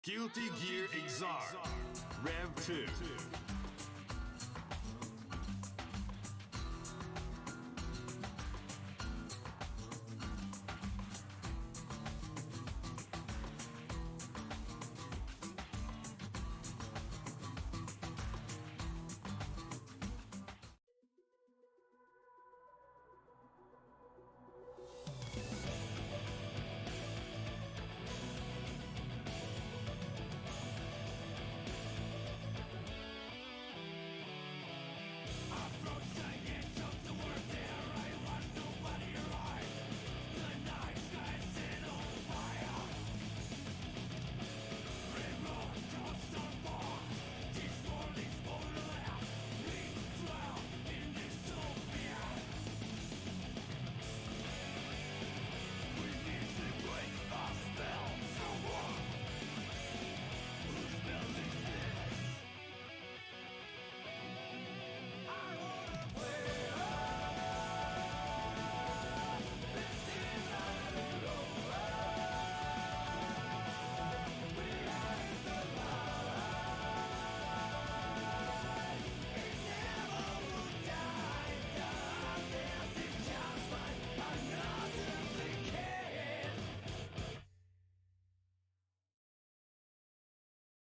Guilty Gear Exar, Rev 2.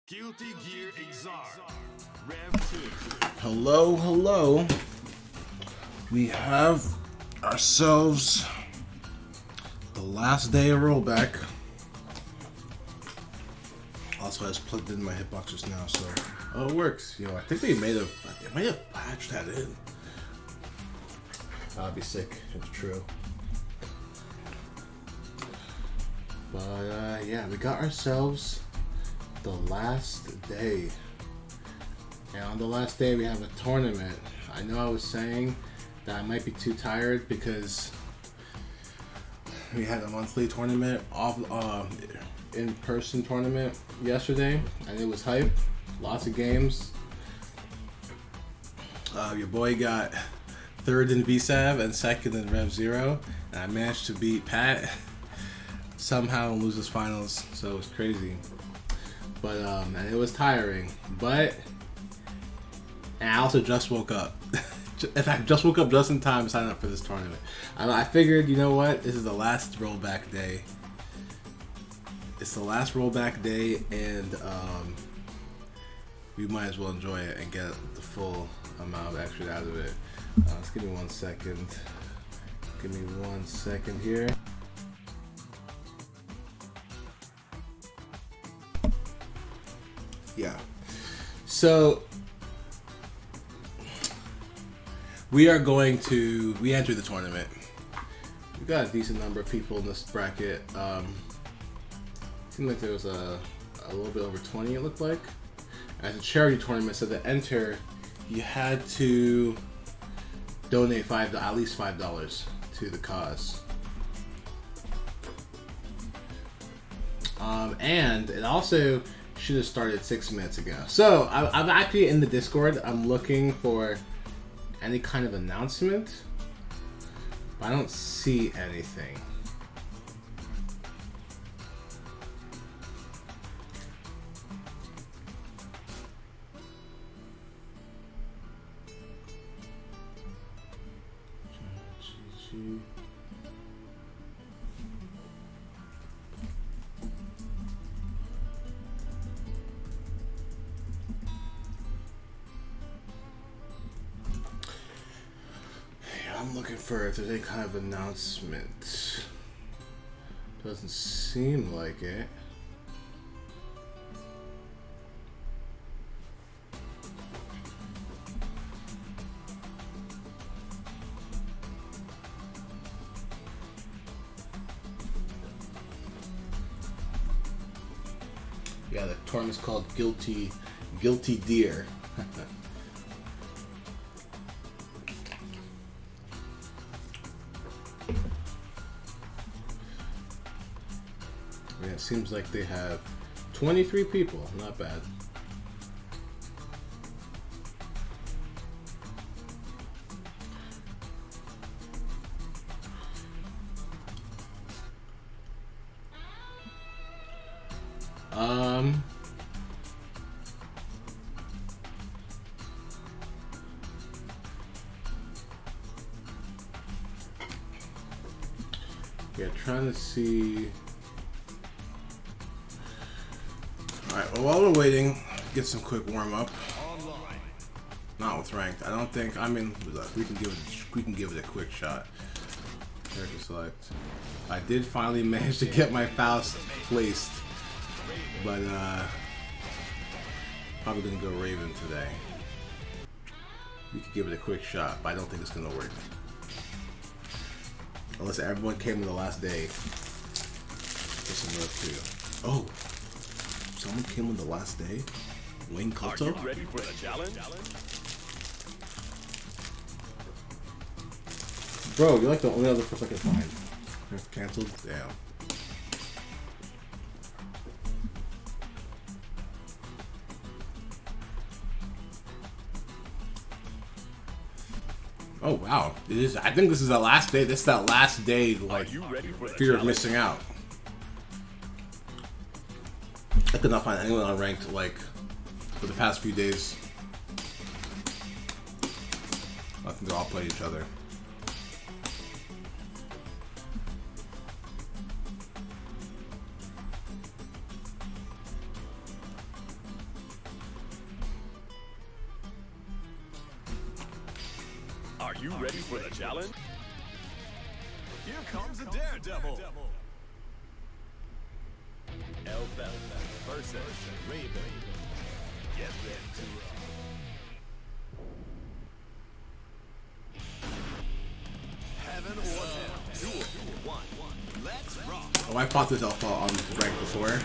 Guilty Gear Exar, Rev 2. Hello. We have ourselves the last day of Rollback. Also, I just plugged in my hitbox just now, so it works. I think they might have patched that in. That'd be sick if it's true. But yeah, we got ourselves the last day, and on the last day we have a tournament. I know I was saying that I might be too tired because we had a monthly tournament in-person tournament yesterday, and it was hype. Lots of games. Your boy got third in VSAV and second in Rev 0, and I managed to beat Pat somehow and lose his finals, so it was crazy. But and it was tiring. And I also just woke up. In fact, just woke up just in time to sign up for this tournament. I figured, you know what? This is the last rollback day. It's the last rollback day, and we might as well enjoy it and get the full amount of extra out of it. Just give me 1 second. Give me 1 second here. Yeah. So we entered the tournament. We got a decent number of people in this bracket. Seemed like there was a little bit over 20, it looked like. As a charity tournament, so to enter, you had to donate at least $5 to the cause. And it also should have started 6 minutes ago. So I'm actually in the Discord. I'm looking for any kind of announcement, but I don't see anything. I'm looking for if there's any kind of announcement. Doesn't seem like it. Yeah, the tournament's called Guilty Deer. Yeah, it seems like they have 23 people. Not bad. Yeah, trying to see. Alright, well, while we're waiting, get some quick warm up. Not with ranked. I don't think. I mean, look, we can give it a quick shot. Character select. I did finally manage to get my Faust placed, but probably gonna go Raven today. We could give it a quick shot, but I don't think it's gonna work. Unless everyone came on the last day. There's some love too. Oh, someone came on the last day. Wayne Koto. Are you ready for the challenge? Bro, you're like the only other person I can find. Cancelled? Damn. Oh wow. It is. I think this is the last day. This is that last day, like, fear of missing out. I could not find anyone unranked, like, for the past few days. I think they all play each other. Are you ready for the challenge? Here comes a daredevil. Elf versus Raven. Get ready to roll. Heaven or hell. 2, 1. Let's rock. Oh, I fought this alpha on rank before.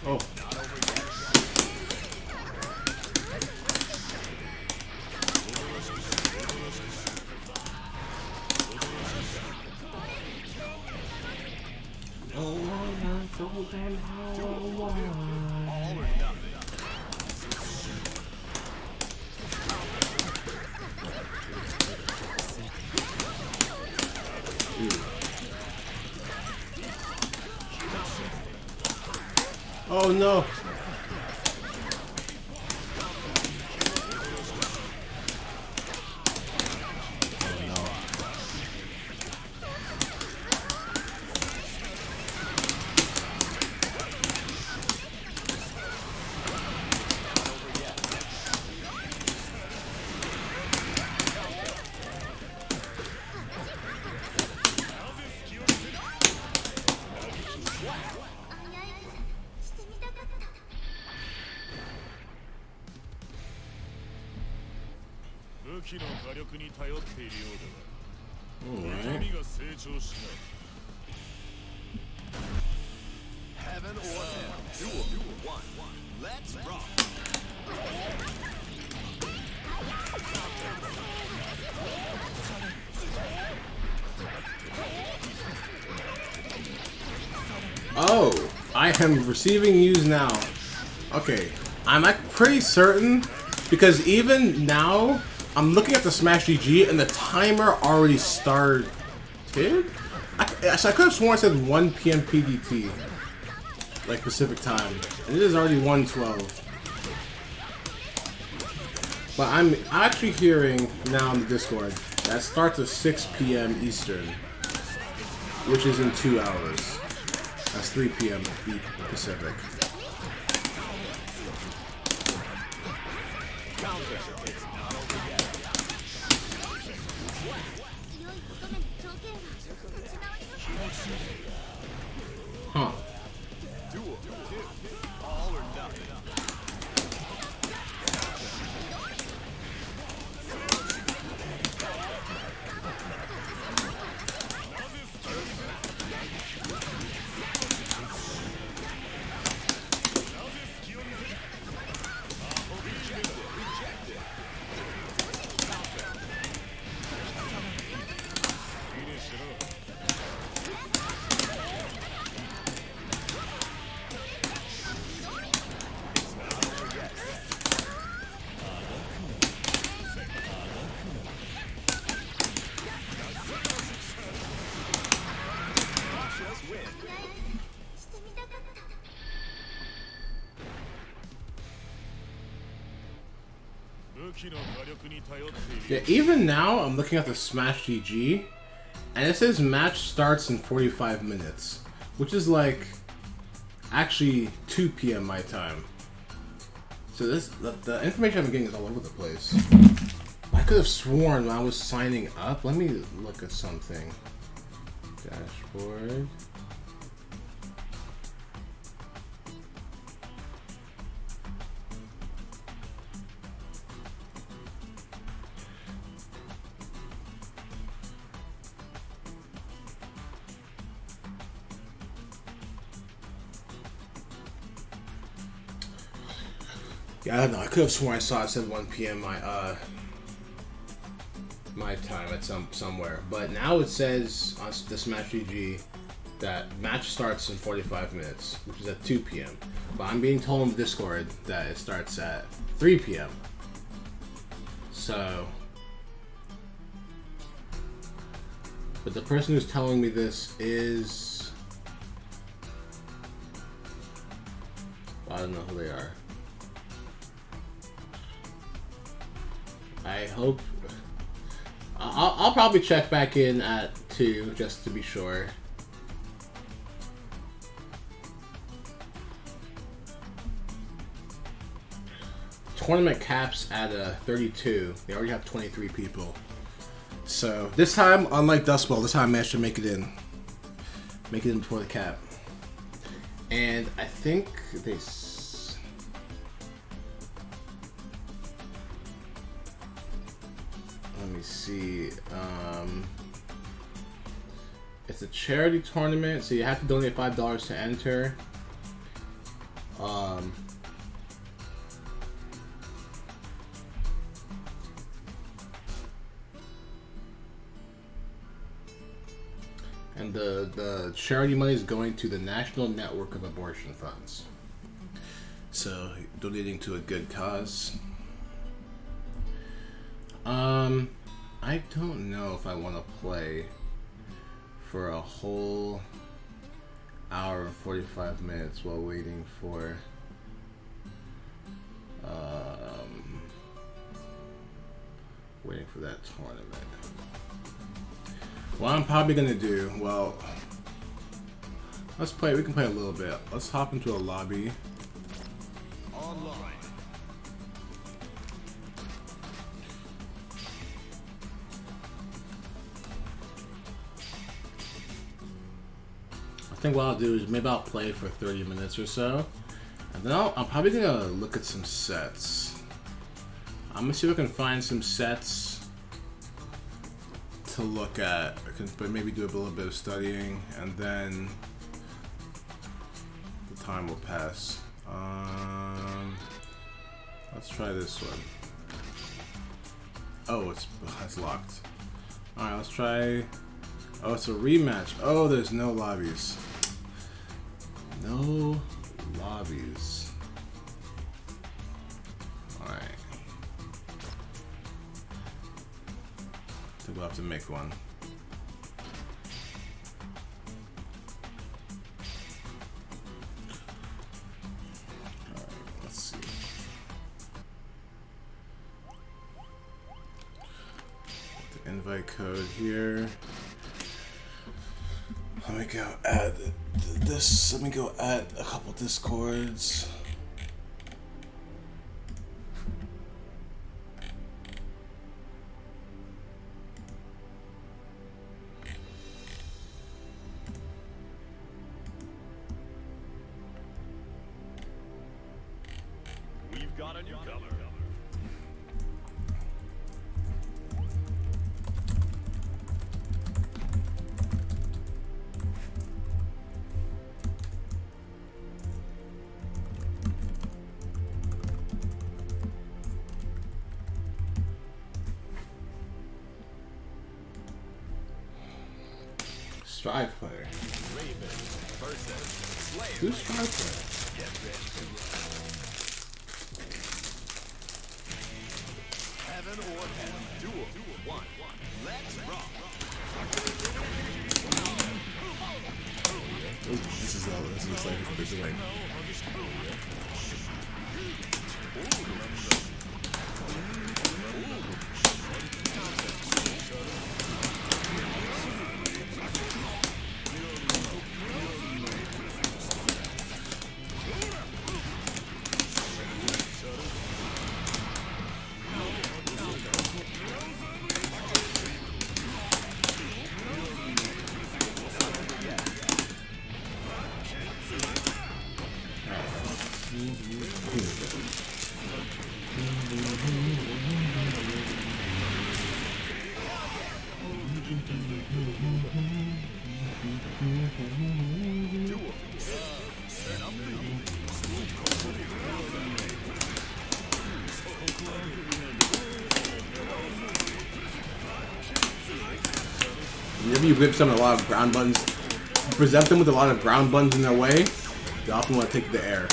Oh. Oh no. Alright. Heaven or hell. 2, 1. Let's rock. Oh, I am receiving news now. Okay, I'm like pretty certain because even now I'm looking at the Smash GG and the timer already started. So I could have sworn it said 1 p.m. PDT, like Pacific time, and it is already 1:12. But I'm actually hearing now in the Discord that it starts at 6 p.m. Eastern, which is in 2 hours. That's 3 p.m. Pacific. Huh. Yeah, even now I'm looking at the Smash GG, and it says match starts in 45 minutes, which is like actually 2 p.m. my time. So the information I'm getting is all over the place. I could have sworn when I was signing up. Let me look at something. Dashboard. Yeah, I don't know. I could have sworn I saw it said 1 p.m. my time at somewhere, but now it says on the Smash GG that match starts in 45 minutes, which is at 2 p.m. But I'm being told in Discord that it starts at 3 p.m. So, but the person who's telling me this is, I don't know who they are. I hope. I'll probably check back in at 2 just to be sure. Tournament caps at 32. They already have 23 people. So this time, unlike Dust Bowl, this time I managed to make it in. Make it in before the cap. And I think they. Let me see. It's a charity tournament, so you have to donate $5 to enter. And the charity money is going to the National Network of Abortion Funds. So donating to a good cause. I don't know if I want to play for a whole hour and 45 minutes while waiting for that tournament. What I'm probably gonna do, well, let's play. We can play a little bit. Let's hop into a lobby. Online. I think what I'll do is maybe I'll play for 30 minutes or so, and then I'm probably gonna look at some sets. I'm gonna see if I can find some sets to look at. I can maybe do a little bit of studying, and then the time will pass. Let's try this one. Oh, it's locked. All right, let's try. Oh, it's a rematch. Oh, there's no lobbies. No lobbies. Alright. I think we'll have to make one. Alright, let's see. Put the invite code here. Let me go add this. Let me go add a couple Discords. We've got a newcomer. Strive player. Raven versus Slayer. Who's Strive player? Get ready. Heaven or hell. Duel. 1. Let's rock. Ooh, this is like this is like. Whenever you whip someone a lot of ground buttons, you present them with a lot of ground buttons in their way, they often want to take the air.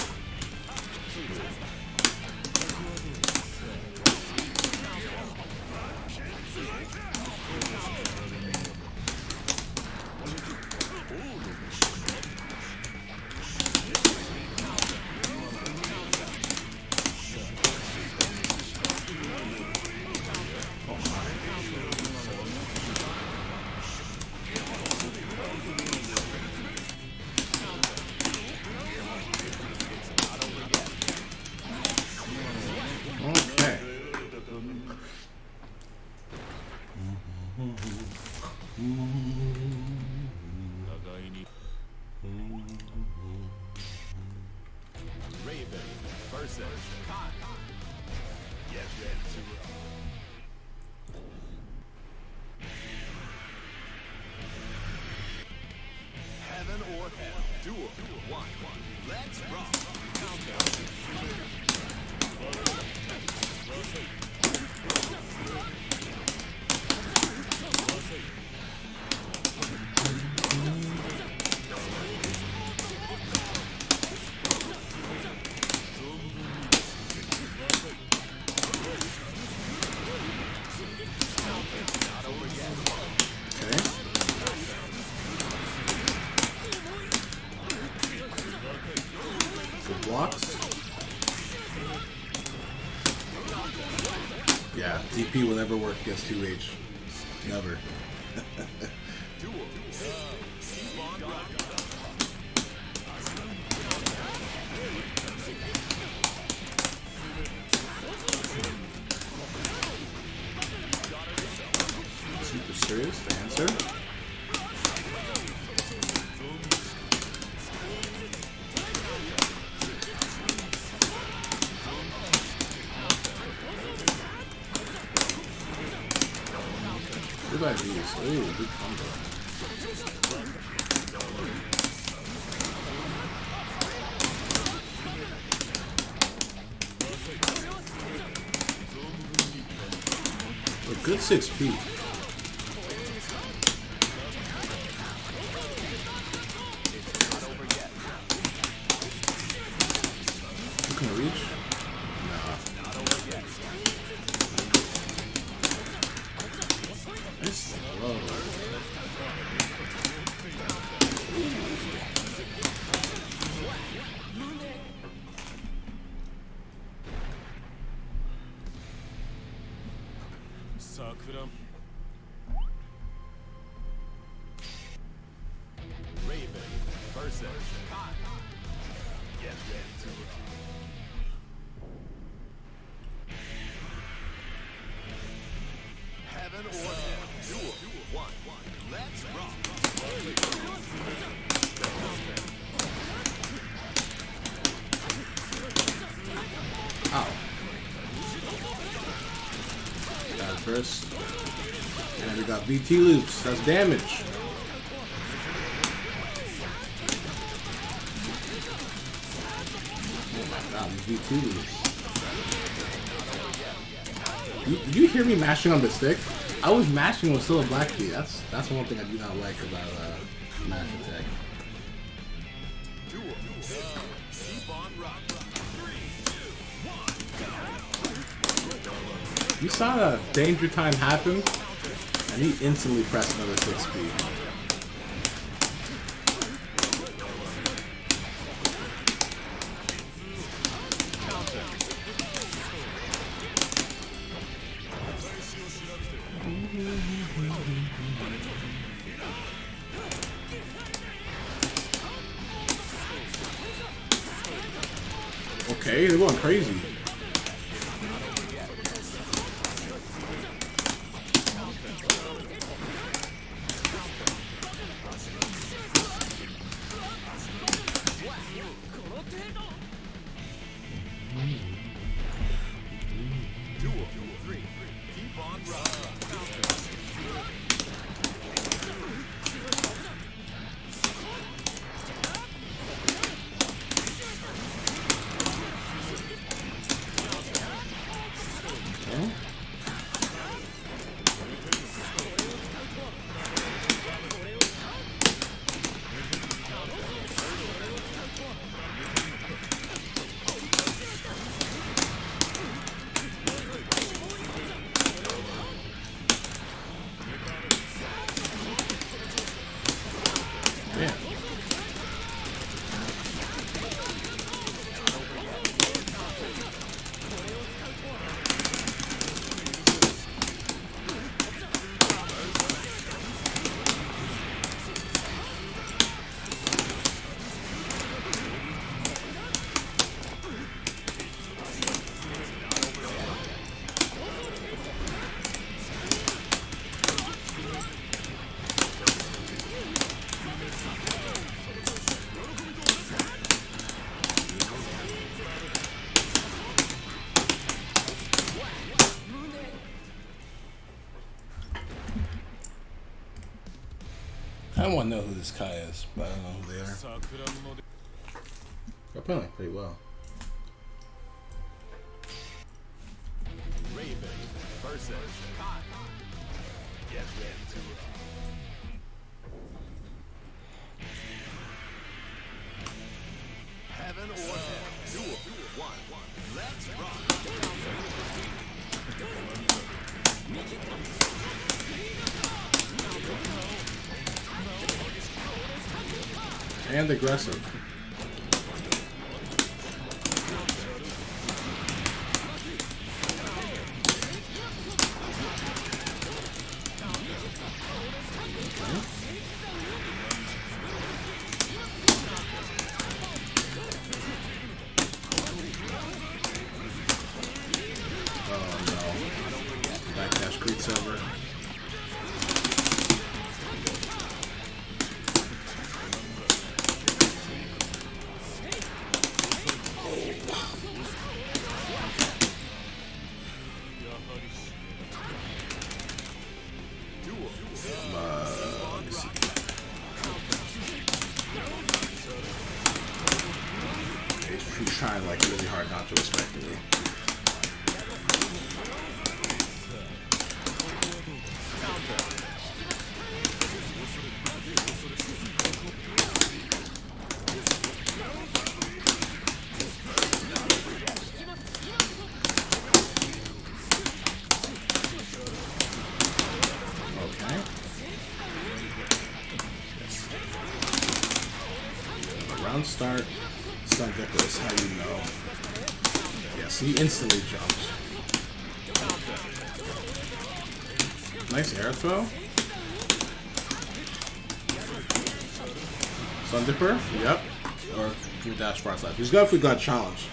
Okay. Raven versus Kai. Get ready to roll. Heaven or hell. Duel. 1. Let's rock. Okay. Good blocks. Yeah, DP will never work against 2H. Never. Super serious, the answer. Look at these. Ooh, big combo. A good 6P. You can reach? Nah. It's slow. Raven versus Kai. Get ready to roll. Heaven or hell. Duel. 1. Let's rock. Ow. Got it first. And we got VT loops. That's damage. Oh my god, these VT loops. Did you hear me mashing on the stick? I was mashing with still a black key. That's one thing I do not like about mash attack. Duel. Keep on rocking. 3, 2, 1, go. You saw the danger time happen, and he instantly pressed another 6 speed. Okay, they're going crazy. Duel. 3. Keep on rocking. Yeah. I want to know who this guy is, but I don't know who they are. They're playing pretty well. Raven versus Kai. Get ready to rock. Heaven or hell. Duel. 1. Let's rock. And aggressive. Oh no. Backdash creeps over. He's trying like really hard not to respect me. Okay. Round start. Sun Dipper is how you know. Yes, he instantly jumps. Nice air throw. Sun Dipper, yep. Or dash far side. He's definitely got challenge.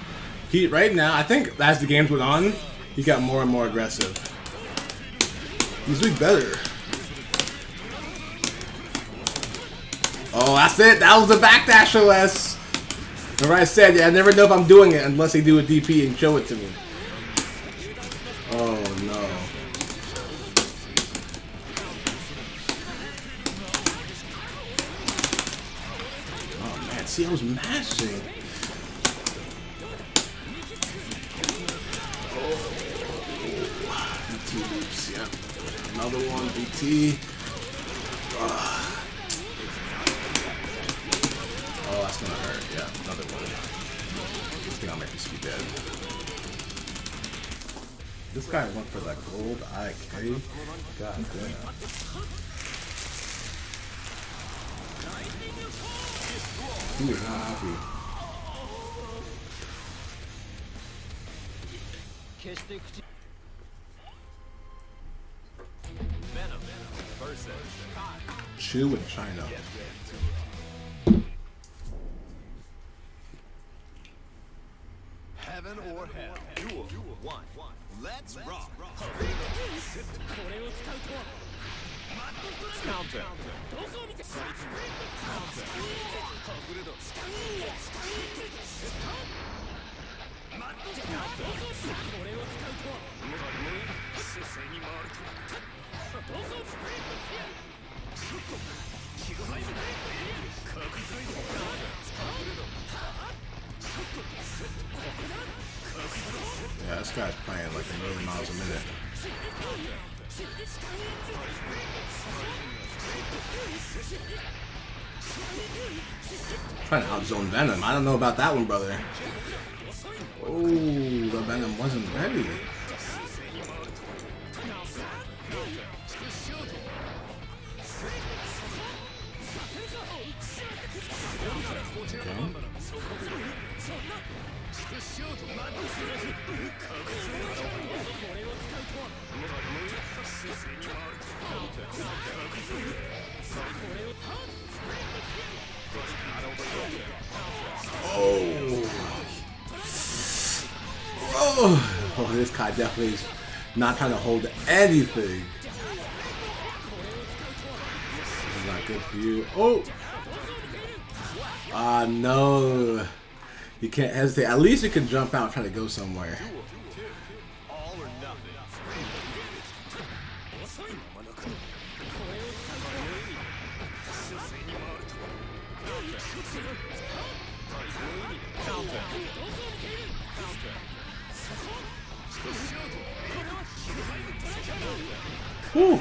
He right now, I think as the games went on, he got more and more aggressive. He's doing better. Oh, that's it. That was the backdash OS. Remember I said, yeah, I never know if I'm doing it unless they do a DP and show it to me. Oh no. Oh man, see, I was mashing. Oh, BT loops, yeah. Another one, BT. Oh, that's gonna hurt. Yeah, another one. This thing I'll make this be dead. This guy went for that gold IK. God damn. He was not happy. Venom versus Kai. Chew in China. Heaven or hell. Duel. 1. Let's rock. Counter. guy's playing like 1,000,000 miles a minute. Trying to outzone Venom. I don't know about that one, brother. Oh, the Venom wasn't ready. Okay. Oh, this guy definitely is not trying to hold anything. This is not good for you. Oh! Ah, no. You can't hesitate. At least you can jump out and try to go somewhere. All or nothing. Whew.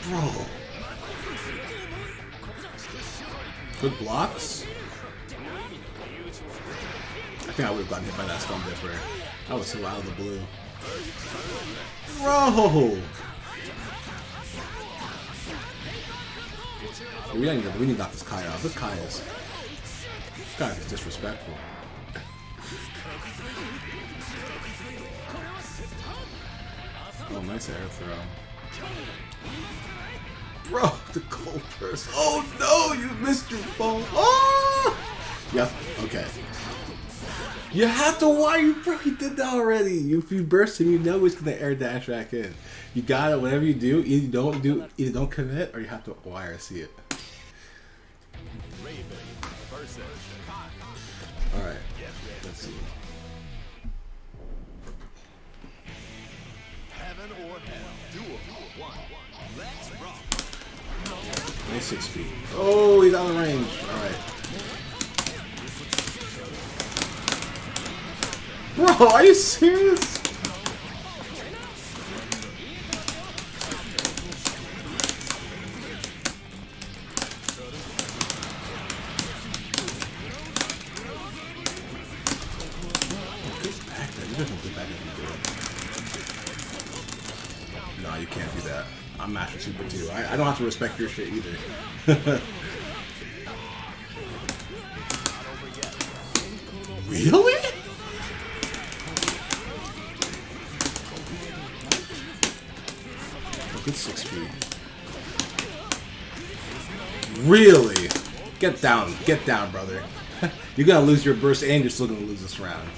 Bro. Good blocks. I think I would have gotten hit by that Stone Dipper. That was so out of the blue. Bro! We need to knock this Kai off. This guy is disrespectful. Oh, nice air throw. Bro, the cold burst. Oh no, you missed your phone. Oh! Yeah, okay. You have to wire you, bro. You did that already. If you burst him, you know he's gonna air dash back in. You gotta, whatever you do, either don't commit or you have to wire see it. Alright, let's see. Heaven or hell. Duel. 1. Let's rock. Nice 6 feet. Oh, he's out of range. Alright. Bro, are you serious? No, you can't do that. I'm Master Super 2. I don't have to respect your shit either. Really? Oh, good 6 feet. Really? Get down, brother. You're gonna lose your burst and you're still gonna lose this round.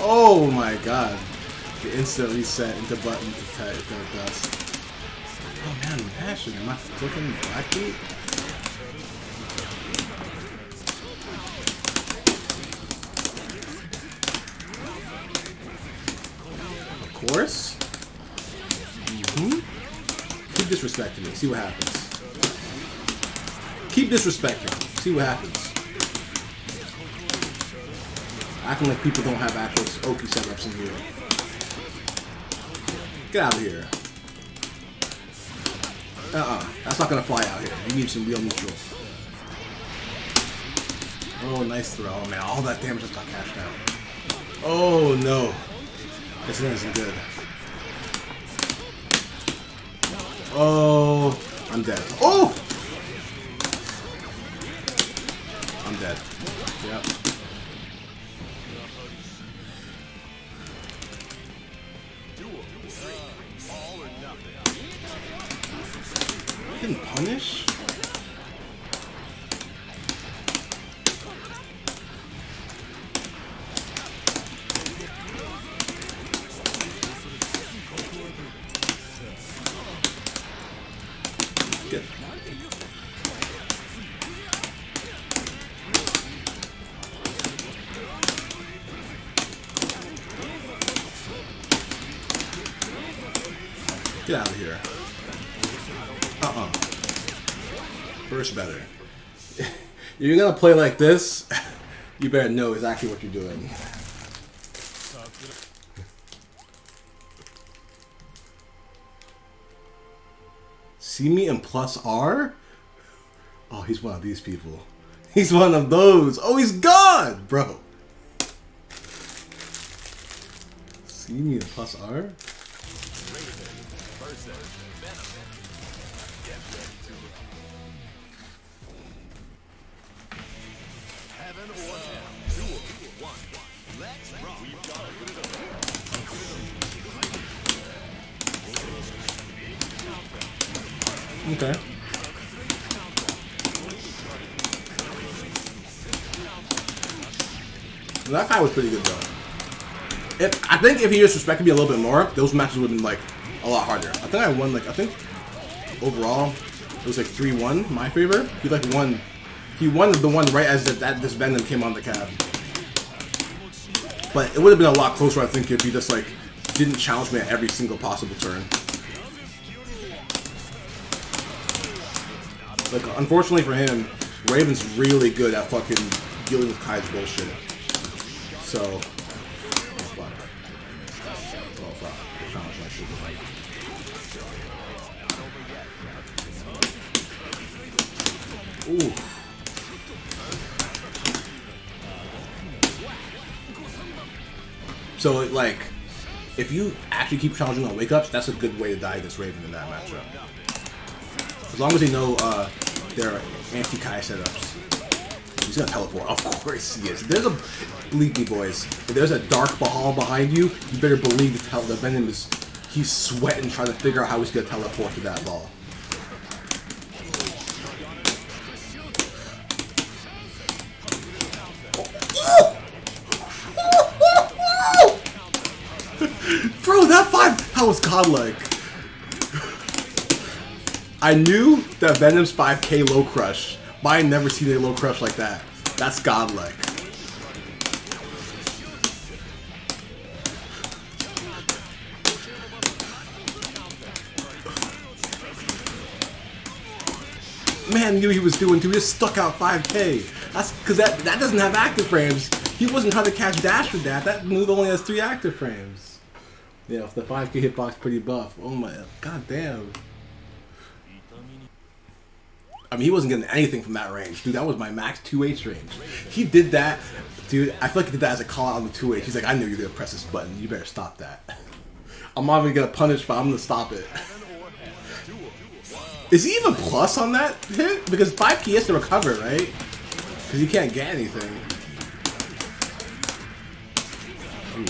Oh my god. The instant reset into button to dust. Oh man, I'm mashing. Am I clicking black beat? Of course. Keep disrespecting me. See what happens. Keep disrespecting. See what happens. Acting like people don't have actual Oki setups in here. Get out of here. That's not gonna fly out here. You need some real neutral. Oh, nice throw. Oh man, all that damage just got cashed out. Oh no. This isn't good. Oh, I'm dead. Oh! I'm dead. Yep. Didn't punish? Good. Get out of here. First better. You're gonna play like this, you better know exactly what you're doing. See me in plus R? Oh, he's one of these people. He's one of those. Oh, he's gone, bro. See me in plus R? Okay. That guy was pretty good though. I think if he just respected me a little bit more, those matches would have been like a lot harder. I think I won like overall it was like 3-1 my favor. He won the one right as this Venom came on the cab. But it would have been a lot closer, I think, if he just like didn't challenge me at every single possible turn. Like, unfortunately for him, Raven's really good at fucking dealing with Kai's bullshit. So, oh fuck. Oh fuck. Challenge my shit. Ooh. So, like, if you actually keep challenging on wake-ups, that's a good way to die against Raven in that matchup. As long as they know their anti-Kai setups. He's gonna teleport. Of course he is. There's a... Believe me, boys. If there's a dark Bahal behind you, you better believe the Venom is... He's sweating trying to figure out how he's gonna teleport to that ball. Bro, that was godlike. I knew that Venom's 5k low crush, but I never seen a low crush like that. That's godlike. Man knew he was doing too. He just stuck out 5k. That's because that doesn't have active frames. He wasn't trying to catch dash with that. That move only has 3 active frames. Yeah, if the 5k hitbox pretty buff. Oh my god damn. I mean, he wasn't getting anything from that range. Dude, that was my max 2H range. He did that. Dude, I feel like he did that as a call out on the 2H. He's like, I knew you were going to press this button. You better stop that. I'm not even going to punish, but I'm going to stop it. Is he even plus on that hit? Because 5k has to recover, right? Because he can't get anything. Ooh.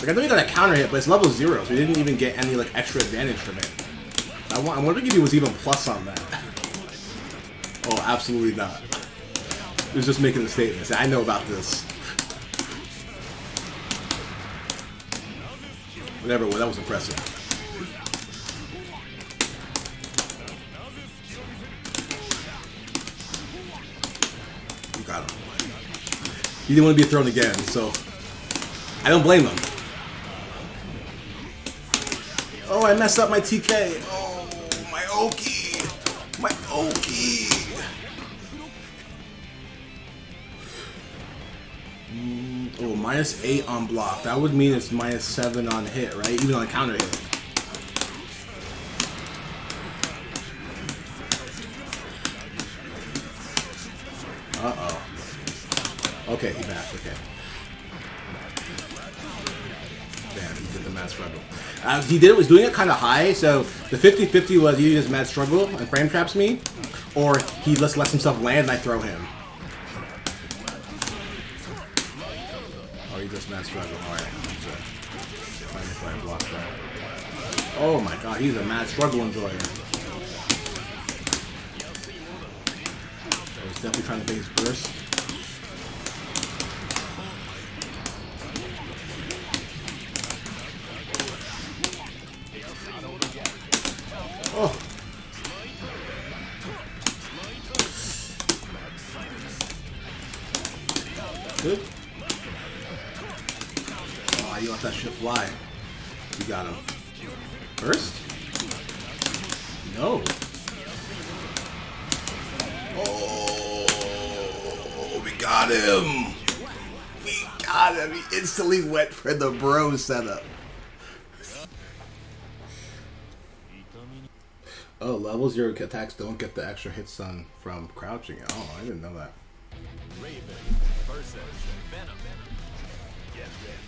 Like, I know he got a counter hit, but it's level 0, so he didn't even get any like extra advantage from it. I'm wondering if he was even plus on that. Oh, absolutely not. He was just making a statement. Say, I know about this. Whatever, well, that was impressive. You got him. He didn't want to be thrown again, so I don't blame him. Oh, I messed up my TK. Oh, my Oki. My Oki. Oh, -8 on block. That would mean it's -7 on hit, right? Even on counter hit. Uh-oh. Okay, he backed. Okay. Damn, he did the mad struggle. Was doing it kind of high, so the 50-50 was either just mad struggle and frame traps me, or he just lets himself land and I throw him. Oh, he just mad struggle. Alright. Block that. Oh my god, he's a mad struggle enjoyer. So he's definitely trying to bait his burst. Oh. Good. Oh, you let that shit fly. You got him. First? No. Oh, we got him. We got him. He instantly went for the bro setup. Oh, level 0 attacks don't get the extra hit stun from crouching. Oh, I didn't know that. Raven versus Venom. Get ready.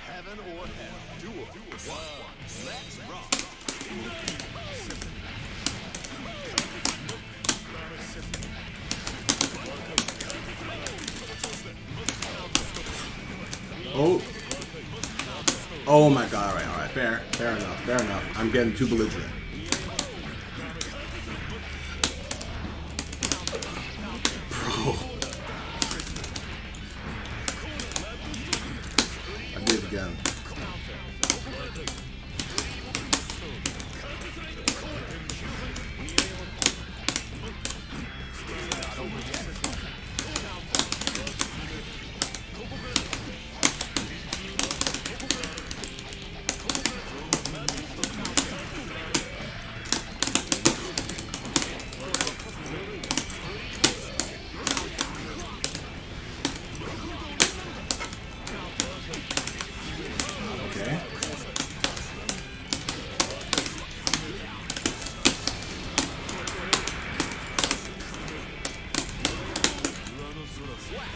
Heaven or hell. Duel. Let's rock. Oh. Oh my god, alright, fair enough. I'm getting too belligerent. Bro. I did it again.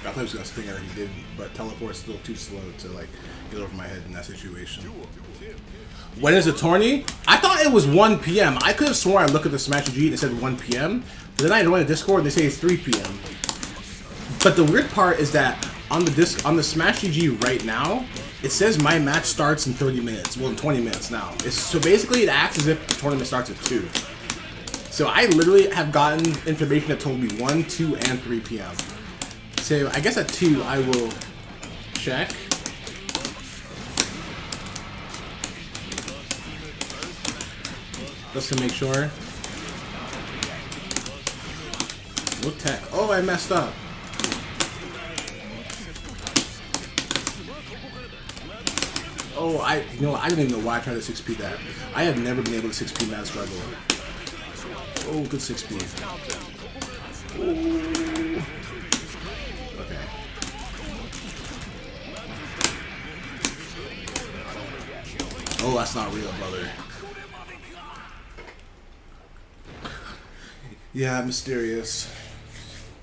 I thought he was gonna sting her, he didn't, but teleport's still too slow to like get over my head in that situation. When is the tourney? I thought it was 1 p.m. I could have sworn I looked at the Smash G and it said 1 p.m. But then I went to Discord and they say it's 3 p.m. But the weird part is that on the Smash G right now, it says my match starts in 30 minutes. Well, in 20 minutes now. So basically, it acts as if the tournament starts at 2. So I literally have gotten information that told me 1, 2, and 3 p.m. So I guess at 2 I will check. Just to make sure. No tech. Oh, I messed up. Oh, I didn't even know why I tried to 6P that. I have never been able to 6P Mad Struggle. Oh, good 6P. Ooh. Okay. Oh, that's not real, brother. Yeah, mysterious.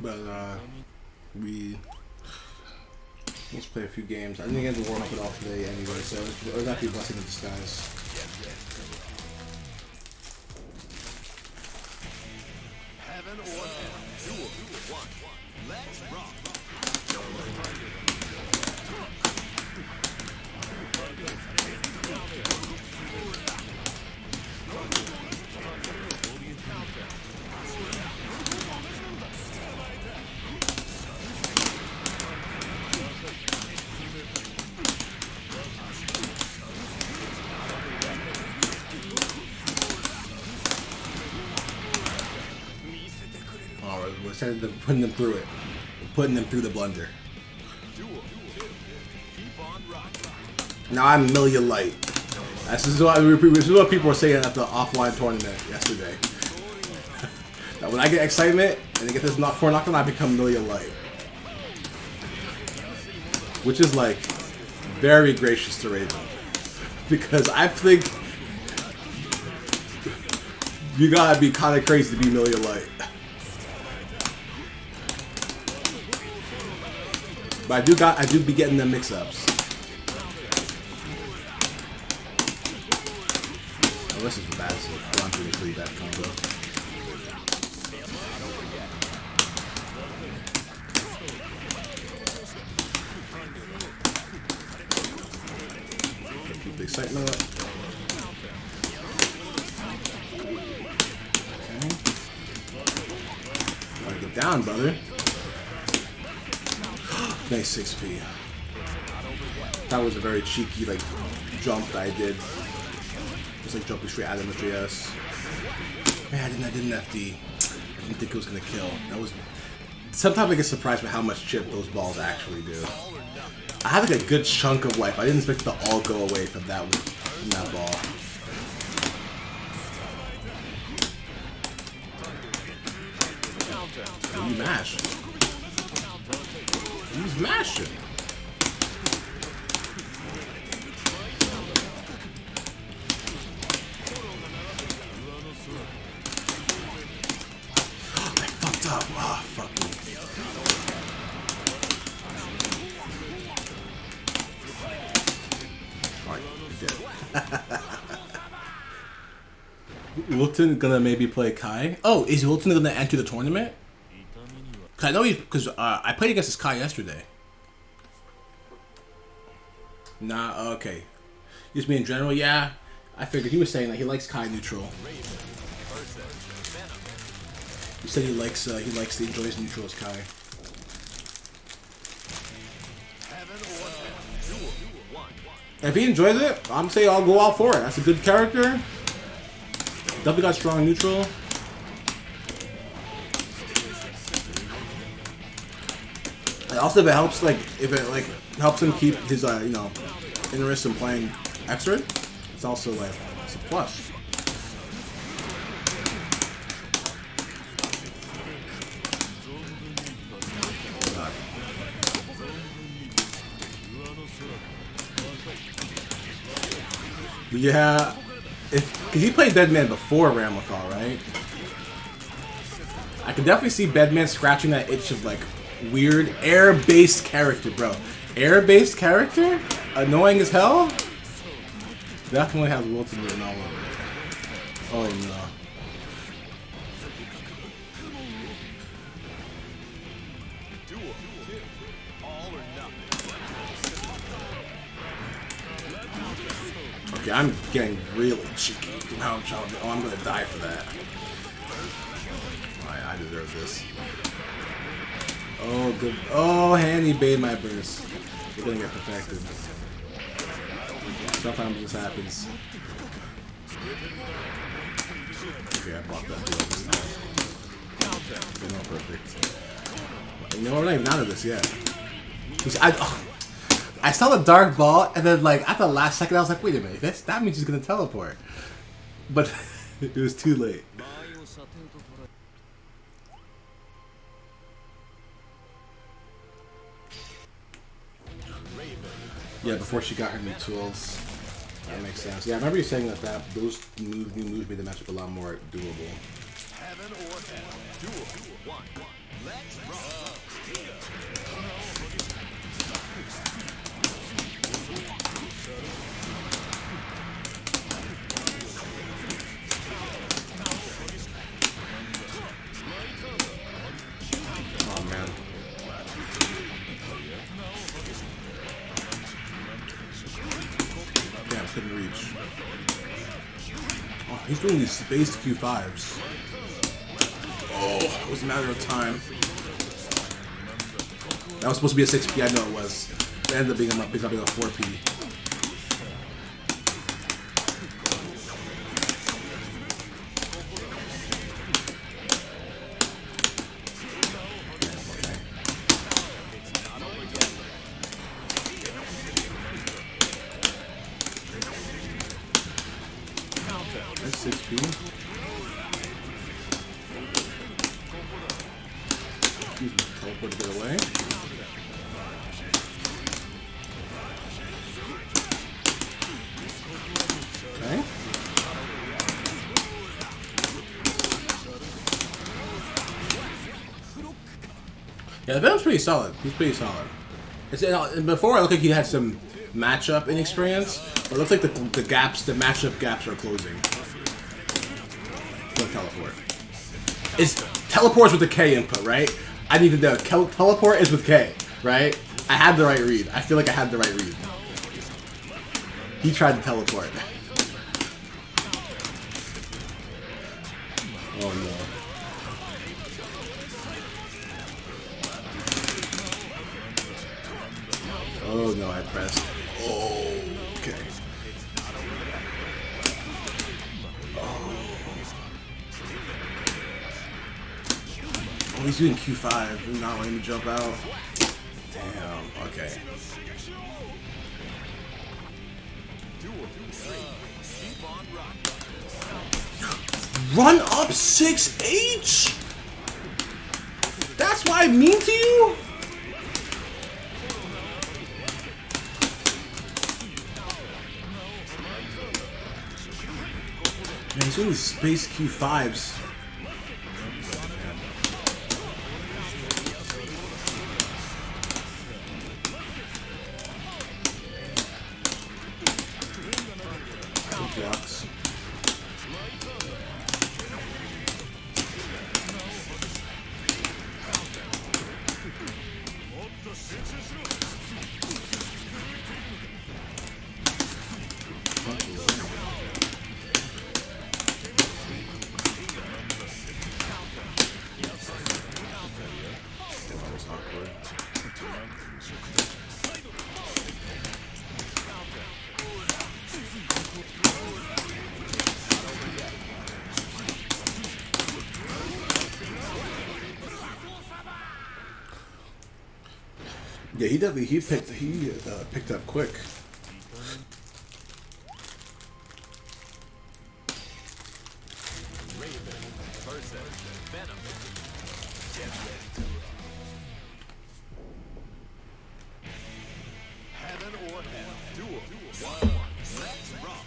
But, let's play a few games. I didn't get to warm up at all today anyway, so it was actually a blessing in disguise. Heaven or hell. Duel. Let's rock. We're putting them through it. We're putting them through the blender. Now I'm million light. This is what people were saying at the offline tournament yesterday. Now when I get excitement and I get this core knockdown, I become million light. Which is like very gracious to Raven. Because I think you gotta be kinda crazy to be million light. But I do be getting them mix-ups. Oh, this is bad. This is a pretty bad combo. Keep the excitement up. Okay. Gotta get down, brother. Nice 6P. That was a very cheeky like jump that I did. Just like jumping straight out of the 3S. Man, I didn't FD. I didn't think it was gonna kill. That was sometimes I get surprised by how much chip those balls actually do. I had like a good chunk of life. I didn't expect it to all go away from that ball. You mash. He's mashing. I fucked up. Ah, fuck me. Alright, dead. Wilton gonna maybe play Kai? Oh, is Wilton gonna enter the tournament? Cause I know because I played against this Kai yesterday. Nah, okay. Just me in general, yeah. I figured he was saying that he likes Kai neutral. He said he enjoys neutral as Kai. If he enjoys it, I'm saying I'll go out for it. That's a good character. Definitely got strong neutral. Also, if it helps him keep his interest in playing X-Ray, it's also it's a plus. Yeah, because he played Deadman before Ramlethal, right? I can definitely see Bedman scratching that itch of weird air-based character, bro. Air-based character? Annoying as hell? Definitely has Wilton written all over it. Oh no. Okay, I'm getting really cheeky. Now I'm trying to, oh, I'm gonna die for that. Alright, I deserve this. Oh, good. Oh, Handy bait my burst. You're gonna get perfected. Sometimes this happens. Okay, I blocked that deal this time. Okay, no, perfect. You know what? We're not even out of this yet. I saw the dark ball, and then at the last second, I was like, "Wait a minute, that means he's gonna teleport." But it was too late. Yeah, before she got her new tools. That makes sense. Yeah, I remember you saying that those new moves made the matchup a lot more doable. Heaven or hell. Duel. 1. Let's roll. Oh man. Yeah, I couldn't reach. Oh, he's doing these spaced Q5s. Oh, it was a matter of time. That was supposed to be a 6P, I know it was. It ended up being a 4P. That's 6P. Excuse me, teleport to get away. Okay. Yeah, the Venom's pretty solid. He's pretty solid. Before, it looked like he had some matchup inexperience, but it looks like the matchup gaps are closing. Go teleport. Teleport's with the K input, right? I need to know. Teleport is with K, right? I had the right read. I feel like I had the right read. He tried to teleport. Oh no. Oh no, I pressed. Oh, okay. Oh, He's doing Q5 and not letting me jump out. Damn, okay. Run up 6H? That's why I'm mean to you? Man, he's doing these space Q5s. Blocks. Yeah, he definitely picked up quick. Heaven or hell. Duel. 1-1. Let's rock.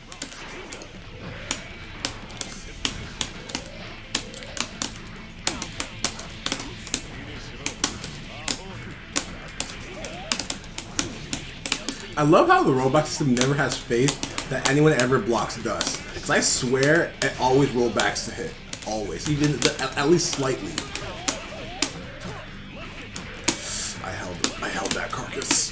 I love how the rollback system never has faith that anyone ever blocks dust. Because I swear it always rollbacks to hit. Always. Even at least slightly. I held that carcass.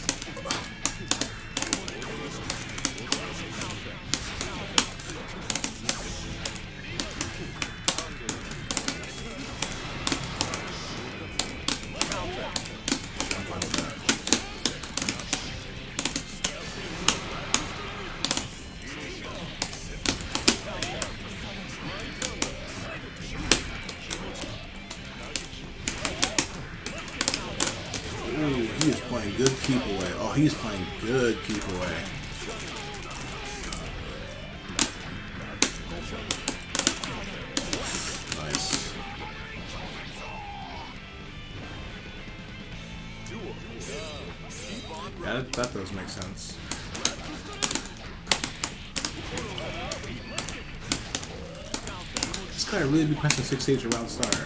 He is playing good keep away. Oh, he's playing good keep away. Nice. Yeah, that does make sense. This guy really be pressing 6H around start.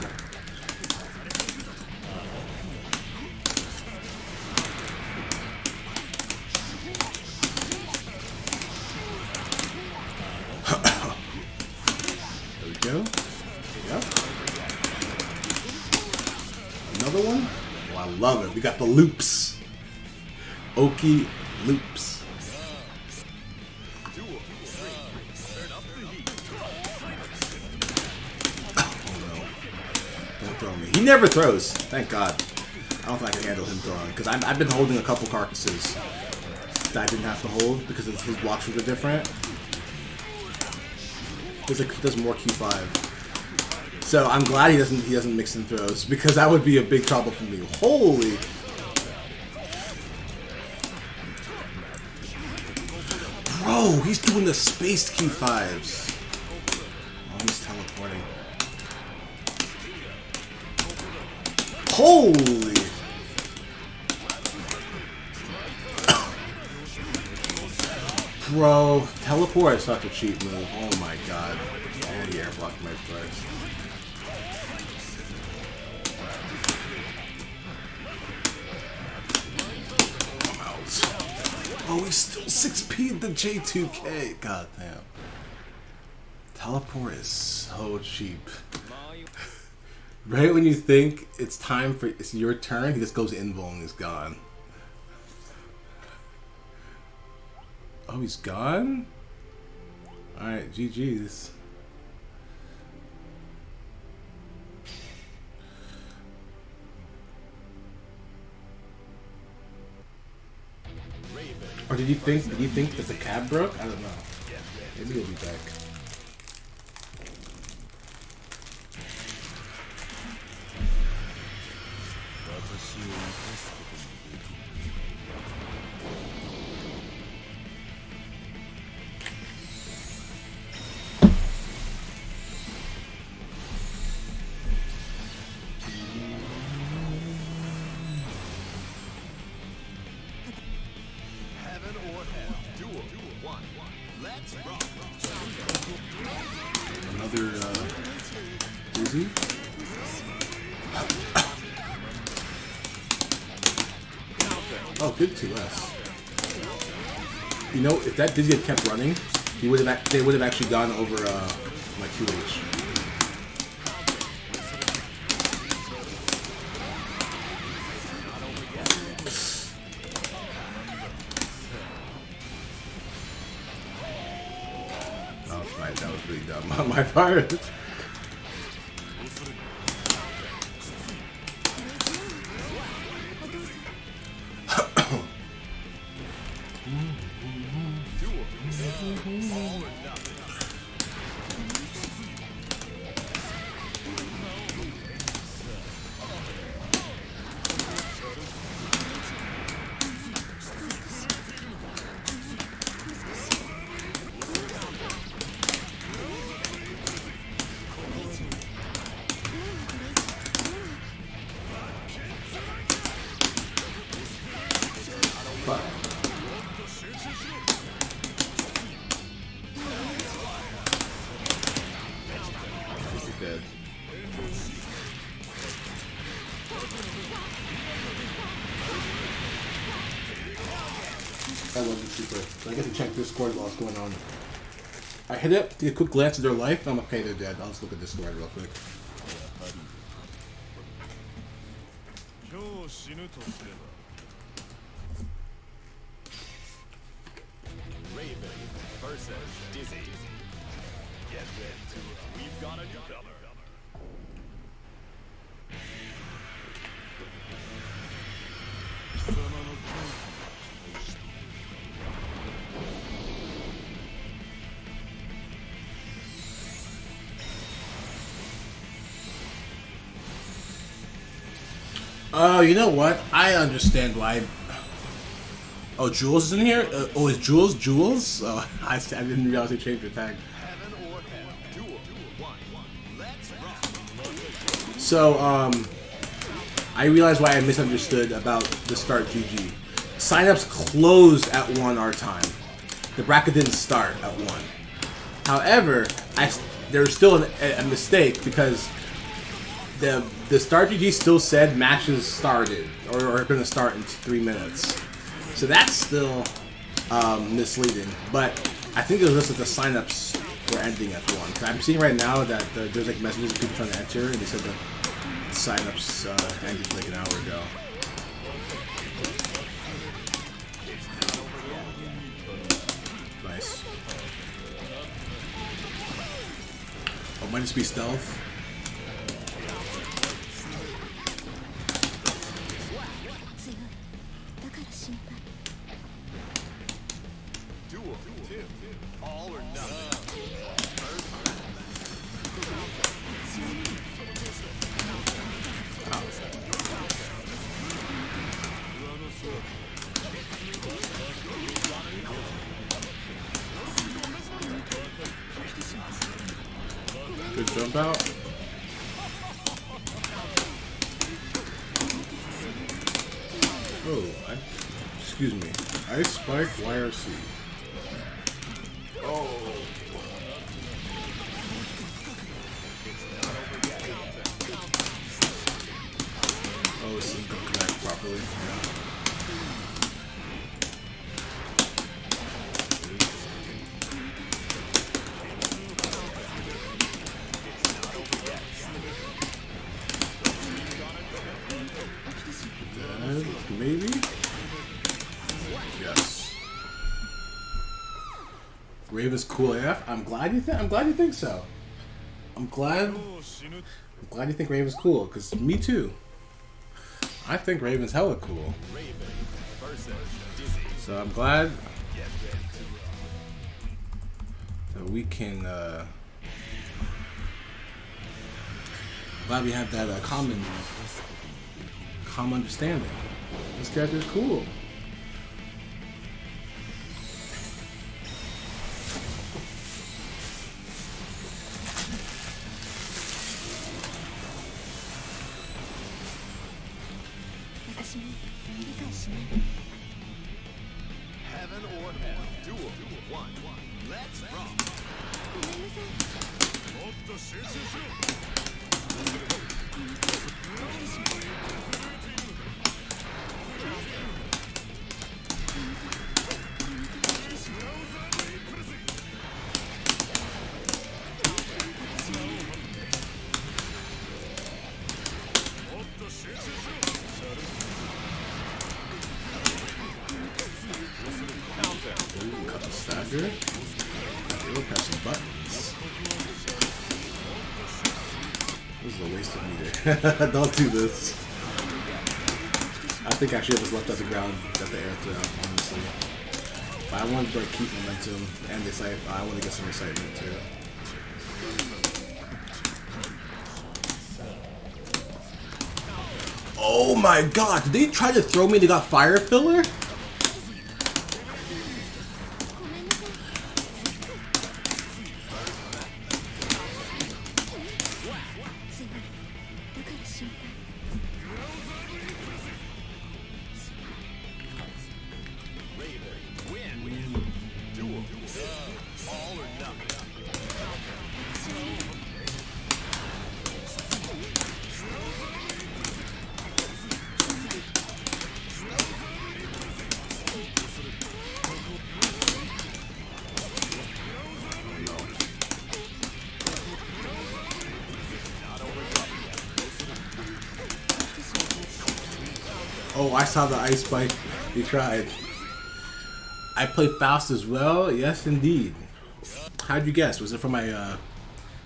Go. Yep. Another one? Oh, I love it. We got the loops. Oki loops. Oh no. Don't throw me. He never throws. Thank God. I don't think I can handle him throwing. Because I've been holding a couple carcasses that I didn't have to hold because his blocks were different. He does more Q5. So I'm glad he doesn't mix in throws because that would be a big trouble for me. Holy. Bro, he's doing the spaced Q5s. Oh, he's teleporting. Holy. Bro, teleport is such a cheap move. Oh my god. And he air blocked my twice. I'm out. Oh, he's still 6P'd the J2K. God damn. Teleport is so cheap. Right when you think it's time for it's your turn, he just goes invul and he's gone. Oh, he's gone? Alright, GG's. Or did you think that the cab broke? I don't know. Maybe he'll be back. Heaven or hell. Duel. 1. Let's rock. Another dizzy. Oh, good 2S. You know, if that dizzy had kept running, they would have actually gone over my 2H. That was really dumb on my part. Fuck. He's dead. I love this super. I get to check Discord while it's going on. I hit it, take a quick glance at their life, I'm okay, they're dead. I'll just look at Discord real quick. Raven versus Dizzy. Get ready to we've got a newcomer. Oh, you know what? I understand why. Oh, Jules is in here? Oh, is Jules Jules? Oh, I didn't realize they changed their tag. Heaven or hell. Duel. 1. Let's rock. So, I realized why I misunderstood about the start GG. Signups closed at 1 our time. The bracket didn't start at 1. However, there was still a mistake because the start GG still said matches started or are going to start in 3 minutes. So that's still misleading. But I think it was just that the signups were ending at 1. I'm seeing right now that there's like messages of people trying to enter, and they said the signups ended like an hour ago. Nice. Oh, might just be stealth. Duel. 2. All or nothing. Good jump out. Oh, excuse me. Ice Spike YRC. Oh. Oh, this didn't connect properly. Yeah. Maybe? Yes. Raven's cool AF. I'm glad you think so. I'm glad you think Raven's cool, because me too. I think Raven's hella cool. So I'm glad that we can glad we have that common calm understanding. This character's cool. Heaven or hell. Duel 1. Let's rock. Ooh, cut the stagger. We'll press some buttons. This is a waste of meter. Don't do this. I think I should have just left at the ground, got the air through, honestly. But I wanted to like keep momentum and excite. I want to get some excitement too. Oh my god, did they try to throw me? They got fire filler? Oh, I saw the ice spike. You tried. I play Faust as well. Yes, indeed. How'd you guess? Was it from my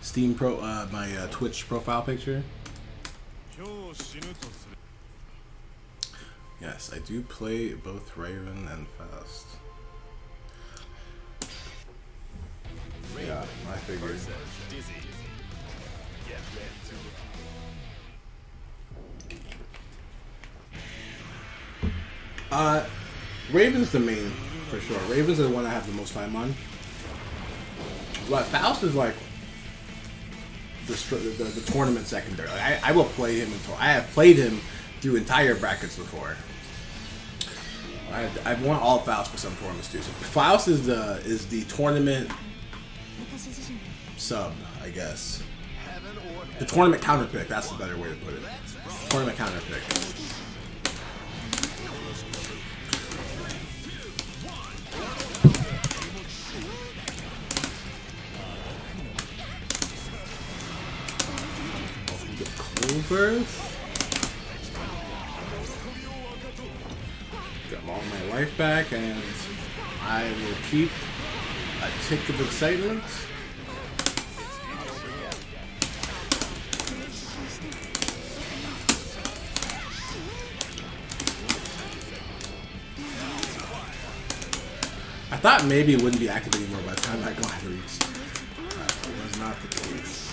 Steam Pro, my Twitch profile picture? Yes, I do play both Raven and Faust. Yeah, I figured. Raven's the main, for sure. Raven's the one I have the most time on. But Faust is like the tournament secondary. I will play him until I have played him through entire brackets before. I've won all Faust for some tournaments too. So Faust is the tournament sub, I guess. The tournament counter pick. That's the better way to put it. Tournament counter pick. Got all my life back, and I will keep a tick of excitement. I thought maybe it wouldn't be active anymore by the time I got reached. That was not the case.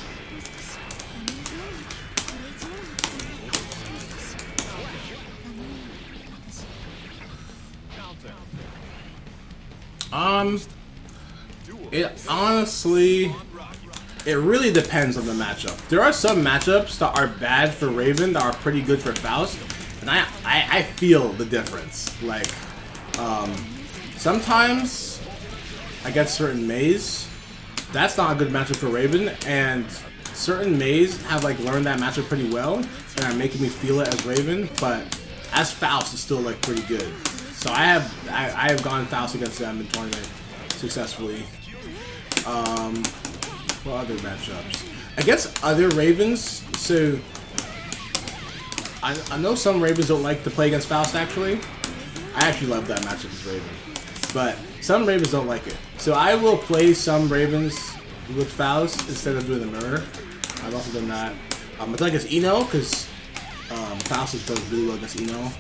It honestly, it really depends on the matchup. There are some matchups that are bad for Raven that are pretty good for Faust, and I feel the difference. Like, sometimes against certain Maze, that's not a good matchup for Raven, and certain Maze have like learned that matchup pretty well and are making me feel it as Raven, but as Faust is still like pretty good. So I have gone Faust against them in tournament successfully. What other matchups? Against other Ravens, so I know some Ravens don't like to play against Faust actually. I actually love that matchup as Raven. But some Ravens don't like it. So I will play some Ravens with Faust instead of doing the mirror. I've also done that. It's like against Eno, because Faust does really well against Eno.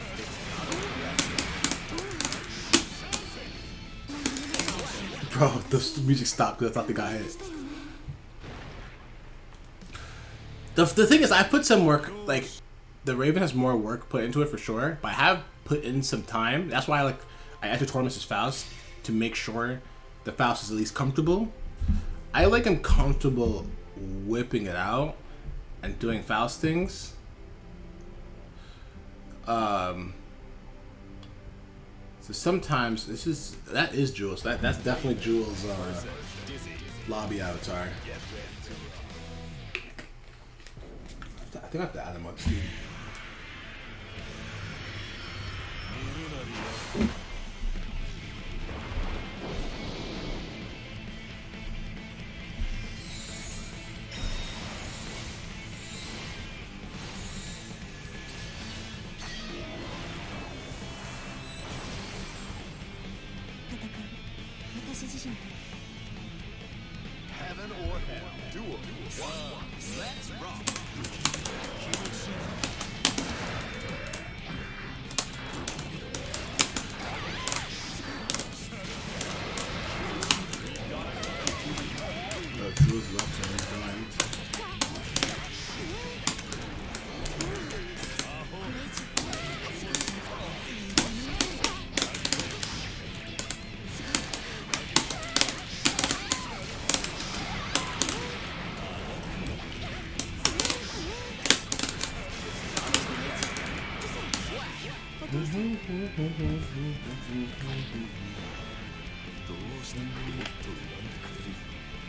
Bro, the music stopped because I thought the guy hit. The thing is, I put some work, like, the Raven has more work put into it for sure, but I have put in some time. That's why I enter tournaments as Faust to make sure the Faust is at least comfortable. I like him comfortable whipping it out and doing Faust things. So sometimes that is Jules. That's definitely Jules' lobby avatar. I think I have to add him up, Steve. Heaven or hell. Duel. One. Let's rock. Jules left him time.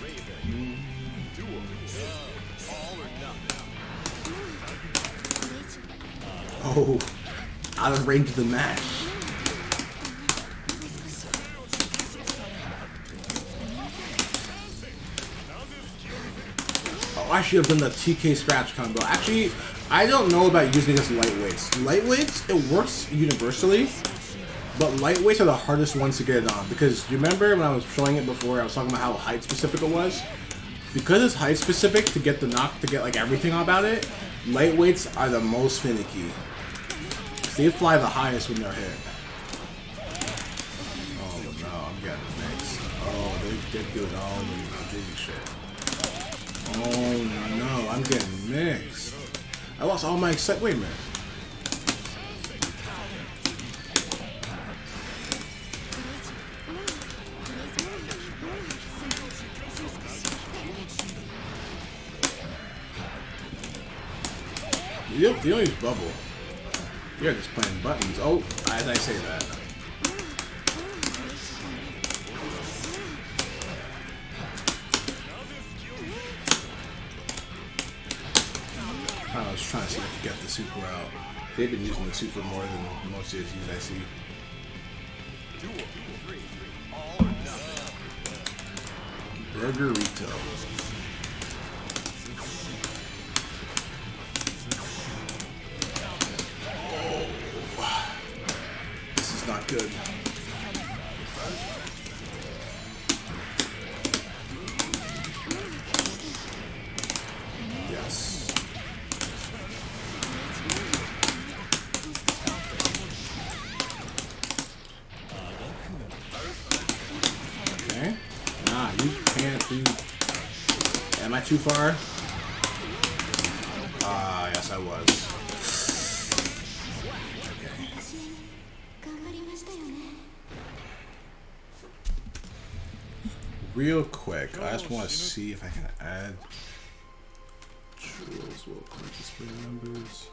Raven. Duel. All or nothing. Oh, out of range of the match. Oh, I should have done the TK scratch combo. Actually, I don't know about using this lightweights. Lightweights, it works universally, but lightweights are the hardest ones to get it on, because you remember when I was showing it before, I was talking about how height specific it was? Because it's height specific to get the knock, to get like everything about it, lightweights are the most finicky. They fly the highest when they're hit. Oh no, I'm getting mixed. Oh, they're doing all the dizzy shit. Oh no, I'm getting mixed. I lost all my excitement. Wait a minute. You don't use bubble. You're just playing buttons. Oh, as I say that. I was trying to see if I could get the super out. They've been using the super more than most of the I see. Burgerito. Not good. Yes. Okay. Nah, you can't do. Am I too far? Ah, yes, I was. Real quick, I just want to see if I can add Jules. We'll click display numbers.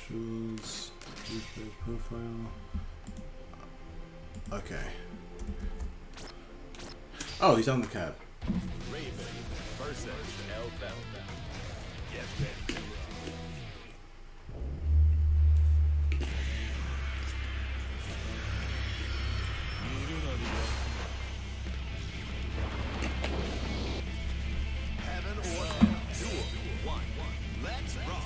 Jules, display profile. Okay. Oh, he's on the cap. Raven versus El Velvet. Get ready to rock.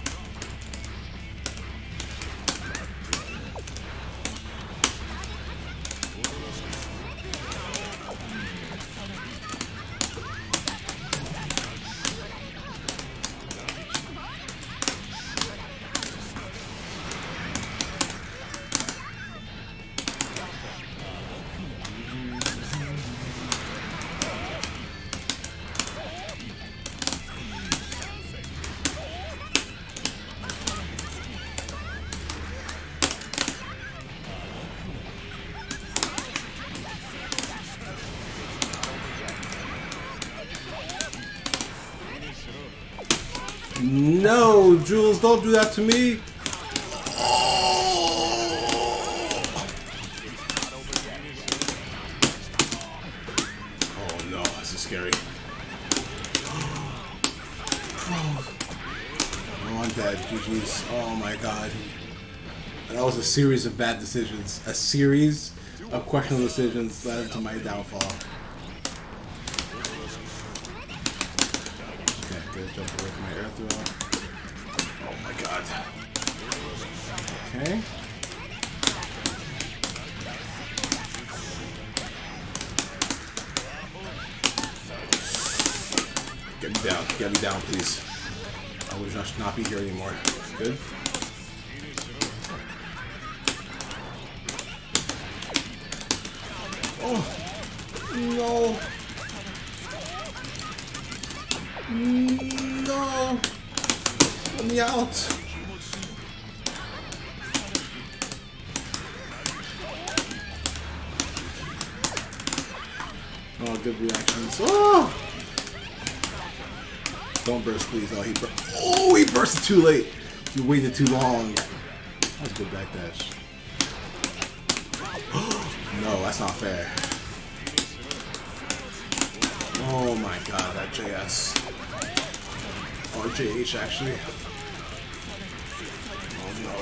No, Jules, don't do that to me. Oh no, this is scary. Oh, I'm dead. GG's. Oh my god. That was a series of bad decisions. A series of questionable decisions led to my downfall. Okay, good. Jump away from my air throw. Oh my god. Okay. Get me down, please. I would just not be here anymore. Good. Oh no! No! Let me out! Oh, good reactions. Oh! Don't burst, please. Oh, he bursted too late. You waited too long. That was a good backdash. No, that's not fair. Oh my god, that JS. Or JH, actually. Oh no.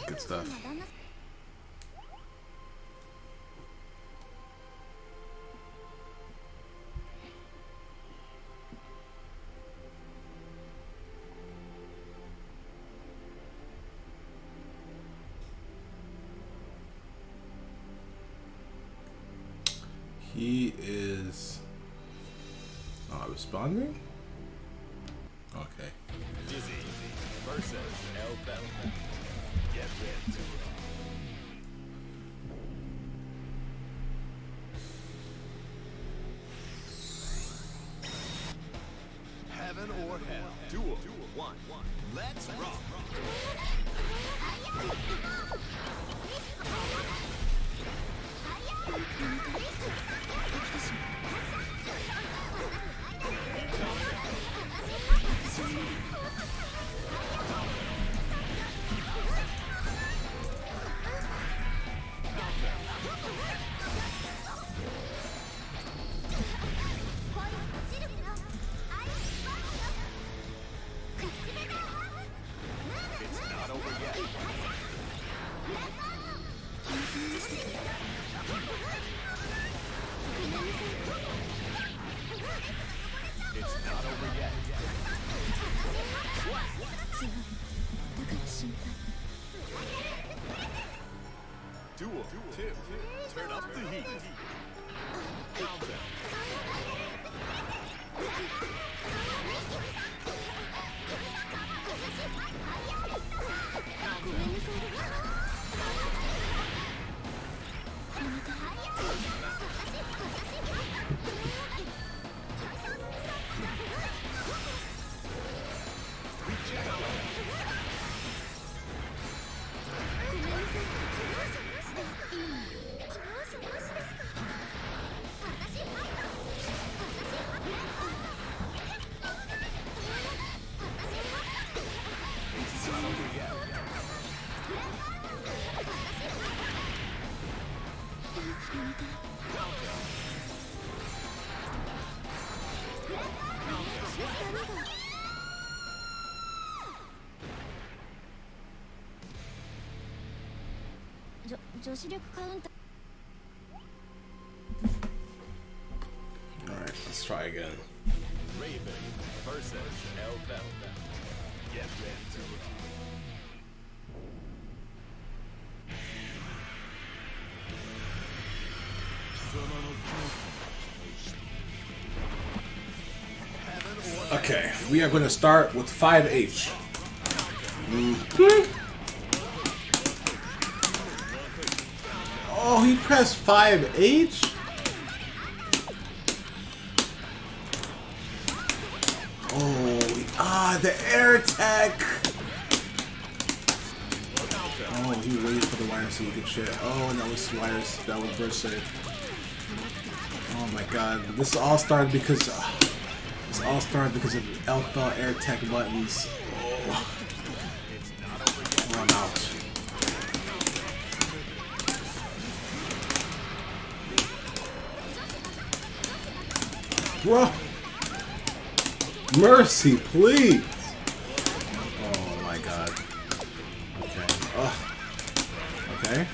Good stuff. He is not responding? Okay. Dizzy versus El Bell. Get ready to Heaven or hell. Duel 1. Let's rock. Duel 2. Turn up the heat. Counter. Alright, let's try again. Raven versus El Bell. Get ready to rock. Okay, we are going to start with 5H. Oh, he pressed 5H? Oh, the air attack! Oh, he waited for the wire so you could shit. Oh, and that was wires. That was burst save. Oh my god. This all started because of Alpha Air Tech buttons. Oh, I'm out. Bro, mercy, please. Oh my god. Okay. Ugh. Okay.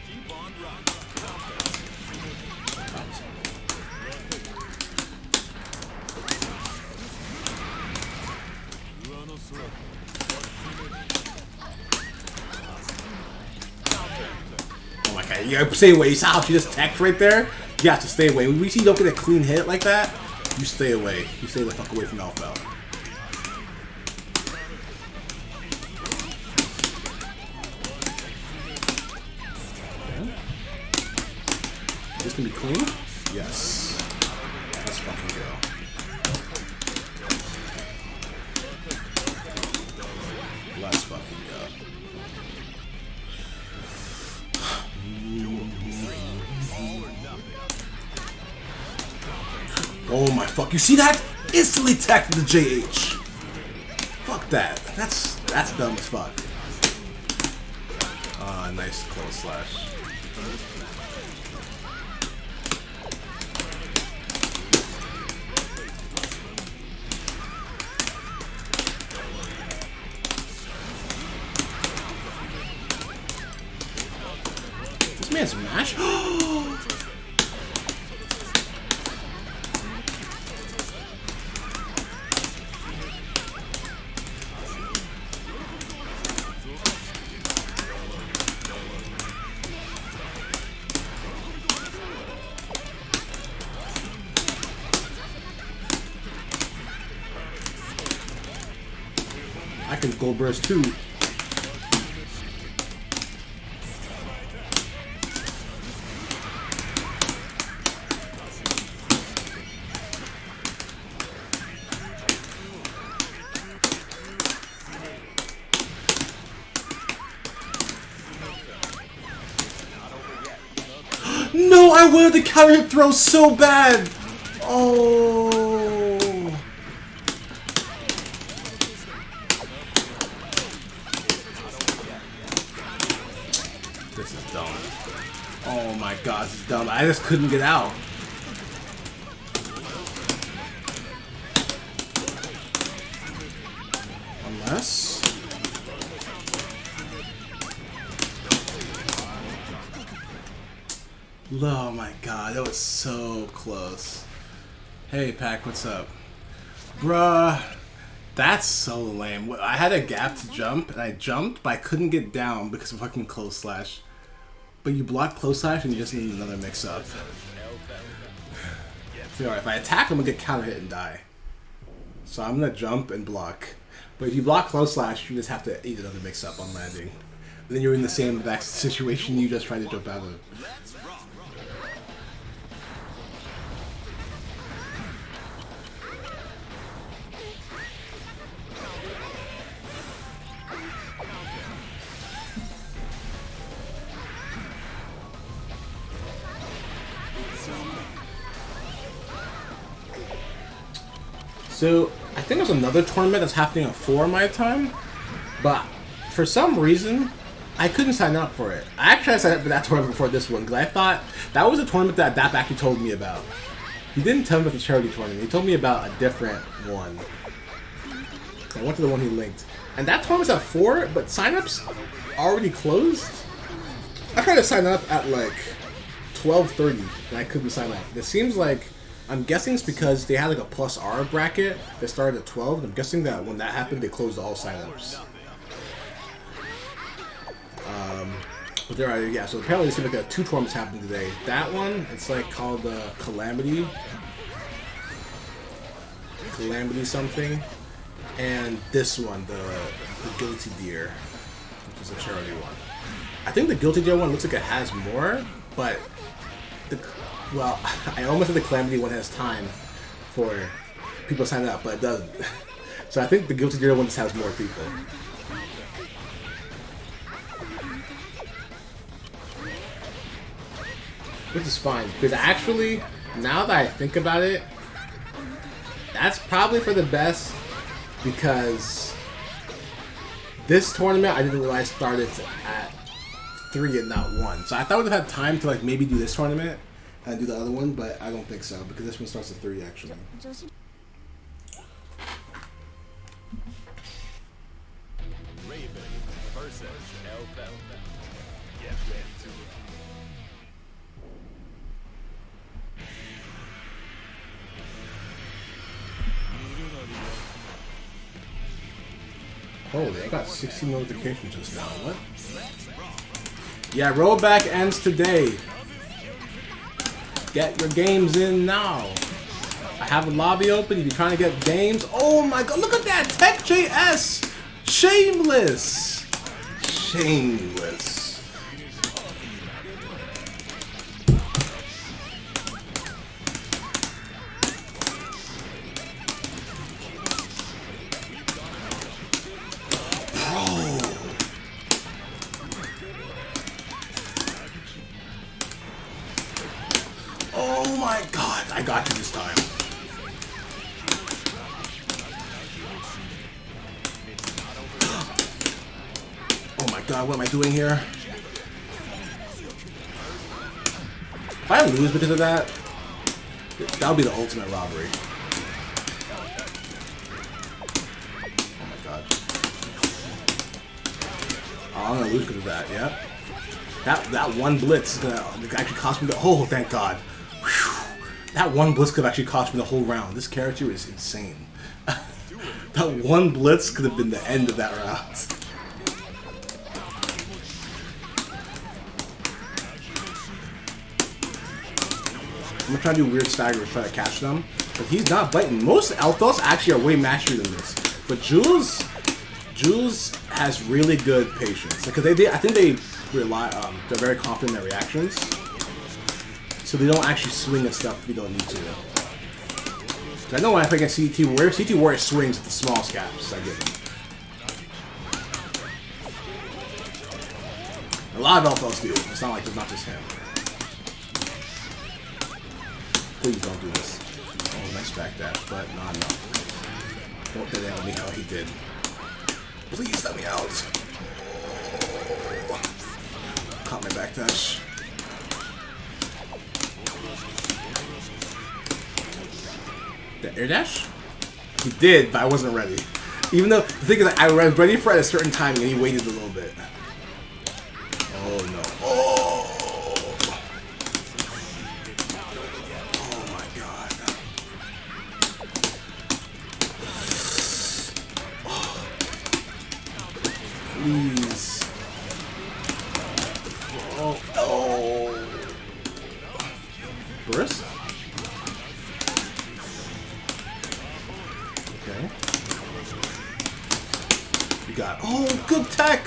Keep on rocking. Oh my god, you gotta stay away. You saw how she just tacked right there? You have to stay away. When we see you don't get a clean hit like that, you stay away. You stay the fuck away from Alpha. Okay. This can be clean? Yes. Let's fucking go. Let's fucking go. Oh my fuck, you see that? Instantly tacked the JH. Fuck that. That's dumb as fuck. Ah, nice close slash. This man's mash? I can go burst too. No, I wanted the counter hit throw so bad. Oh. This is dumb. Oh my god, this is dumb. I just couldn't get out. Unless... Oh my god, that was so close. Hey Pac, what's up? Bruh, that's so lame. I had a gap to jump, and I jumped, but I couldn't get down because of fucking close slash. But you block close slash and you just need another mix up. So alright, if I attack, I'm gonna get counter hit and die. So I'm gonna jump and block. But if you block close slash, you just have to eat another mix up on landing. And then you're in the same exact situation you just tried to jump out of. So, I think there's another tournament that's happening at 4 my time, but for some reason, I couldn't sign up for it. I actually signed up for that tournament before this one, because I thought that was a tournament that Dap actually told me about. He didn't tell me about the charity tournament, he told me about a different one. I went to the one he linked. And that tournament's at 4, but signups already closed? I tried to sign up at like 12:30, and I couldn't sign up. It seems like, I'm guessing it's because they had like a plus R bracket that started at 12, and I'm guessing that when that happened, they closed all signups. But there are, yeah, so apparently it seems like 2 tournaments happened today. That one, it's like called Calamity something. And this one, the Guilty Deer, which is a charity one. I think the Guilty Deer one looks like it has more, but well, I almost said the Calamity one has time for people to sign up, but it doesn't. So I think the Guilty Gear one just has more people. Which is fine, because actually, now that I think about it, that's probably for the best, because this tournament I didn't realize started at 3 and not 1. So I thought I would have had time to like maybe do this tournament and do the other one, but I don't think so, because this one starts at 3 actually. Raven versus El Bell. Get ready to Holy, I got 16 notifications just now. What? Yeah, Rollback ends today. Get your games in now. I have a lobby open if you're trying to get games. Oh my god, look at that! TechJS! Shameless! Shameless. Oh my god, I got you this time. Oh my god, what am I doing here? If I lose because of that, that would be the ultimate robbery. Oh my god. Oh, I'm gonna lose because of that, yeah. That one blitz is gonna actually cost me the... Oh, thank god. Whew. That one blitz could have actually cost me the whole round. This character is insane. That one blitz could have been the end of that round. I'm gonna try to do weird staggers, try to catch them. But he's not biting. Most Althos actually are way mastery than this. But Jules has really good patience. Because I think they rely, they're very confident in their reactions. So they don't actually swing at stuff if you don't need to. I know when I play against CT Warrior swings at the small scaps I give him. A lot of Althos do. It's not like it's not just him. Please don't do this. Oh, nice backdash, but not enough. Don't get out me how he did. Please let me out. Oh. Caught my backdash. The air dash? He did, but I wasn't ready. Even though the thing is, I was ready for it at a certain time, and he waited a little bit. Oh no! Oh! Oh my god! Oh. Please! Oh! Oh! Burst? Okay. We got... Oh, good tech!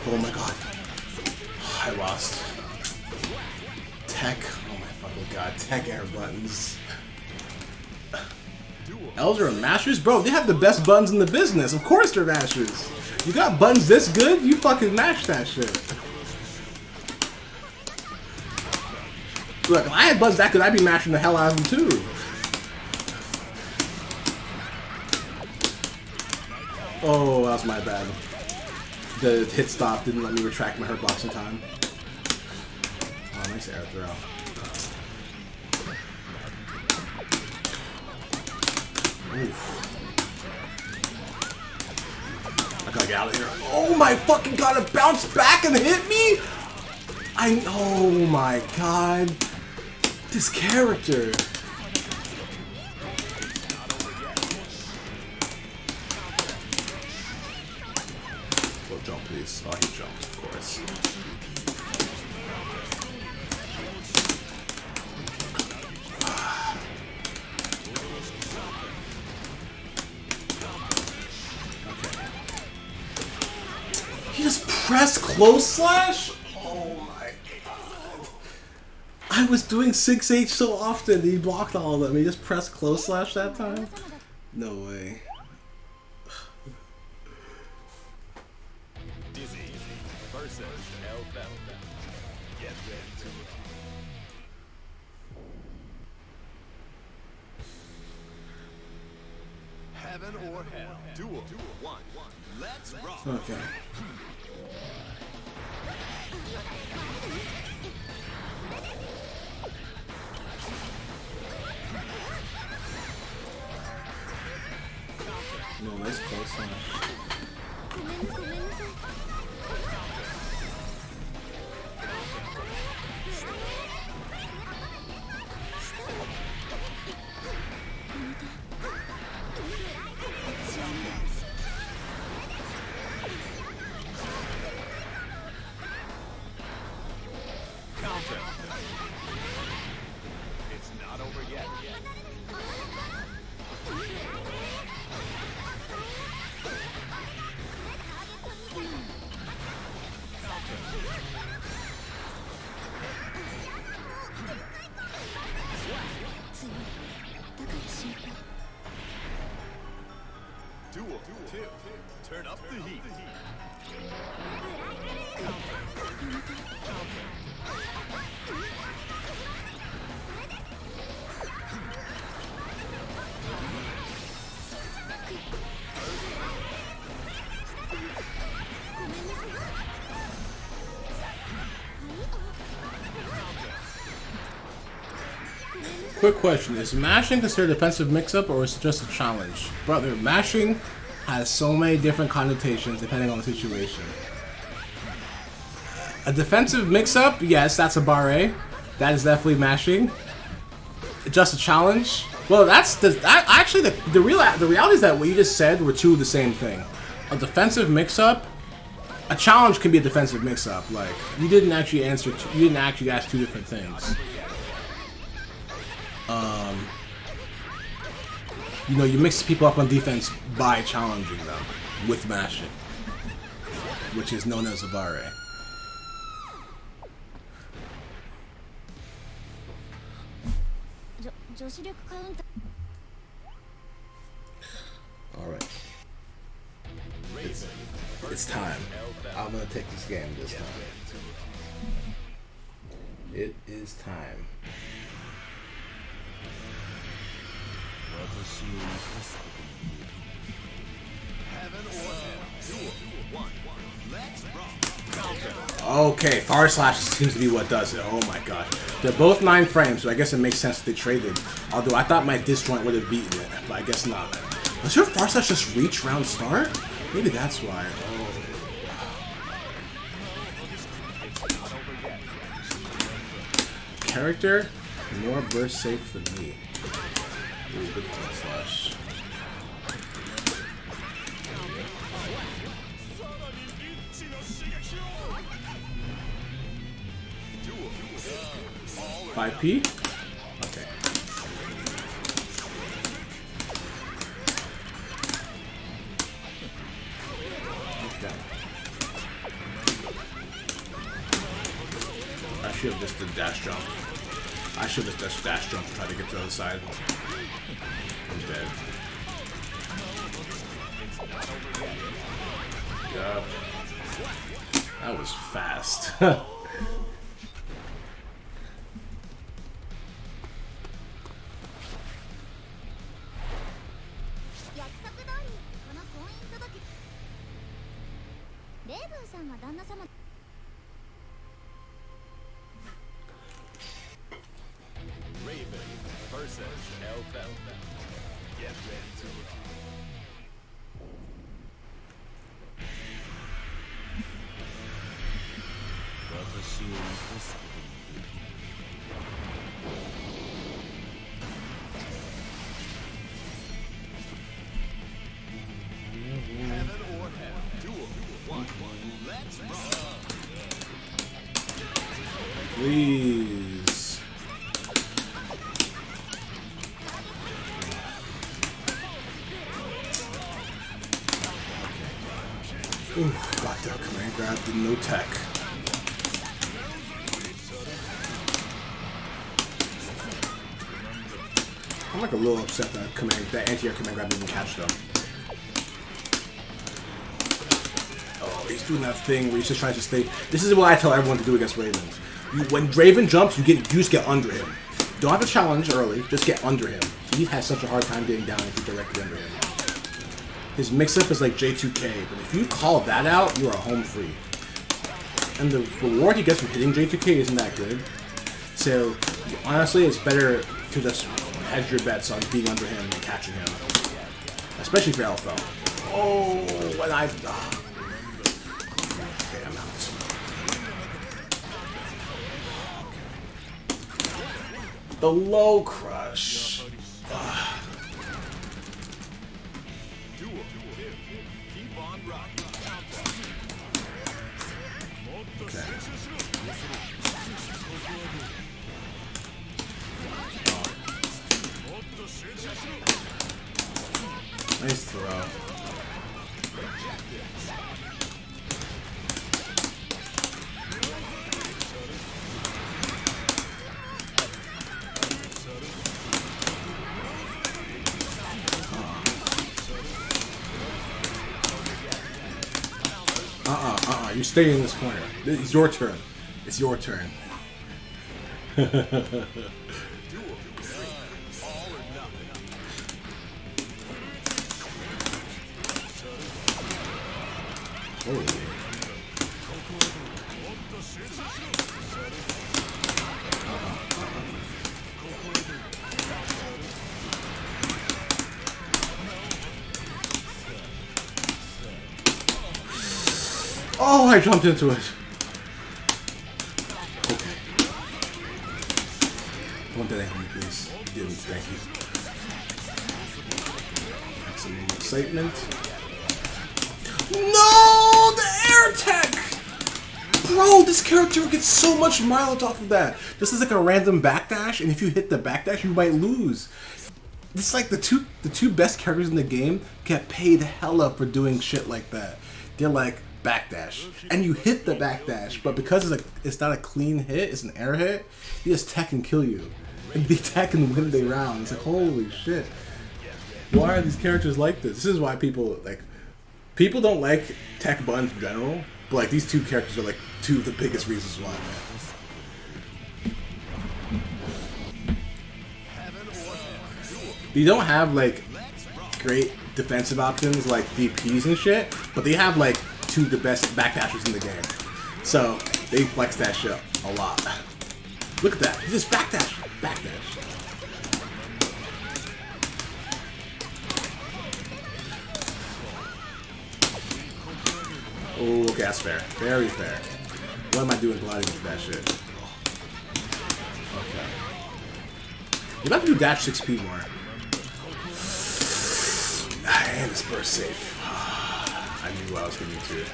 Oh my god. I lost. Tech. Oh my fucking god. Tech air buttons. Elder and Masters? Bro, they have the best buttons in the business. Of course they're Masters. You got buttons this good? You fucking mash that shit. Look, if I had buttons that good, I'd be mashing the hell out of them too. Oh, that was my bad. The hit stop didn't let me retract my hurt box in time. Oh, nice air throw. Oof. I gotta get out of here. Oh my fucking god, it bounced back and hit me? Oh my god. This character. Jump, please. Oh, he jumped, of course. Okay. He just pressed close slash? Oh my god. I I was doing 6H so often. He blocked all of them. He just pressed close slash that time. No way. Dizzy versus El Bell. Get ready to Heaven or Hell. Duel 1. Let's rock. Okay. No, nice close one. Counter. It's not over yet. Duel 2. Turn up the heat. Quick question, is mashing considered a defensive mix-up or is it just a challenge? Brother, mashing has so many different connotations depending on the situation. A defensive mix-up, yes, that's a barre. That is definitely mashing. Just a challenge? Well, actually the reality is that what you just said were two of the same thing. A defensive mix-up, a challenge can be a defensive mix-up. Like, you didn't actually ask two different things. You know, you mix people up on defense by challenging them with mashing, which is known as a barre. Alright. It's time. I'm gonna take this game this time. It is time. Okay, Fire Slash seems to be what does it. Oh my gosh. They're both 9 frames, so I guess it makes sense that they traded. Although I thought my disjoint would have beaten it, but I guess not. Does your Fire Slash just reach round start? Maybe that's why. Oh. Character, more burst safe than me. Ooh, good Fire Slash. $5P? Okay. Okay. I should have just did dash jump. I should have just dash jump to try to get to the other side. I'm dead. Yeah. That was fast. Raven versus El Bell. Get ready to rock. Heaven or Hell. Duel 1. Let's rock. Please. Ooh, got that command grab, did no tech. I'm like a little upset that anti-air command grab didn't catch though. Oh, he's doing that thing where he's just trying to stay. This is what I tell everyone to do against Ravens. When Raven jumps, you just get under him. Don't have to challenge early, just get under him. He has such a hard time getting down if you directly under him. His mix-up is like J2K, but if you call that out, you are home free. And the reward he gets from hitting J2K isn't that good. So, honestly, it's better to just hedge your bets on being under him and catching him. Especially for LFL. Oh, and I... Okay, I'm out. The low crush. Okay. Nice throw. You stay in this corner. It's your turn. It's your turn. Oh, I jumped into it. Okay. Don't do that on me, please. You didn't. Thank you. Some excitement. No! The air tech! Bro, this character gets so much mileage off of that. This is like a random backdash, and if you hit the backdash, you might lose. It's like the two best characters in the game get paid hella for doing shit like that. They're like, backdash, and you hit the backdash, but because it's not a clean hit, it's an air hit, he just tech and kill you, and the tech and win the round. It's like, holy shit, why are these characters like this? This is why people don't like tech buttons in general, but like these two characters are like two of the biggest reasons why, man. You don't have like great defensive options like DPs and shit, but they have like two of the best backdashers in the game. So they flex that shit a lot. Look at that. He just backdash. Backdash. Oh, okay, that's fair. Very fair. What am I doing gliding with that shit? Okay. You have to do dash 6P more. And it's burst safe. I knew what I was getting to.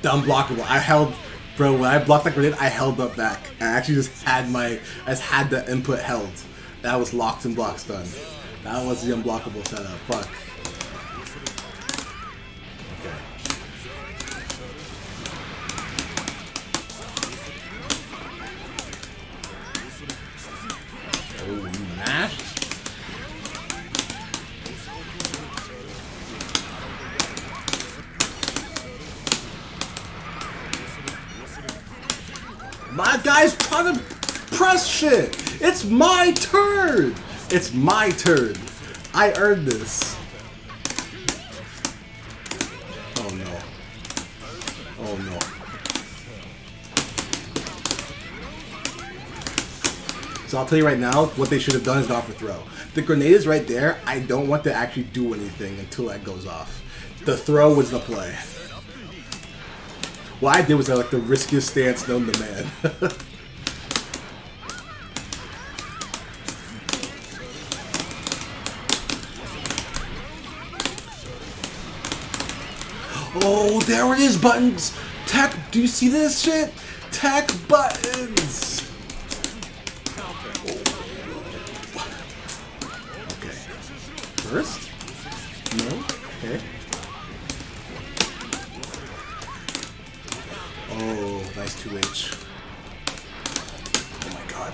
The unblockable. I held, bro. When I blocked that grenade, I held up back. I actually just had the input held. That was locked and blocks done. That was the unblockable setup. Fuck. Okay. Oh, you mashed. My guy's trying to press shit. It's my turn. It's my turn. I earned this. Oh no. Oh no. So I'll tell you right now, what they should have done is go for throw. The grenade is right there. I don't want to actually do anything until that goes off. The throw was the play. What I did was like the riskiest stance known to man. Oh, there it is, buttons! Tech, do you see this shit? Tech buttons! Okay. First? No? Okay. Oh, nice 2H. Oh my god.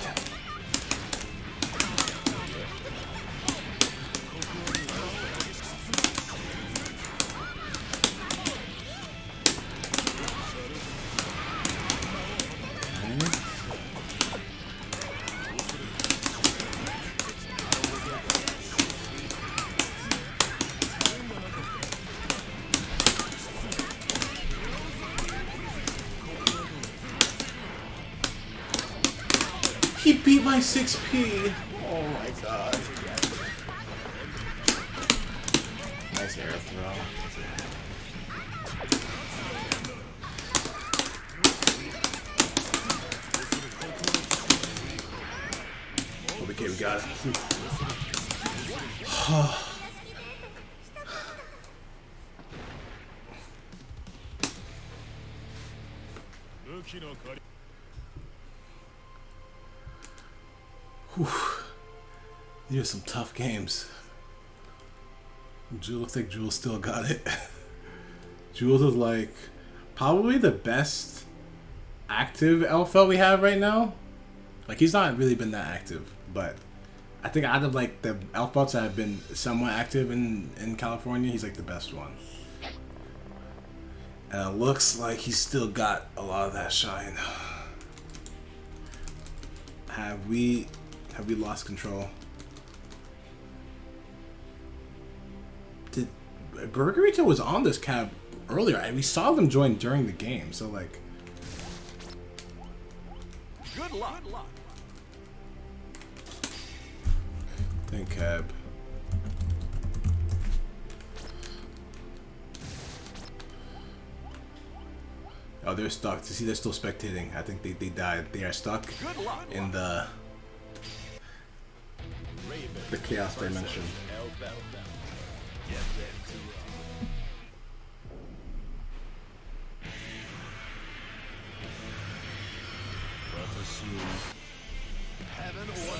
beat my 6P! Oh my god. Nice air throw. Okay, we got it. These are some tough games. Looks like Jules still got it. Jules is like probably the best active LFL we have right now. Like, he's not really been that active, but I think out of like the LFLs that have been somewhat active in California, he's like the best one. And it looks like he's still got a lot of that shine. Have we lost control? Burgerito was on this cab earlier, and we saw them join during the game, so like... Good luck. Thank cab. Oh, they're stuck. To see, they're still spectating. I think they died. They are stuck in the chaos dimension. Heaven or hell.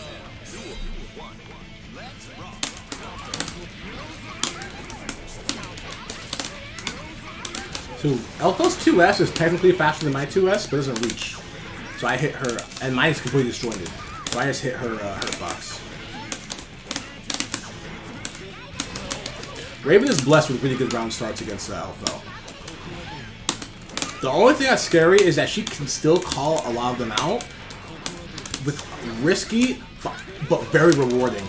Duel 1. Let's rock. So Elko's 2S is technically faster than my 2S, but doesn't reach. So I hit her, and mine is completely disjointed. So I just hit her box. Raven is blessed with really good round starts against Elko. The only thing that's scary is that she can still call a lot of them out with risky but very rewarding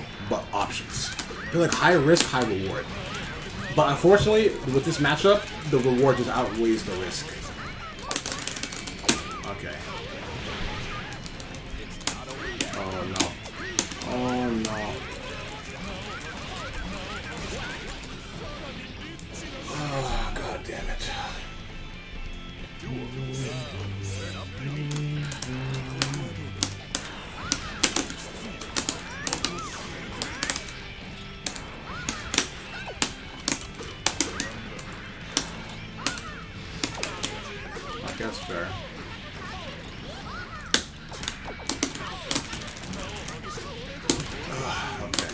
options. They're like high risk, high reward. But unfortunately, with this matchup, the reward just outweighs the risk. Okay. Oh no. Oh no. Oh, god damn it. That's fair. Okay.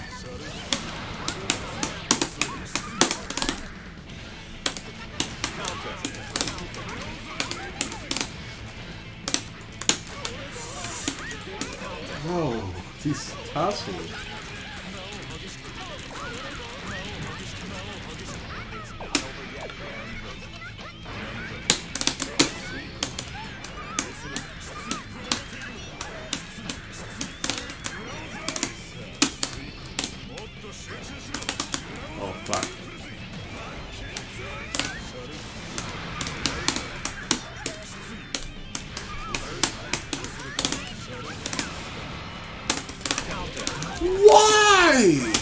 Whoa, these tassels. Oh, fuck. Why?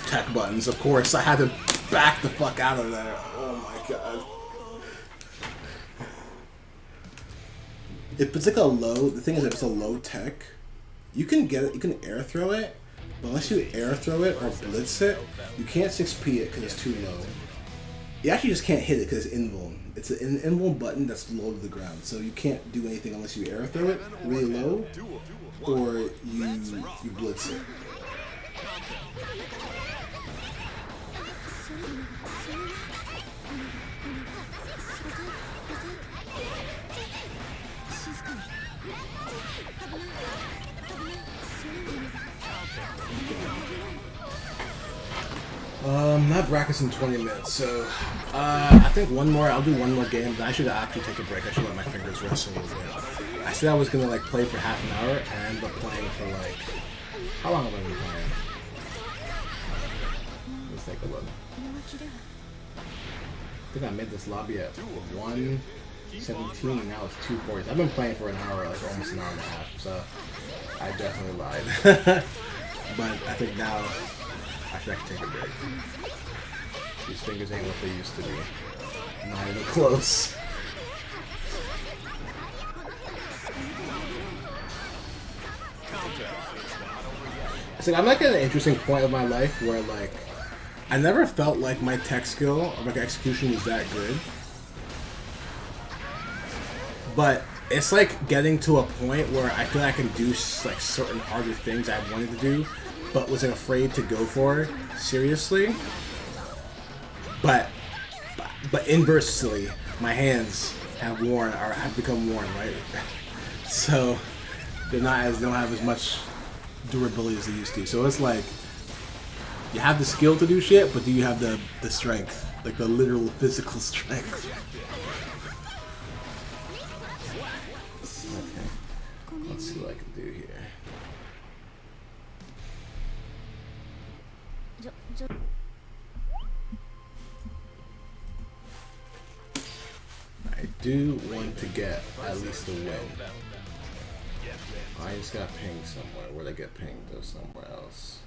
Tech buttons, of course. I had to back the fuck out of there. Oh my god. If it's like a low, the thing is, if it's a low tech, you can get it, you can air throw it, but unless you air throw it or blitz it, you can't 6P it because it's too low. You actually just can't hit it because it's invuln. It's an invuln button that's low to the ground, so you can't do anything unless you air throw it really low or you blitz it. That bracket's in 20 minutes, so I think I'll do one more game, then I should actually take a break. I should let my fingers rest a little bit. I said I was gonna like play for half an hour, and I ended up playing for like how long have I been playing? Let's take a look. I think I made this lobby at 1:17, and now it's 2:40. I've been playing for an hour, like almost an hour and a half. So I definitely lied. But I think now I should actually take a break. These fingers ain't what they used to be. Not even close. So I'm like at an interesting point of my life where like I never felt like my tech skill or like execution was that good. But it's like getting to a point where I feel like I can do like certain harder things I wanted to do, but was like afraid to go for seriously. But inversely, my hands have become worn, right? So they don't have as much durability as they used to. So it's like you have the skill to do shit, but do you have the strength, like the literal physical strength? Okay, let's see what I can do here. I do want to get at least a win. I just got pinged somewhere. Where'd I get pinged? Or somewhere else.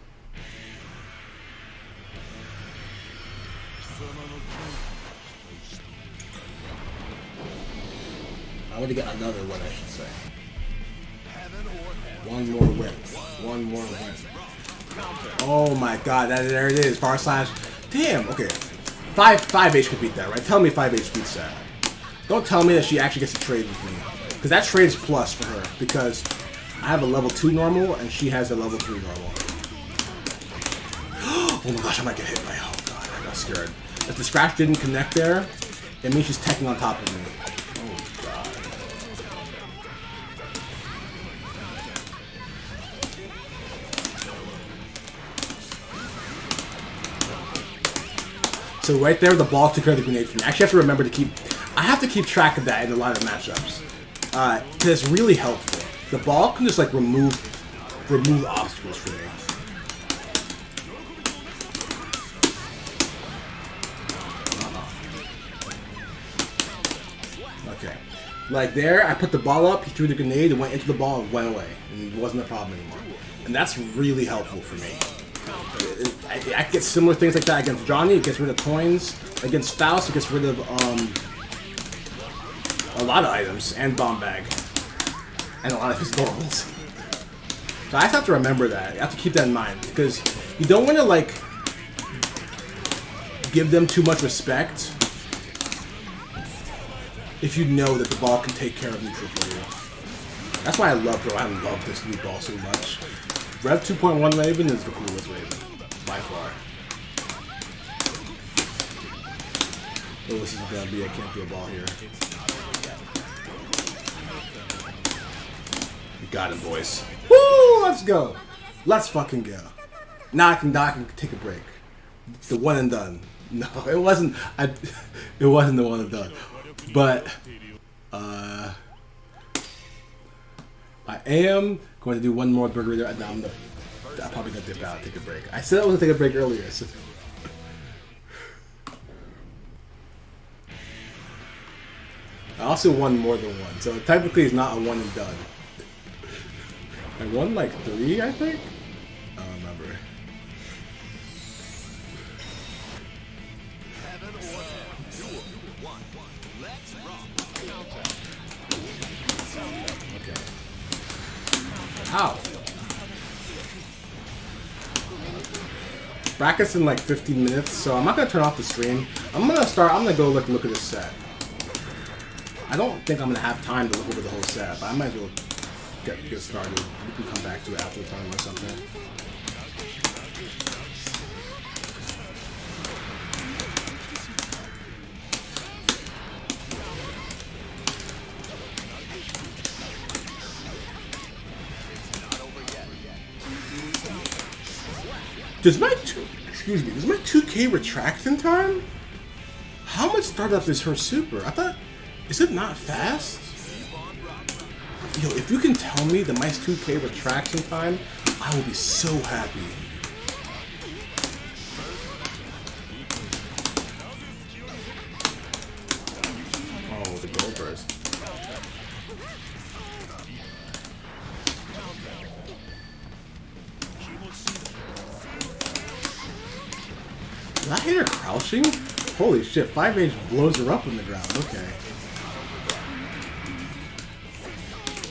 I want to get another one, I should say. One more win. One more win. Oh my god, there it is. Bar slash. Damn, okay. 5H could beat that, right? Tell me 5H beats that. Don't tell me that she actually gets to trade with me. Because that trade's plus for her. Because I have a level 2 normal and she has a level 3 normal. Oh my gosh, I might get hit by. Oh god, I got scared. If the scratch didn't connect there, it means she's teching on top of me. Oh god. So right there, the ball took care of the grenade for me. I actually have to remember to I have to keep track of that in a lot of matchups. Because it's really helpful. The ball can just like remove obstacles for me. Okay. Like there, I put the ball up, he threw the grenade, it went into the ball and went away. And it wasn't a problem anymore. And that's really helpful for me. I get similar things like that against Johnny. It gets rid of coins. Against Faust, it gets rid of a lot of items and bomb bag and a lot of his normals. So I have to remember that. You have to keep that in mind because you don't want to like give them too much respect if you know that the ball can take care of neutral for you. That's why I love this new ball so much. Rev 2.1 Raven is the coolest Raven by far. Oh, this isn't gonna be. I can't do a ball here. We got him, boys. Woo! Let's go. Let's fucking go. Now I can take a break. The one and done. No, it wasn't. It wasn't the one and done. But I am going to do one more burger there. No, I'm probably gonna dip out, take a break. I said I was gonna take a break earlier. So. I also won more than one, so technically it's not a one and done. I won like 3, I think? I don't remember. Okay. Ow! Brackets in like 15 minutes, so I'm not gonna turn off the stream. I'm gonna go look at this set. I don't think I'm gonna have time to look over the whole set, but I might as well get started. We can come back to it after the time or something. Does my 2K retract in time? How much startup is her super? I thought, is it not fast? Yo, if you can tell me the Mice 2K retracts in time, I will be so happy. Oh, the gold burst. Did I hit her crouching? Holy shit, 5H blows her up in the ground. Okay.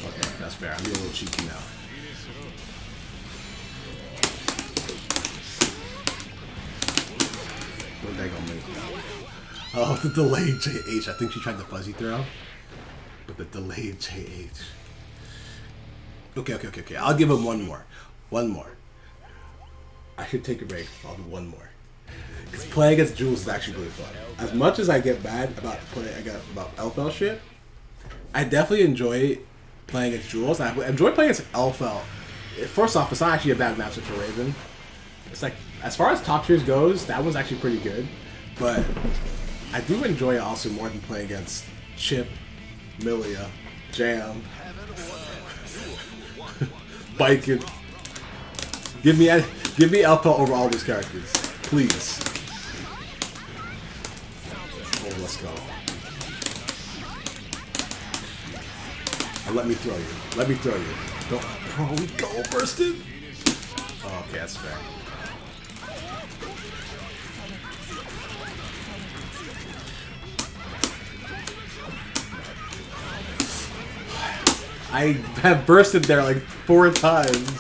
Okay, that's fair. I'm being a little cheeky now. What's that gonna make? Oh, the delayed JH. I think she tried the fuzzy throw. But the delayed JH. Okay. I'll give him one more. One more. I should take a break. I'll do one more. Because playing against Jules is actually really fun. As much as I get mad about about LFL shit, I definitely enjoy playing against Jules. I enjoy playing against LFL. First off, it's not actually a bad matchup for Raven. It's like, as far as top tiers goes, that one's actually pretty good. But I do enjoy it also more than playing against Chip, Milia, Jam, Bikin. Give me LFL over all these characters, please. Oh, let's go. Let me throw you. Let me throw you. Don't. Bro, we go bursted. Oh, okay, that's fair. I have bursted there like 4 times.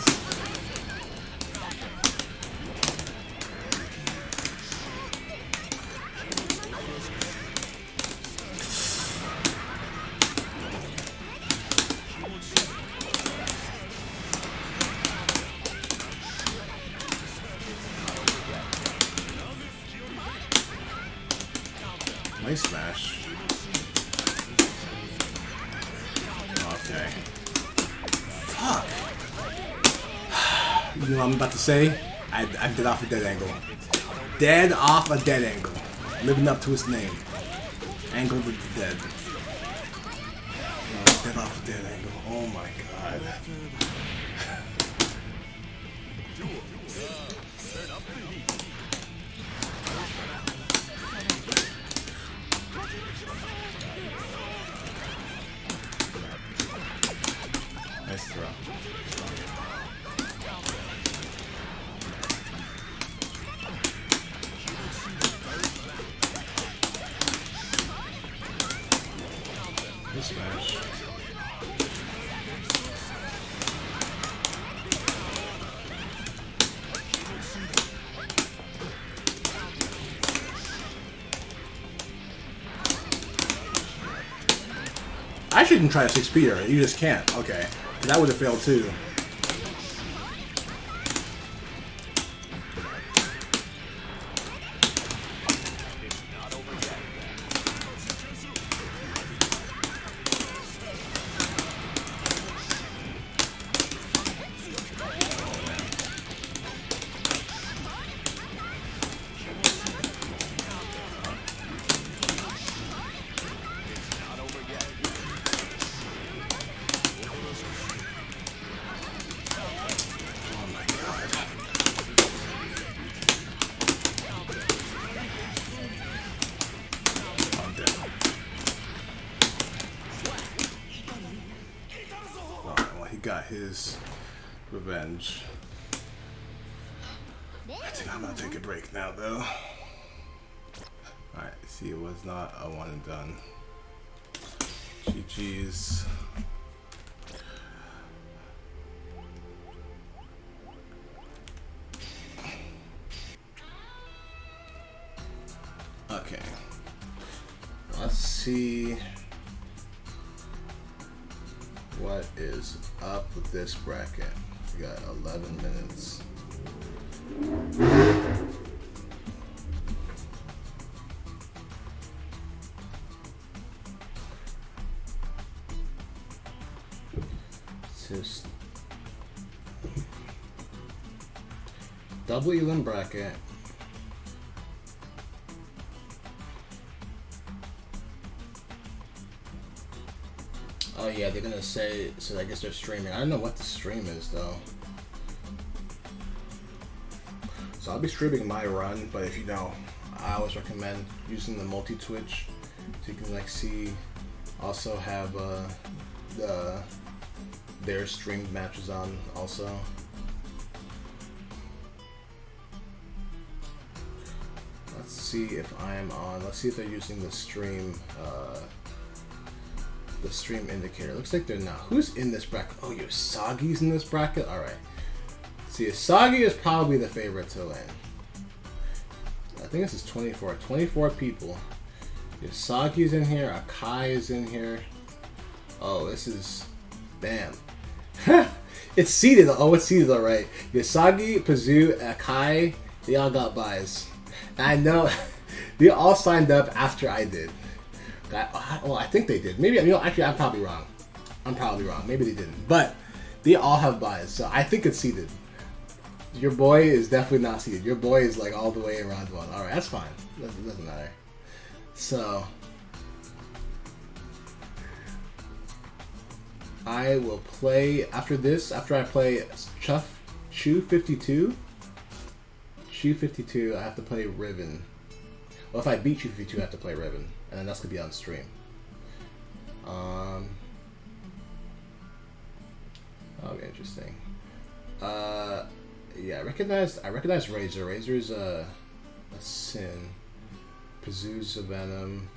Nice smash. Okay. Fuck. You know what I'm about to say? I did off a dead angle. Dead off a dead angle. Living up to its name. Angle the dead. No, dead off a dead angle. Oh my god. Nice throw. Good smash. I shouldn't try a 6-speeder. You just can't. Okay. That would have failed too. Got his revenge. I think I'm gonna take a break now though. Alright, see, it was not a one and done. GG's. Okay. Let's see what is up with this bracket. We got 11 minutes. Just double elim bracket. Oh yeah, they're gonna say, so I guess they're streaming. I don't know what the stream is though. So I'll be streaming my run, but if you know, I always recommend using the multi-twitch so you can like see, also have their streamed matches on also. Let's see if I'm on. Let's see if they're using the stream indicator. Looks like they're not. Who's in this bracket? Oh, Yosagi's in this bracket? Alright. See, Yosagi is probably the favorite to win. I think this is 24. 24 people. Yosagi's in here. Akai is in here. Oh, this is... Damn. It's seeded. Oh, it's seeded alright. Yosagi, Pazu, Akai, they all got buys. And I know they all signed up after I did. Well, I think they did. Maybe, actually, I'm probably wrong. Maybe they didn't. But they all have buys, so I think it's seeded. Your boy is definitely not seeded. Your boy is like all the way around one. Alright, that's fine. It doesn't matter. So, I will play, after this, after I play Chu 52, I have to play Riven. Well, if I beat Chu 52, I have to play Riven. And then that's going to be on stream. That'll be interesting. Yeah, I recognize Razor. Razor's a Sin. Pazu's a Venom.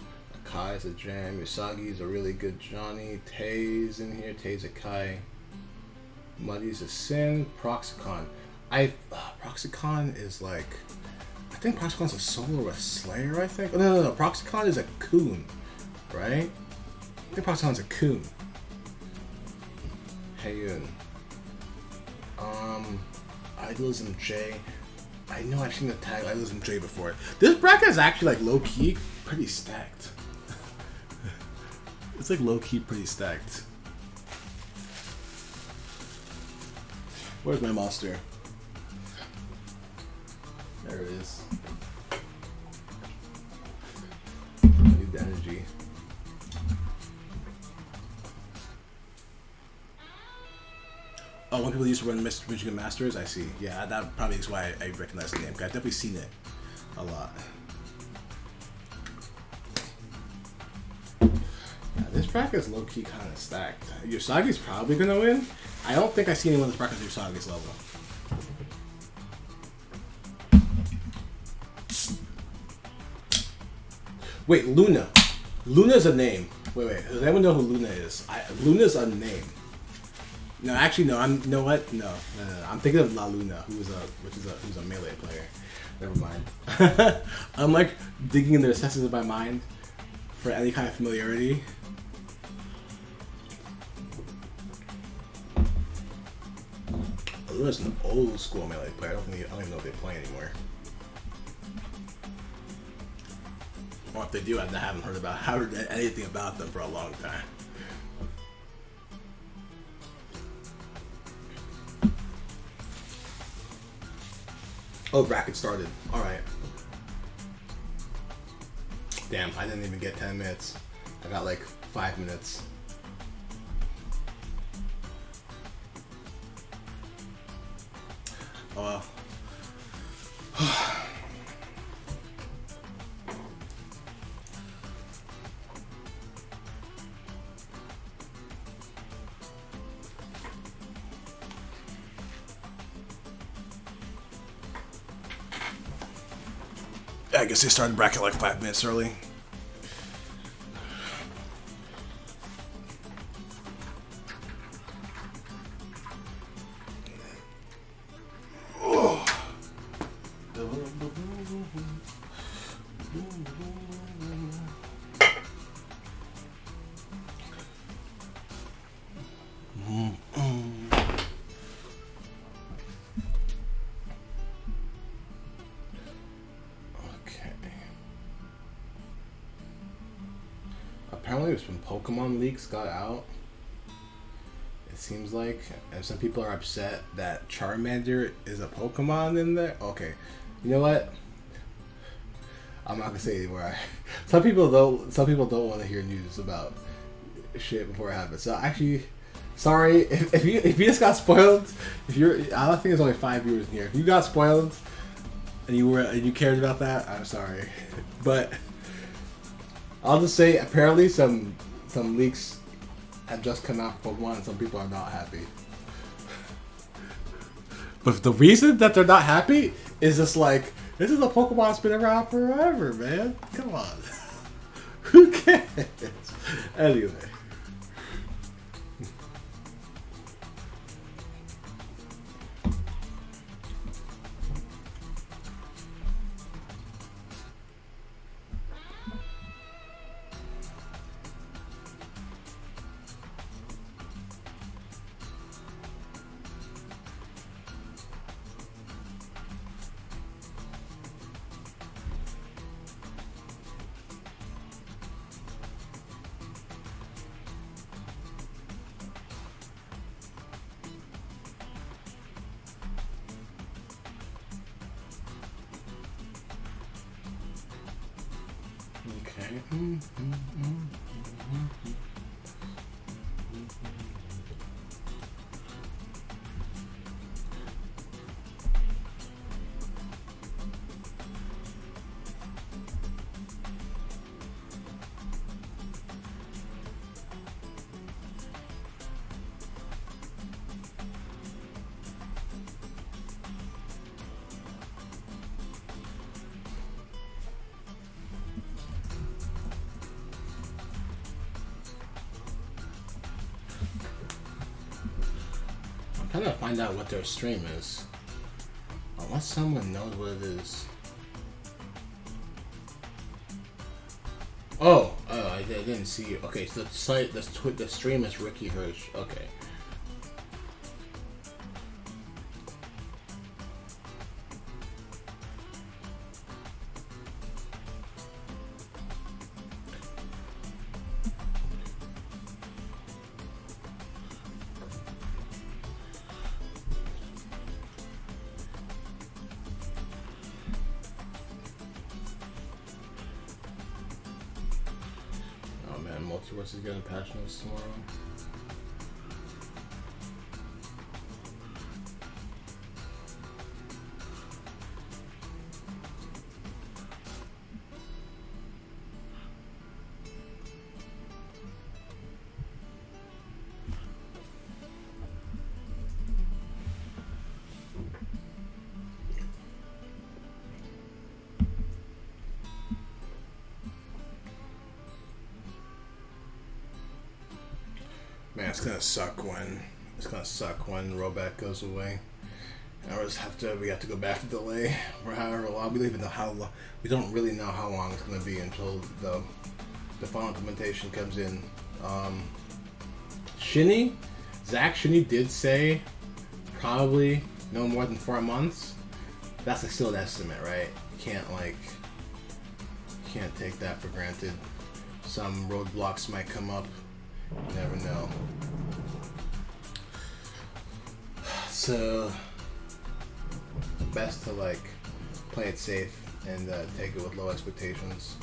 Akai's a Jam. Usagi's a really good Johnny. Tay's in here. Tay's a Kai. Muddy's a Sin. Proxicon. Proxicon is like... I think Proxicon's a solo or a slayer, I think. Oh, no. Proxicon is a Coon. Right? I think Proxicon's a Coon. Heiyun. Idealism J. I know I've seen the tag Idealism J before. This bracket is actually like low-key pretty stacked. It's like low-key pretty stacked. Where's my monster? There it is. I need the energy. Oh, when people used to run Michigan Masters, I see. Yeah, that probably is why I recognize the name. I've definitely seen it a lot. Yeah, this bracket is low-key kind of stacked. Yosagi's probably going to win. I don't think I see anyone in this bracket at Yosagi's level. Wait, Luna. Luna's a name. Wait. Does anyone know who Luna is? Luna's a name. No, actually, no. You know what? No. I'm thinking of La Luna, who's a melee player. Never mind. I'm like digging in the recesses of my mind for any kind of familiarity. Luna's an old school melee player. I don't even know if they play anymore. Or if they do, I haven't heard anything about them for a long time. Oh, bracket started. Alright. Damn, I didn't even get 10 minutes. I got like 5 minutes. Oh well. I guess they started bracket like 5 minutes early. Apparently there's been Pokemon leaks got out. It seems like, and some people are upset that Charmander is a Pokemon in there. Okay, you know what? I'm not gonna say anywhere. Some people don't want to hear news about shit before it happened. So actually, sorry if you just got spoiled. If you're, I don't think there's only 5 viewers in here. If you got spoiled and you cared about that, I'm sorry. But I'll just say apparently some leaks have just come out for Pokemon, and some people are not happy. But the reason that they're not happy is just like, this is a Pokemon that's been around forever, man. Come on. Who cares? Anyway. Okay. I'm trying to find out what their stream is. Unless someone knows what it is. Oh, I didn't see it. Okay, so the stream is Ricky Hirsch. Okay. Multiverse is getting passionate tomorrow. Man, it's gonna suck when Rollback goes away. And we have to go back to delay for however long. We don't even know how long. We don't really know how long it's gonna be until the final implementation comes in. Zach Shinny did say probably no more than 4 months. That's like still an estimate, right? You can't take that for granted. Some roadblocks might come up. You never know. So best to play it safe and take it with low expectations.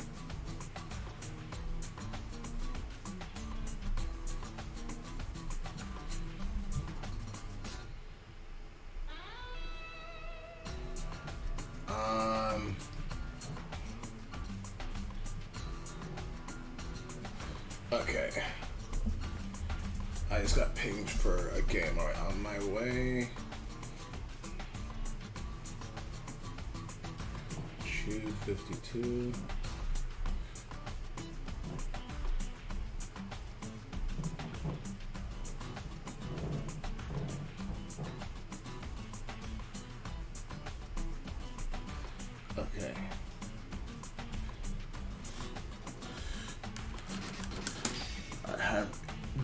Okay. I just got pinged for a game. Alright, on my way. Choose 52. Okay.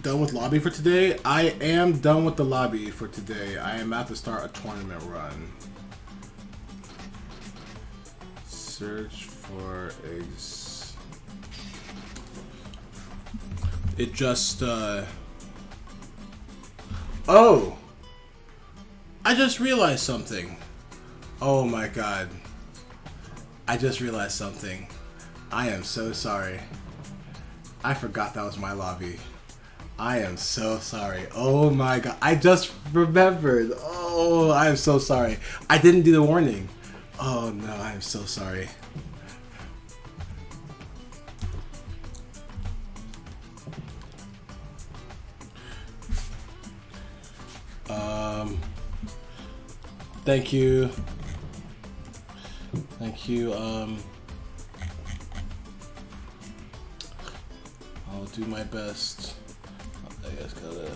Done with lobby for today. I am done with the lobby for today. I am about to start a tournament run. Search for eggs. It just oh, I just realized something. Oh my god, I just realized something. I am so sorry. I forgot that was my lobby. I am so sorry. Oh my god. I just remembered. Oh, I am so sorry. I didn't do the warning. Oh no, I am so sorry. Thank you. Thank you. I'll do my best. I guess gotta.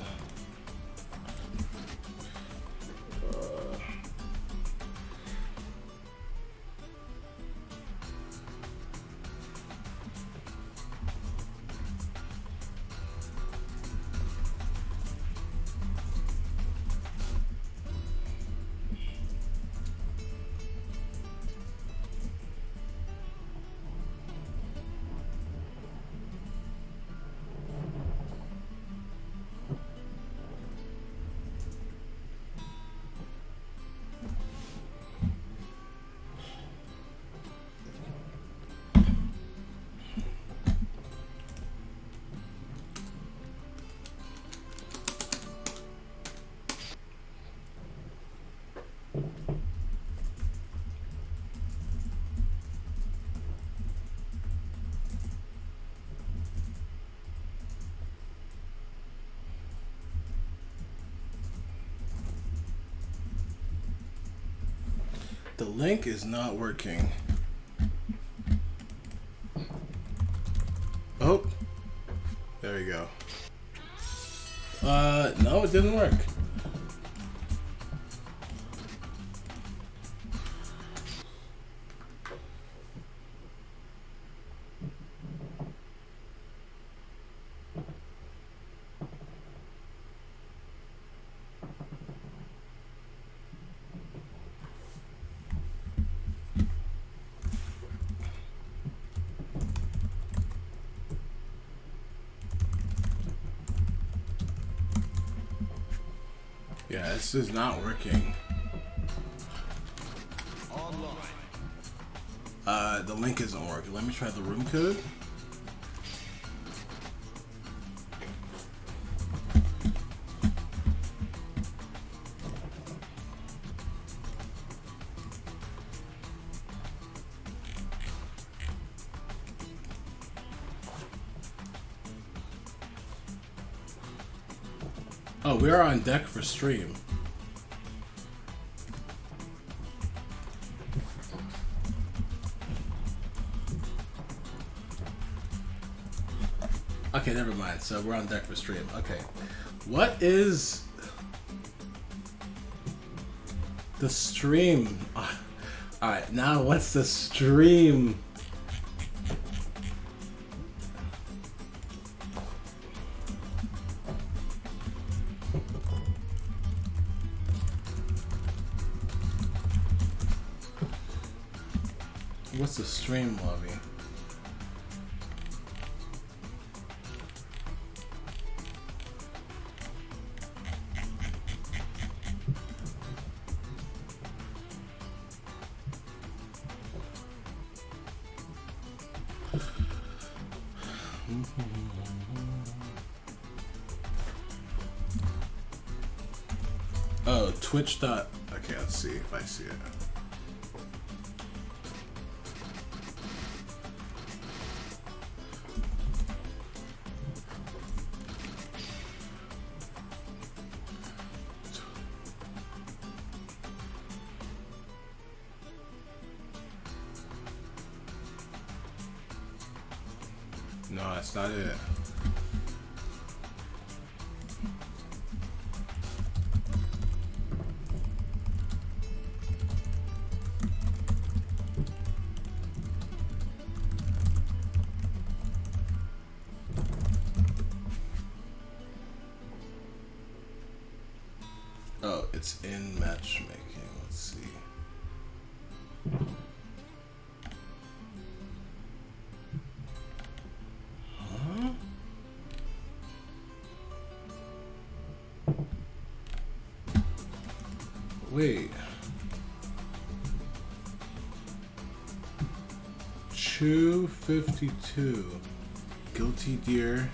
The link is not working. Oh, there we go. No, it didn't work. Yeah, this is not working. The link isn't working. Let me try the room code. Oh, we are on deck for stream. Okay, never mind. So we're on deck for stream. Okay. What is the stream? Alright, now what's the stream? What's the stream lobby? Oh, Twitch dot. Okay, let's see if I see it. No, that's not it. Oh, it's in matchmaking. Let's see. Huh? Wait. Chew 52. Guilty Deer.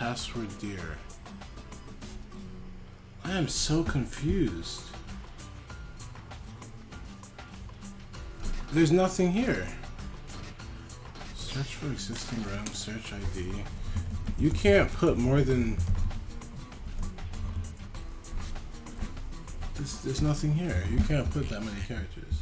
password dear. I am so confused. There's nothing here. Search for existing room, search ID. You can't put more than... There's nothing here. You can't put that many characters.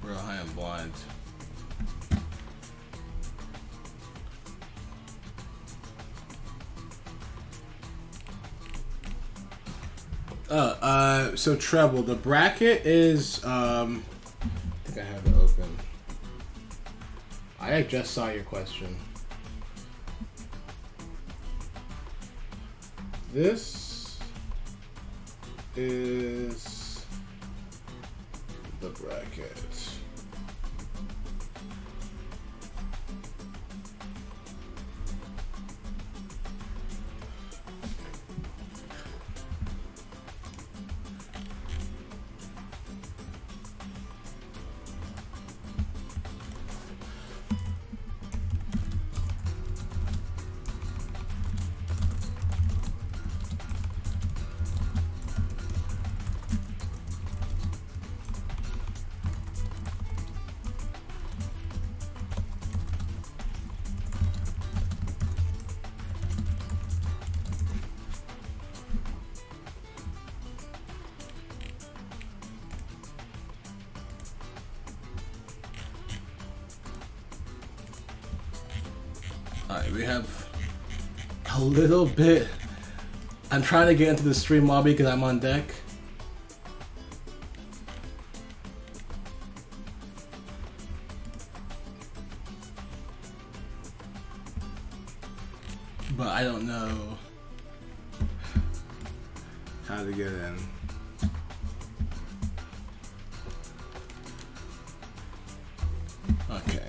Bro, I am blind. So treble. The bracket is I think I have it open. I just saw your question. This is the bracket. Alright, we have a little bit. I'm trying to get into the stream lobby because I'm on deck. But I don't know how to get in. Okay.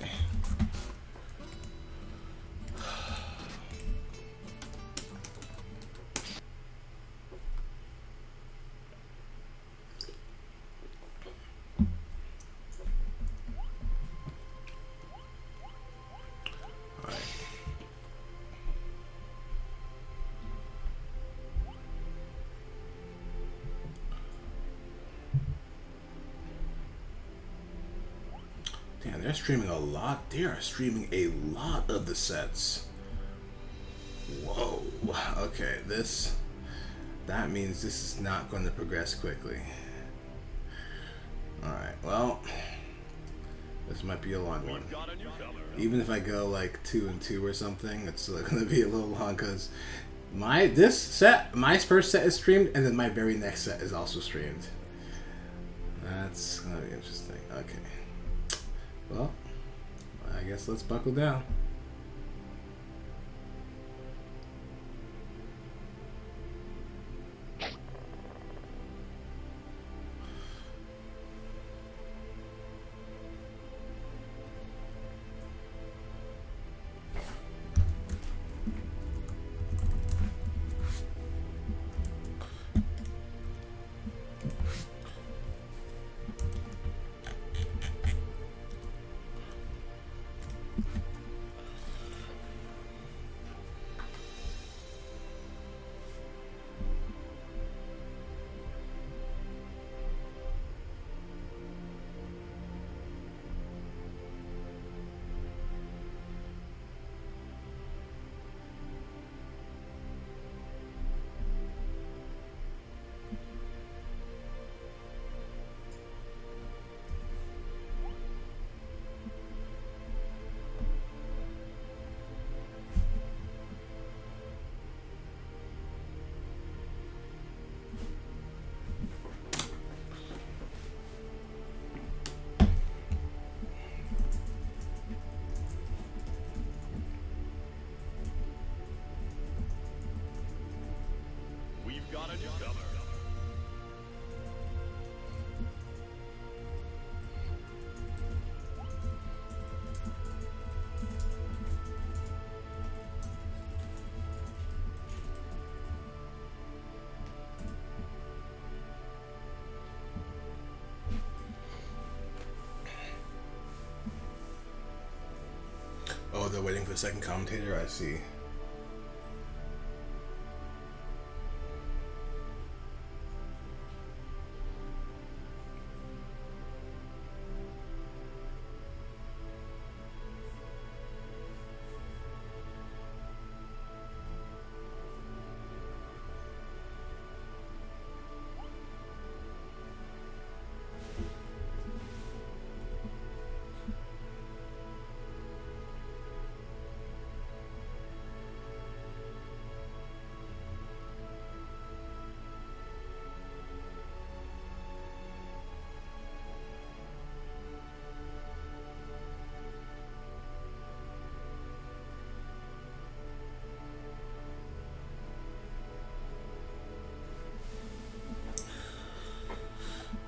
Damn, they're streaming a lot. They are streaming a lot of the sets. Whoa. Okay, that means this is not going to progress quickly. Alright, well, this might be a long one. Even if I go like 2 and 2 or something, it's still going to be a little long because my first set is streamed, and then my very next set is also streamed. That's going to be interesting. Okay. Well, I guess let's buckle down. Got a newcomer. Oh, they're waiting for the second commentator. I see.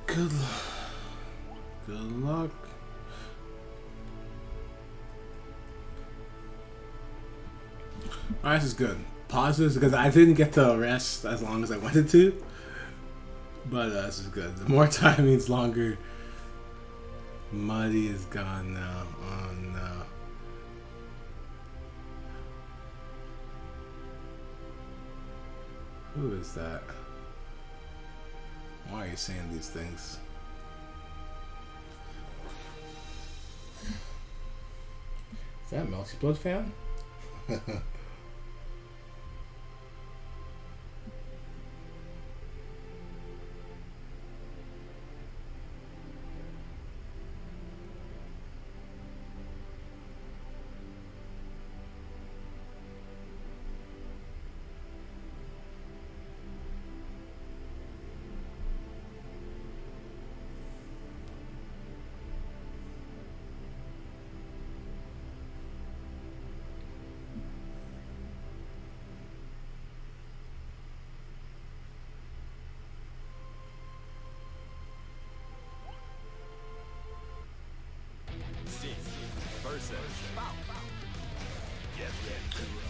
Good luck. Alright, this is good. Pauses because I didn't get to rest as long as I wanted to. But this is good. The more time means longer. Muddy is gone now. Oh no. Who is that? Why are you saying these things? Is that Melty Blood fan?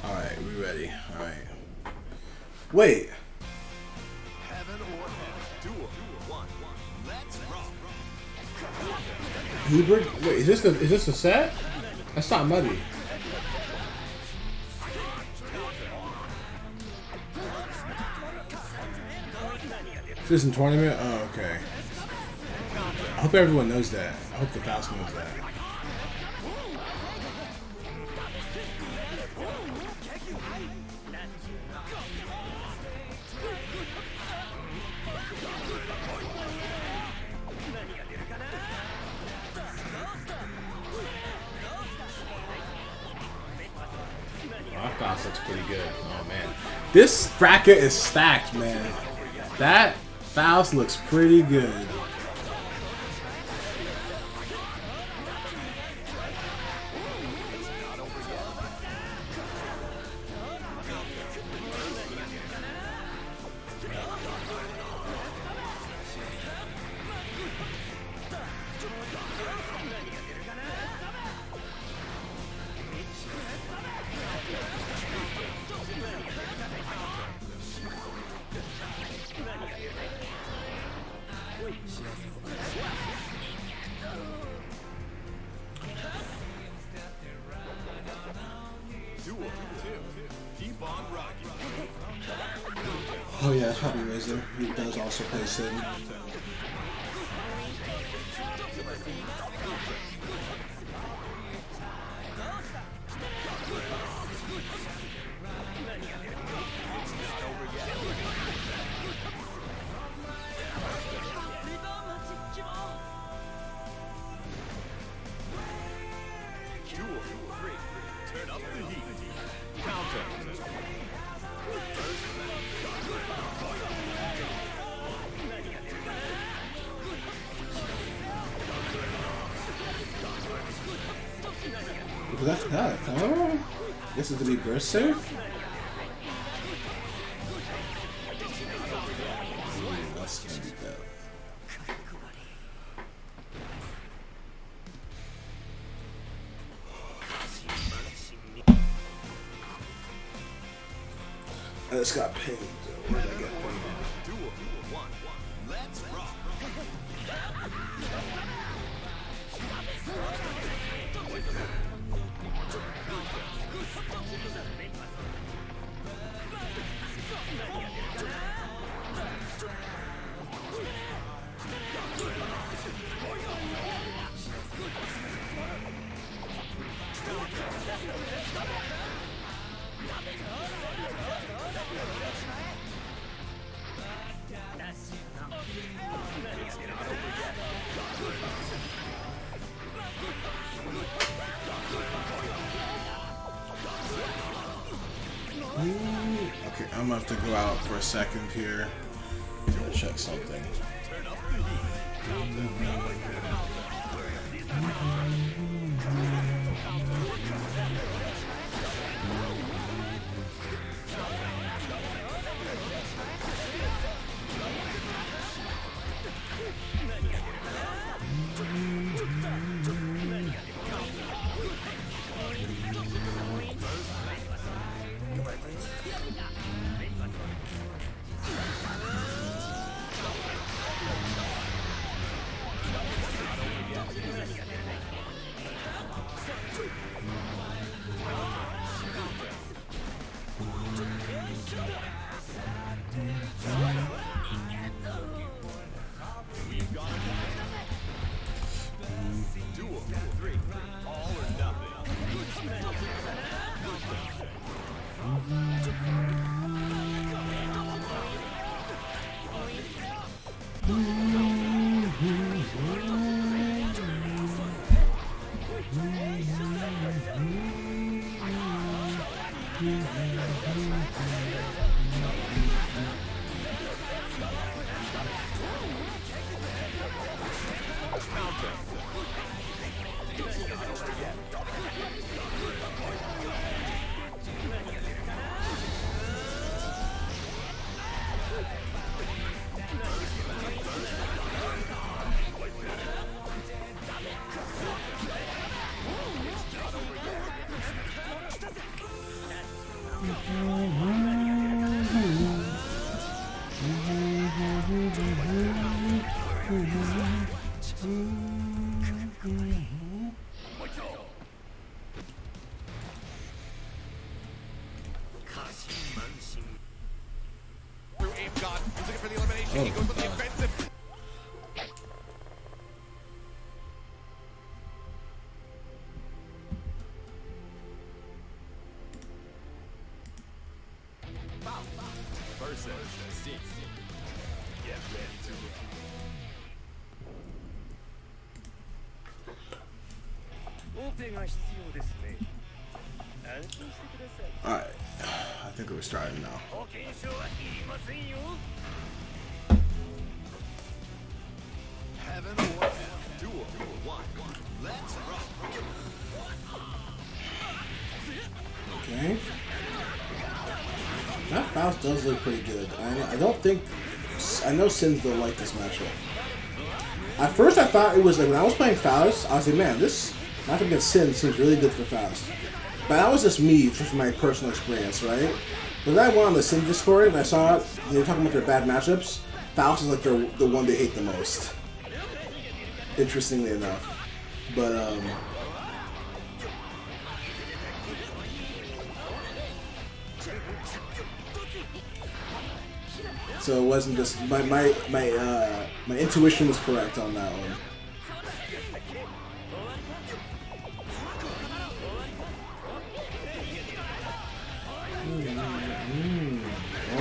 Alright, we ready. Alright. Wait. Heaven or hell. Duel 1. Let's rock. Hubert? Wait, is this a set? That's not Muddy. Is this in tournament? Oh, okay. I hope everyone knows that. I hope the house knows that. That Faust looks pretty good. Oh man, this bracket is stacked, man. That Faust looks pretty good. Oh yeah, it's probably Razor. He does also play Sid. Turn up the heat. Counter. That's that. Oh, this is the big burst save. That's gonna be bad. I just got pinged. Where did I get pinged? Duel 1. Let's rock. Okay, I'm gonna have to go out for a second here. Gotta check something. Versus six. Get ready to. Alright, I think we're starting now. Heaven or hell. Duel. One. Let's rock. Okay. That Faust does look pretty good. I don't think... I know Sins don't like this matchup. At first I thought it was like, when I was playing Faust, I was like, man, this matchup against Sin seems really good for Faust. But that was just me, just my personal experience, right? But then I went on the Sin Discord and I saw it, they were talking about their bad matchups. Faust is like the one they hate the most. Interestingly enough. But, so it wasn't just my intuition was correct on that one.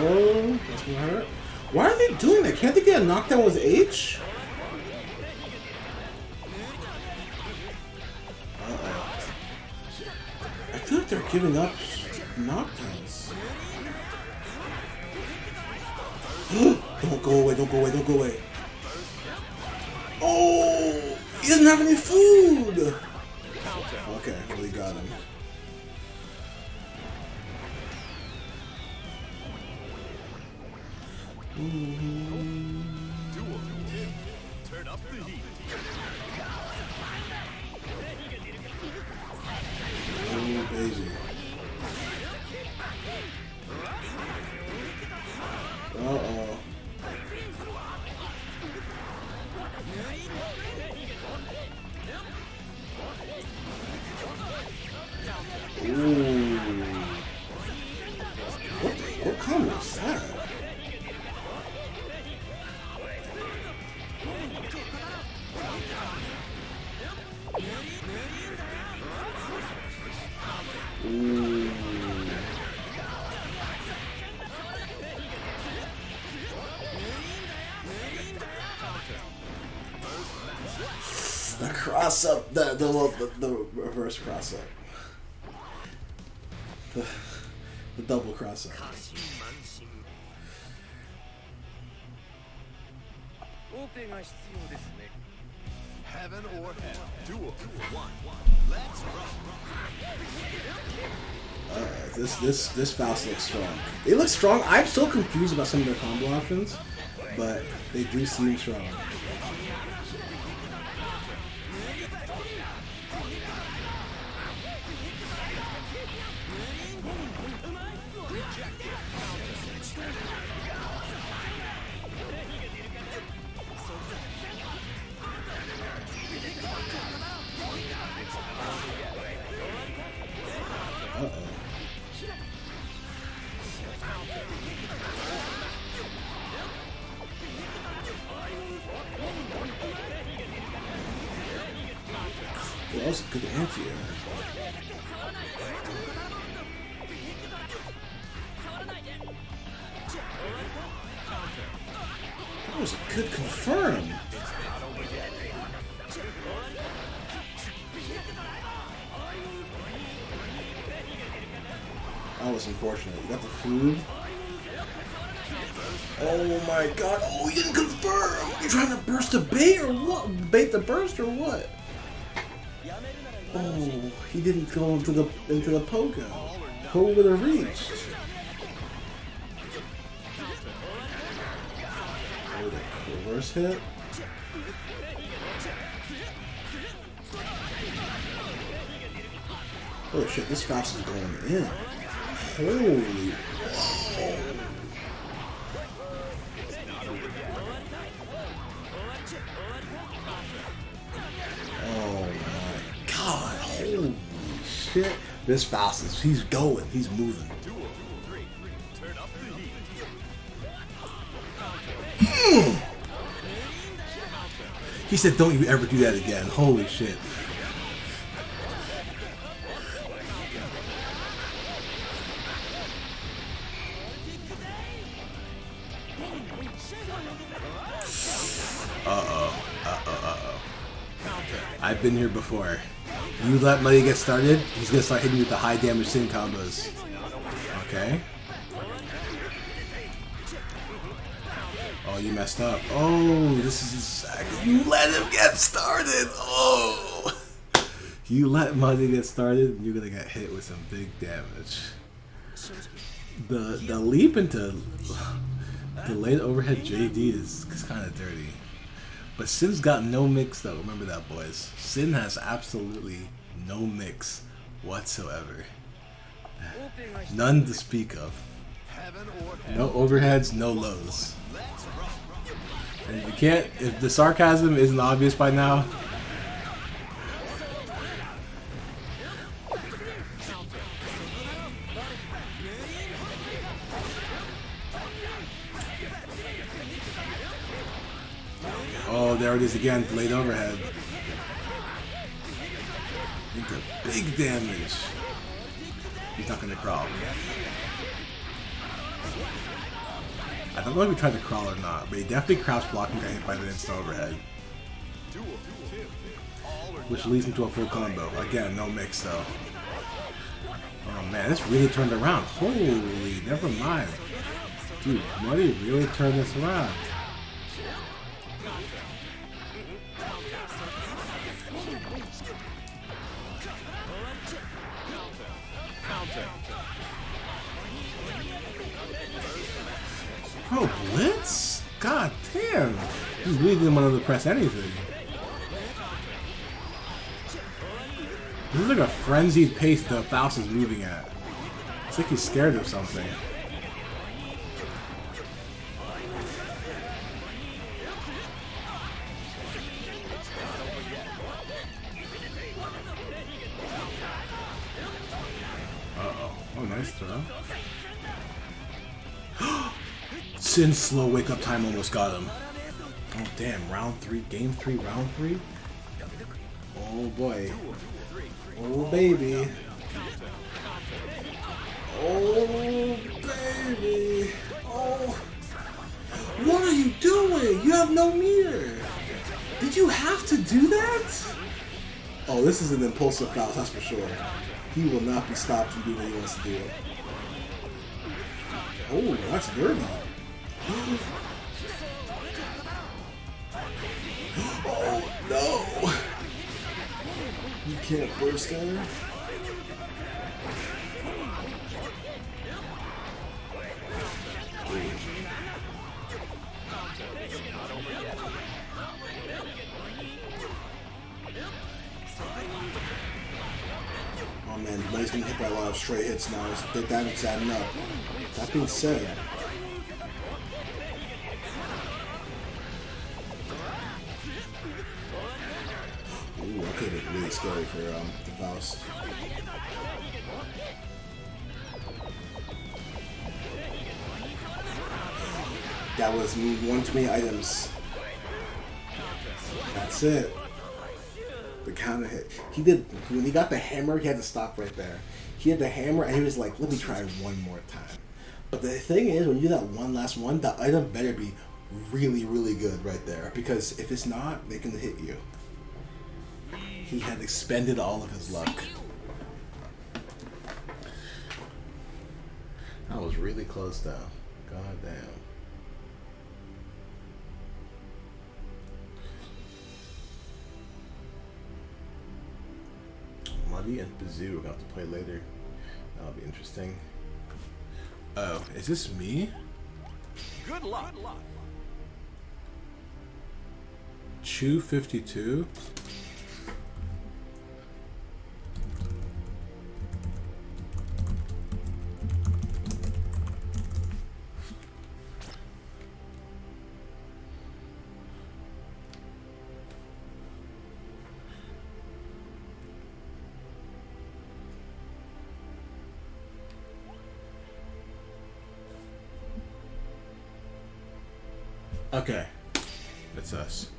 Oh, that's gonna hurt. Why are they doing that? Can't they get a knockdown with H? Uh-oh. I feel like they're giving up knockdowns. Don't go away, don't go away, don't go away. Oh! He doesn't have any food! Okay, well, he got him. Duel. Turn up the heat. Oh, baby. Uh-oh. Ooh. What combo is that? Ooh. The cross up, the reverse cross up. The double cross up. Heaven or hell. Duel. 1. Let's rock. This Faust looks strong. It looks strong. I'm still confused about some of their combo options, but they do seem strong. Well, that was a good anti-air. That was a good confirm. That was unfortunate. You got the food. Oh my god. Oh, you didn't confirm. You trying to burst the bait or what? Bait the burst or what? Oh, he didn't go into the pogo. Pogo would have reached. Oh, the reverse hit. Oh shit, this Faust is going in. Holy. Oh my god, holy shit. This Faust is, he's going, he's moving. He said, don't you ever do that again. Holy shit. I've been here before. You let money get started, he's gonna start hitting you with the high damage sin combos. Okay. Oh, you messed up. Oh, this is exactly. You let him get started. Oh, you let money get started, and you're gonna get hit with some big damage. The leap into delayed overhead JD is kind of dirty. But Sin's got no mix though. Remember that, boys. Sin has absolutely no mix whatsoever. None to speak of. No overheads, no lows. And if you can't, if the sarcasm isn't obvious by now, oh, there it is again, delayed overhead. Into big damage. He's not gonna crawl. I don't know if he tried to crawl or not, but he definitely crouch blocked and got hit by the instant overhead. Which leads him to a full combo. Again, no mix though. Oh man, this really turned around. Holy, never mind. Dude, Muddy really turned this around. Oh, Blitz? God damn. He really didn't want to press anything. This is like a frenzied pace the Faust is moving at. It's like he's scared of something. Uh-oh. Oh, nice throw. Sin's slow wake up time almost got him. Oh damn, round 3, game 3, round 3? Oh boy. Oh baby. Oh baby. Oh. What are you doing? You have no meter. Did you have to do that? Oh, this is an impulsive Faust, that's for sure. He will not be stopped from doing what he wants to do. Oh, that's dirty. Oh no! You can't burst there. Oh man, Blaze getting hit by a lot of straight hits now. The damage adding up. That being said, ooh, that could have been really scary for the Faust. That was one too many items. That's it. The counter hit. He did, when he got the hammer, he had to stop right there. He had the hammer and he was like, let me try one more time. But the thing is, when you do that one last one, the item better be really, really good right there. Because if it's not, they can hit you. He had expended all of his luck. That was really close though. God damn. Muddy and Bazoo we're going to have to play later. That'll be interesting. Oh, is this me? Good luck. Chew 52? Okay, it's us.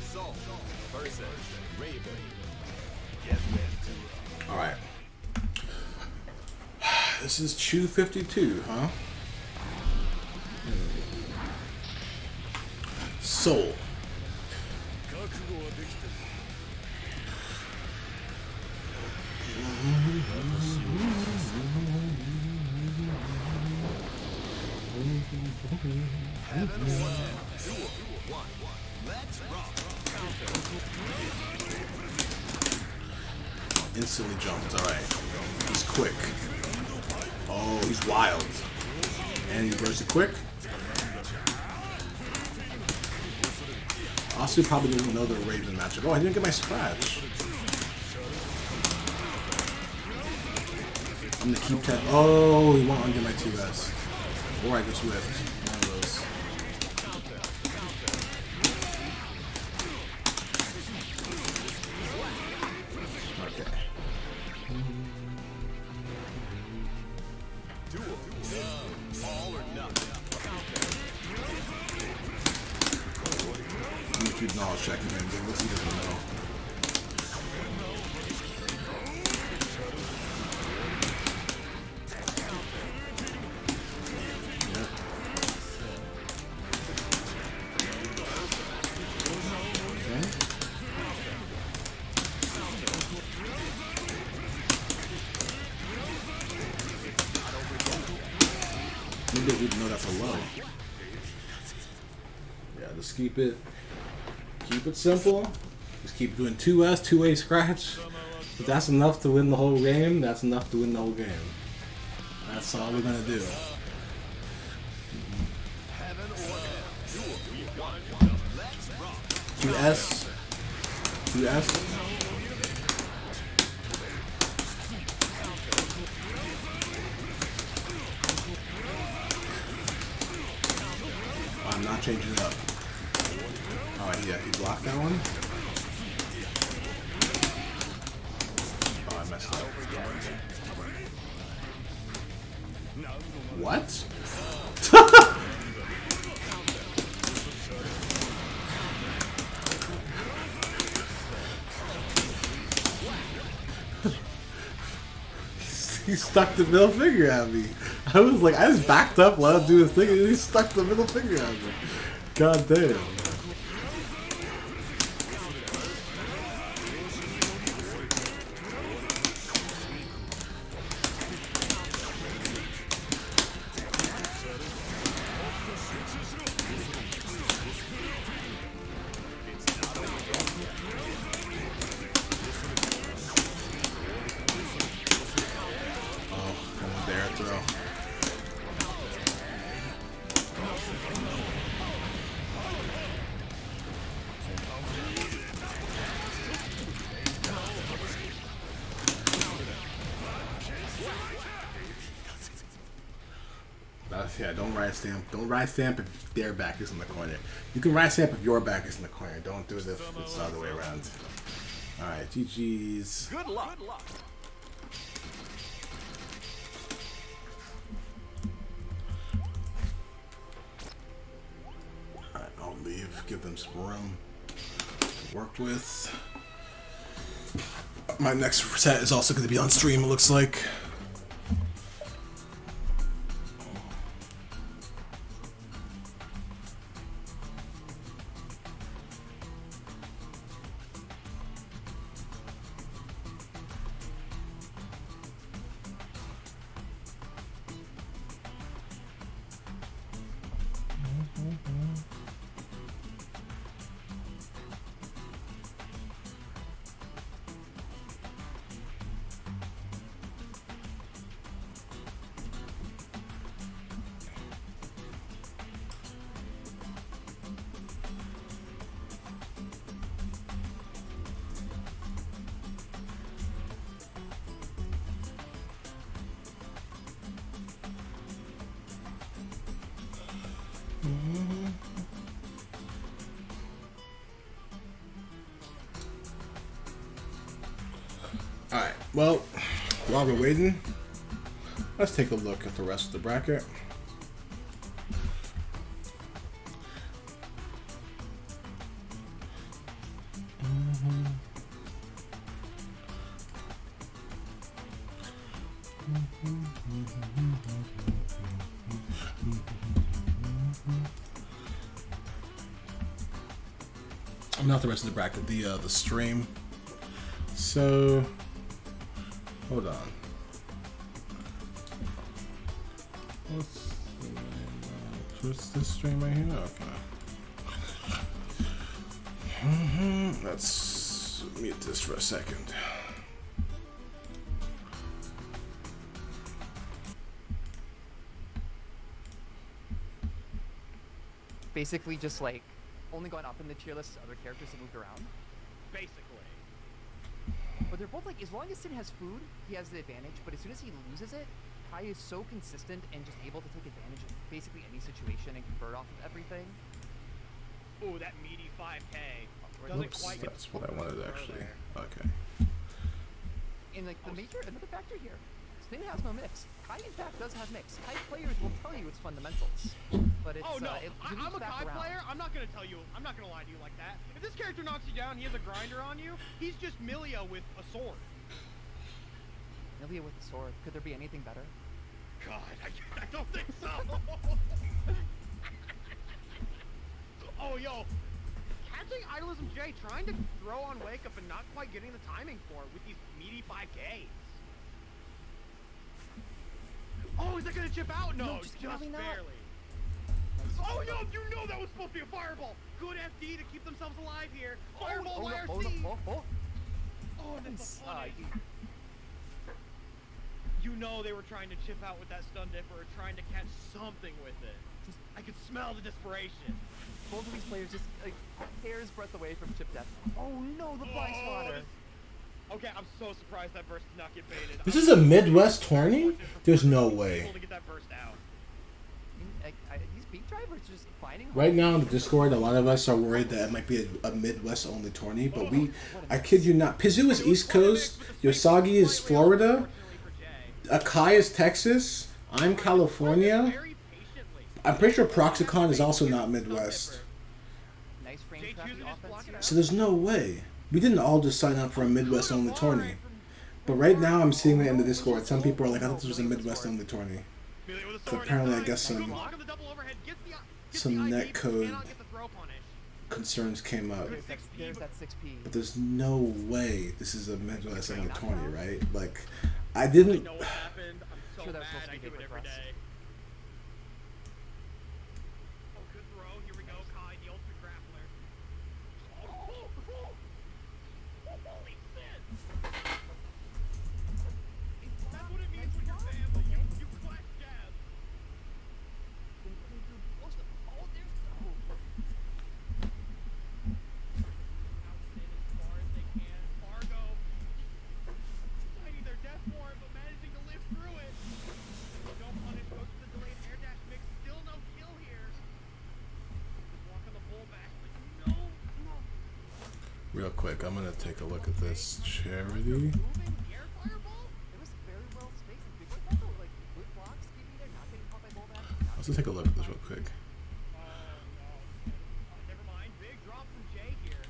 Soul versus Raven. Get ready to. All right. This is Chew 52, huh? Soul. Instantly jumped. All right. He's quick. Oh, he's wild. And he bursts it quick. Also, probably didn't know the Raven matchup. Oh, I didn't get my scratch. I'm gonna keep that. Oh, he won't undo my 2S. Or I just whiffed. One of those. Okay. All or nothing. I'm gonna keep knowledge checking him. What's he doesn't know? Maybe they didn't know that's a low. Yeah, just keep it simple. Just keep doing 2S, 2A scratch. If that's enough to win the whole game, that's enough to win the whole game. That's all we're gonna do. 2S. 2S. I'm not changing it up. Alright, yeah, he blocked that one. Oh, I messed up. What? He stuck the middle finger at me. I was like, I just backed up, let him do his thing, and he stuck the middle finger out of me. God damn. Yeah, don't ride stamp. Don't ride stamp if their back is in the corner. You can ride stamp if your back is in the corner. Don't do it if it's the other way around. Alright, GG's. Good luck. Good luck. Alright, I'll leave. Give them some room to work with. My next set is also going to be on stream, it looks like. Alright, well, while we're waiting, let's take a look at the rest of the bracket. Not the rest of the bracket, the stream. So, hold on. What's this stream right here? Okay. Let's mute this for a second. Basically just like only gone up in the tier list as other characters have moved around. Basically. But they're both like, as long as Sin has food, he has the advantage, but as soon as he loses it, Kai is so consistent and just able to take advantage of basically any situation and convert off of everything. Ooh, that meaty 5K. Doesn't Oops, quite get that's what I wanted actually. Okay. And like the major, another factor here, Sin has no mix. Kai in fact does have mix. Kai players will tell you it's fundamentals, but it's oh no, I'm a Kai player. I'm not gonna tell you. I'm not gonna lie to you like that. If this character knocks you down, he has a grinder on you. He's just Milia with a sword. Milia with the sword. Could there be anything better? God, I don't think so. Oh yo, catching Idolism J trying to throw on Wake Up and not quite getting the timing for it with these meaty 5Ks. Oh, is that gonna chip out? No, just barely. Oh no, you know that was supposed to be a fireball. Good FD to keep themselves alive here. Fireball YRC. Oh, that's so funny. You know they were trying to chip out with that stun dipper or trying to catch something with it. Just, I could smell the desperation. Both of these players just like hair's breadth away from chip death. Oh no, the Blight Swatter. Okay, I'm so surprised that burst did not get baited. This is a Midwest tourney? There's no way. To get that burst out. These peak drivers just finding Right now in the Discord, a lot of us are worried that it might be a Midwest only tourney, but I kid you not. Pizu is East Coast, Yosagi is Florida, Akai is Texas, I'm California. I'm pretty sure Proxicon is also not Midwest. Nice frame tracking offense here. So there's no way. We didn't all just sign up for a Midwest only tourney. But right now I'm seeing it in the Discord. Some people are like, I thought this was a Midwest only tourney. Melee with a So sword, apparently, I it's guess time. some Good block on the double overhead. Gets some the net IP, code cannot get the throw punish. concerns came up. There's that 6P. But there's no way this is a mental at 720, right? Like, I I didn't. know what happened. I'm so Sure, that was mad. supposed to I be do it good every for us. day. Oh, good throw. Here we go. Kai, the ultimate grappler. Oh, holy shit! That's what it means when you're family. You clash jabs. Oh, there's Outsit as far as they can. Fargo finding their death warrant, but managing to live through it. No punish goes to the delayed air dash mix. Still no kill here. Walk on the bullback, but no. Real quick, I'm gonna take a look at this charity. Moving the air fireball. It was very well spaced and big like that though, like good blocks, keeping there, not getting caught by Rollback. Let's just take a look at this real quick. Oh no. Never mind. Big drop from Jay here.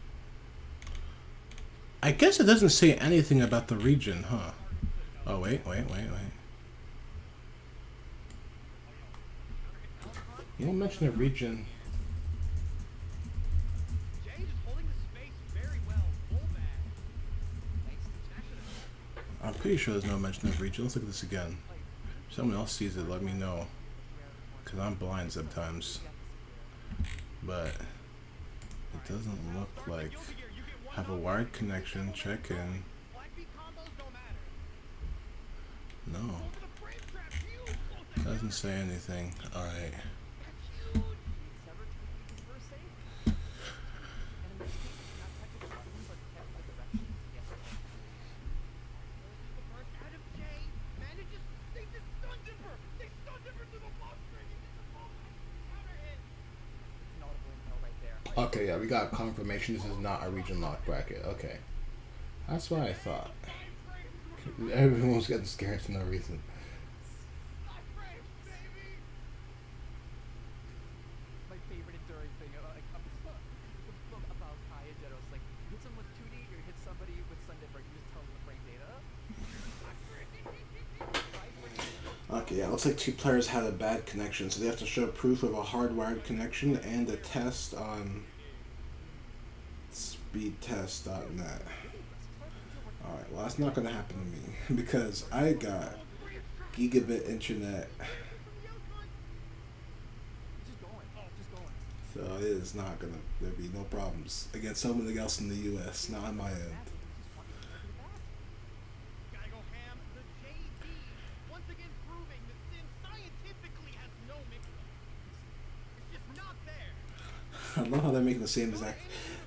I guess it doesn't say anything about the region, huh? Oh, wait. You don't mention the region. Jay just holding the space very well. Bullback. I'm pretty sure there's no mention of region. Let's look at this again. If someone else sees it, let me know. Because I'm blind sometimes. But it doesn't look like. Have a wired connection, check in. Blackbeat combos don't matter. No, Go to the frame trap. Huge. doesn't say anything. Alright. That's huge. Severed to the first save. And in this case, not touching the button, but kept the direction. Yes. The burst out of Jay. Manages. They just stun Dipper. They stun Dipper to the block string. He gets the ball back. Counter hit. It's an audible intel right there. Okay, yeah, we got confirmation this is not a region lock bracket. Okay. That's what I thought. Everyone was getting scared for no reason. Five frames, baby. My favorite enduring thing about Kai in general is like, you hit someone with 2D, or you hit somebody with Sun Dipper, you just tell them the frame data. Okay, yeah, looks like two players had a bad connection, so they have to show proof of a hardwired connection and a test on speedtest.net. Alright, well that's not gonna happen to me because I got gigabit internet, Just going. so it is not gonna, there'll be no problems against somebody else in the US, not on my end. Gotta go ham. The JD once again proving that Sin scientifically has no mix-up. It's just not there. I love how they're making the same exact.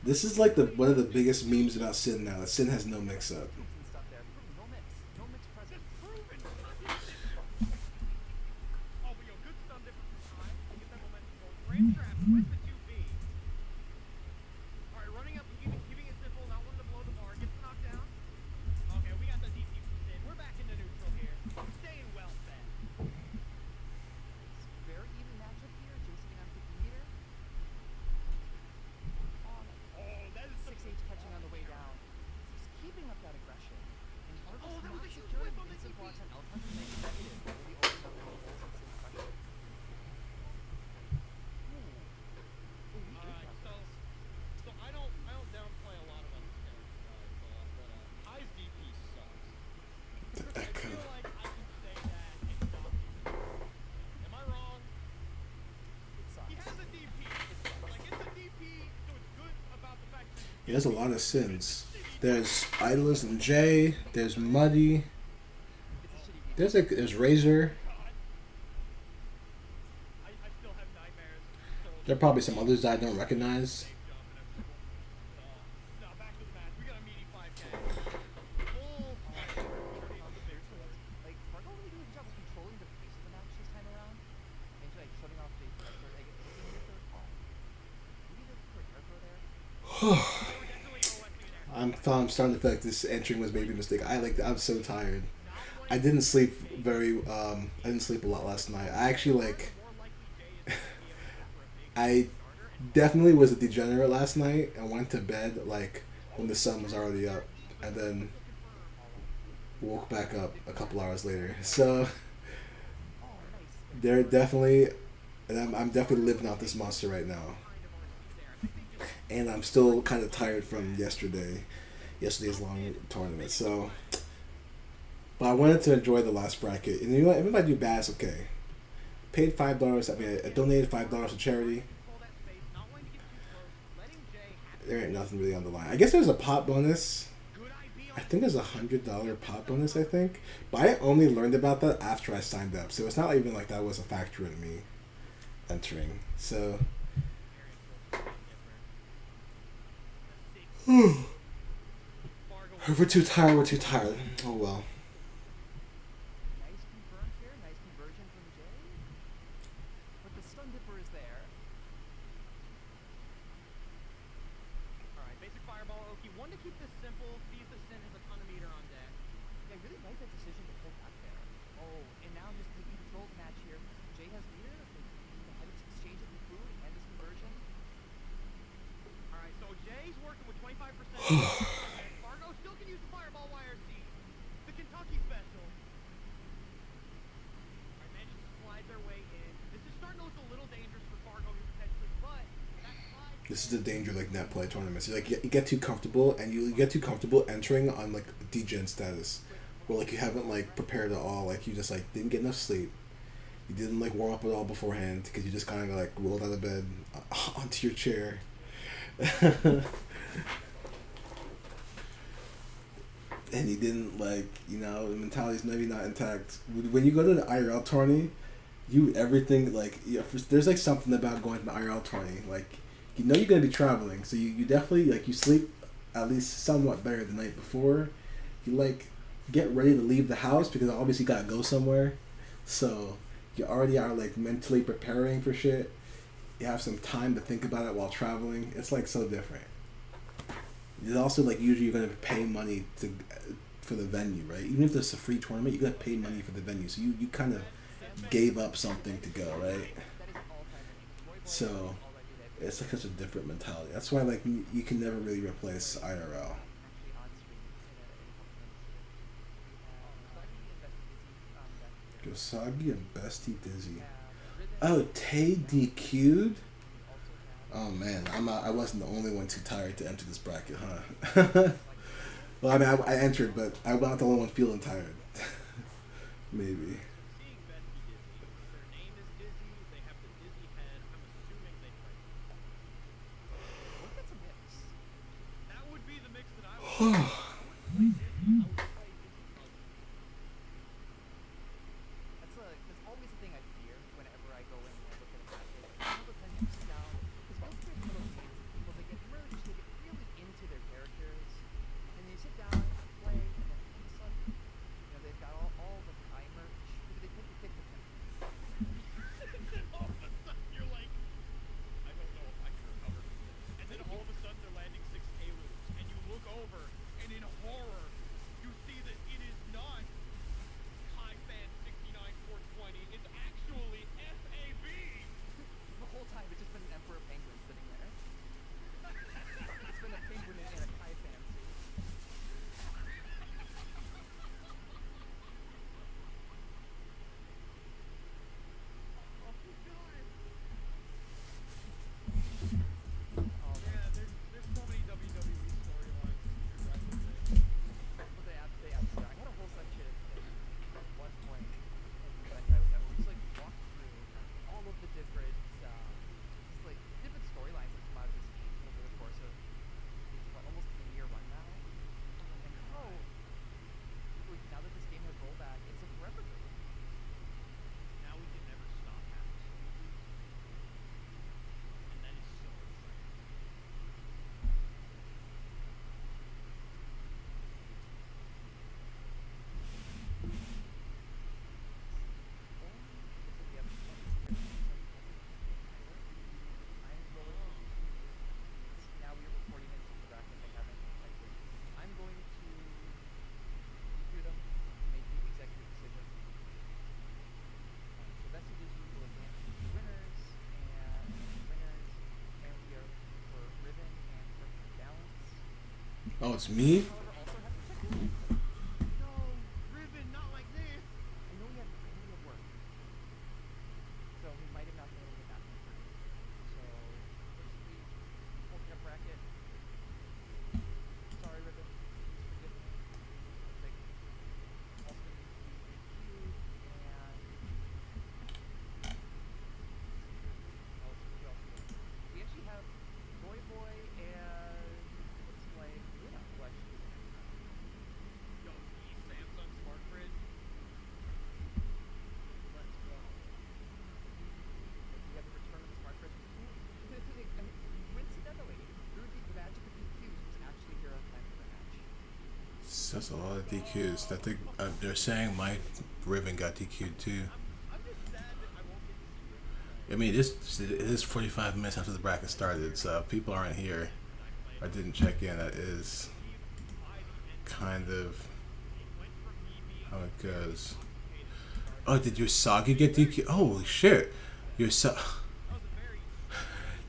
This is like one of the biggest memes about Sin now. That Sin has no mix-up. And stuff there. No mix present. Just proven. Oh, but yo, good stun difference from time. Get that momentum going. Frame trap with the 2B. Alright, running up, keeping it simple, not wanting to blow the bar. Gets the knockdown. Okay, we got the DP from Sin. We're back into neutral here. Staying well fed. It's very even matchup here. JC and I'm 50 meter. Oh, that is 6H catching on the way down. He's keeping up that aggression. And Fargo's Oh, that was not a huge securing whip on the decent DP. blocks on L-Punch and making that hit. Really opened up the holes and Sin's pressure. Ooh, we ate Alright, that. so I don't downplay a lot of other characters, guys, but Kai's DP sucks. The I echo. feel like I can say that and not be Am I wrong? It sucks. He has a DP. Like, it's a DP, so it's good about the fact that He has a lot of sins. There's Idlers and Jay. There's Muddy. It's a shitty game. There's Razor. I still have nightmares. So There are probably some others that I don't recognize. no, back to the match. We got a meaty 5K. Full fight. Like, Fargo really doing a good job of controlling the pace of the match this time around. And like shutting off the pressure, like hitting the third call. Maybe the for air throw there. I'm starting to feel like this entering was maybe a mistake. I'm so tired. I didn't sleep I didn't sleep a lot last night. I actually I definitely was a degenerate last night and went to bed like when the sun was already up, and then woke back up a couple hours later. So Oh, nice. They're definitely, and I'm definitely living out this monster right now. And I'm still kind of tired from yesterday's long tournament. So, but I wanted to enjoy the last bracket. And you know what? Even if I do bad, it's okay. Paid $5. I mean, I donated $5 to charity. There ain't nothing really on the line. I guess there's a pot bonus. I think there's $100 pot bonus. I think, but I only learned about that after I signed up. So it's not even like that was a factor in me entering. So. If we're too tired, we're too tired. Oh well. Nice confirm here, nice conversion from Jay. But the stun dipper is there. Alright, basic fireball, Oki. One to keep this simple, sees that Sin has a ton of meter on deck. Yeah, I really like that decision to pull back there. Oh, and now just taking control of the match here. Jay has meter. The head exchange of the food and this conversion. Alright, so Jay's working with 25%. Fargo still can use the fireball YRC. The Kentucky special. Alright, manages to slide their way in. This is starting to look a little dangerous for Fargo here potentially, but that slide. This is the danger like net play tournaments. You get too comfortable, and you get too comfortable entering on like degen status, where like you haven't like prepared at all. Like you just like didn't get enough sleep. You didn't like warm up at all beforehand because you just kind of like rolled out of bed onto your chair. And you didn't like, you know, the mentality's maybe not intact. When you go to the IRL tourney, everything like there's like something about going to the IRL tourney. Like you know you're gonna be traveling, so you definitely like you sleep at least somewhat better the night before. You like get ready to leave the house because obviously you gotta go somewhere. So you already are like mentally preparing for shit. You have some time to think about it while traveling. It's like so different. It's also like usually you're gonna pay money for the venue, right? Even if it's a free tournament, you gotta pay money for the venue. So you kind of gave up something to go, right? So it's like such a different mentality. That's why like you can never really replace IRL. Gosagi and Bestie Dizzy. Oh, Tay DQ'd? Oh man, I wasn't the only one too tired to enter this bracket, huh? Well, I mean, I entered, but I'm not the only one feeling tired. Maybe. Seeing Bestie Dizzy. Their name is Dizzy, they have the dizzy head. I'm assuming they play. What if that's a mix? That would be the mix that I would play. I would play Dizzy. I would play Dizzy Muggy. That's always the thing I fear whenever I go in and look at a bracket. All the time you sit down, because most of the little games, people they get merged, they get really into their characters, and you sit down and play, and then all of a sudden, you know, they've got all the high merch. Maybe they pick the And then all of a sudden you're like, I don't know if I can recover from this. And then all of a sudden they're landing 6K loops, and you look over, and in horror, you see that it is not High Fan 69420. It's actually FAB. The whole time it's just been an Emperor Penguin sitting there. It's been a penguin in a Kai fan suit. Oh my god. Oh, Yeah, there's so many WWE storylines that you could write with this. but they absolutely. I had a whole section at one point when I tried with that where we just like walked through all of the different, just like different storylines that come out of this game over the course of almost a year run now. And how, like, now that this game has rollback, it's a forever game. Now we can never stop having stories. And that is so exciting. Now we're recording it from the back if they haven't typed it. I'm going to review them, make the executive decision. So Bessie Dizzy will advance to the winners, and we are looking for Ribbon and Perfect Balance. Oh, it's me? However, also have to check in. No, Riven, not like this. I know we have work. That's a lot of DQs. I think they're saying my Riven got DQ'd too. I mean, it is 45 minutes after the bracket started, so if people aren't here, I didn't check in. That is kind of how it goes. Oh, did your Sagi get DQ? Holy shit! Your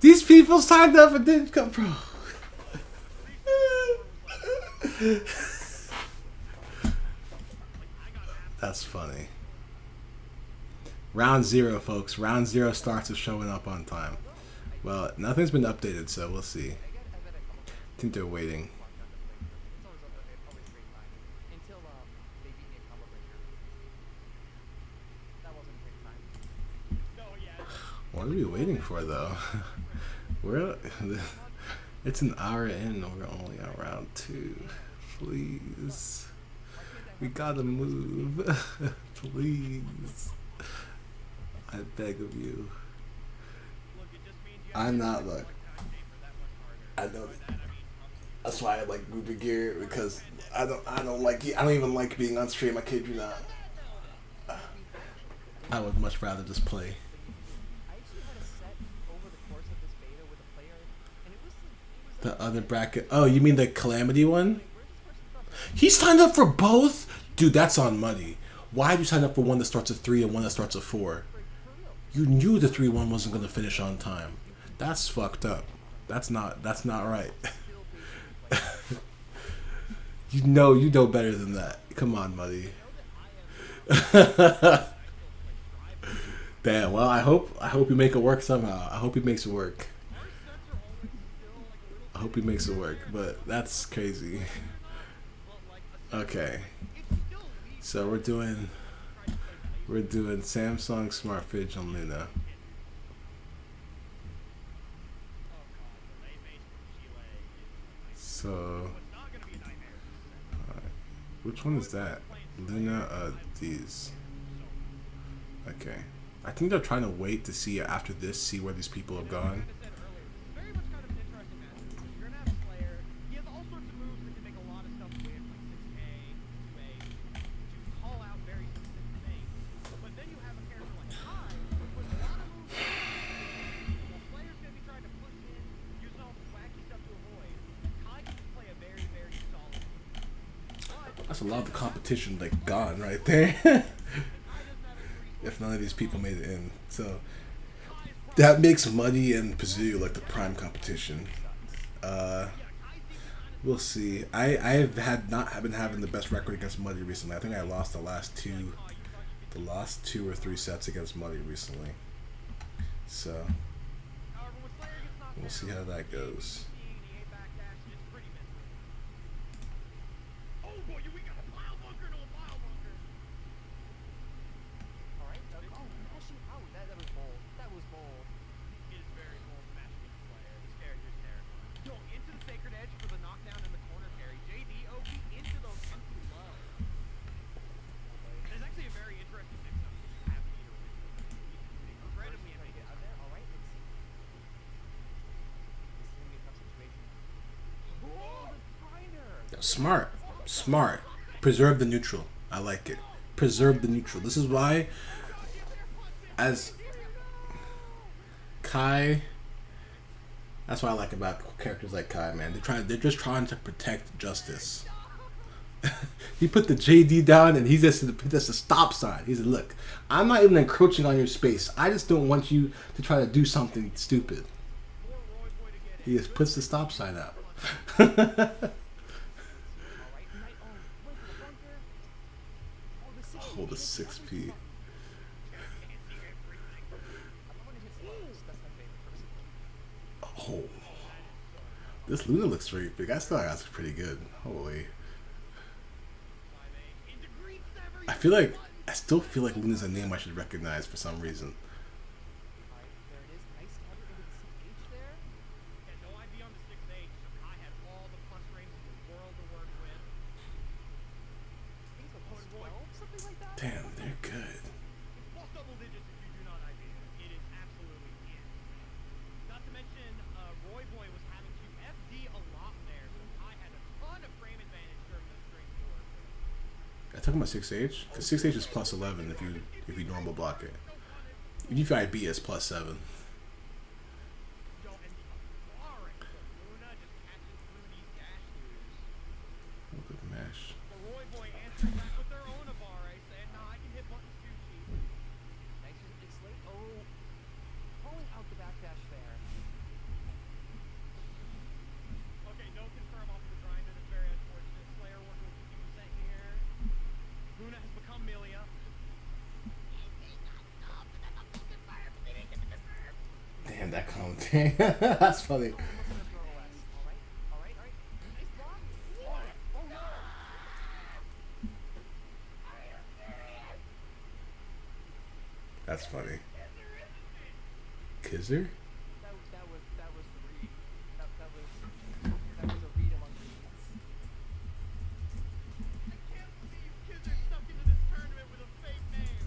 These people signed up and didn't come, bro. That's funny. Round 0, folks. Round 0 starts with showing up on time. Well, nothing's been updated, so we'll see. I think they're waiting. Until they beat me a combo breaker. That wasn't a quick time. What are we waiting for, though? It's an hour in, and we're only on round 2. Please. We gotta move. Please. I beg of you. I'm not, look. I know. That's why I like moving gear, because I don't even like being on stream. I kid you not. I would much rather just play. The other bracket. Oh, you mean the Calamity one? He signed up for both? Dude, that's on money. Why did you sign up for one that starts at 3 and one that starts at 4? You knew the 3-1 wasn't going to finish on time. That's fucked up. That's not right. You know better than that. Come on, buddy. Damn, well, I hope you make it work somehow. I hope he makes it work. I hope he makes it work, but that's crazy. Okay. So we're doing Samsung Smart Fridge on Luna. So which one is that? Luna, these. Okay. I think they're trying to wait to see after this, see where these people have gone. That's a lot of the competition like gone right there. If none of these people made it in, so that makes Muddy and Pazoo like the prime competition. We'll see. I have been having the best record against Muddy recently. I think I lost the last two or three sets against Muddy recently. So we'll see how that goes. Smart. Preserve the neutral. I like it. Preserve the neutral. This is why, as Kai, that's what I like about characters like Kai, man. They're just trying to protect justice. He put the JD down and he just a stop sign. He said, "Look, I'm not even encroaching on your space. I just don't want you to try to do something stupid." He just puts the stop sign out. Hold a 6P. Oh, this Luna looks very big. I still think that's pretty good. Holy. I still feel like Luna's a name I should recognize for some reason. Damn, they're good. talking about 6H? Because 6H is plus 11 if you normal block it. If you FIB, it's plus 7. Yo, and alright, so Luna just catches through these dash throughs. Good mash. The Roy Boy answers back with their own Avare, saying, nah, I can hit buttons too cheap. Nice, it's late. Oh, pulling out the backdash there. Okay, no confirm off of the grind, and it's very unfortunate. Slayer working with 50% here. Luna has become Milia. Damn, that commentary. That's funny. Alright. Nice block. What? Oh no! That's funny. Kizzer? That was the read. That was a read among reads. I can't believe kids are stuck into this tournament with a fake name.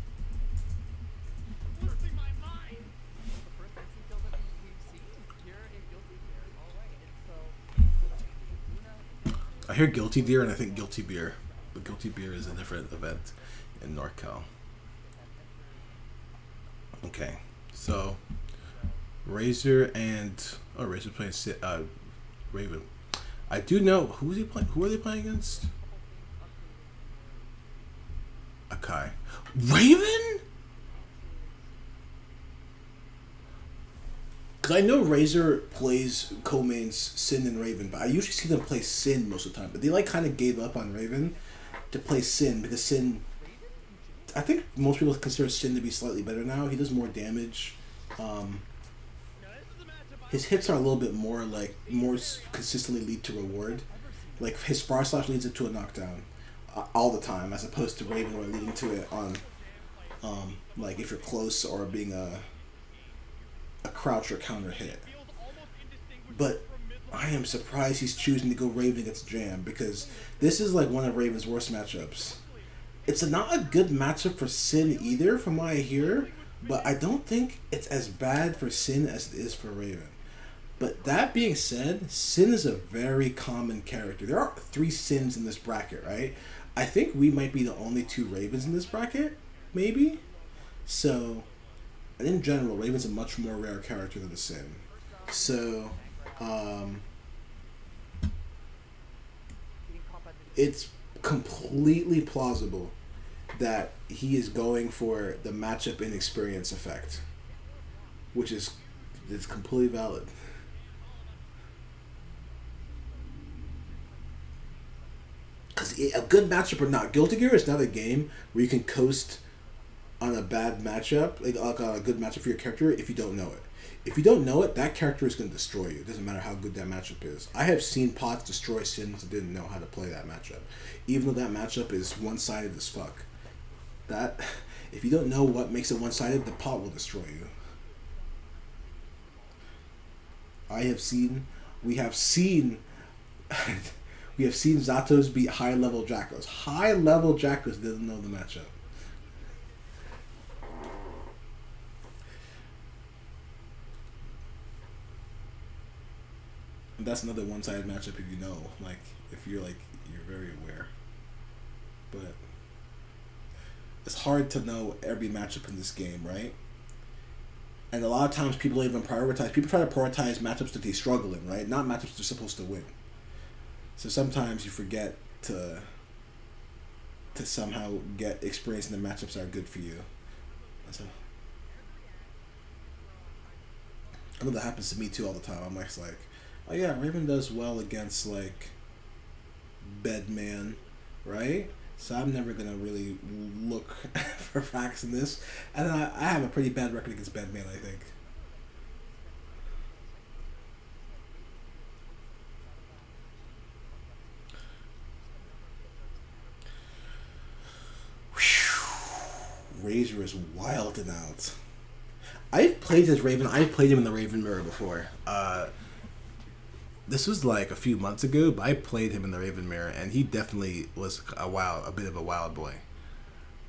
Losing my mind. The first instant kill that we've seen here in Guilty Gear. Alright, and so Luna. I hear Guilty Deer and I think Guilty Beer. But Guilty Beer is a different event in NorCal. Okay, so Razor and Razor playing Raven. I do know who is he playing. Who are they playing against? Akai. Raven. Because I know Razor plays co-mains Sin and Raven, but I usually see them play Sin most of the time. But they like kind of gave up on Raven to play Sin because Sin. I think most people consider Sin to be slightly better now. He does more damage. His hits are a little bit more consistently lead to reward. Like his Far Slash leads it to a knockdown all the time, as opposed to Raven where leading to it on like if you're close or being a crouch or counter hit. But I am surprised he's choosing to go Raven against Jam because this is like one of Raven's worst matchups. It's not a good matchup for Sin either, from what I hear, but I don't think it's as bad for Sin as it is for Raven. But that being said, Sin is a very common character. There are 3 Sins in this bracket, right? I think we might be the only 2 Ravens in this bracket, maybe? So, and in general, Raven's a much more rare character than the Sin. So, it's completely plausible that he is going for the matchup inexperience effect, which is it's completely valid. Because a good matchup or not, Guilty Gear is not a game where you can coast on a bad matchup, like on a good matchup for your character if you don't know it. If you don't know it, that character is going to destroy you. It doesn't matter how good that matchup is. I have seen pots destroy Sins that didn't know how to play that matchup, even though that matchup is one-sided as fuck. That, if you don't know what makes it one-sided, the pot will destroy you. We have seen Zatos beat high-level Jackos. High-level Jackos doesn't know the matchup. And that's another one-sided matchup if you know, like, if you're very aware. But it's hard to know every matchup in this game, right? And a lot of times people don't even prioritize. People try to prioritize matchups that they struggle in, right? Not matchups they're supposed to win. So sometimes you forget to somehow get experience in the matchups that are good for you. So, I know that happens to me too all the time. I'm like, oh yeah, Raven does well against like Bedman, right? So I'm never gonna really look for facts in this, and I have a pretty bad record against Bedman, I think. Razor is wilding out. I've played his Raven. I've played him in the Raven Mirror before. This was like a few months ago, but I played him in the Raven Mirror, and he definitely was a bit of a wild boy.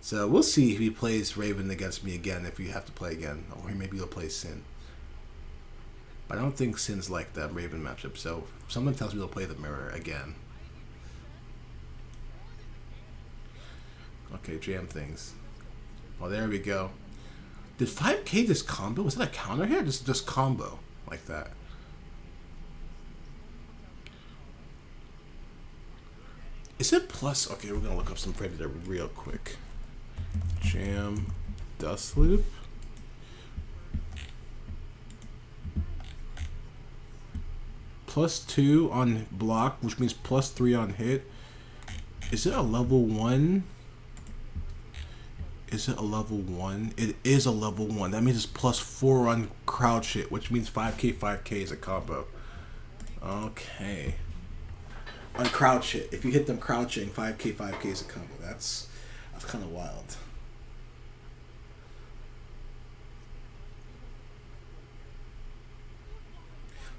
So we'll see if he plays Raven against me again, if we have to play again, or maybe he'll play Sin. But I don't think Sin's like that Raven matchup, so if someone tells me they'll play the Mirror again. Okay, jam things. Oh, there we go. Did 5K just combo? Was that a counter here? Just combo like that. Is it plus? Okay, we're gonna look up some Predator real quick. Jam, Dust Loop. +2 on block, which means +3 on hit. Is it a level 1? Is it a level 1? It is a level 1. That means it's +4 on crouch hit, which means 5K is a combo. Okay. On crouch hit. If you hit them crouching, 5K is a combo. That's kind of wild.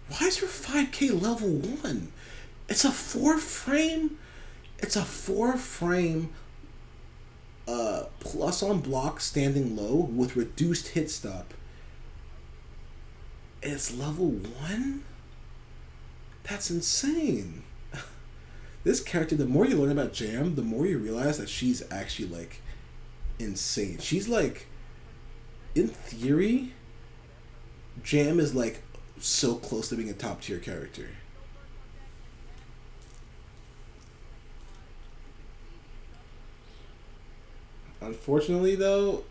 Why is your 5K level 1? It's a 4-frame. It's a 4-frame plus on block standing low with reduced hit stop. And it's level 1? That's insane. This character, the more you learn about Jam, the more you realize that she's actually like insane. She's like, in theory, Jam is like so close to being a top tier character. Unfortunately though,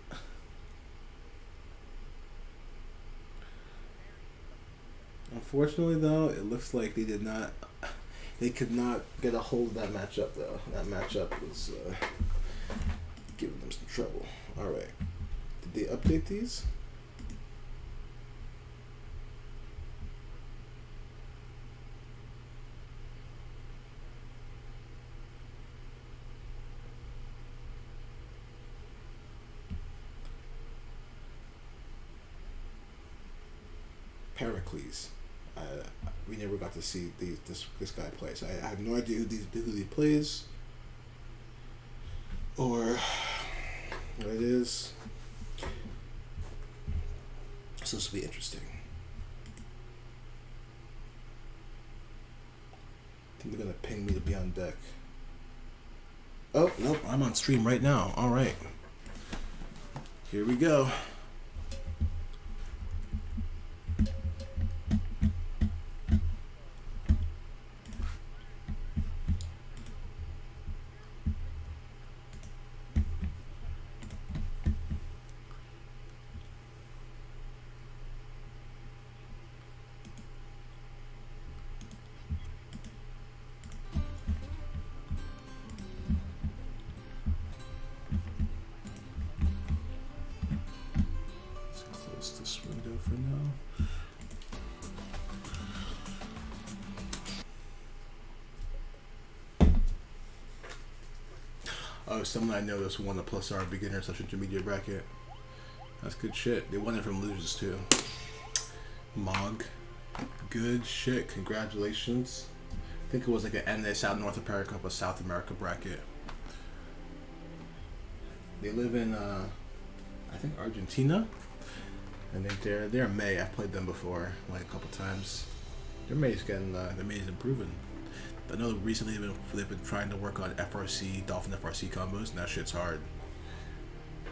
it looks like they could not get a hold of that matchup though. That matchup was giving them some trouble. Alright. Did they update these? Pericles. We never got to see this guy play, so I have no idea who he plays or what it is. So this will be interesting. I think they're gonna ping me to be on deck. Oh nope, I'm on stream right now. All right, here we go. This window for now. Oh, someone I know that's won the plus R beginner / intermediate bracket. That's good shit. They won it from losers too. Mog. Good shit. Congratulations. I think it was like an NA South North America or South America bracket. They live in I think Argentina. And they're May. I've played them before, like a couple times. Their May's getting their May's improving. I know recently they've been trying to work on FRC, Dolphin FRC combos, and that shit's hard.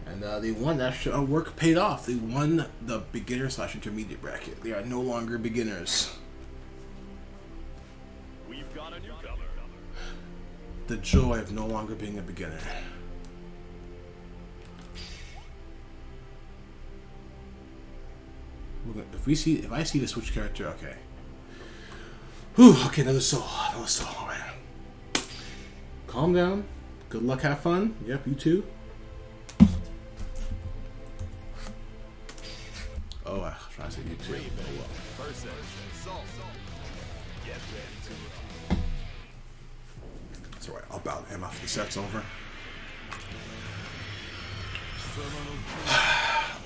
And they won that shit. Work paid off. They won the beginner / intermediate bracket. They are no longer beginners. We've got a newcomer. The joy of no longer being a beginner. If I see the switch character, okay. Whew, okay, another soul. Alright. Calm down. Good luck, have fun. Yep, you too. Oh, I was trying to say you too. Raven versus Salt. Get ready to rock. It's alright, I'll bow to him after the set's over.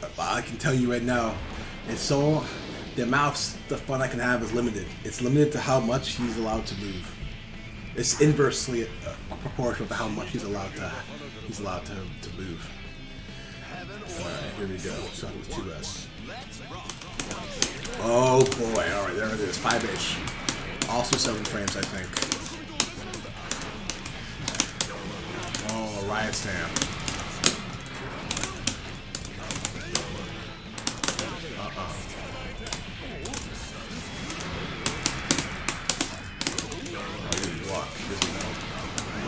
But I can tell you right now, it's so the fun I can have is limited. It's limited to how much he's allowed to move. It's inversely proportional to how much he's allowed to move. Alright, here we go. So with 2S. Oh boy, alright, there it is. 5-ish. Also 7 frames, I think. riot stamp.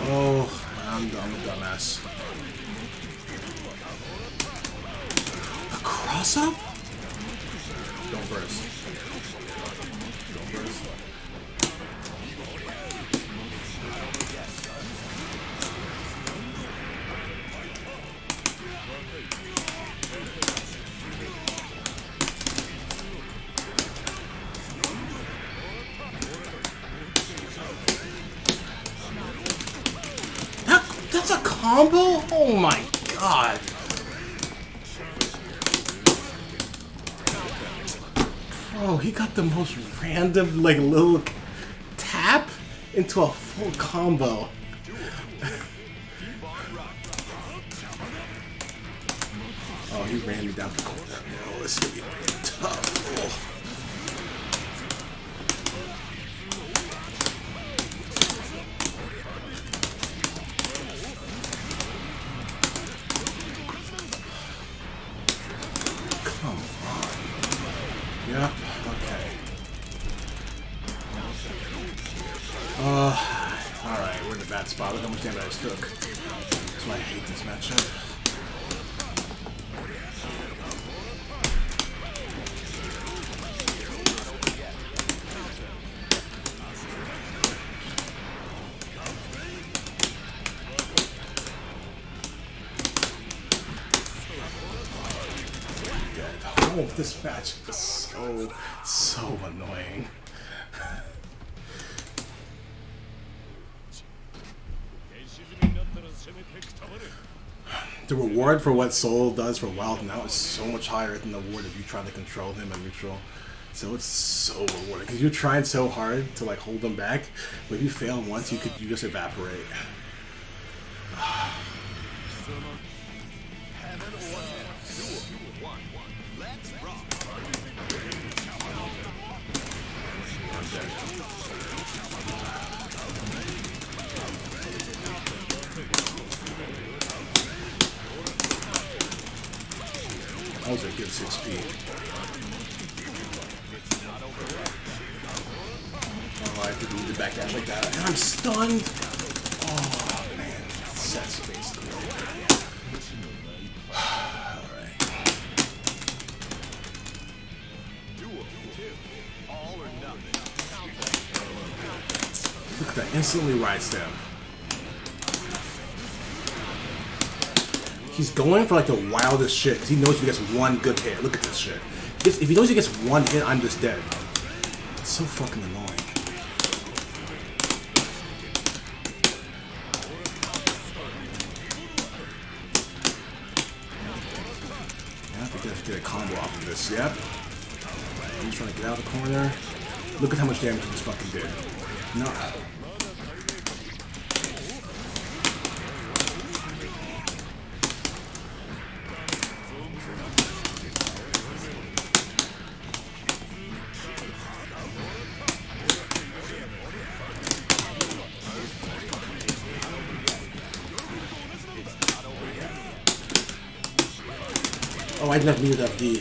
Oh, I'm a dumbass. A cross up? Don't burst. Don't burst. That's a combo? Oh my god. Oh, he got the most random, like, little tap into a full combo. Oh, he ran me down the corner. Oh, this is gonna be tough. Oh. Yep, okay. Alright, we're in a bad spot. Look how much damage I just took. That's why I hate this matchup. Oh, this match is so annoying. The reward for what Soul does for Wild now is so much higher than the reward if you try to control him at neutral. So it's so rewarding because you're trying so hard to like hold him back, but if you fail once, you just evaporate. That was a good 6P. Oh, I could leave the back dash like that. And I'm stunned! Oh, man. That's basically alright. Look at that. Instantly ride stem. He's going for like the wildest shit because he knows he gets one good hit. Look at this shit. If he knows he gets one hit, I'm just dead. It's so fucking annoying. Yeah, I think I have to get a combo off of this. Yep. He's trying to get out of the corner. Look at how much damage he just fucking did. No. Oh, I didn't have muted FD.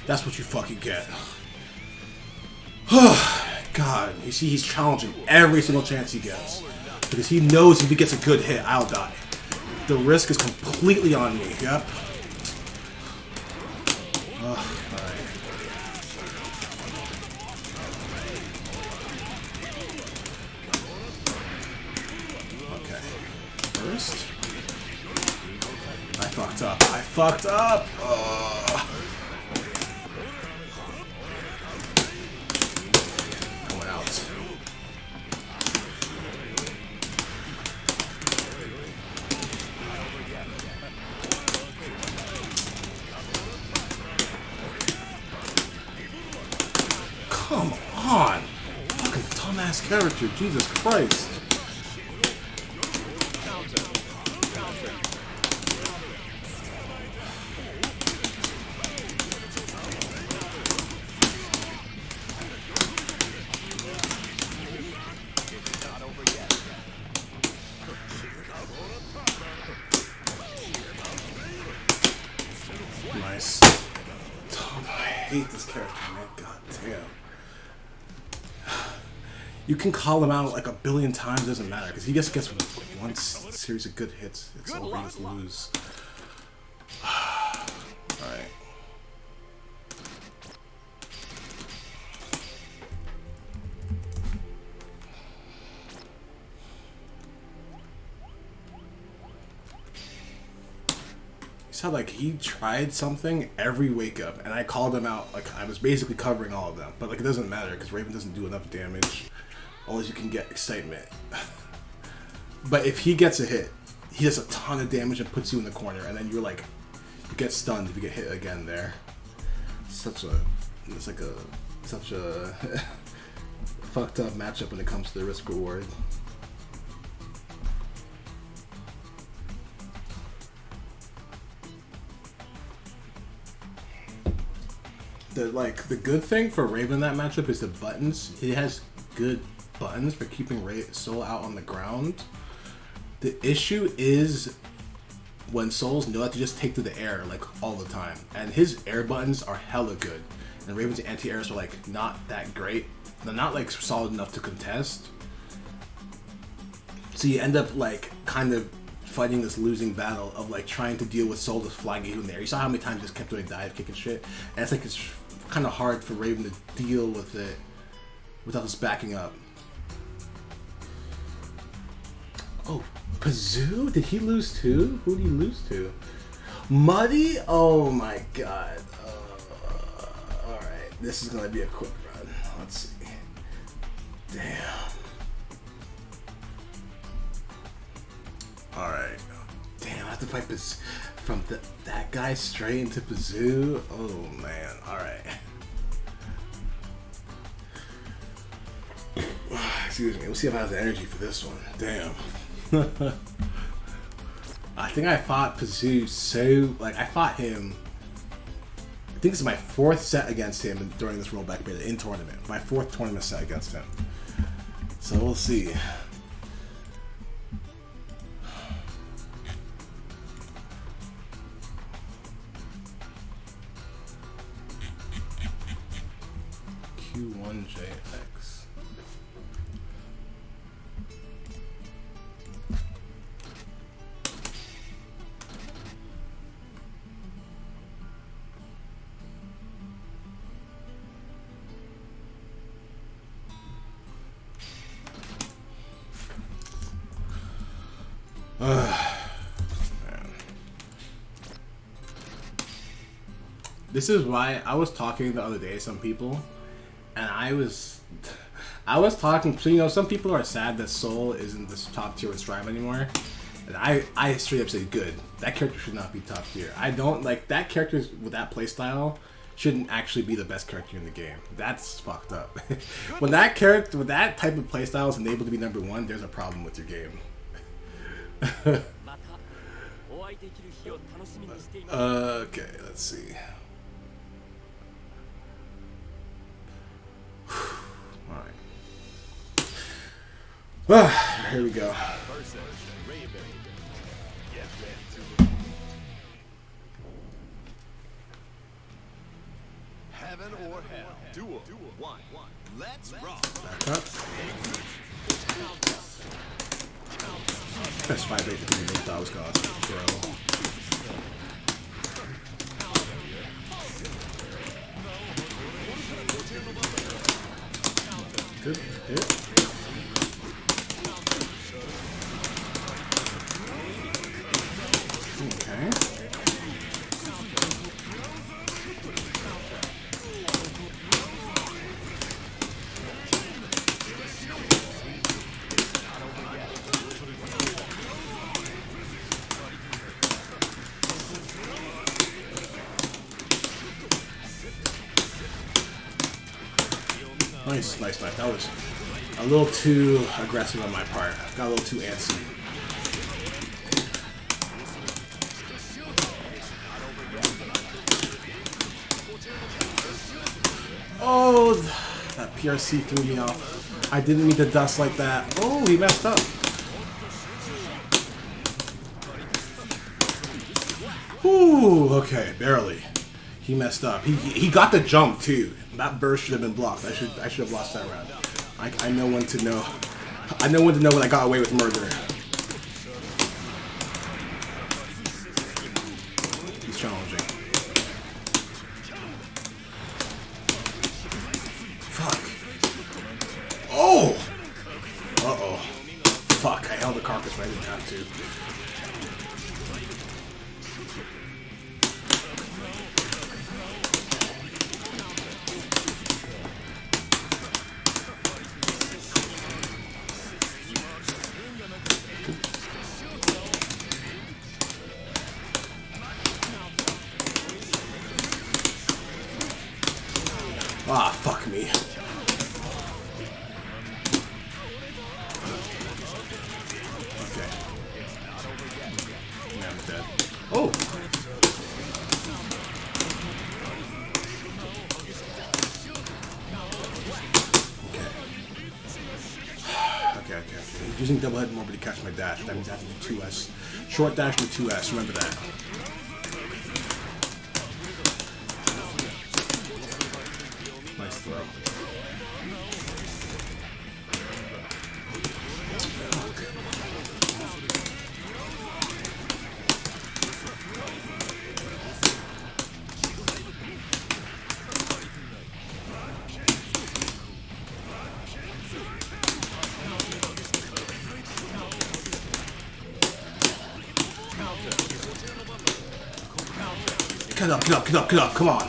That's what you fucking get. God, you see, he's challenging every single chance he gets. Because he knows if he gets a good hit, I'll die. The risk is completely on me, yep. Alright. Okay. First. I fucked up. I fucked up! Going out. Come on! Fucking dumbass character, Jesus Christ. hate this character, man. God damn. You can call him out like a billion times, doesn't matter, because he just gets one series of good hits. It's over, he just lose. Alright. How like he tried something every wake up, and I called him out. Like I was basically covering all of them, but like it doesn't matter because Raven doesn't do enough damage unless you can get excitement. But if he gets a hit, he does a ton of damage and puts you in the corner, and then you're like, you get stunned if you get hit again there. It's like such a fucked up matchup when it comes to the risk reward. The good thing for Raven in that matchup is the buttons. He has good buttons for keeping Soul out on the ground. The issue is when Souls know that to just take to the air like all the time, and his air buttons are hella good, and Raven's anti-airs are like not that great. They're not like solid enough to contest. So you end up like kind of fighting this losing battle of like trying to deal with Soul just flying you in there. You saw how many times he just kept doing dive kick and shit, and it's like it's kind of hard for Raven to deal with it without just backing up. Oh, Pazoo? Did he lose too? Who did he lose to? Muddy? Oh my god. Alright, this is gonna be a quick run. Let's see. Damn. Alright. Damn, I have to fight this from that guy straight into Pazoo. Oh man. Alright. Excuse me. We'll see if I have the energy for this one. Damn. I think I fought Pazoo so... Like, I fought him... I think this is my 4th set against him during this rollback beta in tournament. My 4th tournament set against him. So we'll see. Q1JX. This is why I was talking the other day to some people, and I was talking. So, you know, some people are sad that Soul isn't this top tier with Strive anymore, and I straight up say, good. That character should not be top tier. I don't like that character with that playstyle. Shouldn't actually be the best character in the game. That's fucked up. When that character with that type of playstyle is enabled to be number 1, there's a problem with your game. Okay, let's see. Alright. Here we go. Heaven or hell. Duel. 1. Let's rock. Back up. Best 5-8 to be made that was gone. Bro. Good hit. Okay. Nice. That was a little too aggressive on my part. Got a little too antsy. Oh, that PRC threw me off. I didn't mean to dust like that. Oh, he messed up. Ooh, okay, barely. He messed up. He got the jump too. That burst should have been blocked. I should have lost that round. I know when to know. I know when to know when I got away with murder. He's challenging. Fuck. Oh! Uh-oh. Fuck, I held the carcass, but I didn't have to. Ah, fuck me. Okay. Yeah, I'm dead. Oh! Okay. Using double head more to catch my dash. That means I have to do 2S. Short dash to 2S, remember that. Nice throw. Get up, come on.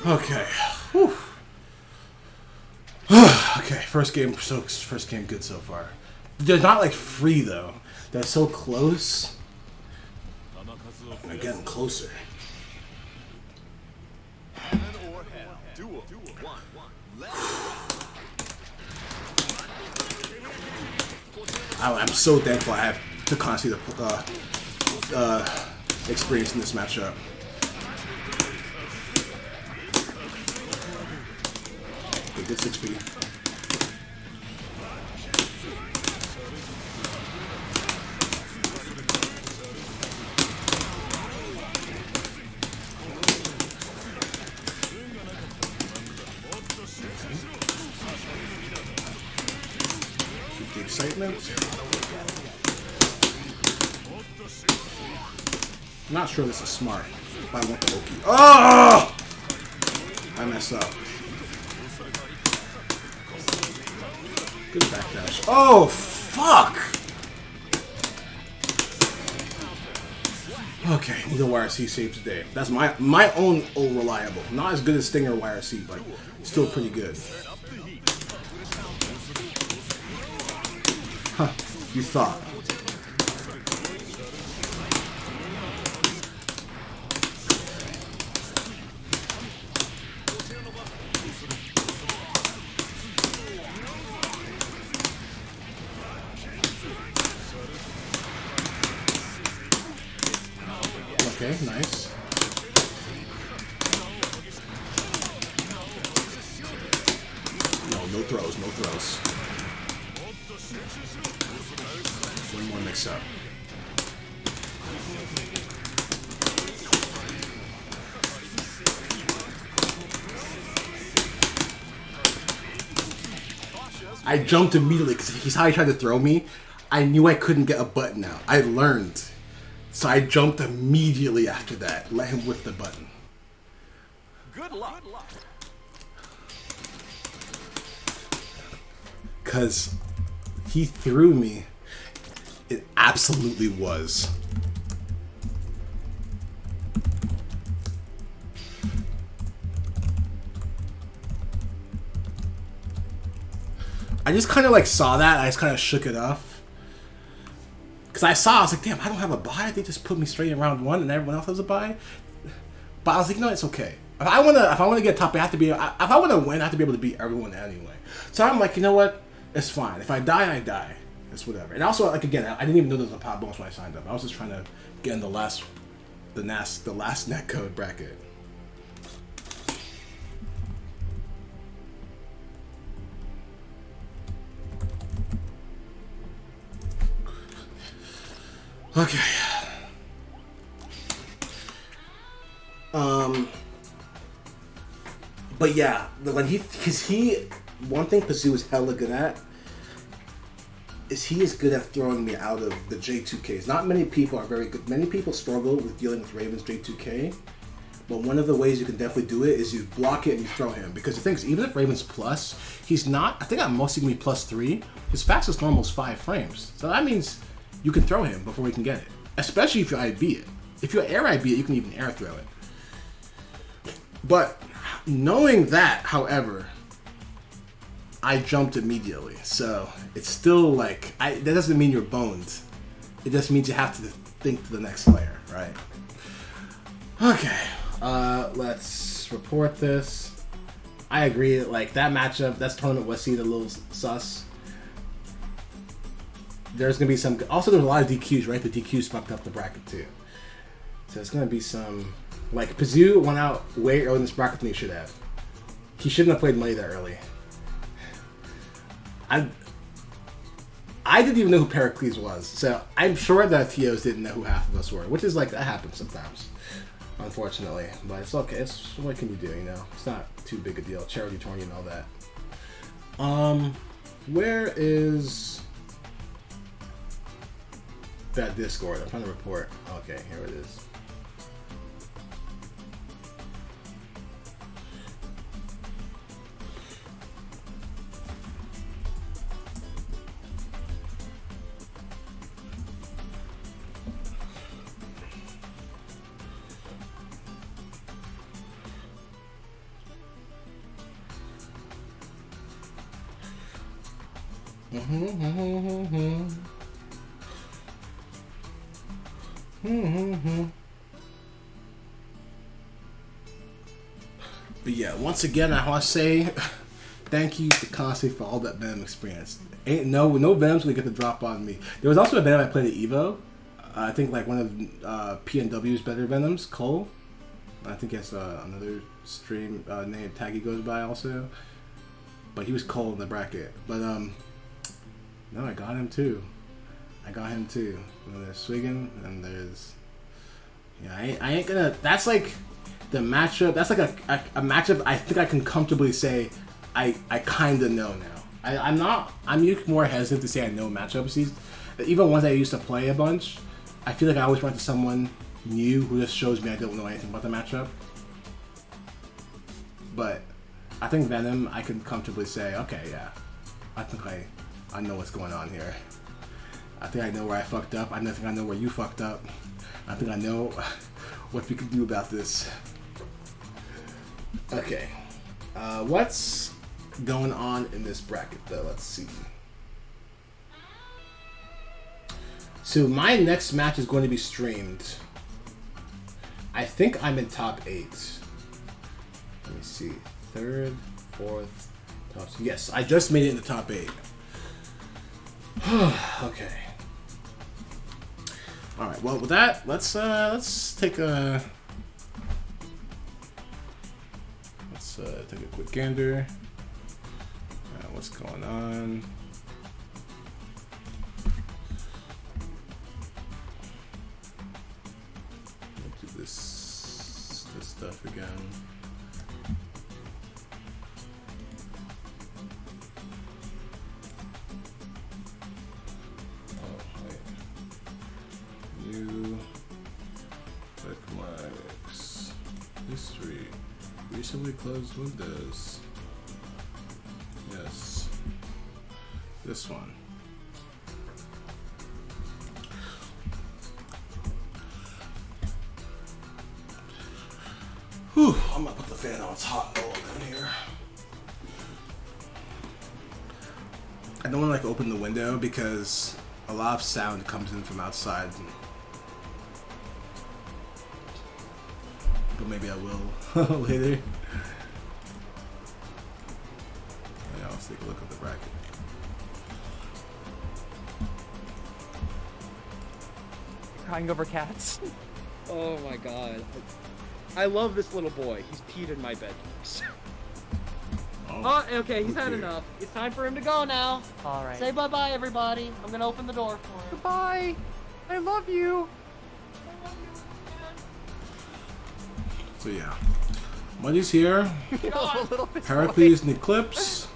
Okay. Whew. Okay, first game good so far. They're not like free though. They're so close. And they're getting closer. I'm so thankful I have to constantly experience in this matchup. Okay, good 6B. Keep the excitement. I'm not sure this is smart, but I want the Oki. Oh! I messed up. Good backdash. Oh, fuck! Okay, either YRC saves the day. That's my own old reliable. Not as good as Stinger or YRC, but still pretty good. Huh, you thought. Okay, nice. No throws, no throws. One more mix up. I jumped immediately because he's how he tried to throw me. I knew I couldn't get a button out. I learned. So I jumped immediately after that. Let him whip the button. Good luck. Because he threw me. It absolutely was. I just kind of like saw that. I just kind of shook it off. Because I was like, damn, I don't have a bye. They just put me straight in round one and everyone else has a bye. But I was like, no, it's okay. If I wanna get top, I have to be. If I wanna win, I have to be able to beat everyone anyway. So I'm like, you know what? It's fine. If I die, I die. It's whatever. And also, like again, I didn't even know there was a pop bonus when I signed up. I was just trying to get in the last netcode bracket. Okay. But yeah, when one thing Pazoo is hella good at is he is good at throwing me out of the J2Ks. Not many people are very good. Many people struggle with dealing with Raven's J2K, but one of the ways you can definitely do it is you block it and you throw him. Because the thing is, even if Raven's plus, he's not. I think I'm mostly gonna be +3. His fastest normal is 5 frames, so that means you can throw him before we can get it. Especially if you IB it. If you air IB it, you can even air throw it. But knowing that, however, I jumped immediately. So it's still like, that doesn't mean you're boned. It just means you have to think to the next layer, right? Okay, let's report this. I agree, like that matchup, that's tournament was seen a little sus. There's gonna be some, also there's a lot of DQs, right? The DQs fucked up the bracket too. So it's gonna be some, like Pazoo went out way earlier in this bracket than he should have. He shouldn't have played money that early. I didn't even know who Pericles was, so I'm sure that TOs didn't know who half of us were, which is like, that happens sometimes, unfortunately. But it's okay, it's, what can you do, you know? It's not too big a deal, charity tournament and all that. Where is that Discord? I'm trying to report. Okay, here it is. But yeah, once again, I want to say thank you to Constantly for all that Venom experience. Ain't no Venom's gonna get the drop on me. There was also a Venom I played at Evo. I think like one of PNW's better Venoms, Cole. I think he has another stream name tag he goes by also. But he was Cole in the bracket. But no, I got him too. And there's Swiggin, and there's, yeah, I ain't gonna. That's like the matchup. That's like a matchup. I think I can comfortably say I kind of know now. I'm more hesitant to say I know matchups. Even ones I used to play a bunch, I feel like I always run to someone new who just shows me I don't know anything about the matchup. But I think Venom, I can comfortably say, okay, yeah, I think I know what's going on here. I think I know where I fucked up. I think I know where you fucked up. I think I know what we can do about this. Okay. What's going on in this bracket, though? Let's see. So my next match is going to be streamed. I think I'm in top 8. Let me see. 3rd, 4th, top 2. Yes, I just made it in the top 8. Okay. All right. Well, with that, let's take a quick gander. What's going on? Let's do this stuff again. Bookmarks. History. Recently closed windows. Yes. This one. Whew. I'm gonna put the fan on. It's hot and cold in here. I don't want to like open the window because a lot of sound comes in from outside. But maybe I will later. Yeah, let's take a look at the bracket. Crying over cats. Oh my god. I love this little boy. He's peed in my bed. Oh, okay, he's had enough. It's time for him to go now. All right. Say bye-bye, everybody. I'm gonna open the door for him. Goodbye. I love you. So yeah, Muddy's here. A little bit. Heracles and Eclipse.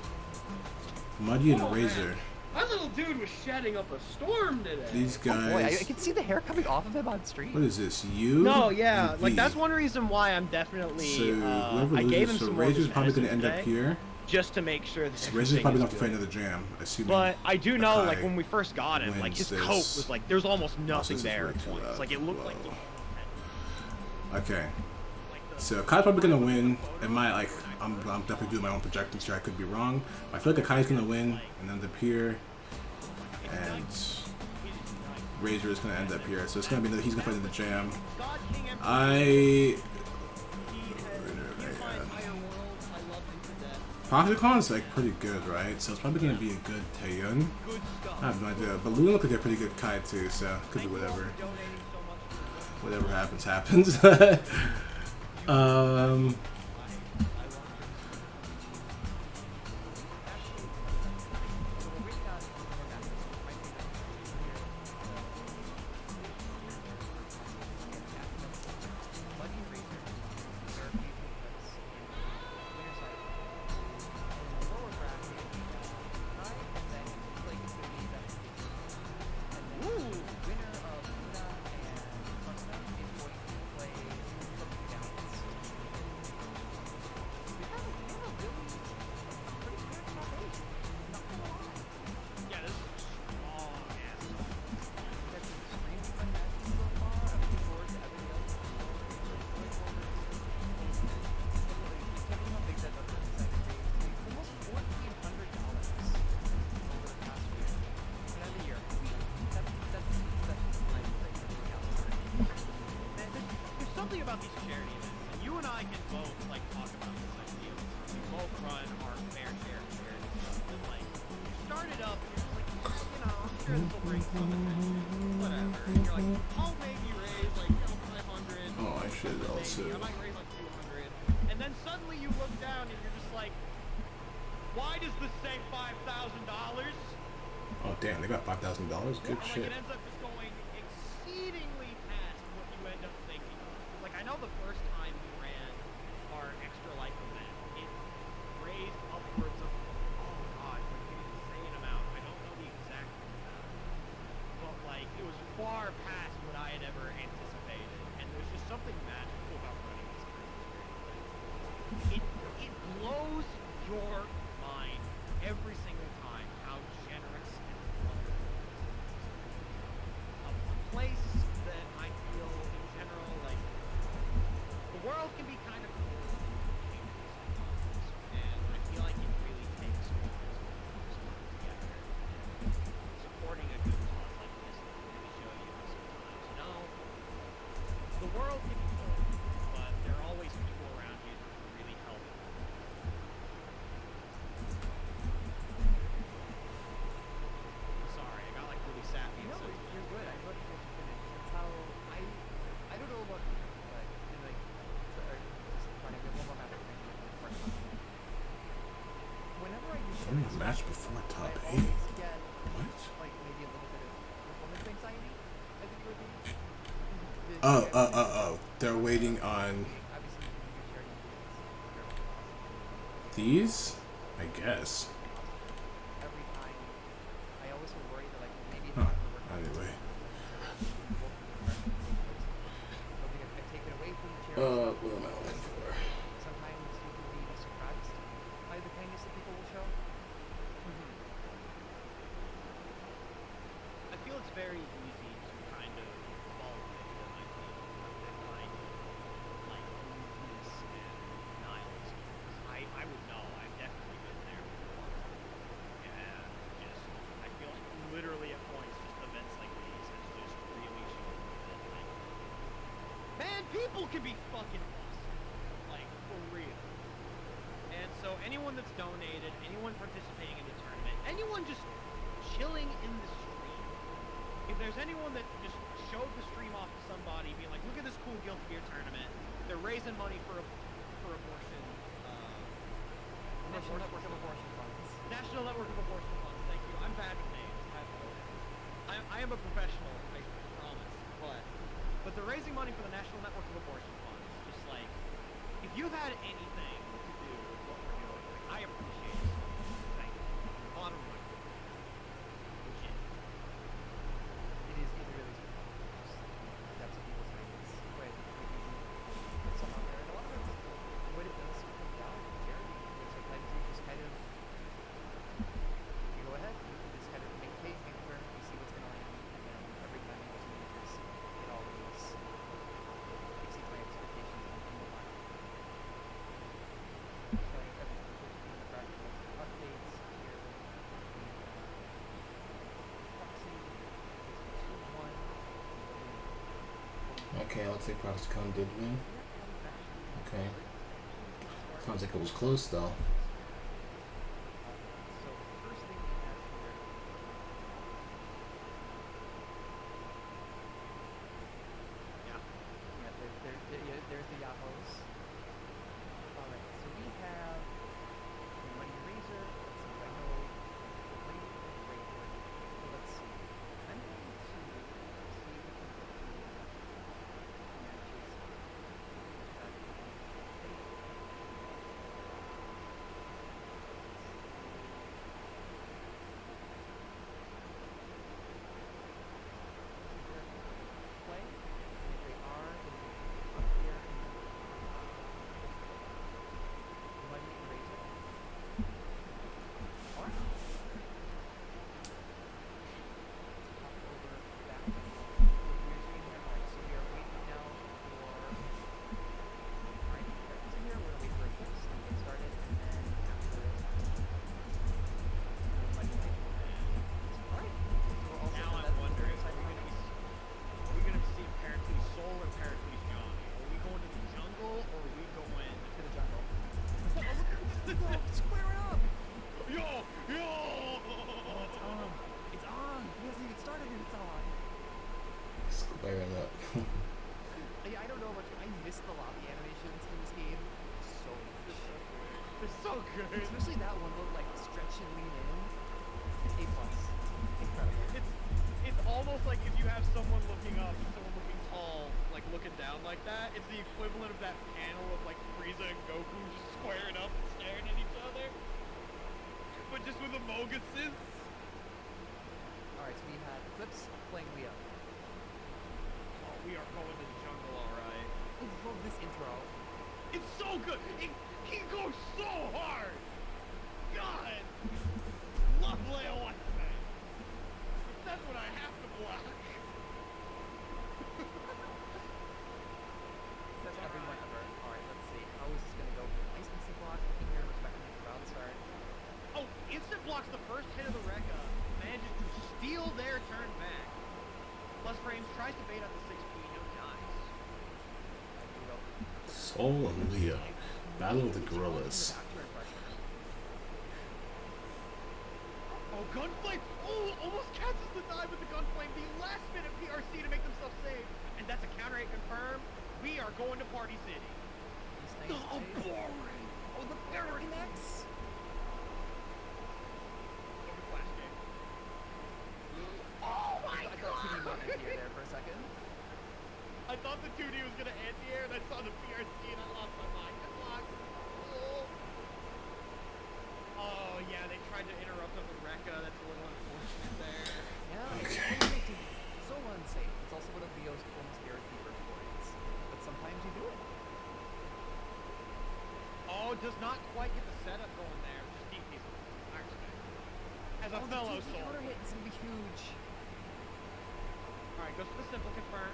Muddy and Razor. My little dude was shedding up a storm today. These Oh boy, I guys. can see the hair coming off of him on stream. What is this? You? No, yeah, and like V. that's one reason why I'm definitely. So whoever I gave him loses, so some more of Razor's his probably going to medicine end up today, here. just to make sure that Razor's everything probably is going to fight good. another jam, assuming. But I do know, Akai like when we first got him, like wins his coat this. was like there's almost Oh, nothing this is there way at too points. loud. Like it looked like. Whoa. Okay. So Akai's probably gonna win. It might like I'm definitely doing my own projections here. I could be wrong. I feel like Akai's gonna win and end up here, and Razor is gonna end up here. So it's gonna be he's gonna fight in the jam. Proxycon's like pretty good, right? So it's probably gonna be a good Taeyun. I have no idea, but Luna looks like a pretty good Kai too. So could be whatever. Whatever happens, happens. Something about these charity events, and you and I can both like talk about this idea. We both run our fair share of charity stuff, and like you started up, and you're just like, you know, I'm sure this will bring some attention, whatever. And you're like, I'll maybe raise like 500. Oh, I should also. I might raise like 200, and then suddenly you look down and you're just like, why does this say $5,000? Oh damn, they got $5,000. Good Like shit. it ends up just going exceedingly past what you end up thinking. Like I know the first time we ran our Extra Life event, it raised upwards of like an insane amount. I don't know the exact amount, but like it was far past what I had ever anticipated. And there's just something magical about running this kind of experience. It blows your mind every single time how generous and wonderful a place that I feel in general like the world can be kind of cool and I feel like it really takes together and supporting a good cause like this that can really show you sometimes, you know, the world can be cool, but there are always people around you that can really help. I'm sorry, I got like really sappy. No, So you're good. I love you finish. That's how I don't know about you, but and like just trying to get one more match for me before top 8. Whenever I do Only a shit, match before top I 8. always get What? like maybe a little bit of performance anxiety. I think it would be. Oh. They're waiting on Obviously, you can do charity events. these, I guess. Every time, I always feel worried that like maybe it's Huh. not gonna work out. Anyway. They'll be taken away from the charity. What am I looking for? Sometimes you can be surprised by the kindness that people will show. I feel it's very easy to kind of fall victim, I think, to that kind of like aloofness and nihilism. Because I would know, I've definitely been there before. And just, I feel like literally at points, just events like these has just really shown me that, like, man, people can be fucking awesome. Like, for real. And so anyone that's donated, anyone participating in the tournament, anyone just chilling in the stream, if there's anyone that just showed the stream off to somebody, being like, look at this cool Guilty Gear tournament, they're raising money for abortion, National Network of Abortion Funds. National Network of Abortion Funds, thank you. I'm bad with names. I am a professional. I But they're raising money for the National Network of Abortion Funds. Just like, if you've had anything to do with what we're doing, like, I appreciate it. Thank you. Bottom line. Legit. It is really just depths of people's minds. But put some out there. And a lot of it, what it does come down to charity. Sometimes you just kind of, you go ahead, you just kind of make case, make sure you see what's going to land. And then every time you listen to this, it always exceeds my expectations and move on. So I think in the practical updates here, proxy is 2-1. Okay, looks like Proxicon did win. Okay. Sounds like it was close though. So the first thing we have here. Yeah, there's the Yahos. Alright, so we have the Money Razor. Let's see if I know Money Razor. So let's see. I'm going to see if we can get the play, and if they are, then we up here in the Money Razor. Or hop over back to what we're doing here. Alright, so we are waiting now for alright, so here we're gonna wait for a fix and get started, and then after it, the Money Razor. Alright, so we're also Now I'm wondering, are we gonna see Pericles Soul or Pericles Johnny? Are we going to the jungle or are we going to the jungle. Square it up! Yo! Yo! Oh, it's on. It's on. He hasn't even started and it's on. Squaring up. I don't know about you. I miss the lobby animations in this game so much. They're so good. Especially that one little like stretch and lean in. A plus. Incredible. It's almost like if you have someone looking up and someone looking tall, like looking down like that, it's the equivalent of that panel of like Frieza and Goku just squaring up and staring at each other. But just with Amoguses. Alright, so we had Eclipse playing Leo. Oh, we are going to the jungle, alright. I love this intro. It's so good! He goes so hard! God! Love Leo like that! That's what I have to block! That's everyone ever. Alright, let's see. How is this gonna go? Nice instant block here, respecting the ground start. Oh, instant blocks the first hit of the Rekka, manages to steal their turn back. Plus frames, tries to bait out the 6P, no dies. Soul and Leo. Battle of the Gorillas. Oh, Gunflame! Oh, almost catches the dive with the Gunflame. The last minute PRC to make themselves save. And that's a counter hit confirmed. We are going to Party City. Nice Oh, chase. boring! Oh, the parry max! Flash game. Oh my I thought 2D went anti-air there for a second. I thought the 2D was gonna anti-air and I saw the PRC and I lost my mind. Good blocks. Oh yeah, they tried to interrupt on the Rekka. That's a little unfortunate there. Yeah, it's so unsafe. It's also one of Leo's almost guaranteed exploits. But sometimes you do it. Oh, does not quite get the setup going there. Just deep piece. I respect. As a fellow the soul. counter hit is gonna be huge. Alright, goes for the simple confirm.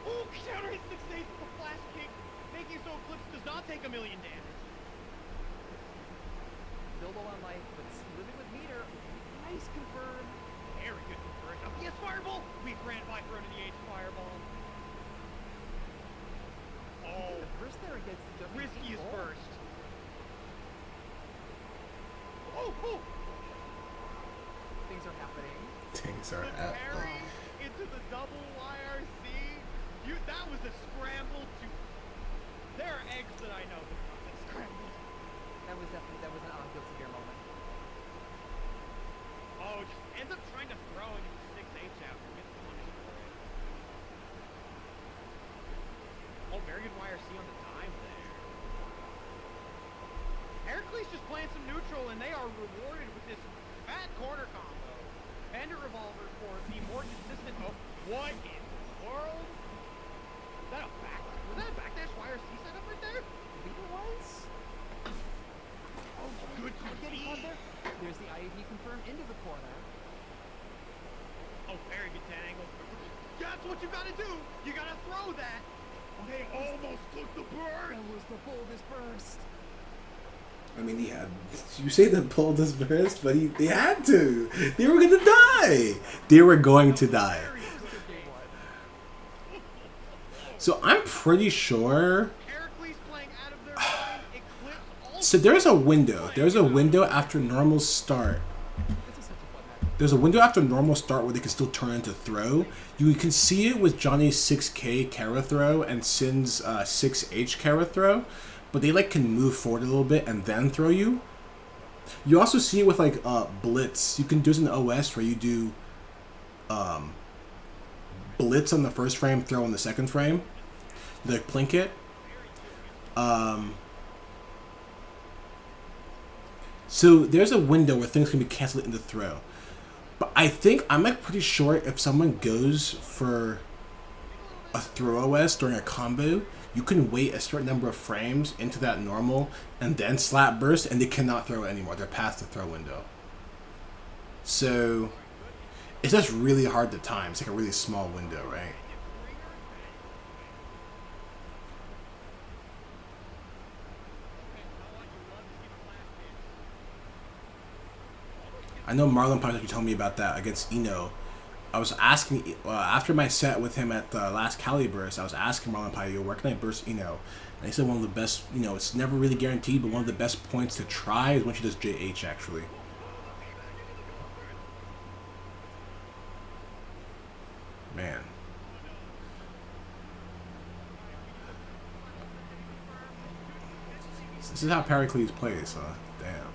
Ooh, counter hit 6 8 with the flash kick. Making so Eclipse does not take a million damage. Bilbo on life, but living with meter. Nice confirm. Very good conversion. A PS Fireball! We Grand Viper into the H Fireball. Oh, The burst there against the jumping riskiest people. burst. Oh, oh! Things are happening. Things are The happening. parry into the double YRC. That was a scramble to... There are eggs that I know that are not scrambled. That was an on guilty gear moment. Oh, just ends up trying to throw and gets 6H out and gets punished for it. YRC on the dive there. Heracles just playing some neutral, and they are rewarded with this fat corner combo. Panda Revolver for the more consistent. Oh, what in the world? Was that a backdash YRC setup right there? I think it was. Oh, Good to getting see. on there. There's the IAD confirmed into the corner. Oh, very good 10 angle. That's what you gotta do. You gotta throw that. They almost took the burst. That was the boldest burst. I mean, he had. You say the boldest burst, but they had to. They were going to die. They were going to die. So I'm pretty sure. Heracles playing out of their mind. Eclipse also. So there's a window. There's a window after normal start. This is such a fun match. There's a window after normal start where they can still turn into throw. You can see it with Johnny's 6K Kara throw and Sin's 6H Kara throw, but they like can move forward a little bit and then throw you. You also see it with like blitz. You can do this in the OS where you do blitz on the first frame, throw on the second frame. You like plink it. So there's a window where things can be canceled into throw. But I think, I'm like pretty sure if someone goes for a throw OS during a combo, you can wait a certain number of frames into that normal and then slap burst and they cannot throw it anymore. They're past the throw window. So it's just really hard to time. It's like a really small window, right? I know Marlon probably told me about that against Eno. I was asking, after my set with him at the last Cali burst, I was asking Marlon Payo, where can I burst Eno? And he said one of the best, it's never really guaranteed, but one of the best points to try is when she does JH, actually. Man. This is how Pericles plays, huh? Damn.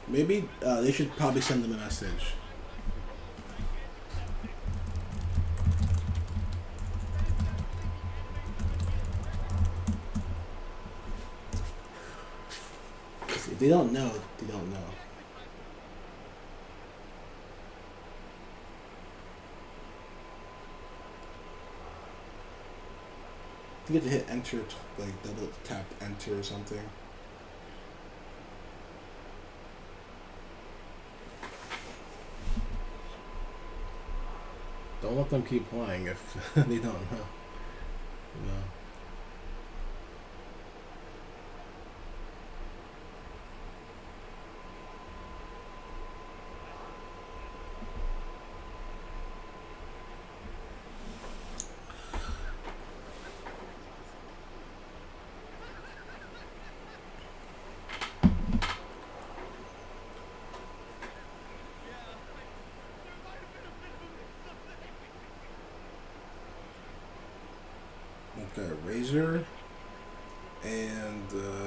Maybe they should probably send them a message. If they don't know, they don't know. You get to hit enter, like double tap enter or something. Don't let them keep playing if they don't know. You know. Okay, Razor and Levy.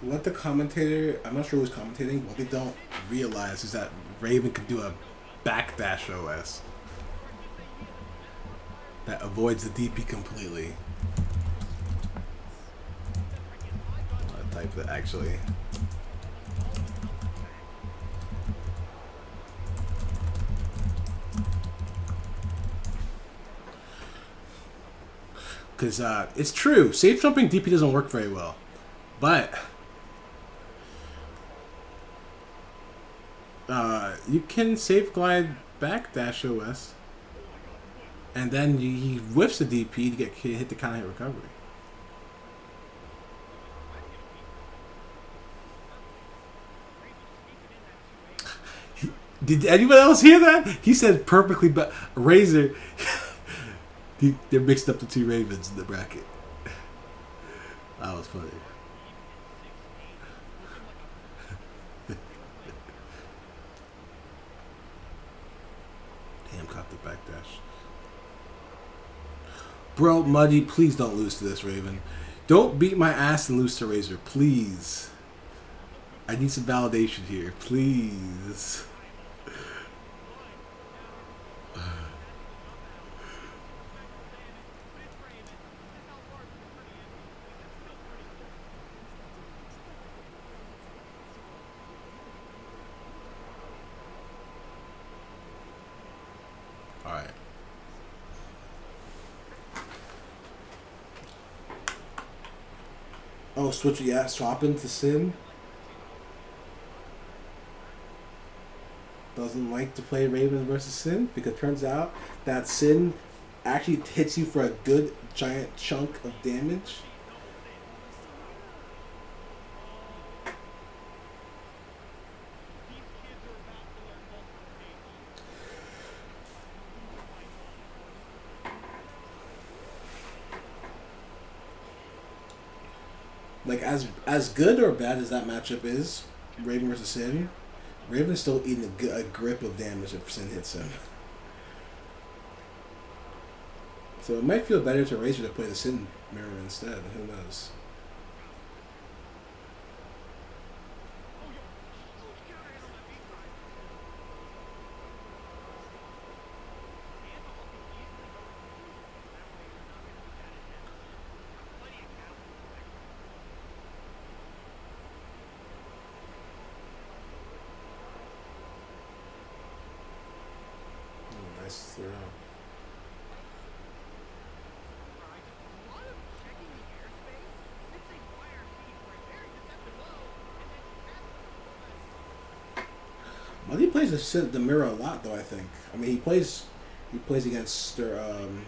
what the commentator, I'm not sure who's commentating, what they don't realize is that Raven can do a backdash OS that avoids the DP completely. I'll type that actually. Because it's true, safe jumping DP doesn't work very well, but you can safe glide backdash OS, and then he whiffs the DP to get hit the counter hit recovery. Did anyone else hear that? He said perfectly, but Razor. They're mixed up the two Ravens in the bracket. That was funny. Damn, caught the backdash. Bro, Muddy, please don't lose to this Raven. Don't beat my ass and lose to Razor, please. I need some validation here, please. Alright. Oh, switch, yeah, swapping to Sin. Doesn't like to play Raven versus Sin because it turns out that Sin actually hits you for a good giant chunk of damage. Like as good or bad as that matchup is, Raven versus Sin, Raven's still eating a grip of damage if Sin hits him. So it might feel better to Razor to play the Sin mirror instead. Who knows? Nice throw. Well, he plays the mirror a lot, though. I think. I mean, he plays against Sturban.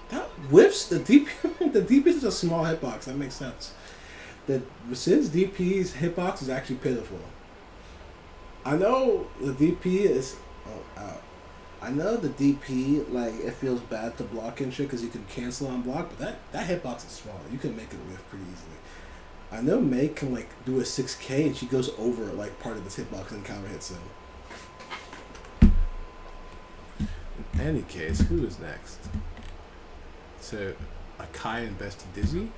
That whiffs the DP. The DP is a small hitbox. That makes sense. The Sin's DP's hitbox is actually pitiful. I know the DP is. I know the DP, like, it feels bad to block and shit because you can cancel on block, but that hitbox is small. You can make it whiff pretty easily. I know May can, like, do a 6K and she goes over, like, part of this hitbox and counter hits him. In any case, who is next? So, Akai and Bestie Dizzy?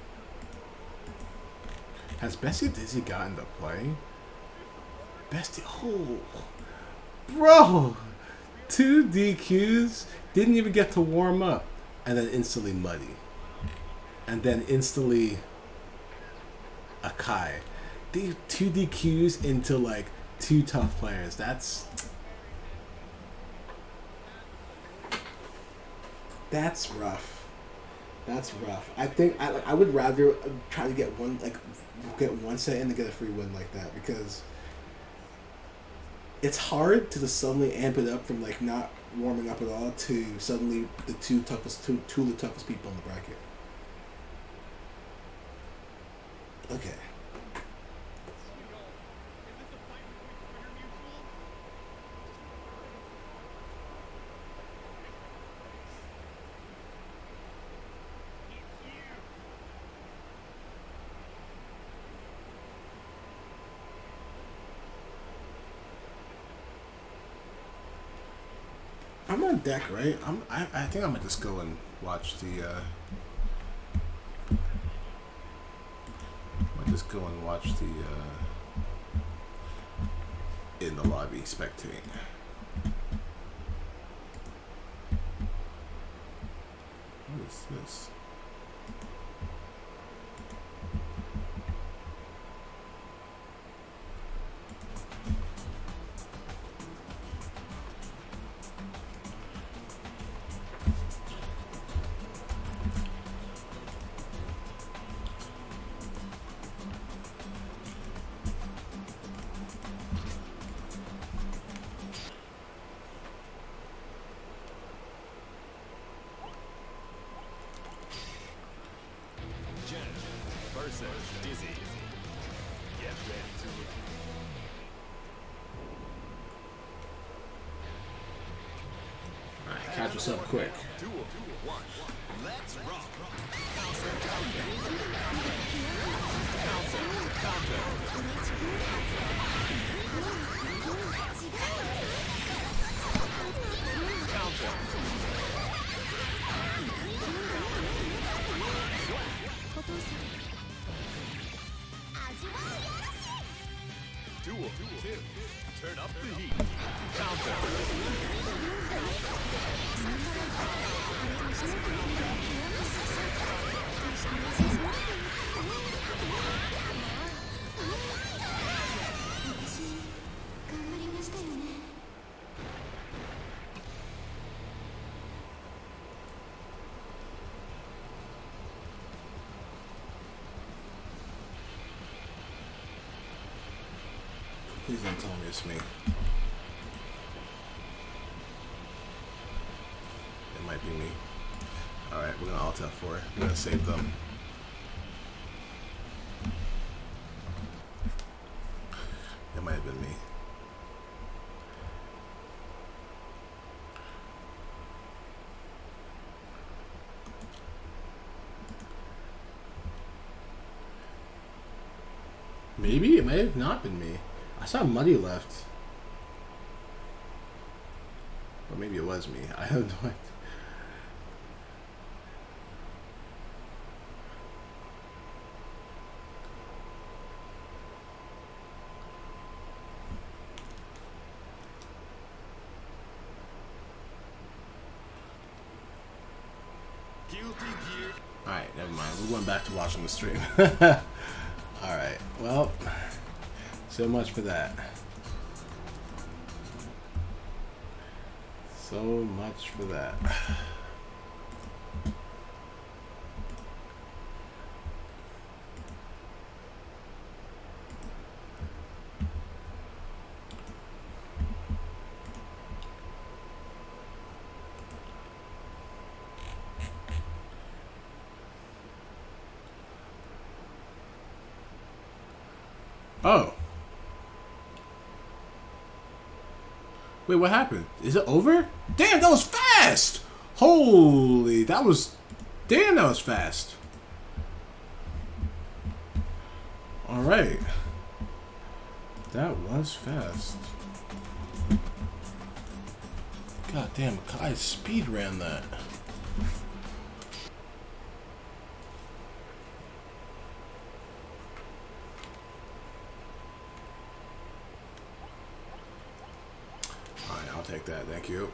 Has Bestie Dizzy gotten to play? Bestie, oh, bro, 2 DQs, didn't even get to warm up, and then instantly Muddy, and then instantly Akai. 2 DQs into like 2 tough players. That's rough. That's rough. I think I would rather try to get one set in to get a free win like that because it's hard to just suddenly amp it up from like not warming up at all to suddenly the two of the toughest people in the bracket. Okay. I'm on deck, right? I think I might just go and watch the. Might just go and watch the. In the lobby, spectating. What is this? Jen versus Dizzy. Get ready to. Alright, catch us up quick. Duel 1. Let's rock. Duel 2. Turn up the heat. Please don't tell me it's me. It might be me. Alright, we're gonna alt F4. We're gonna save them. It might have been me. Maybe it might have not been me. I saw Muddy left. But maybe it was me. I have no idea. Alright, never mind. We're going back to watching the stream. Alright, well, so much for that. So much for that. Oh. Wait, what happened? Is it over? Damn, that was fast! Holy, that was... Damn, that was fast. Alright. That was fast. God damn, I speed ran that. Take that, thank you.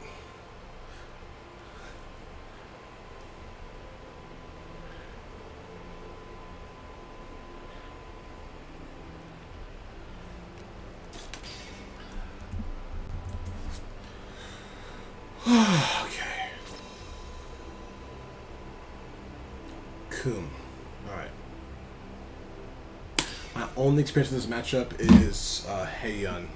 Okay. Cool. Alright. My only experience with this matchup is Heiyun.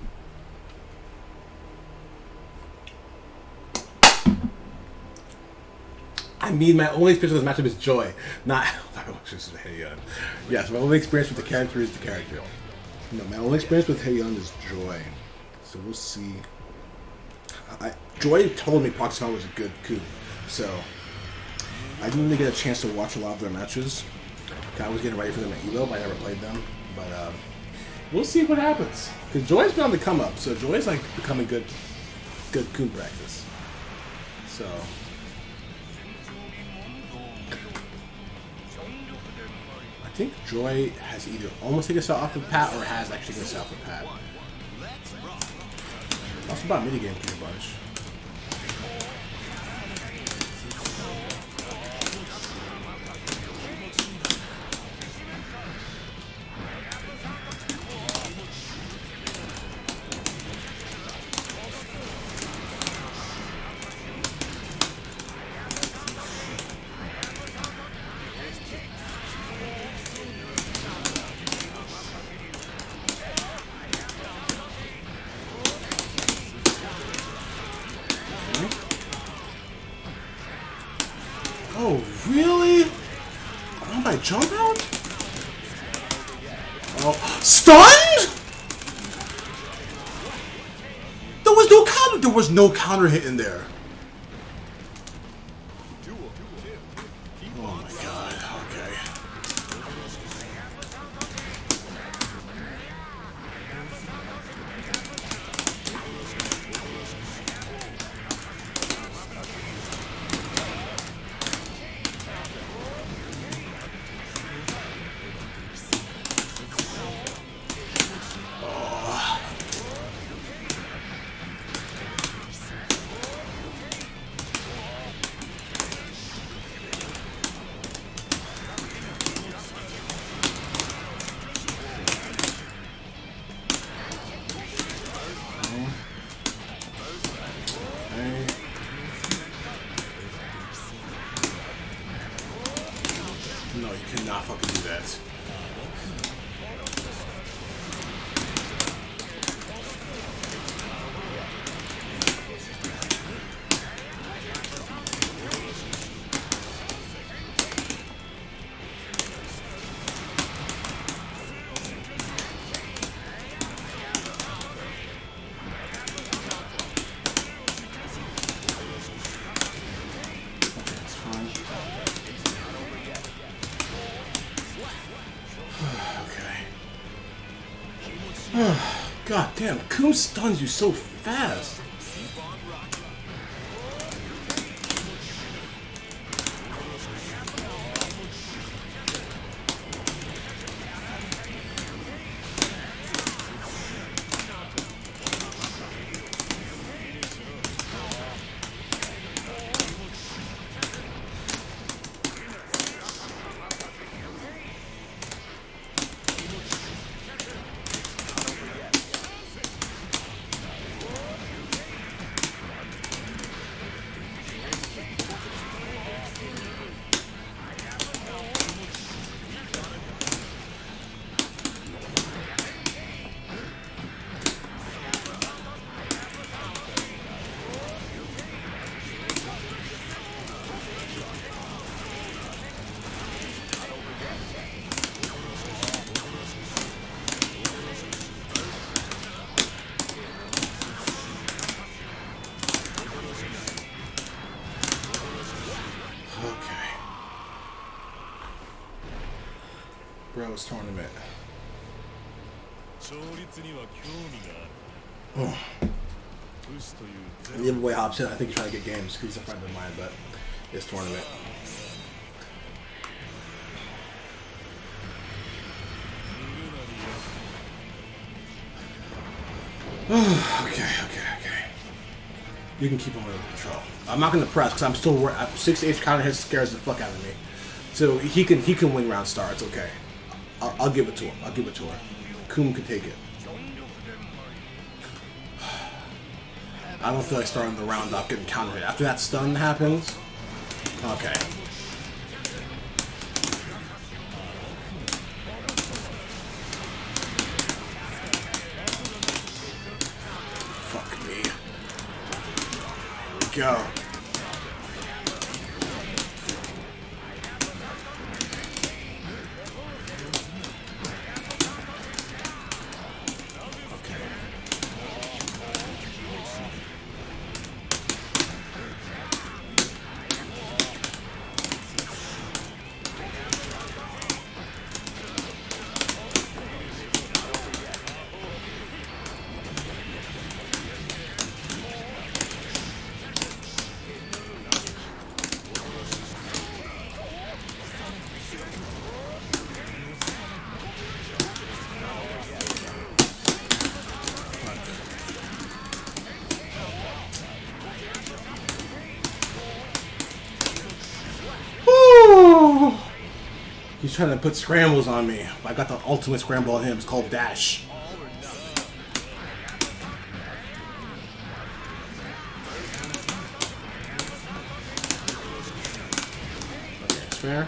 I mean, my only experience with this matchup is Joy, not Heiyun. Yes, my only experience with the character is the character. No, my only experience with Heiyun is Joy. So we'll see. Joy told me Pakistan was a good coup, so I didn't really get a chance to watch a lot of their matches. I was getting ready for them at ELO, but I never played them. But we'll see what happens. Because Joy's been on the come up, so Joy's like becoming good coup practice. So I think Joy has either almost taken us off with Pat or has actually taken us off with Pat. That's about minigame pretty much. Oh, really? Oh, my jump out? Oh, stunned? There was no counter. There was no counter hit in there. Oh my god. Okay. No, you cannot fucking do that. That's fine. Okay. God damn, Coom stuns you so fast. Okay. Bros tournament. Oh. The boy hops in. I think he's trying to get games because he's a friend of mine, but this tournament. Okay. You can keep on with control. I'm not gonna press because I'm still worried. 6H counter hit scares the fuck out of me. So he can win round star. It's okay. I'll give it to him. I'll give it to her. Coom can take it. I don't feel like starting the round off getting counter hit. After that stun happens, okay. Fuck me. Here we go. He's trying to put scrambles on me. I got the ultimate scramble on him. It's called Dash. Okay, it's fair.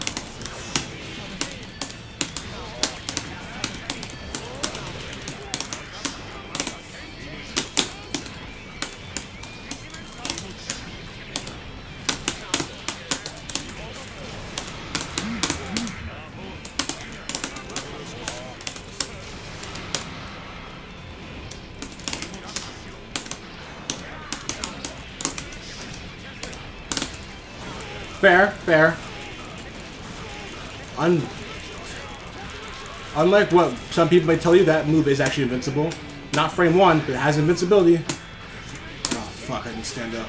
Fair, fair. Unlike what some people may tell you, that move is actually invincible. Not frame 1, but it has invincibility. Oh fuck, I didn't stand up.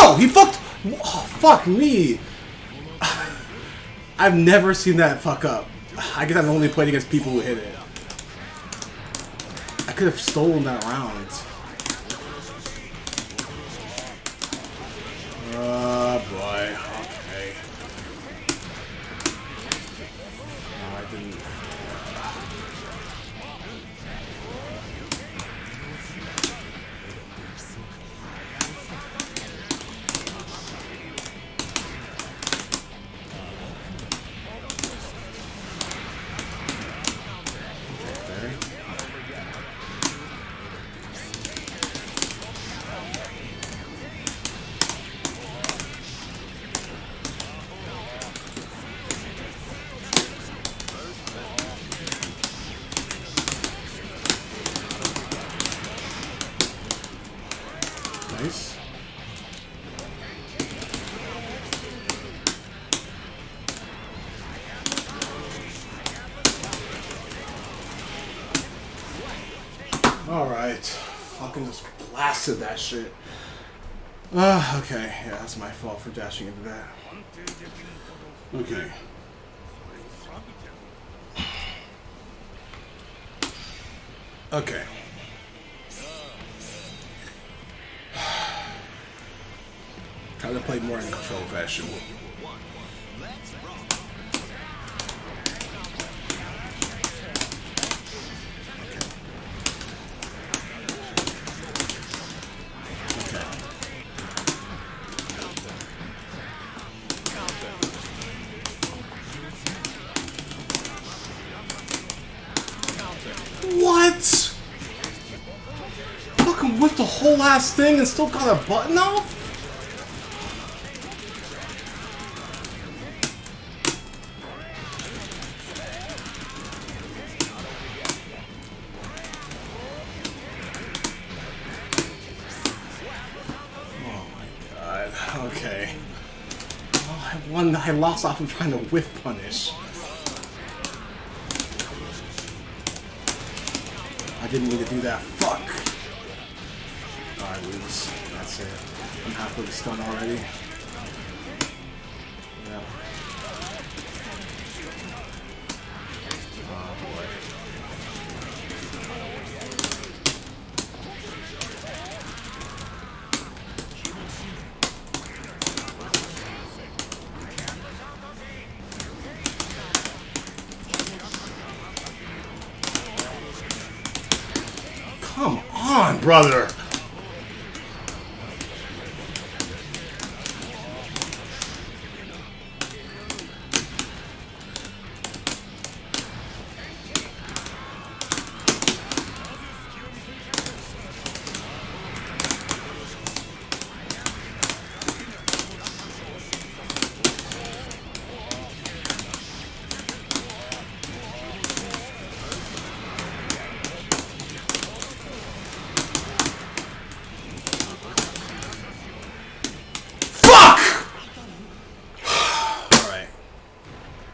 Oh, he fucked. Oh, fuck me. I've never seen that fuck up. I guess I've only played against people who hit it. I could have stolen that round. Oh boy. Okay. No, I didn't. Nice. Alright. Fucking just blasted that shit. Okay. Yeah, that's my fault for dashing into that. Okay. Okay. Try to play more in control fashion. What? Fucking whipped the whole ass thing and still got a button off? Okay. Oh, I won. I lost off of trying to whiff punish. I didn't mean to do that. Fuck. Oh, I lose. That's it. I'm halfway to stun already. Yeah. Oh boy. Come on, brother!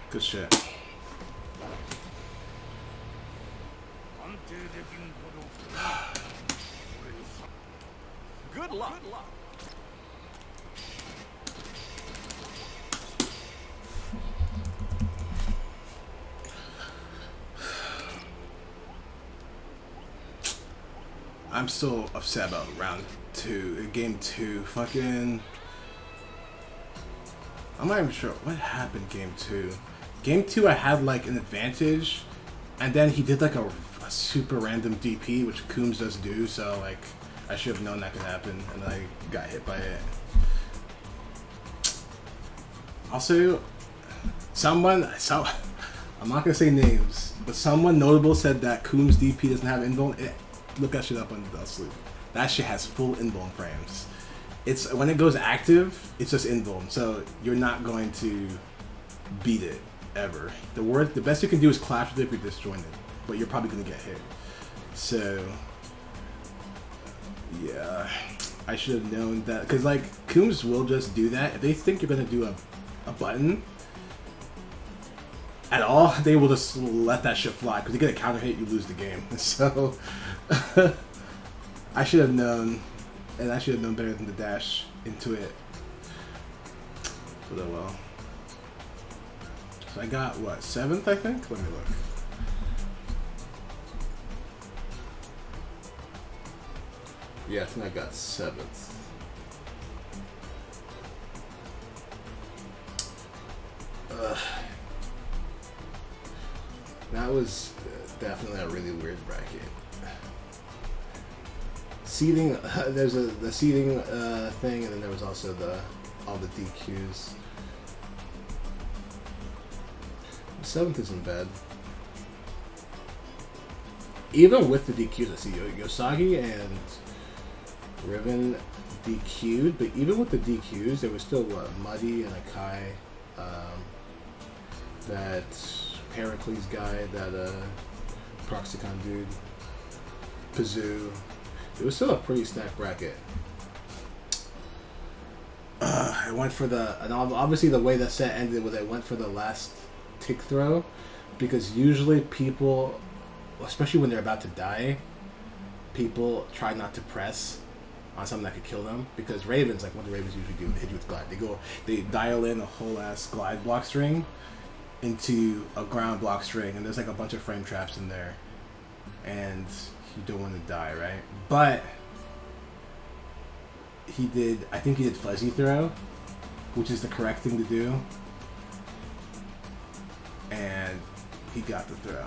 Good shit. luck. I'm still upset about round 2, game 2. Fucking, I'm not even sure what happened game 2. Game 2, I had like an advantage, and then he did like a super random DP, which Coombs does do. So like, I should have known that could happen, and I got hit by it. Also, I'm not gonna say names, but someone notable said that Coombs DP doesn't have invuln. Look that shit up on the Sleep. That shit has full invuln frames. It's when it goes active, it's just invuln, so you're not going to beat it ever. The best you can do is clash with it if you're disjointed, but you're probably gonna get hit. So yeah, I should have known that, because like Coombs will just do that if they think you're gonna do a button at all. They will just let that shit fly, because you get a counter hit, you lose the game. So I should have known, and I should have known better than to dash into it. But oh well. So I got what, 7th, I think? Let me look. Yeah, I think I got 7th. That was definitely a really weird bracket. Seating, there's the seating thing, and then there was also all the DQs. 7th isn't bad. Even with the DQs, I see Yosagi and Riven DQ'd, but even with the DQs, there was still Muddy and Akai, that Heracles guy, that Proxicon dude, Kazoo. It was still a pretty stacked bracket. I went for and obviously the way the set ended was I went for the last tick throw, because usually people, especially when they're about to die, people try not to press on something that could kill them, because Ravens, like what the Ravens usually do, they hit you with glide. They dial in a whole ass glide block string into a ground block string, and there's like a bunch of frame traps in there, and you don't want to die, right? But I think he did fuzzy throw, which is the correct thing to do, and he got the throw.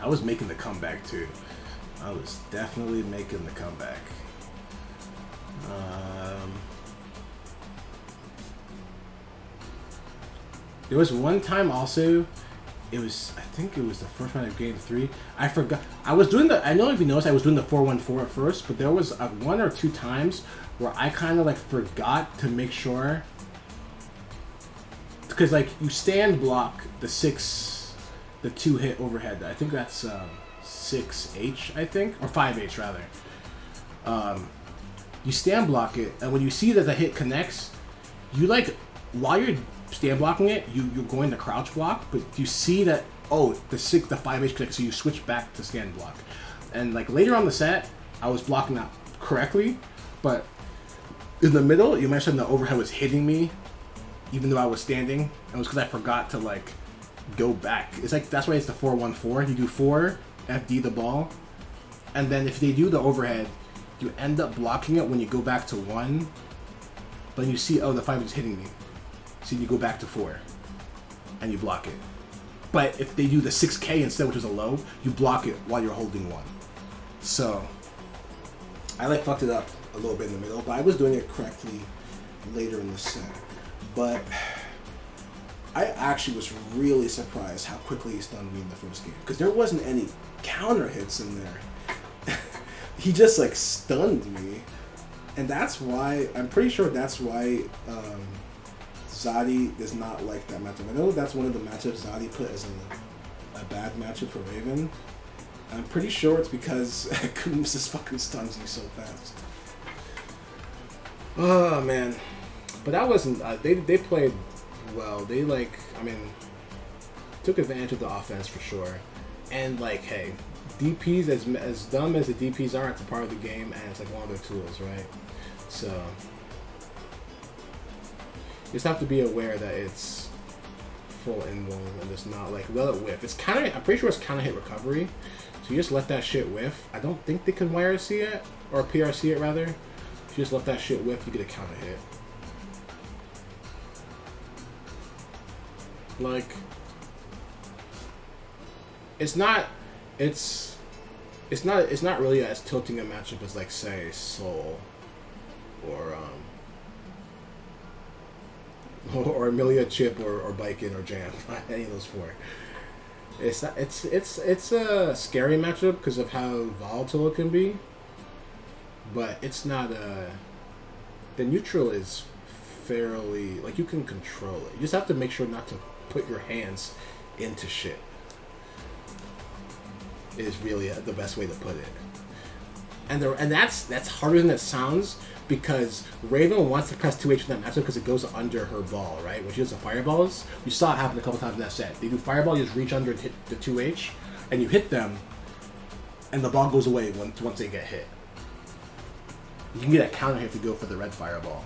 I was making the comeback too. I was definitely making the comeback. There was one time also, I think it was the first round of game 3. I forgot. I don't know if you noticed, I was doing the 4-1-4 at first, but there was 1 or 2 times where I kind of like forgot to make sure, because like you stand block the 2 hit overhead. I think that's 6H, I think, or 5H rather. You stand block it, and when you see that the hit connects, you like, while you're stand blocking it, you're going to crouch block, but you see that, oh, the 5H connects, so you switch back to stand block. And like later on the set, I was blocking that correctly, but in the middle, you mentioned the overhead was hitting me, even though I was standing. And it was because I forgot to like go back. It's like, that's why it's the 4-1-4. You do 4, FD the ball, and then if they do the overhead, you end up blocking it when you go back to 1, but you see, oh, the 5 is hitting me. So you go back to 4, and you block it. But if they do the 6K instead, which is a low, you block it while you're holding 1. So I like fucked it up a little bit in the middle, but I was doing it correctly later in the set. But I actually was really surprised how quickly he stunned me in the first game, because there wasn't any counter hits in there. He just like stunned me, and that's why, I'm pretty sure that's why Zadi does not like that matchup. I know that's one of the matchups Zadi put as a bad matchup for Raven. I'm pretty sure it's because Coombs just fucking stuns you so fast. Oh man, but that wasn't. They played well. They like, I mean, took advantage of the offense for sure. And like, hey, DPs, as dumb as the DPs are, it's a part of the game, and it's like one of their tools, right? So you just have to be aware that it's full in one and just not like let it whiff. It's kind of, I'm pretty sure it's kind of hit recovery, so you just let that shit whiff. I don't think they can YRC it or PRC it rather. If you just let that shit whiff, you get a counter hit. Like, it's not really as tilting a matchup as like say Soul or Amelia Chip or Bikin or Jam. Any of those four. It's not, it's a scary matchup because of how volatile it can be, but it's not the neutral is fairly, like, you can control it. You just have to make sure not to put your hands into shit. Is really the best way to put it. And that's harder than it sounds, because Raven wants to press 2H in that matchup because it goes under her ball, right? When she does the fireballs, you saw it happen a couple times in that set. They do fireball, you just reach under and hit the 2H, and you hit them, and the ball goes away once they get hit. You can get a counter hit to go for the red fireball.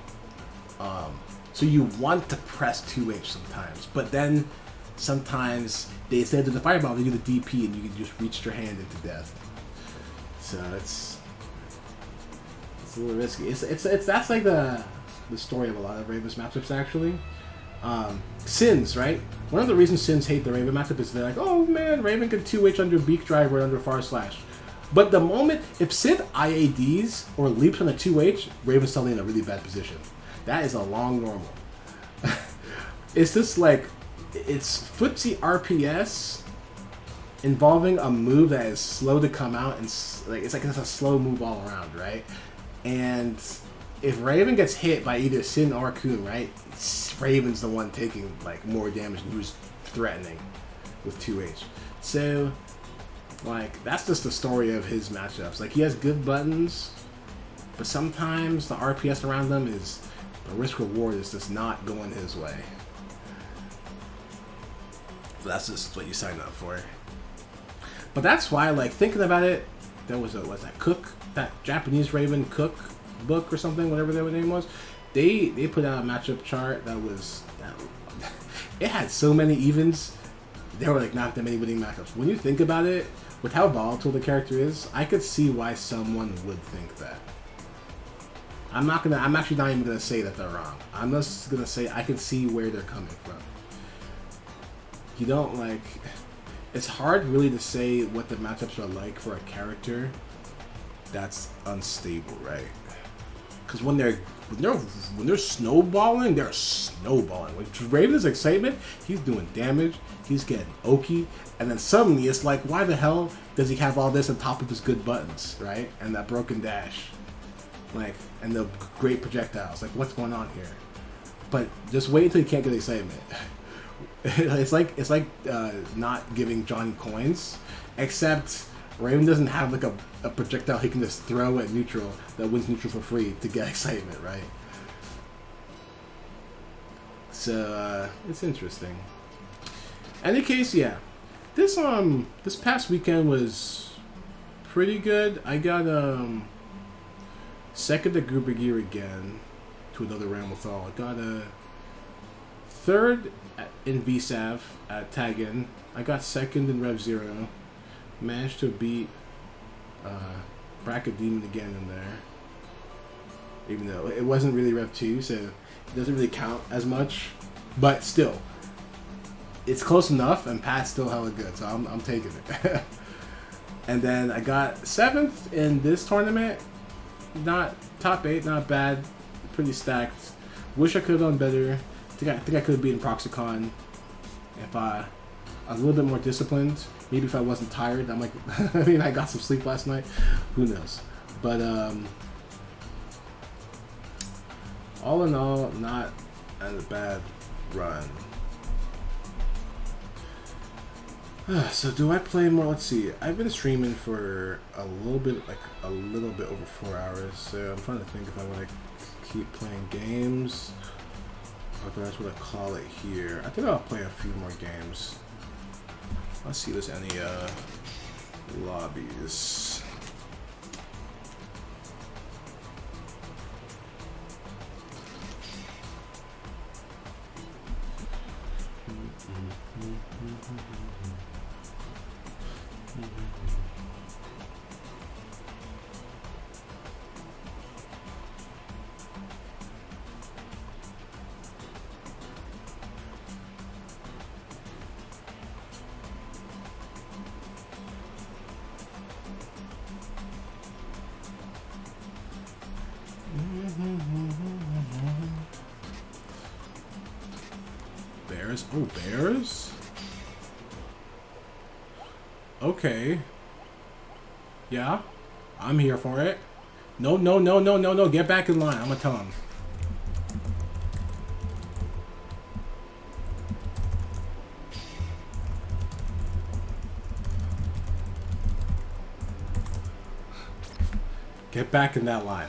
So you want to press 2H sometimes, but then sometimes they instead of the fireball, they do the DP, and you can just reach your hand into death. So it's a little risky. It's that's like the story of a lot of Ravens matchups actually. Sins, right? One of the reasons Sins hate the Raven matchup is they're like, oh man, Raven can 2H under Beak Driver and under Far Slash. But the moment if Sid IADs or leaps on a 2H, Raven's suddenly in a really bad position. That is a long normal. It's just like, it's footsie RPS involving a move that is slow to come out, and like it's a slow move all around, right? And if Raven gets hit by either Sin or Kun, right, Raven's the one taking like more damage and who's threatening with 2H. So like that's just the story of his matchups. Like he has good buttons, but sometimes the RPS around them is the risk reward is just not going his way. So that's just what you sign up for. But that's why, like, thinking about it, there was that Japanese Raven Cook book or something, whatever their name was. They put out a matchup chart that it had so many evens. There were like not that many winning matchups. When you think about it, with how volatile the character is, I could see why someone would think that. I'm actually not even gonna say that they're wrong. I'm just gonna say I can see where they're coming from. You don't like. It's hard really to say what the matchups are like for a character that's unstable, right? Because when they're snowballing, they're snowballing. With Raven's excitement, he's doing damage, he's getting oaky, and then suddenly it's like, why the hell does he have all this on top of his good buttons, right? And that broken dash, like, and the great projectiles. Like, what's going on here? But just wait until you can't get excitement. It's like not giving Johnny coins, except Raven doesn't have like a projectile he can just throw at neutral that wins neutral for free to get excitement, right? So it's interesting. Any case, yeah, this past weekend was pretty good. I got second at Group of Gear again to another round with all. I got third in VSAV at Tag-In. I got second in Rev 0. Managed to beat Bracket Demon again in there. Even though it wasn't really Rev 2, so it doesn't really count as much. But still, it's close enough, and Pat's still hella good, so I'm taking it. And then I got 7th in this tournament. Not top 8, not bad. Pretty stacked. Wish I could have done better. I think I could have beaten Proxicon if I was a little bit more disciplined. Maybe if I wasn't tired. I'm like, I mean, I got some sleep last night. Who knows? But all in all, not a bad run. So do I play more? Let's see. I've been streaming for a little bit over 4 hours. So I'm trying to think if I want to keep playing games. If that's what I call it here. I think I'll play a few more games. Let's see if there's any Lobbies. Bears? Oh, bears? Okay. Yeah, I'm here for it. No, no, no, no, no, no. Get back in line. I'm gonna tell him. Get back in that line.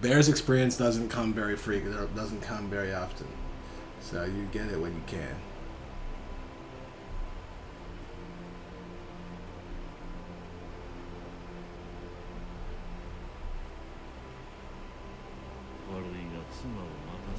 Bears experience doesn't come very frequent. Doesn't come very often. So you get it when you can. We've got a newcomer.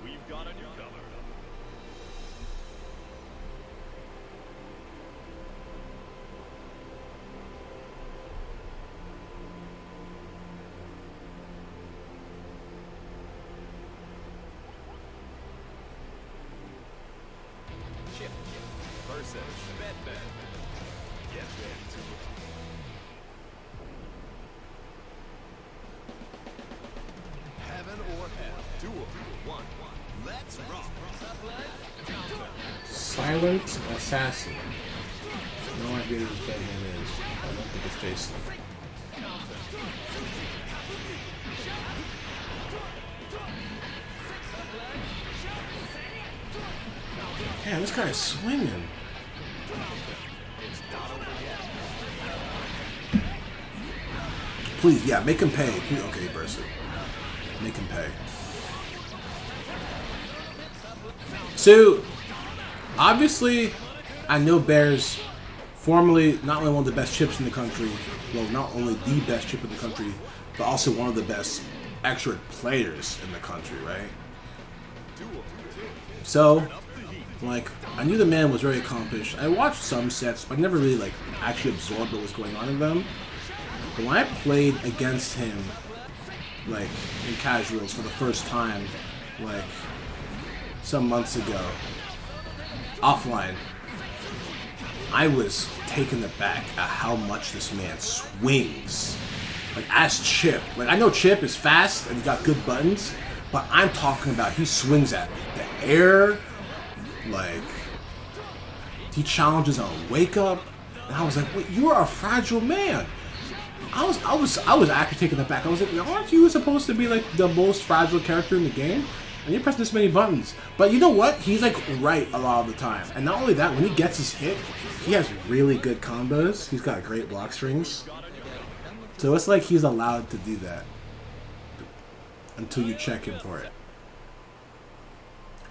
We've got a newcomer. Chip versus Ben. Get ready to heaven or hell. Duel 1. Let's rock. Silent Assassin. No idea who this Batman is. I don't think it's Jason. Yeah, this guy's swinging. Please, yeah, make him pay. Please, okay, Berser. Make him pay. So, obviously, I know Bears, formerly not only one of the best chips in the country, well, not only the best chip in the country, but also one of the best extra players in the country, right? So, like, I knew the man was very accomplished. I watched some sets, but I never really, like, actually absorbed what was going on in them. But when I played against him, like, in casuals for the first time, like, some months ago, offline, I was taken aback at how much this man swings. Like, as Chip. Like, I know Chip is fast and he's got good buttons, but I'm talking about he swings at the air, like, he challenges on wake up, and I was like, wait, you are a fragile man. I was actually taken aback. I was like, aren't you supposed to be like the most fragile character in the game? And you press this many buttons. But you know what? He's like right a lot of the time. And not only that, when he gets his hit, he has really good combos. He's got great block strings. So it's like he's allowed to do that until you check him for it.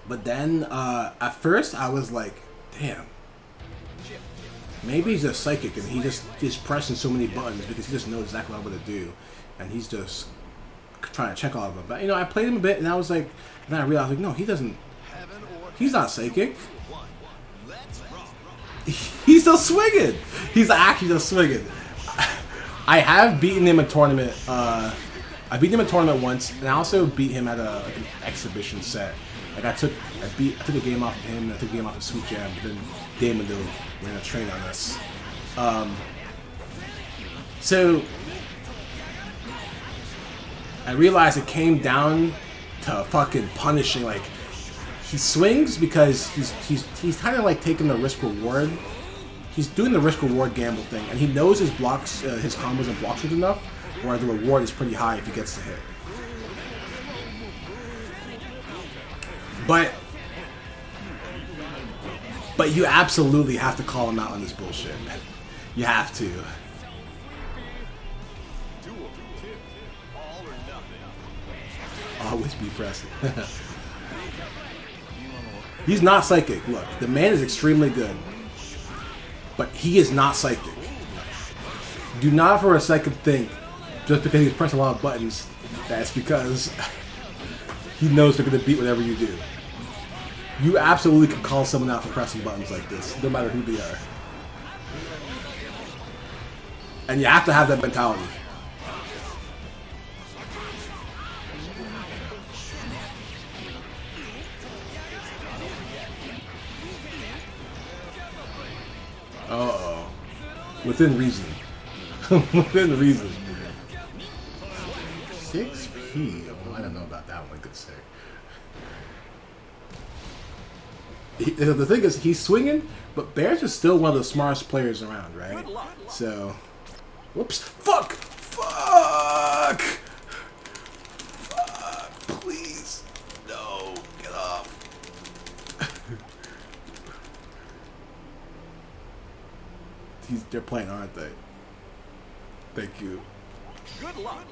But then, at first, I was like, damn. Maybe he's just psychic and he's pressing so many buttons because he just knows exactly what I'm going to do. And he's just trying to check all of them. But, you know, I played him a bit and I was like, and then I realized, like, no, he doesn't, he's not psychic. He's still swinging. He's actually just swinging. I have beaten him in a tournament. I beat him in a tournament once, and I also beat him at an exhibition set. Like I took a game off of him, and I took a game off of Sweet Jam, but then Damon Dill ran a train on us. So I realized it came down to fucking punishing. Like, he swings because he's kind of like taking the risk reward. He's doing the risk reward gamble thing, and he knows his blocks, his combos and blocks are enough, where the reward is pretty high if he gets the hit. But you absolutely have to call him out on this bullshit. You have to. Always be pressing. He's not psychic. Look, the man is extremely good, but he is not psychic. Do not for a second think, just because he's pressing a lot of buttons, that's because he knows they're going to beat whatever you do. You absolutely can call someone out for pressing buttons like this, no matter who they are. And you have to have that mentality. Uh-oh. Within reason. Within reason. 6P. Oh, I don't know about that one, I could say. The thing is, he's swinging, but Bears is still one of the smartest players around, right? So, whoops. Fuck! Fuck! Fuck! Please. No. Get off. They're playing, aren't they? Thank you. Good luck.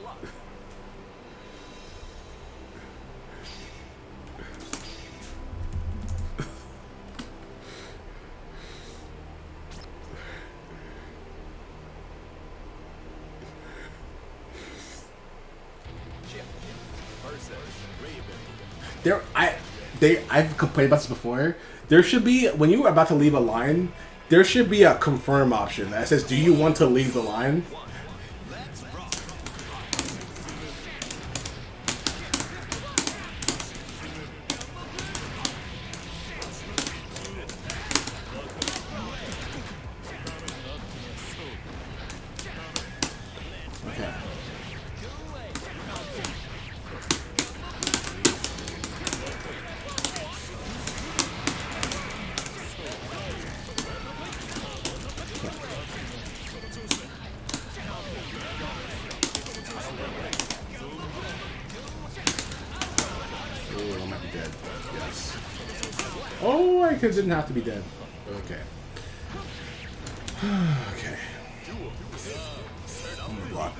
I've complained about this before. There should be, when you are about to leave a line, there should be a confirm option that says, do you want to leave the line? Okay. Oh, I might be dead. Yes. Oh, I didn't have to be dead. Okay. Okay. Block.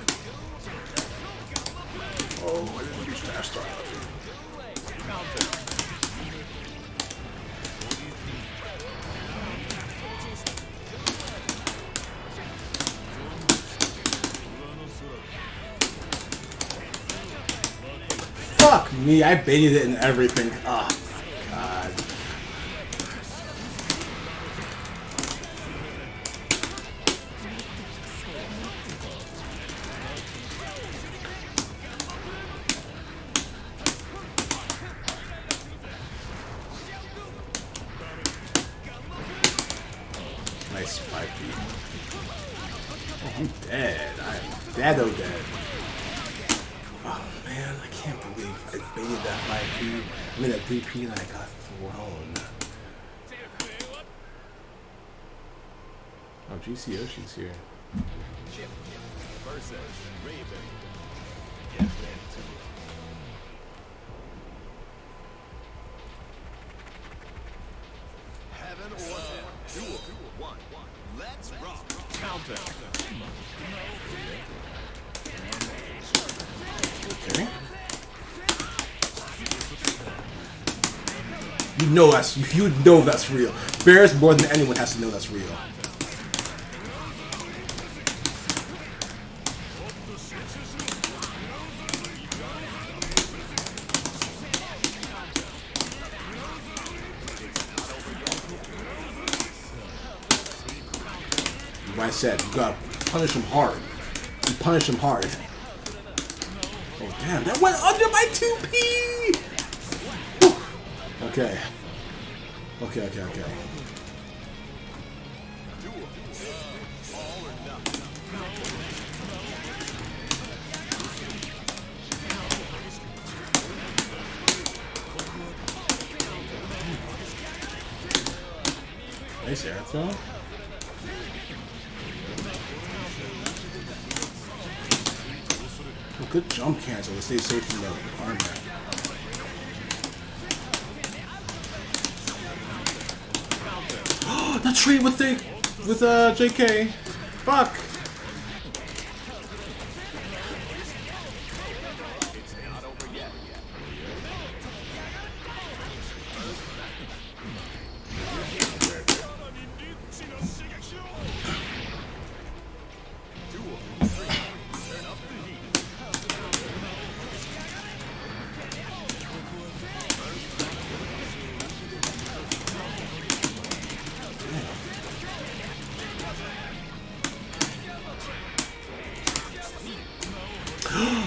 Oh, I didn't use fast start. Fuck me, I baited it and everything. Oh, God. Nice 5P. Oh, I'm dead. I'm dead, dead. Oh man, I can't believe I baited that 5P. I mean that 3P and I got thrown. Oh, GC Yoshi's here. Chip versus Raven. Get ready to. Heaven or hell. Duel. 1. Let's rock. Counter. Okay. You know that's real. Bears more than anyone has to know that's real. Like I said, you gotta punish him hard. You punish him hard. Oh damn, that went under my 2P! Whew. Okay. Okay. Nice air throw. Oh, good jump cancel to stay safe from the armor. That trade with JK. Fuck. It's not over yet.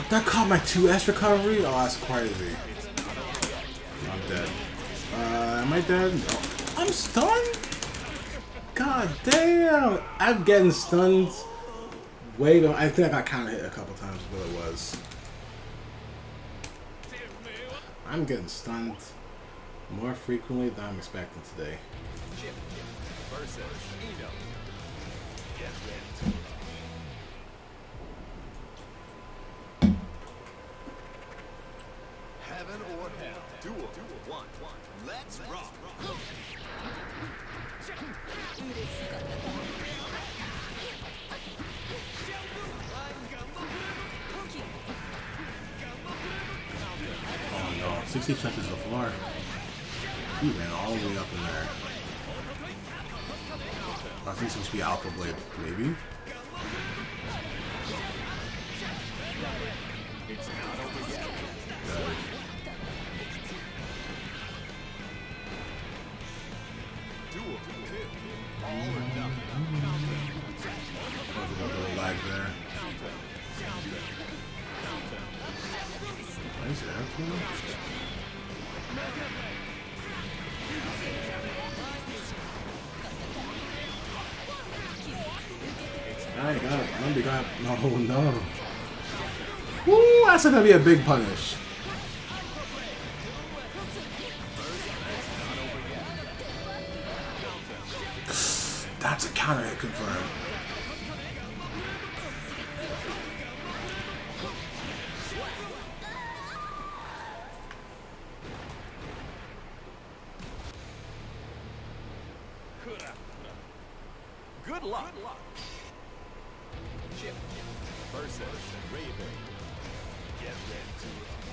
That caught my 2S recovery? Oh, that's crazy. I'm dead. Am I dead? No. I'm stunned? God damn! I'm getting stunned way though. I think I got counter hit a couple times, but it was. I'm getting stunned more frequently than I'm expecting today. Chip versus Eno. Get ready to Heaven or hell. Duel. One. Let's rock. Oh no, 60 seconds so far. He ran all the way up in there. I think it's supposed to be Alpha Blade, maybe? It's not over yet. Duel. Two. All or nothing. Talk about the little lag there. Nice air throw. I got no. Woo, that's gonna be a big punish. That's a counter hit confirmed. Good luck. Chip versus Raven. Get ready to rock.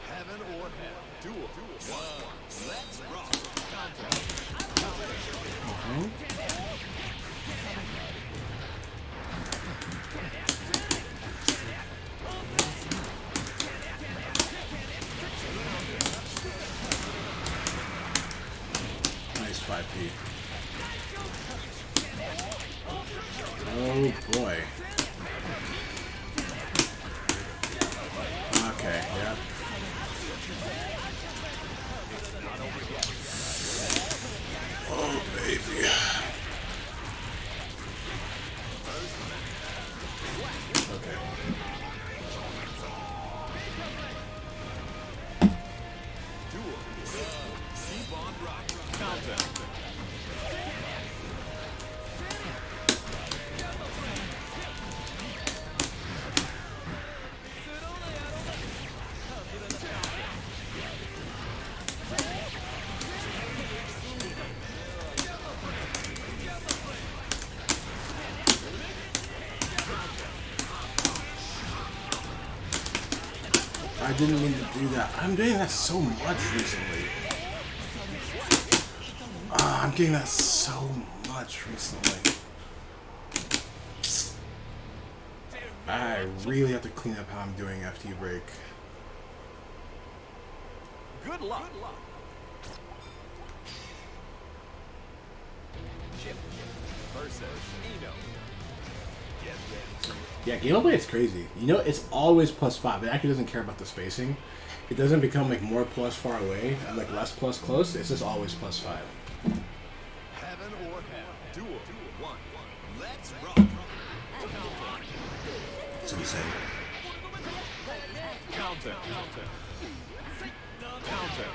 Heaven or hell. Duel. One. Let's rock. Nice 5P. Oh boy. Okay, yeah. Oh baby. Okay. Duel. C-Bond Rock. Countdown. I didn't mean to do that. I'm doing that so much recently. I'm getting that so much recently. I really have to clean up how I'm doing FT break. Good luck. Chip versus Eno. Get ready to rock. Yeah, gameplay is crazy. You know, it's always +5. It actually doesn't care about the spacing. It doesn't become like more plus far away and like less plus close. It's just always +5. Heaven or hell. Duel. One. Let's rock. It's insane. Countdown. Counter.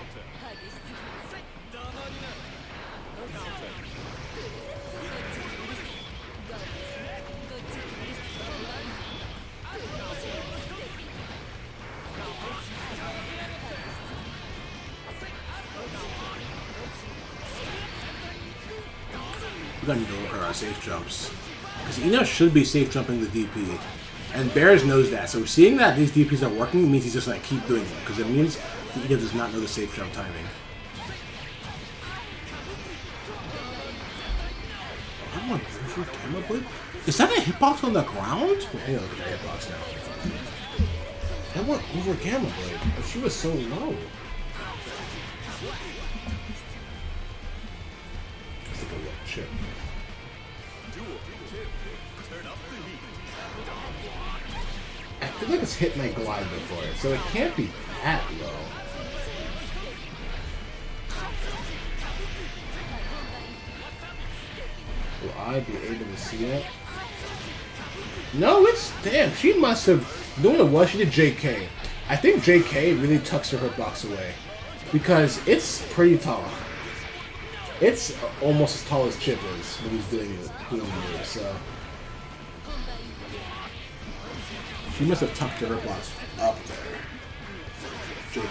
We gotta need to look at our safe jumps. Because Ina should be safe jumping the DP. And Bears knows that. So seeing that these DPs are working means he's just like keep doing it. Because it means Ina does not know the safe jump timing. I want to camera blade. Is that a hitbox on the ground? Hey, look at that hitbox now. That went over camera blade. But she was so low. Let's take a look. Shit. I feel like it's hit my glide before, so it can't be that low. Will I be able to see it? No, it's... Damn, she must have... You know what it was? She did JK. I think JK really tucks her hitbox away. Because it's pretty tall. It's almost as tall as Chip is when he's doing it, so... She must have tucked her hitbox up there. JK.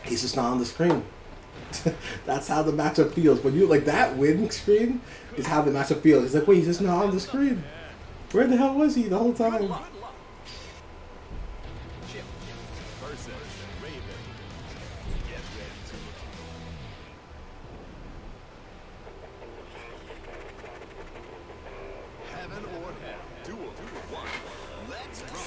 He's just not on the screen. That's how the matchup feels. When you like that win screen is how the matchup feels. It's like, wait, he's just not on the screen. Where the hell was he the whole time? Chip versus Raven. Get ready to heaven or hell. Duel 1. Let's roll.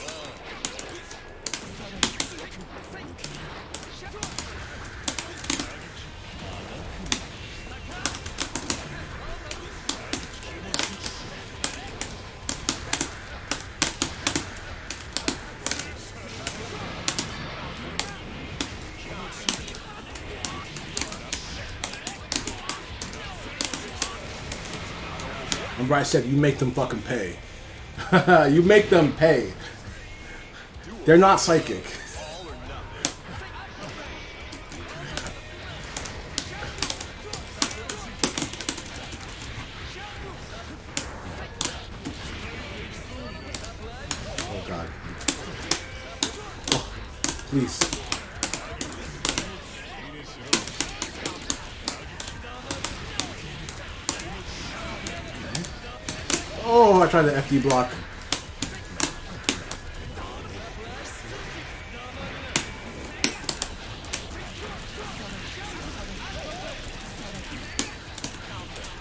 Remember I said you make them fucking pay. You make them pay. They're not psychic. All or nothing. Oh god. Oh, please. Oh, I tried the FD block.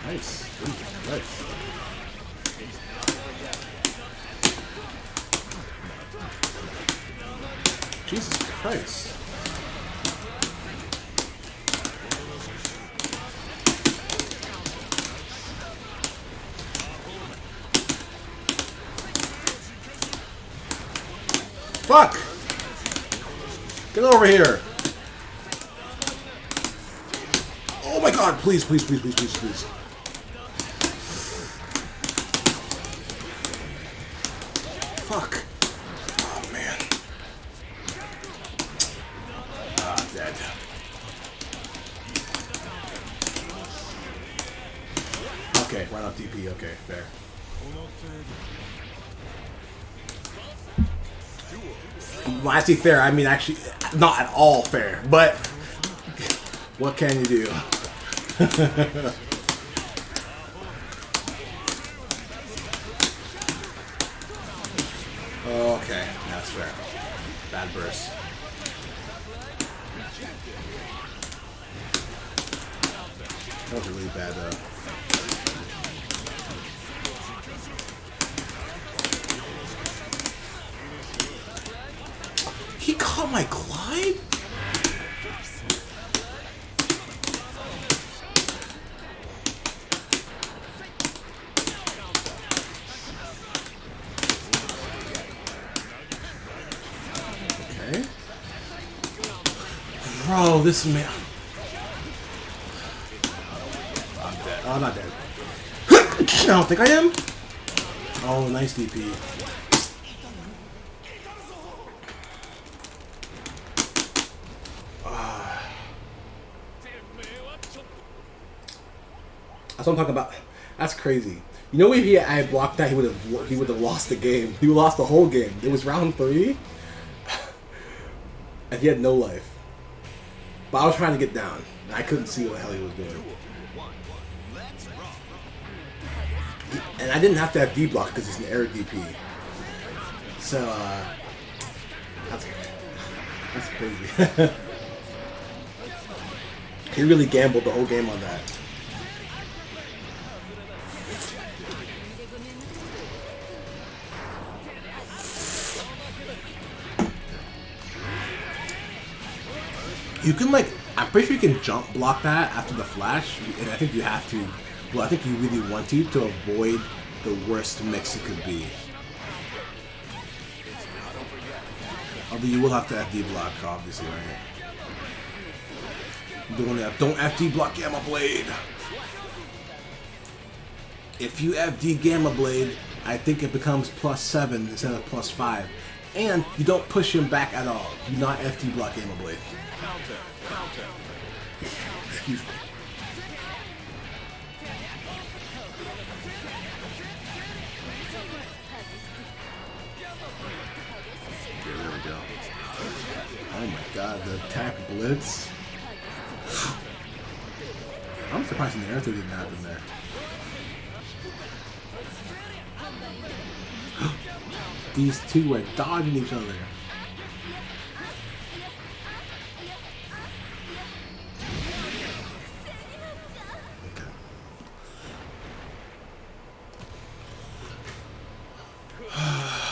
Nice. Nice. Jesus Christ. Fuck! Get over here! Oh my god, please, please, please, please, please, please. Fuck. Oh man. Ah, dead. Okay, right off DP, okay, fair. When I say fair, I mean actually not at all fair, but what can you do? Okay, that's fair. Bad burst. That was a really bad He caught my glide? Okay. Bro, this man. I'm dead. Oh, I'm not dead. I don't think I am. Oh, nice DP. That's what I'm talking about. That's crazy. You know, if I had blocked that, he would have lost the game. He would have lost the whole game. It was round 3, and he had no life. But I was trying to get down, and I couldn't see what the hell he was doing. And I didn't have to have D block because it's an air DP. So that's crazy. He really gambled the whole game on that. You can I'm pretty sure you can jump block that after the flash, and I think you have to. Well, I think you really want to avoid the worst mix it could be. Although you will have to FD block, obviously, right? Don't FD block Gamma Blade. If you FD Gamma Blade, I think it becomes +7 instead of +5. And you don't push him back at all. Do not FD block Gamma Blade. Excuse me. Okay, there we go. Oh my god, the attack blitz. I'm surprised the air throw didn't happen there. These two were dodging each other.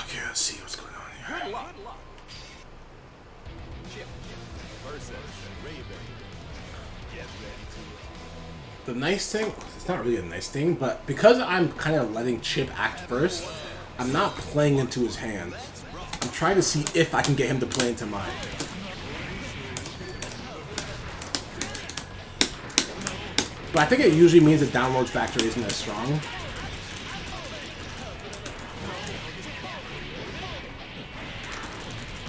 Okay, let's see what's going on here. Good luck. Chip versus Raven. Get ready to The nice thing, it's not really a nice thing, but because I'm kind of letting Chip act first, I'm not playing into his hand. I'm trying to see if I can get him to play into mine. But I think it usually means the download factor isn't as strong.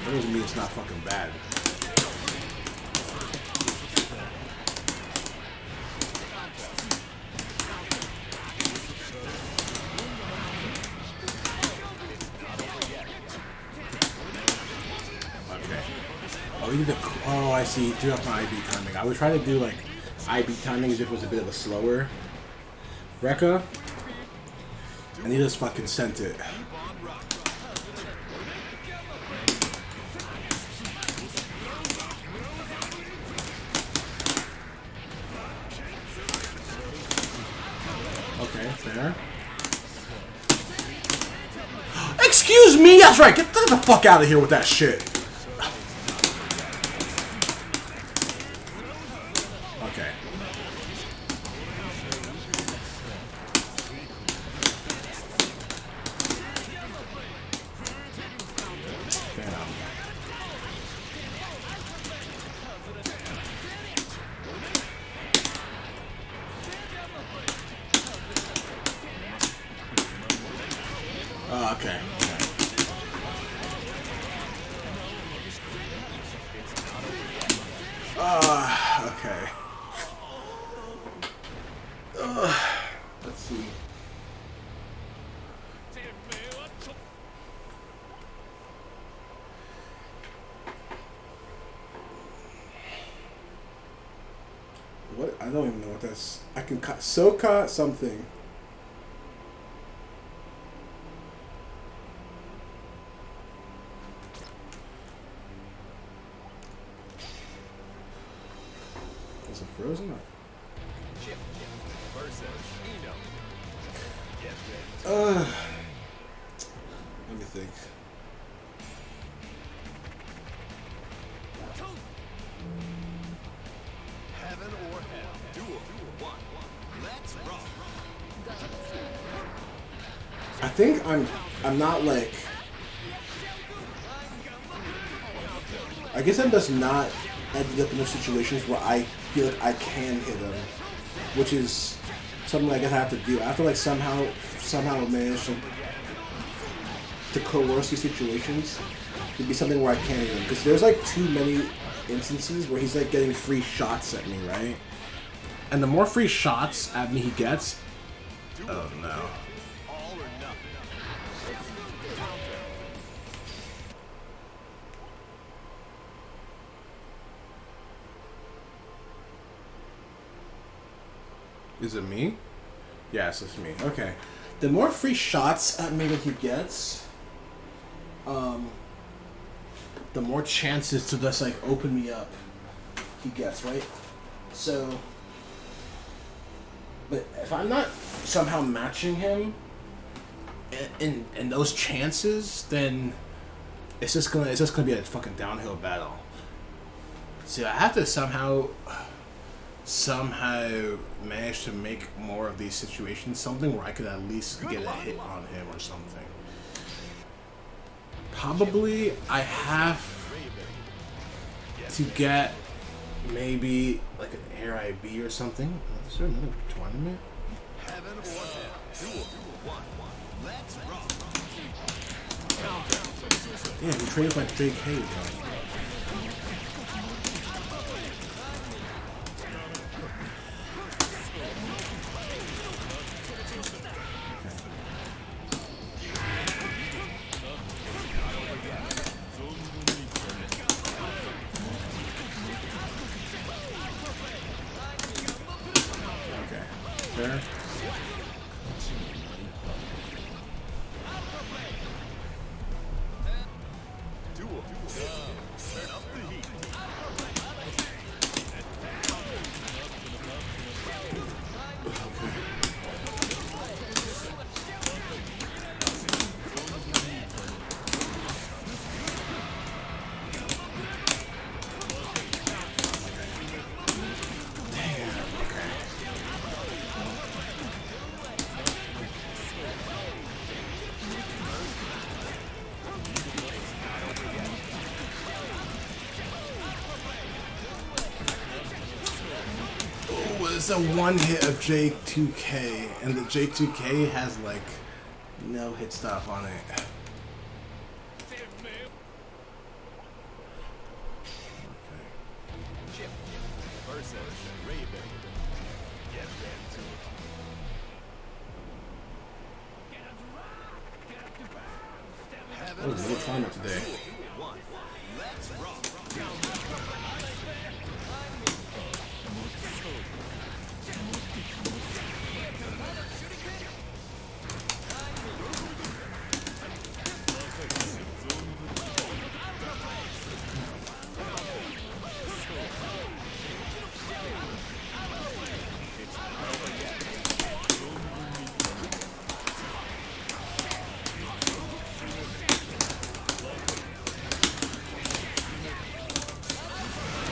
That doesn't mean it's not fucking bad. Oh, I see. Do up my IB timing. I would try to do like IB timing as if it was a bit of a slower Rekka, and he just fucking sent it. Okay, fair. Excuse me. That's right. Get the fuck out of here with that shit. Okay. Okay. Let's see. What? I don't even know what that's. I can cut Soka something. Is it frozen? Chip versus Eno. Get ready. Let me think. Heaven or hell. Duel. One. Let's rock. I think I'm not like. I guess I'm just not ending up in those situations where I feel like I can hit him, which is something I guess I have to do. I have to like somehow manage to coerce these situations to be something where I can hit him, because there's like too many instances where he's like getting free shots at me, right? And the more free shots at me he gets. Oh no. All or nothing. Is it me? Yes, it's me. Okay. The more free shots at me that he gets, the more chances to just like open me up he gets, right? So, but if I'm not somehow matching him in those chances, then it's just gonna be a fucking downhill battle. See, I have to somehow manage to make more of these situations something where I could at least get a hit on him or something. Probably I have to get maybe like an Air IB or something. Is there another tournament? Heaven or hell. Duel. 1-1. Let's rock. Yeah, we traded like JK, bro. There. Duel. Turn up the heat. It's a one hit of J2K, and the J2K has like no hit stop on it. Chip versus Raven. Get ready to That was a little tournament today. 1. Let's rock.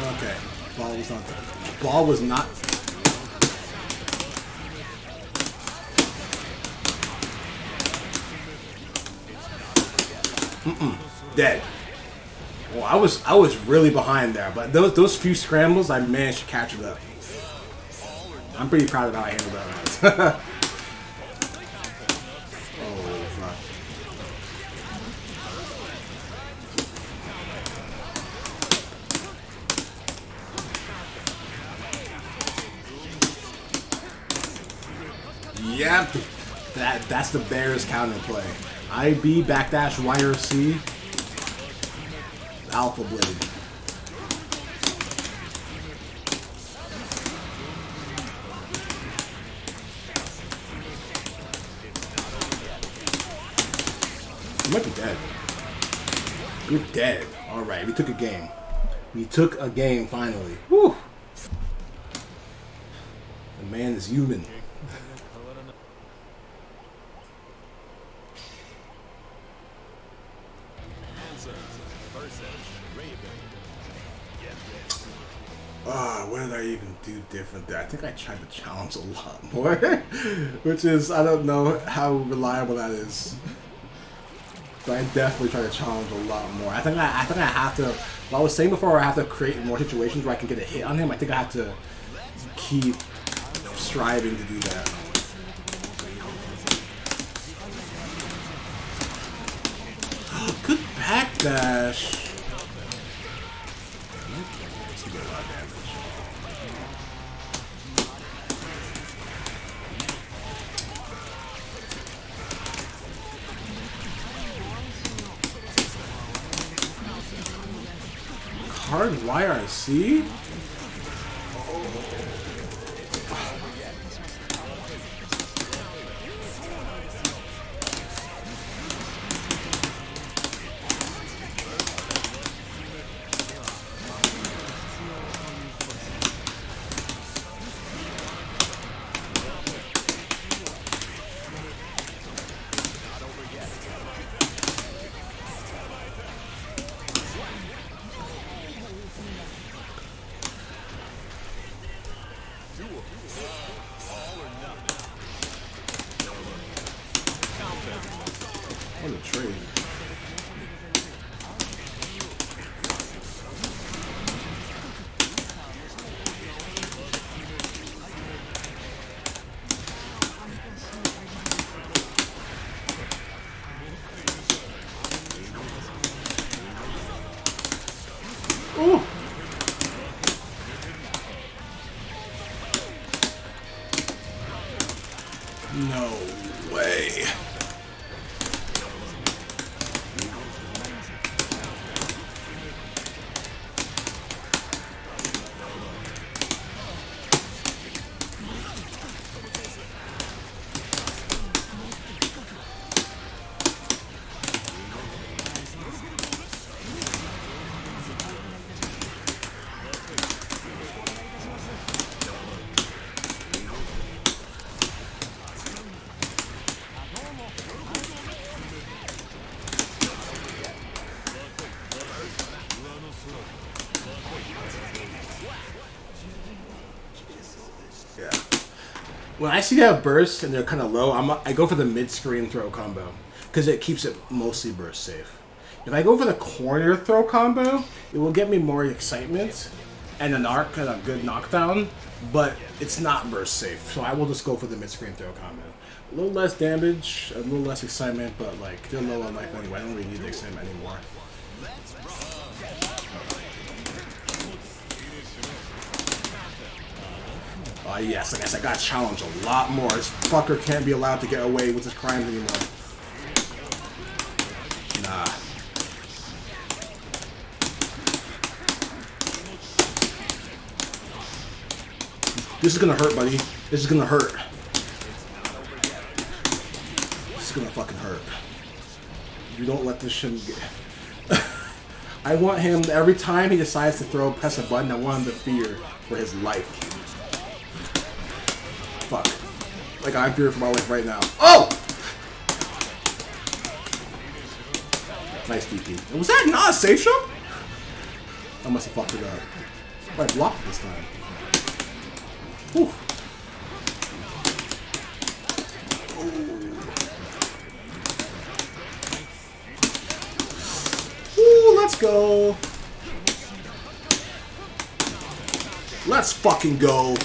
Okay, ball was not. Dead. Well, I was really behind there, but those few scrambles I managed to catch it up. I'm pretty proud of how I handled that. Oh fuck. Yep, that's the Bears counterplay. IB backdash YRC Alpha Blade. You might be dead. You're dead. All right, we took a game. We took a game finally. Woo! The man is human. What did I even do different there? I think I tried to challenge a lot more, which is, I don't know how reliable that is. But I definitely try to challenge a lot more. I think I have to, what I was saying before, I have to create more situations where I can get a hit on him. I think I have to keep striving to do that. Good backdash. hard YRC? What a trade. Ooh. No way. Yeah. When I see that burst and they're kind of low, I go for the mid-screen throw combo because it keeps it mostly burst safe. If I go for the corner throw combo, it will get me more excitement and a good knockdown, but it's not burst safe. So I will just go for the mid-screen throw combo. A little less damage, a little less excitement, but like they're low on life anyway. I don't really need the excitement anymore. Oh yes, I guess I got challenged a lot more. This fucker can't be allowed to get away with his crimes anymore. Nah. This is gonna hurt, buddy. This is gonna hurt. This is gonna fucking hurt. You don't let this shit get... I want him, every time he decides to press a button, I want him to fear for his life. Fuck. Like I'm fearing for my life right now. Oh! Nice DP. Was that not a safe shot? I must have fucked it up. I blocked this time. Whew. Ooh, let's go. Let's fucking go.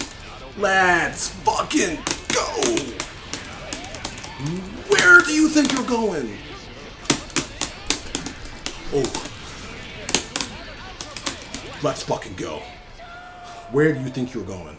Let's fucking go. Where do you think you're going? Oh. Let's fucking go. Where do you think you're going?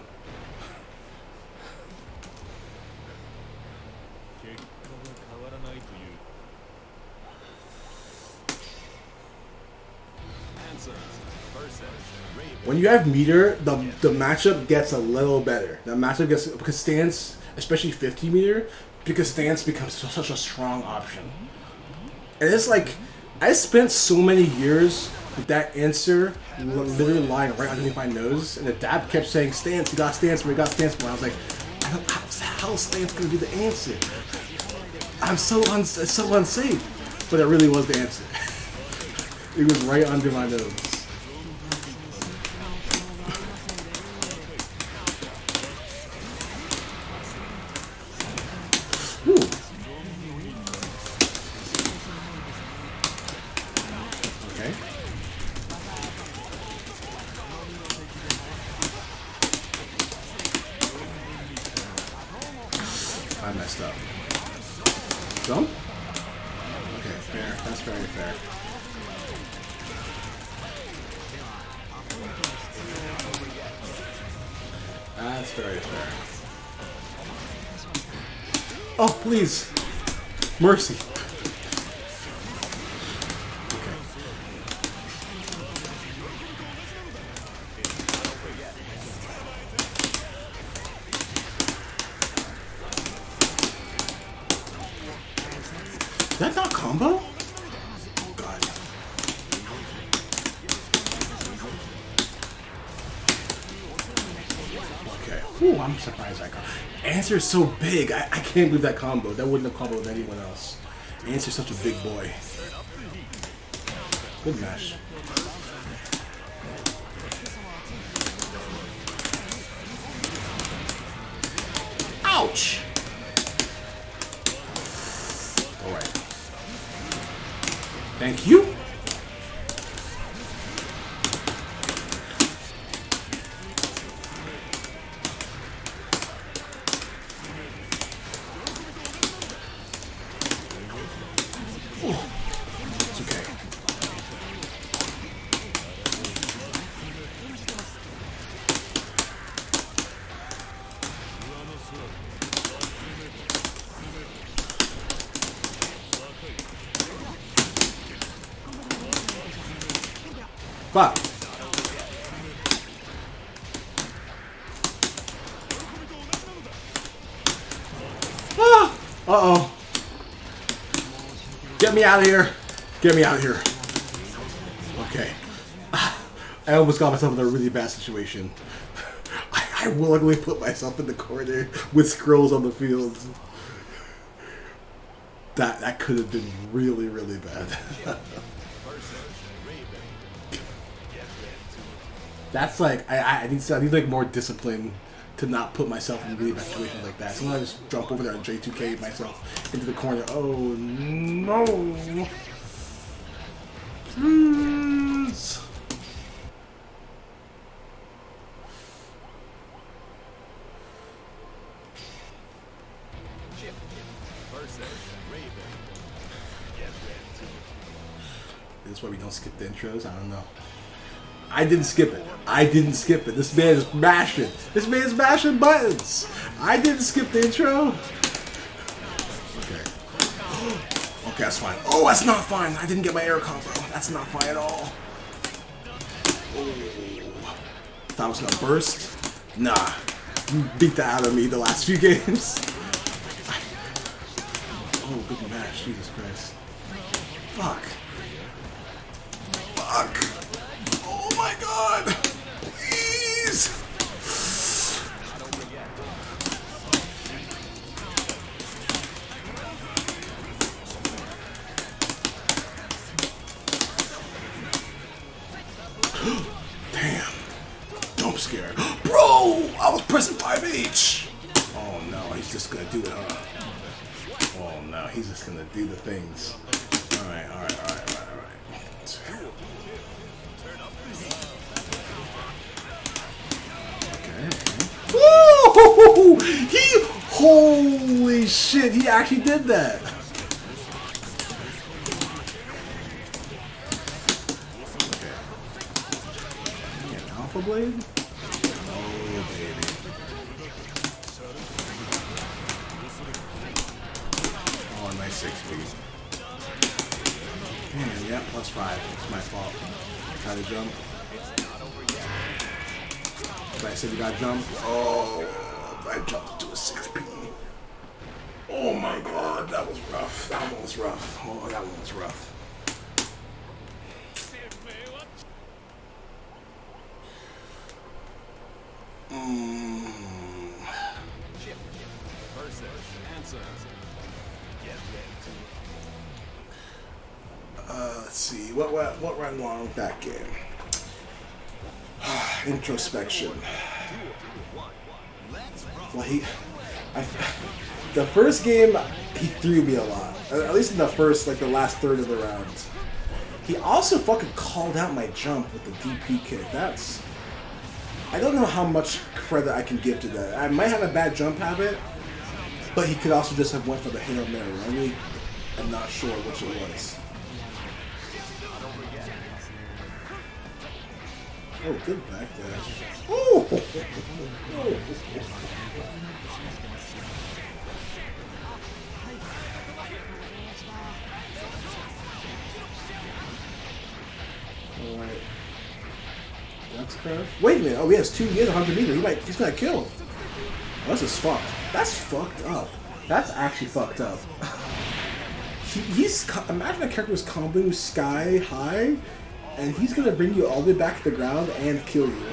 When you have meter, the matchup gets a little better. The matchup gets, because stance, especially 50 meter, because stance becomes such a strong option. And it's like, I spent so many years with that answer literally lying right underneath my nose, and the dad kept saying, "Stance, you got stance more, you got stance more." I was like, how is stance gonna be the answer? I'm so unsafe. But it really was the answer. It was right under my nose. I messed up. Jump? Okay, fair. That's very fair. That's very fair. Oh, please. Mercy. Okay. Did that not combo? Oh god. Okay. Ooh, I'm surprised I got. Answer is so big. I can't believe that combo. That wouldn't have comboed anyone else. Answer's such a big boy. Good mash. Ouch! Alright. Thank you. It's okay. Fuck. Ah! Uh-oh. Get me out of here. Get me out of here. Okay. I almost got myself in a really bad situation. I willingly put myself in the corner with scrolls on the field. That could have been really, really bad. That's like I need like more discipline to not put myself in really bad situations like that. Sometimes I just jump over there and J2K myself into the corner. Oh no! Please. This is why we don't skip the intros. I don't know. I didn't skip it. I didn't skip it. This man is mashing. This man is mashing buttons. I didn't skip the intro. Okay. Okay, that's fine. Oh, that's not fine. I didn't get my air combo. That's not fine at all. Oh. Thought I was gonna burst. Nah. You beat that out of me the last few games. Oh, good mash. Jesus Christ. Fuck. Fuck. Oh my god! Please! Damn. Don't scare. Bro! I was pressing 5H! Oh no, he's just gonna do it, huh? Oh no, he's just gonna do the things. Alright. Woo! Holy shit, he actually did that. Okay. An Alpha Blade? Oh, baby. Oh, nice 6 feet. Man, yeah, +5. It's my fault. Try to jump. I said you got jump. Oh, I jumped to a 6P. Oh my god, that was rough. That one was rough. Oh, that one was rough. Let's see. What went wrong with that game? Introspection. Well, the first game, he threw me a lot. At least in the first, like the last third of the round. He also fucking called out my jump with the DP kick. I don't know how much credit I can give to that. I might have a bad jump habit, but he could also just have went for the Hail Mary. I really am not sure which it was. Oh, good back dash. Oh! Alright. That's crash. Wait a minute. Oh, he has 100 meters. He's gonna kill. Oh, this is fucked. That's fucked up. That's actually fucked up. Imagine a character was comboing sky high, and he's gonna bring you all the way back to the ground and kill you.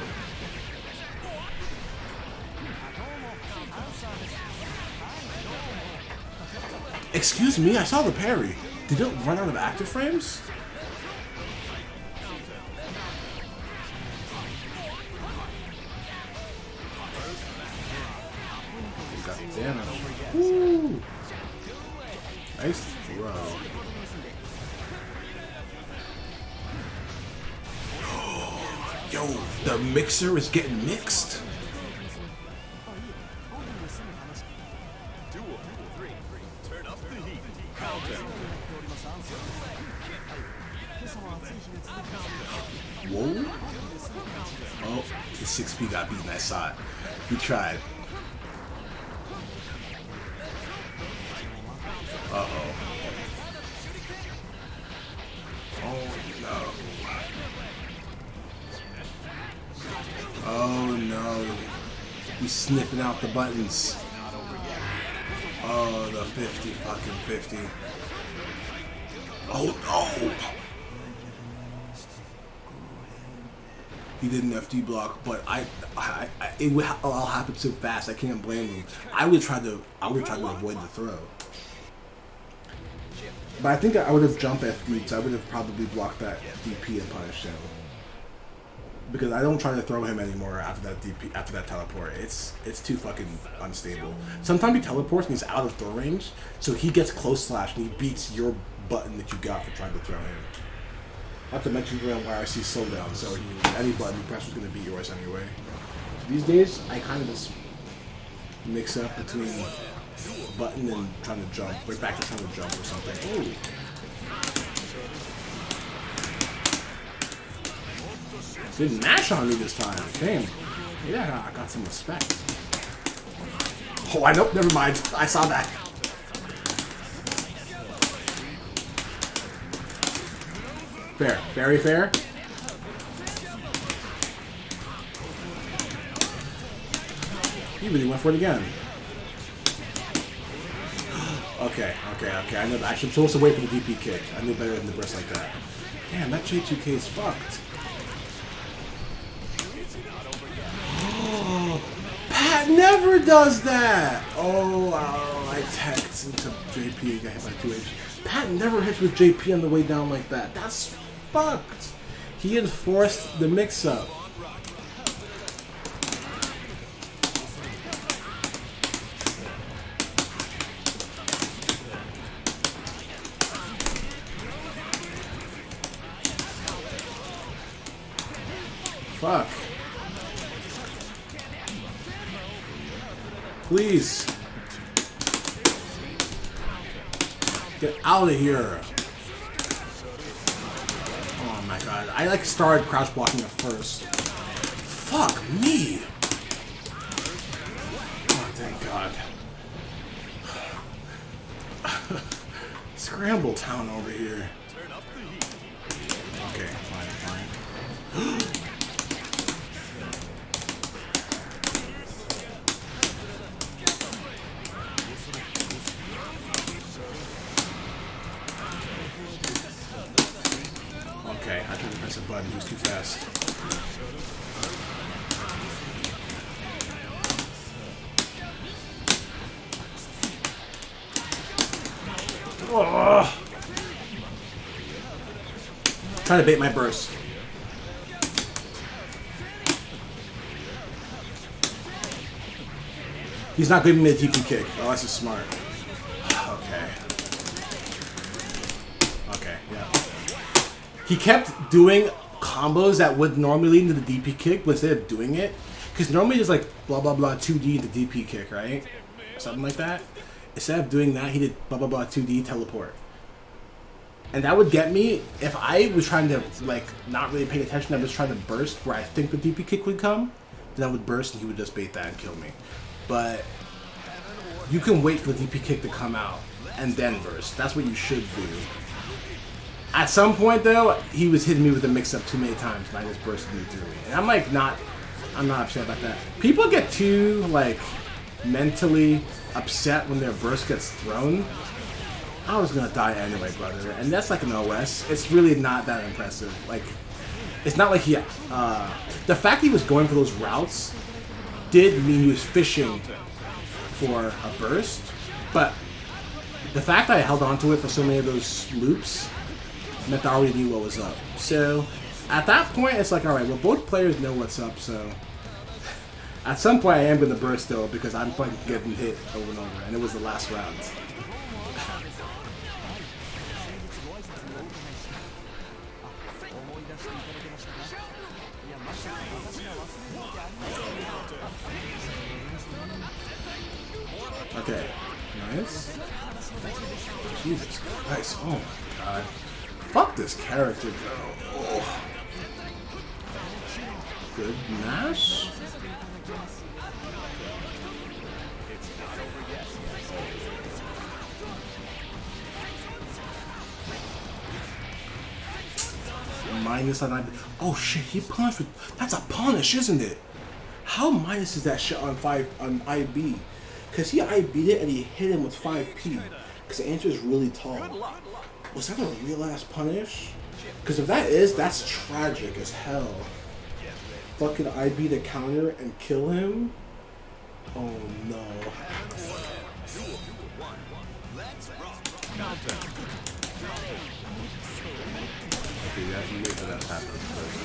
Excuse me, I saw the parry. Did it run out of active frames? God damn it. Woo! Nice throw. Yo, the mixer is getting mixed. Duel 3. Turn up the heat. Counter. Whoa. Oh, his 6P got beaten. I saw it. He tried. Uh-oh. Oh, no. Oh, no. He's sniffing out the buttons. Oh, the 50, fucking 50. Oh, no! He did an FD block, but it would all happen so fast. I can't blame him. I would try to avoid the throw. But I think I would have jumped FD, so I would have probably blocked that DP and punished him. Because I don't try to throw him anymore after that DP, after that teleport. It's too fucking unstable. Sometimes he teleports and he's out of throw range, so he gets close slash and he beats your button that you got for trying to throw him. Not to mention you're on YRC slowdown, so any button you press is going to beat yours anyway. These days, I kind of just mix up between button and trying to jump, right back to trying to jump or something. Ooh. Didn't mash on me this time. Damn. Yeah, I got some respect. Oh, I know. Never mind. I saw that. Fair. Very fair. He really went for it again. Okay. I know that. I'm supposed to wait for the DP kick. I knew better than the burst like that. Damn, that J2K is fucked. Pat never does that! Oh, I text into JP and got hit by 2H. Pat never hits with JP on the way down like that. That's fucked. He enforced the mix-up. Fuck. Please. Get out of here. Oh my god. I like started crouch blocking at first. Fuck me. Oh, thank god. Scramble town over here. Okay, fine. Okay, I tried to press a button, he was too fast. Oh. Trying to bait my burst. He's not giving me a TP kick. Oh, that's just smart. Okay. Okay, yeah. He kept doing combos that would normally lead into the DP kick, but instead of doing it, because normally it's like blah blah blah 2D into DP kick, right? Something like that. Instead of doing that, he did blah blah blah 2D teleport. And that would get me, if I was trying to, like, not really pay attention, I was trying to burst where I think the DP kick would come, then I would burst and he would just bait that and kill me. But you can wait for the DP kick to come out and then burst. That's what you should do. At some point, though, he was hitting me with a mix-up too many times and I just bursted him through me. And I'm like, I'm not upset about that. People get too, like, mentally upset when their burst gets thrown. I was gonna die anyway, brother. And that's like an OS. It's really not that impressive. Like, it's not like he, the fact he was going for those routes did mean he was fishing for a burst, but the fact that I held on to it for so many of those loops meant I already knew what was up. So, at that point, it's like, alright, well, both players know what's up, so at some point I am going to burst though, because I'm fucking getting hit over and over, and it was the last round. Okay, nice. Jesus Christ, oh my god. Fuck this character, though. Oh. Good mash? Minus on IB. Oh shit, he punished with. That's a punish, isn't it? How minus is that shit on IB? Because he IB'd it and he hit him with 5P. Because the answer is really tall. Was that a real ass punish? Because if that is, that's tragic as hell. Fucking IB the counter and kill him? Oh no. Okay, you have to wait for that to happen first.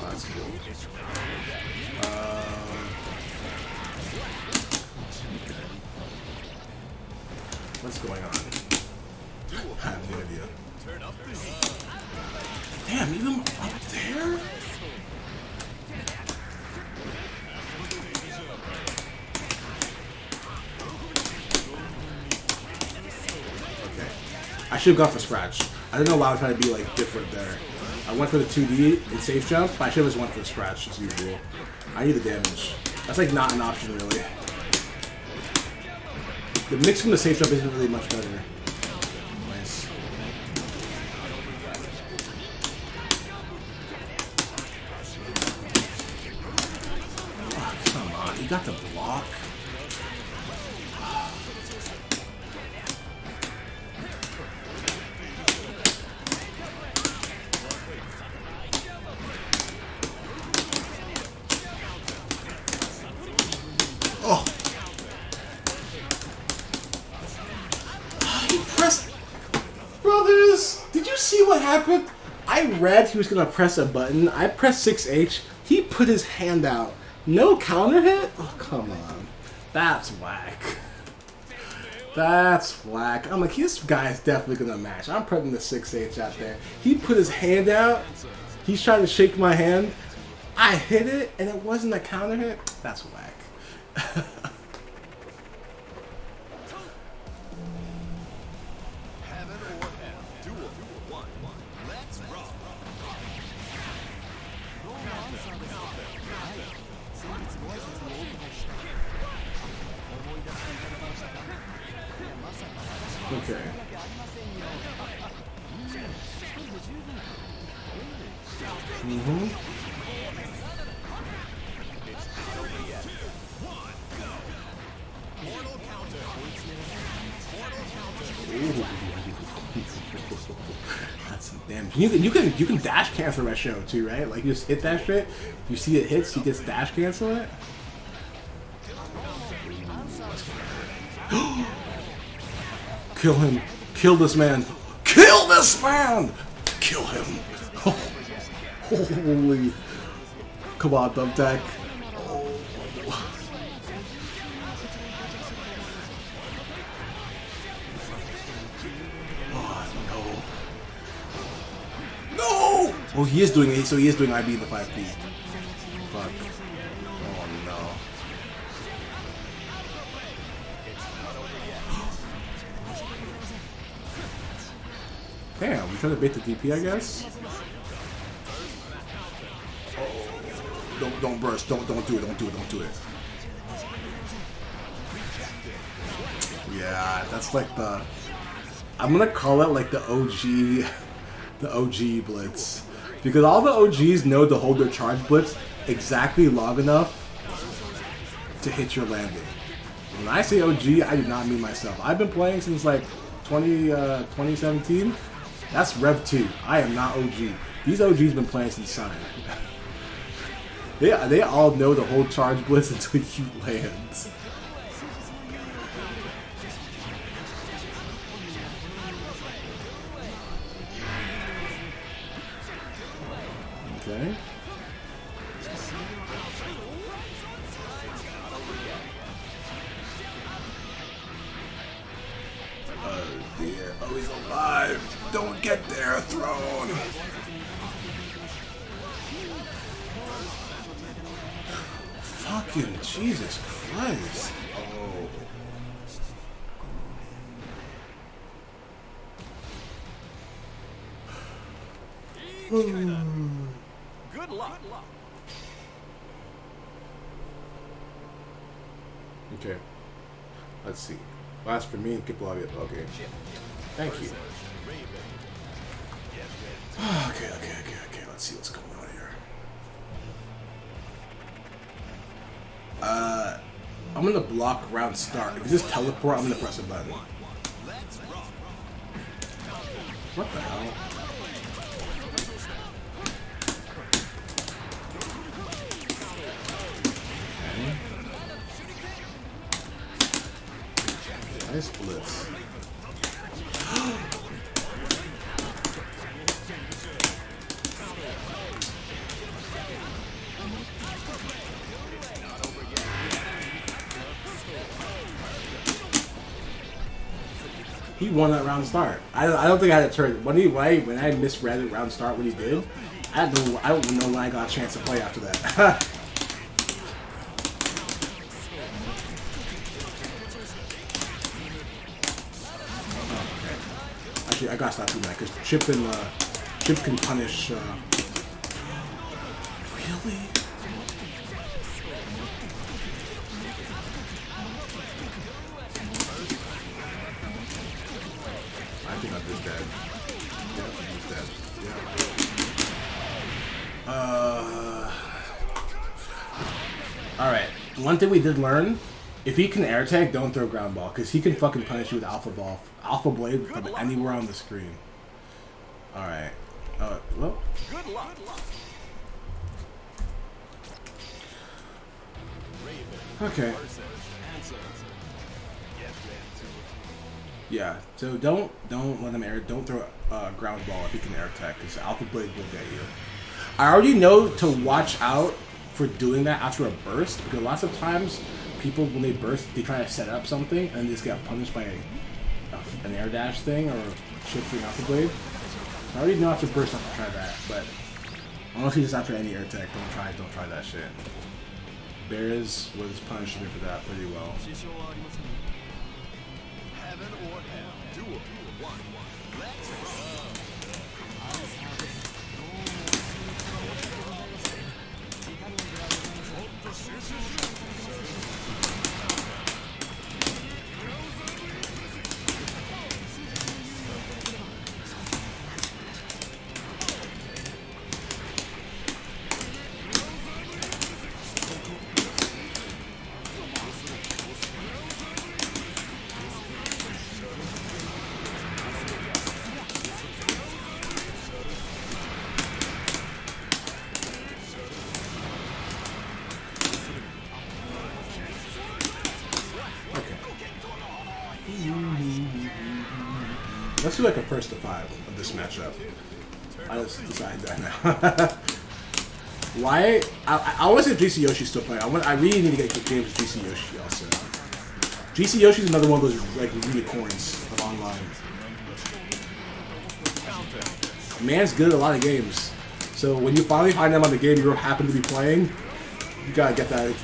That's cool. What's going on? I have no idea. Damn, even up there? Okay. I should have gone for scratch. I don't know why I was trying to be like different there. I went for the 2D and safe jump, but I should have just went for the scratch as usual. I need the damage. That's like not an option really. The mix from the safe jump isn't really much better. Nice. Oh, come on, you got the block. Oh. He pressed... Brothers, did you see what happened? I read he was going to press a button. I pressed 6H. He put his hand out. No counter hit? Oh, come on. That's whack. That's whack. I'm like, this guy is definitely going to match. I'm putting the 6H out there. He put his hand out. He's trying to shake my hand. I hit it, and it wasn't a counter hit. That's whack. Okay. Mm-hmm. That's damn. You can dash cancel that show too, right? Like you just hit that shit. You see it hits, you just dash cancel it. Kill him! Kill this man! Kill this man! Kill him! Oh, holy! Come on, thumbtack! Oh, he is doing it, so he is doing IB in the 5P. Fuck. Oh no. Damn, we trying to bait the DP, I guess? Oh, don't burst, don't do it, don't do it. Yeah, that's like the... I'm gonna call it like the OG The OG blitz. Because all the OGs know to hold their charge blitz exactly long enough to hit your landing. When I say OG, I do not mean myself. I've been playing since like 2017. That's Rev 2. I am not OG. These OGs been playing since Sign. They all know to hold charge blitz until you land. Okay. Oh dear. Oh, he's alive. Don't get there, Throne. Fucking Jesus Christ. Oh. Good luck. Okay. Let's see. Last for me, keep lobby up. Okay. Thank you. Okay. Let's see what's going on here. I'm gonna block round start. If you just teleport, I'm gonna press a button. What the hell? Okay. Nice blitz. He won that round start. I don't think I had a turn. When I misread it round start, what he did, I don't know when I got a chance to play after that. Actually, I gotta stop doing that because Chip can punish. Really? I think I'm just dead. Yeah, he's dead. Yeah. Alright. One thing we did learn, if he can air tag, don't throw ground ball, because he can fucking punish you with Alpha Blade from anywhere on the screen. Alright. Well. Good luck. Okay. Yeah, so don't let him air. Don't throw a ground ball if he can air attack, because Alpha Blade will get you. I already know to watch out for doing that after a burst, because lots of times people, when they burst, they try to set up something and they just get punished by an air dash thing or shifting Alpha Blade. I already know after burst not to try that, but honestly, just after any air attack, don't try that shit. Bears was punishing me for that pretty well. Heaven or hell. Duel 1-1. Let's go. Let's do like a first to 5 of this matchup. I just decided that now. Why? I want to see GC Yoshi still playing. I really need to get games with GC Yoshi also. GC Yoshi's another one of those like unicorns of online. Man's good at a lot of games. So when you finally find him on the game you happen to be playing, you gotta get that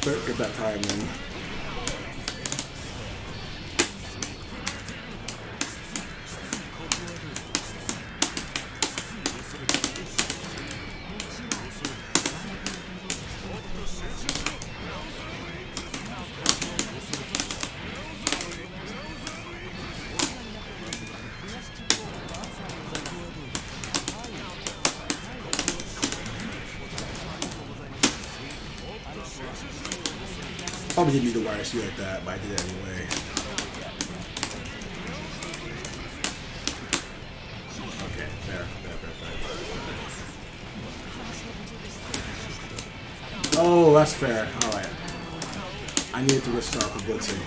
time, man. probably didn't need the YRC like that, but I did it anyway. Okay, fair. Oh, that's fair. Alright. I needed to restart for blitzing.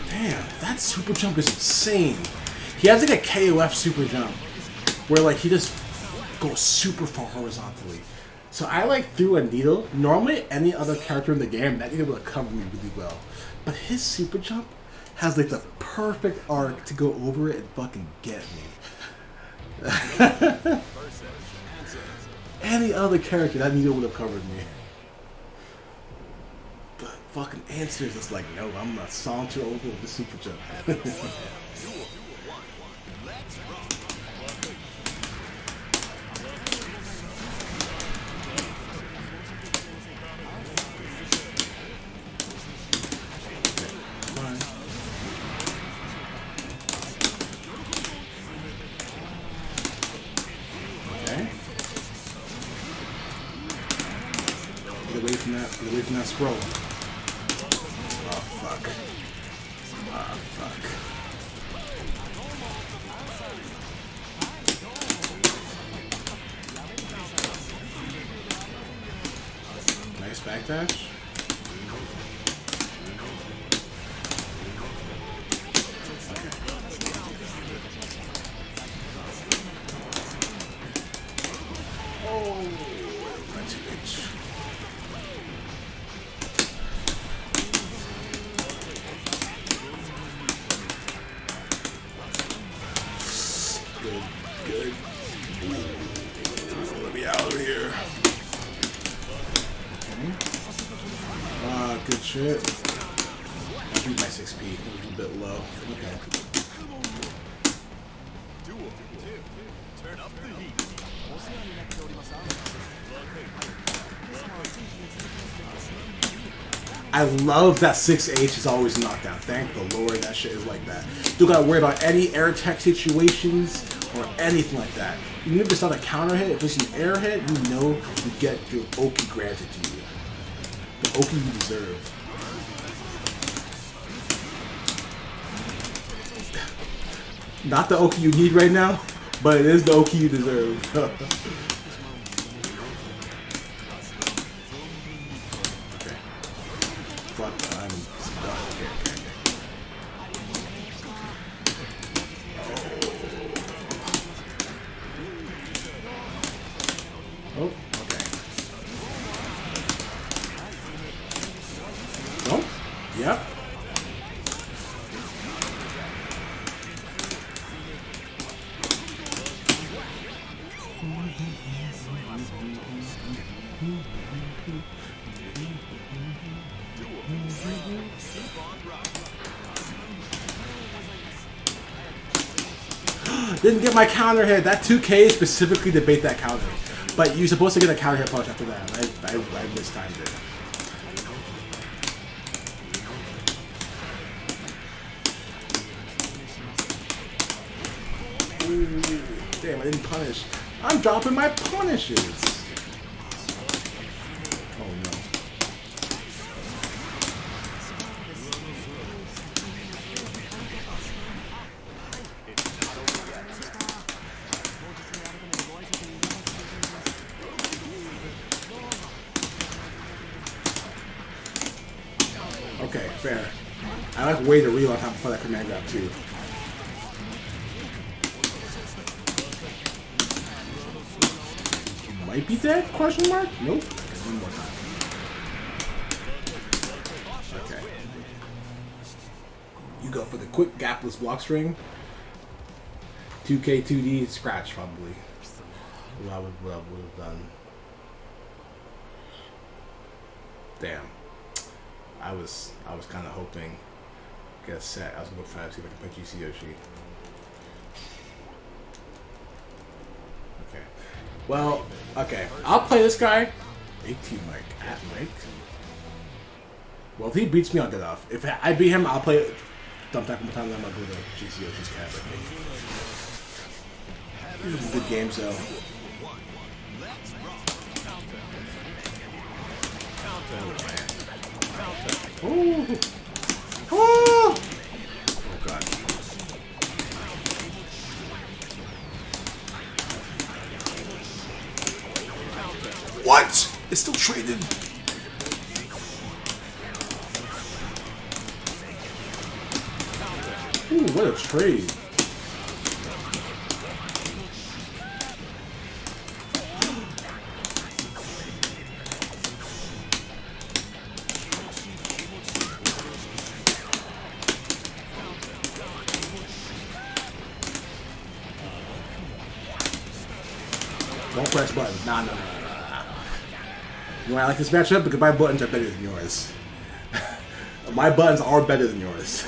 Damn, that super jump is insane. He has like a KOF super jump where like he just goes super far horizontally. So I like threw a needle. Normally any other character in the game, that needle would have covered me really well. But his super jump has like the perfect arc to go over it and fucking get me. Any other character, that needle would have covered me. But fucking Answer is just like, no, I'm gonna saunter over with the super jump. Get away from that scroll. Oh fuck. Oh fuck. Nice backdash. Oh, my 2H. Good. Let me out of here. Okay. Good shit. I beat my 6P. It was a bit low. Okay. Turn up the heat. I love that 6H is always knocked down. Thank the Lord that shit is like that. Don't gotta worry about any air tech situations or anything like that. Even if it's not a counter hit, if it's an air hit, you know you get your Oki granted to you. The Oki you deserve. Not the Oki you need right now, but it is the Oki you deserve. Fuck, I'm stuck. Oh, okay. Oh, yep. Didn't get my counter hit. That 2K specifically to bait that counter. But you're supposed to get a counter hit punch after that. I mistimed it. Ooh, damn, I didn't punish. I'm dropping my punishes. Oh no. Okay, fair. I like way to reel on top before that command grab too. Might be dead? Question mark? Nope. One more time. Okay. You go for the quick gapless block string. 2K 2D scratch probably. What I would have done. Damn. I was kind of hoping get a set. I was gonna go try to see if I can put GC Yoshi. Okay. Well, okay. I'll play this guy. Big T Mike at Mike. Well, if he beats me, I'll get off. If I beat him, I'll play Dump Tackle time. Then I'm gonna go to GC Yoshi's cat. These are good games though. Oh! Oh! Oh god. What? It's still traded. Ooh, what a trade. Don't press buttons. Nah. You know why I like this matchup? Because my buttons are better than yours. My buttons are better than yours.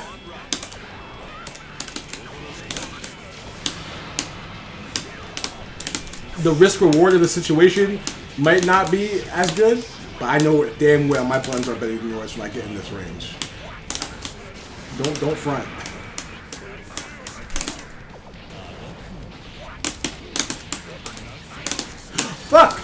The risk reward of the situation might not be as good, but I know damn well my buttons are better than yours when I get in this range. Don't front. Fuck!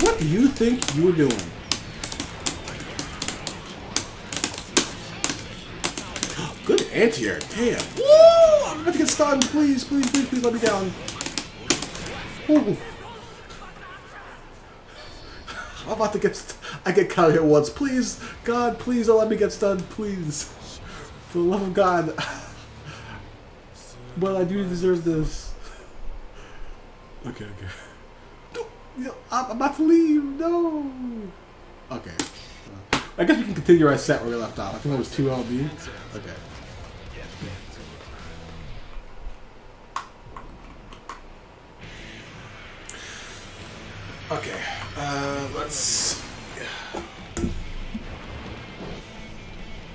What do you think you were doing? Good anti-air, damn. Woo! I'm about to get stunned. Please let me down. Ooh. I'm about to get I get caught here once. Please, God, please don't let me get stunned, please. For the love of God. Well, I do deserve this. Okay. No, I'm about to leave. No. Okay. I guess we can continue our set where we left off. I think it was 2 LB. Okay. Okay. Let's.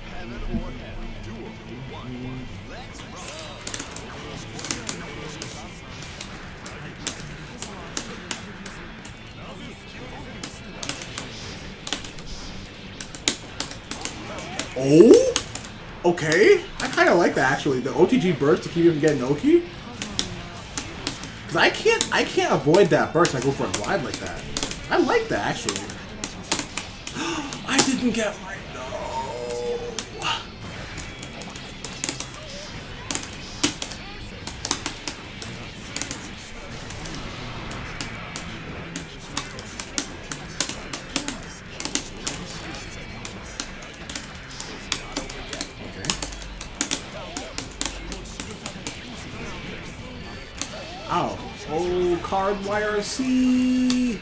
Heaven or hell. Duel 1. Let's Oh? Okay. I kind of like that actually. The OTG burst to keep you from getting Oki. Cause I can't avoid that burst when I go for a glide like that. I like that actually. I didn't get my no. Ow. Oh, card wire C.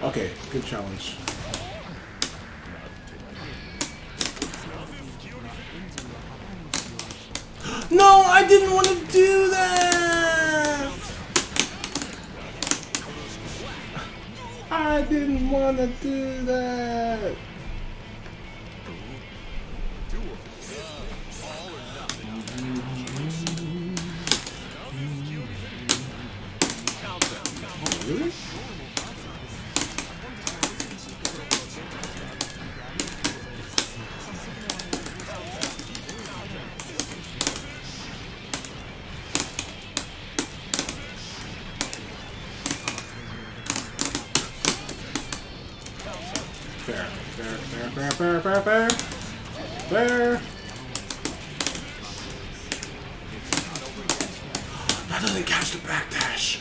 Okay, good challenge. No, I didn't want to do that. I didn't want to do that. Really? Fair. That doesn't catch the backdash.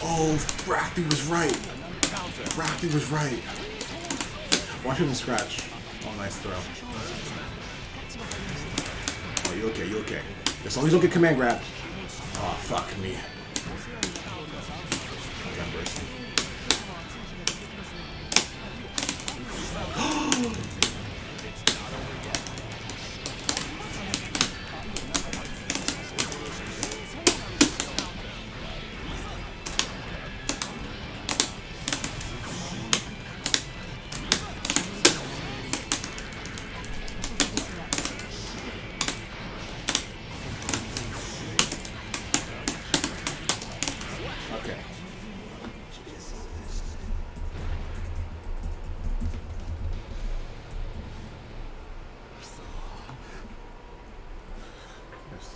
Oh, Rafty was right. Rafty was right. Watch him scratch. Oh, nice throw. Oh, you okay, you okay. As long as you don't get command grabbed. Oh, fuck me.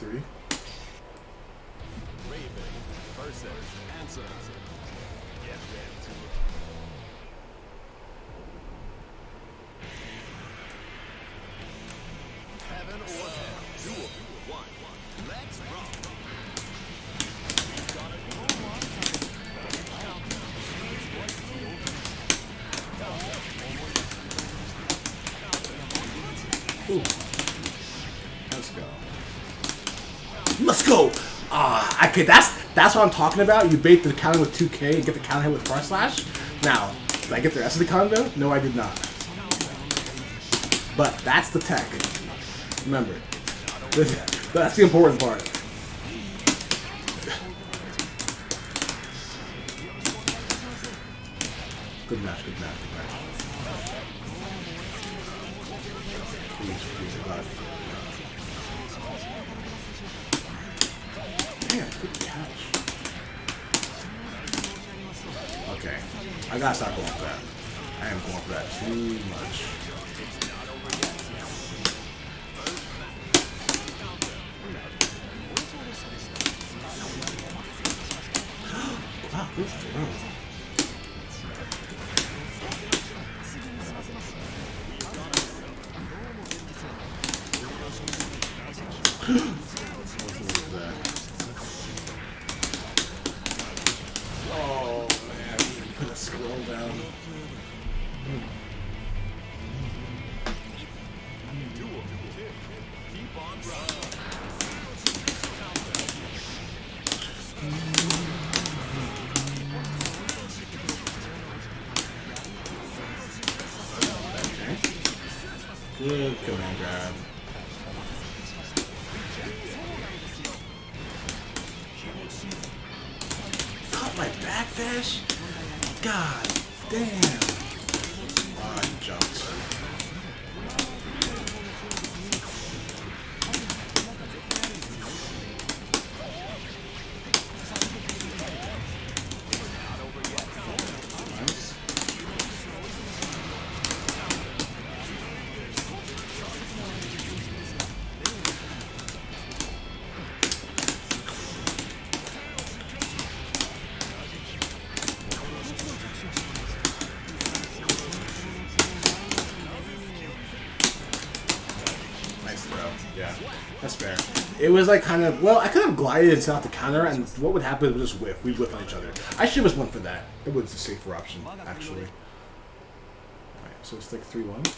3. Raven versus Answer. Get ready to heaven or hell. Duel 1. Let's rock. We've got a Ooh. Let's go. Let's go! Okay, that's what I'm talking about. You bait the counter with 2K and get the counter hit with Frost Slash. Now, did I get the rest of the combo? No, I did not. But that's the tech. Remember. That's the important part. Good match, good match, good match. Please, God. Damn, good catch. Okay, I gotta stop going for that. I am going for that too much. Wow, good throw. Oh man, put a scroll down. duel 2. Keep on running. Good command grab. Caught my backdash? God damn. Oh, I jumped. Nice. Nice throw. Yeah, that's fair. It was like kind of, well, I could have glided and set out the counter, and what would happen was just whiff. We'd whiff on each other. I should have just went for that. It was the safer option, actually. Alright, so it's like 3-1.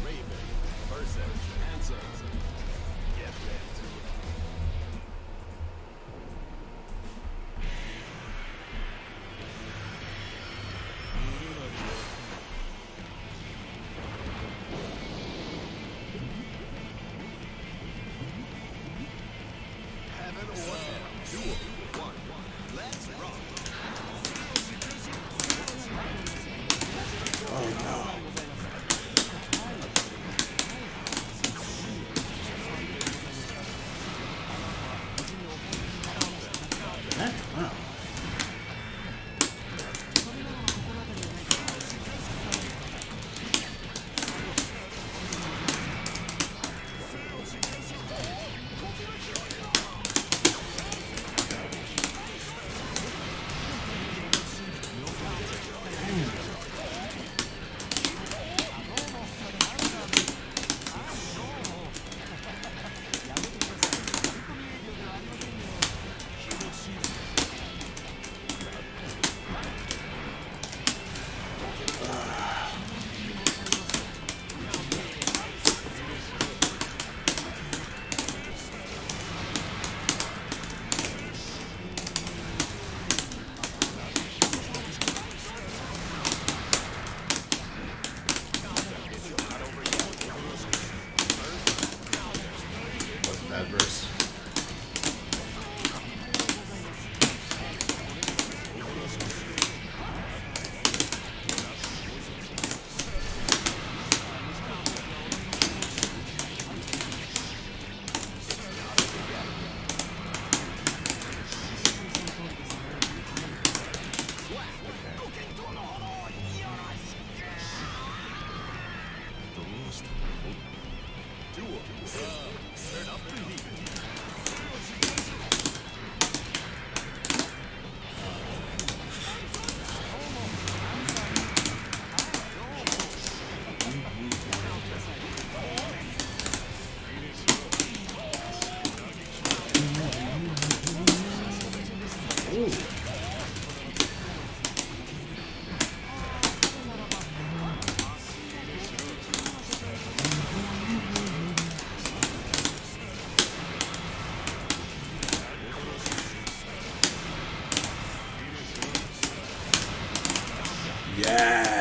Raven versus Answer. Get ready to heaven or hell. Duel 1. Let's rock. Oh no. That? Wow.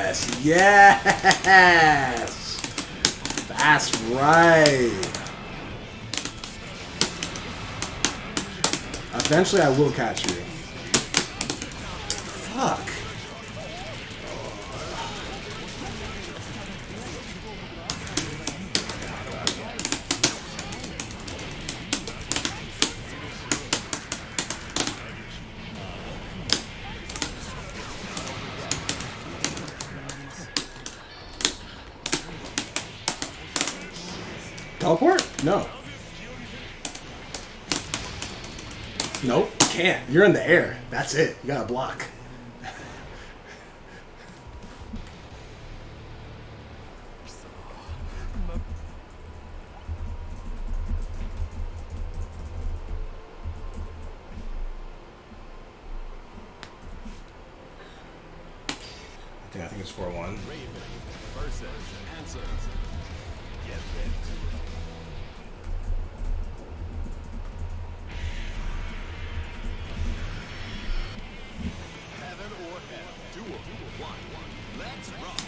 Yes! Yes! That's right! Eventually I will catch you. Fuck. Teleport? No. Nope, can't. You're in the air. That's it. You gotta block. I think it's 4-1. Raven versus Answers. Get ready to heaven or hell. Duel. 1. Let's rock.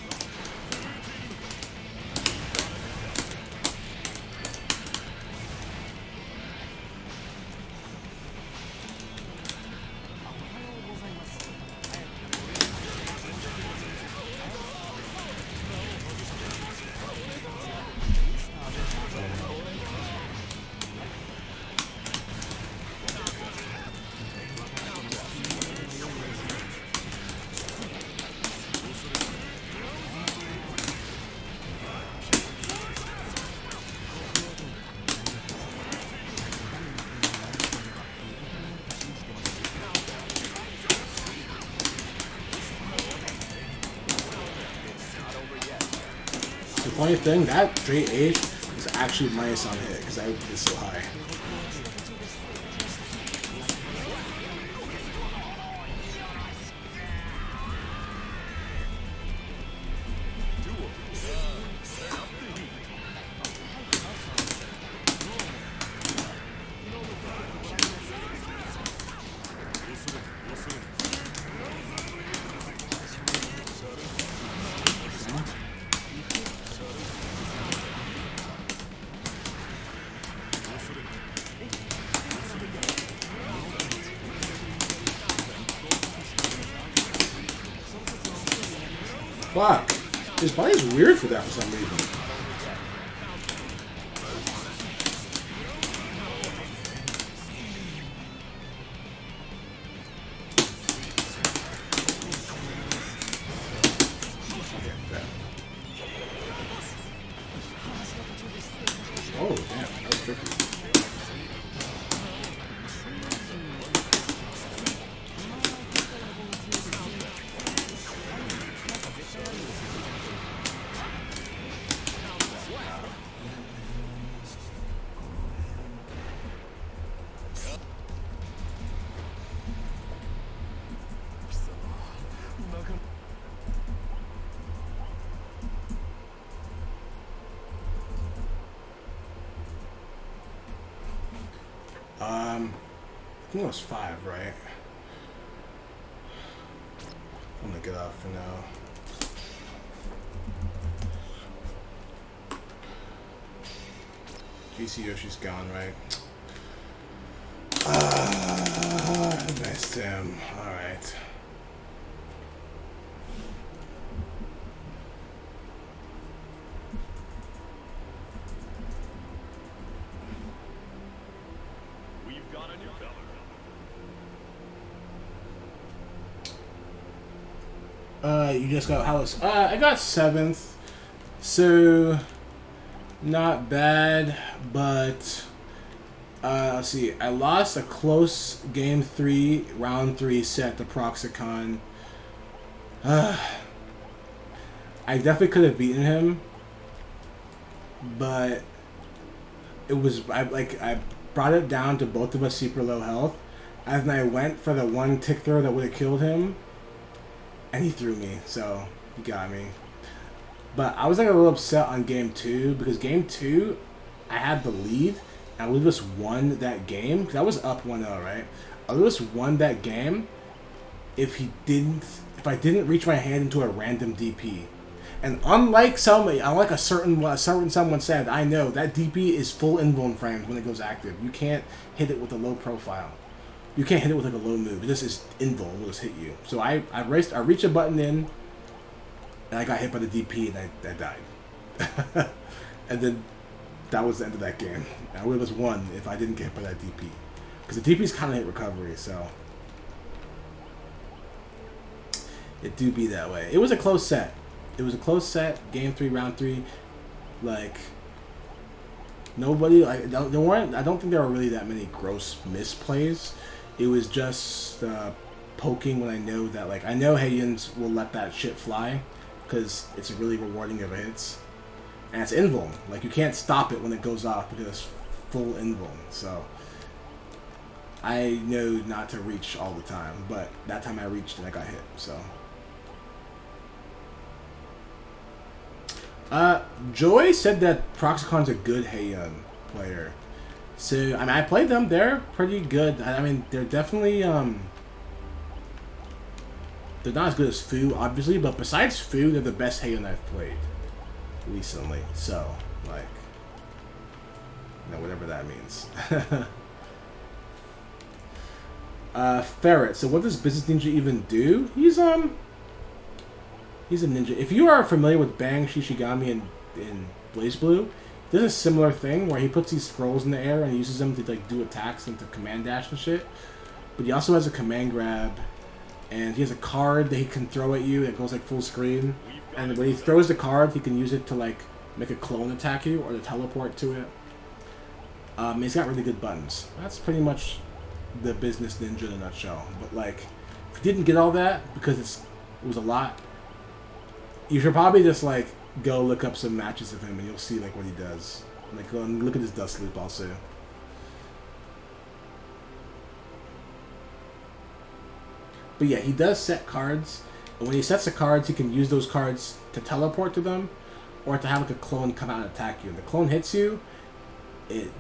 The funny thing, that straight H is actually minus on hit because I did so high. Fuck. His body's weird for that for some reason. Oh, damn. That was tricky. I think it was 5, right? I'm gonna get off for now. GC Yoshi's gone, right? Nice Tim. Alright. We've got a newcomer. You just got house. I got 7th, so not bad, but let's see. I lost a close game 3, round 3 set to Proxicon. I definitely could have beaten him, but it was I brought it down to both of us super low health, and then I went for the one tick throw that would have killed him. And he threw me, so he got me. But I was like a little upset on game 2 because game 2, I had the lead, and I Olivas won that game because I was up 1-0, right? Olivas won that game if he didn't if I didn't reach my hand into a random DP. And unlike a certain someone said, I know that DP is full invuln frames when it goes active. You can't hit it with a low profile. You can't hit it with like a low move. This is invuln will just hit you. So I reached a button in, and I got hit by the DP, and I died. And then that was the end of that game. I would have just won if I didn't get hit by that DP, because the DP's kind of hit recovery, so it do be that way. It was a close set. It was a close set. Game 3, round 3. Like, nobody. Like, there weren't. I don't think there were really that many gross misplays. It was just poking when I know that. Like, I know Hayens will let that shit fly because it's really rewarding if it hits, and it's invuln. Like, you can't stop it when it goes off because it's full invuln. So I know not to reach all the time, but that time I reached and I got hit. So. Joy said that Proxicon's a good Heian player. So, I mean, I played them. They're pretty good. I mean, they're definitely, they're not as good as Fu, obviously, but besides Fu, they're the best Heian I've played recently. So, like, you know, whatever that means. Ferret. So, what does Business Ninja even do? He's a ninja. If you are familiar with Bang Shishigami in Blaze Blue, he does a similar thing where he puts these scrolls in the air and uses them to like do attacks and to command dash and shit. But he also has a command grab, and he has a card that he can throw at you that goes like full screen. And when he throws the card, he can use it to like make a clone attack you or to teleport to it. He's got really good buttons. That's pretty much the Business Ninja in a nutshell. But like, if you didn't get all that because it was a lot, you should probably just like go look up some matches of him and you'll see like what he does. Like, go and look at his dust loop also. But yeah, he does set cards, and when he sets the cards, he can use those cards to teleport to them, or to have like a clone come out and attack you. If the clone hits you, it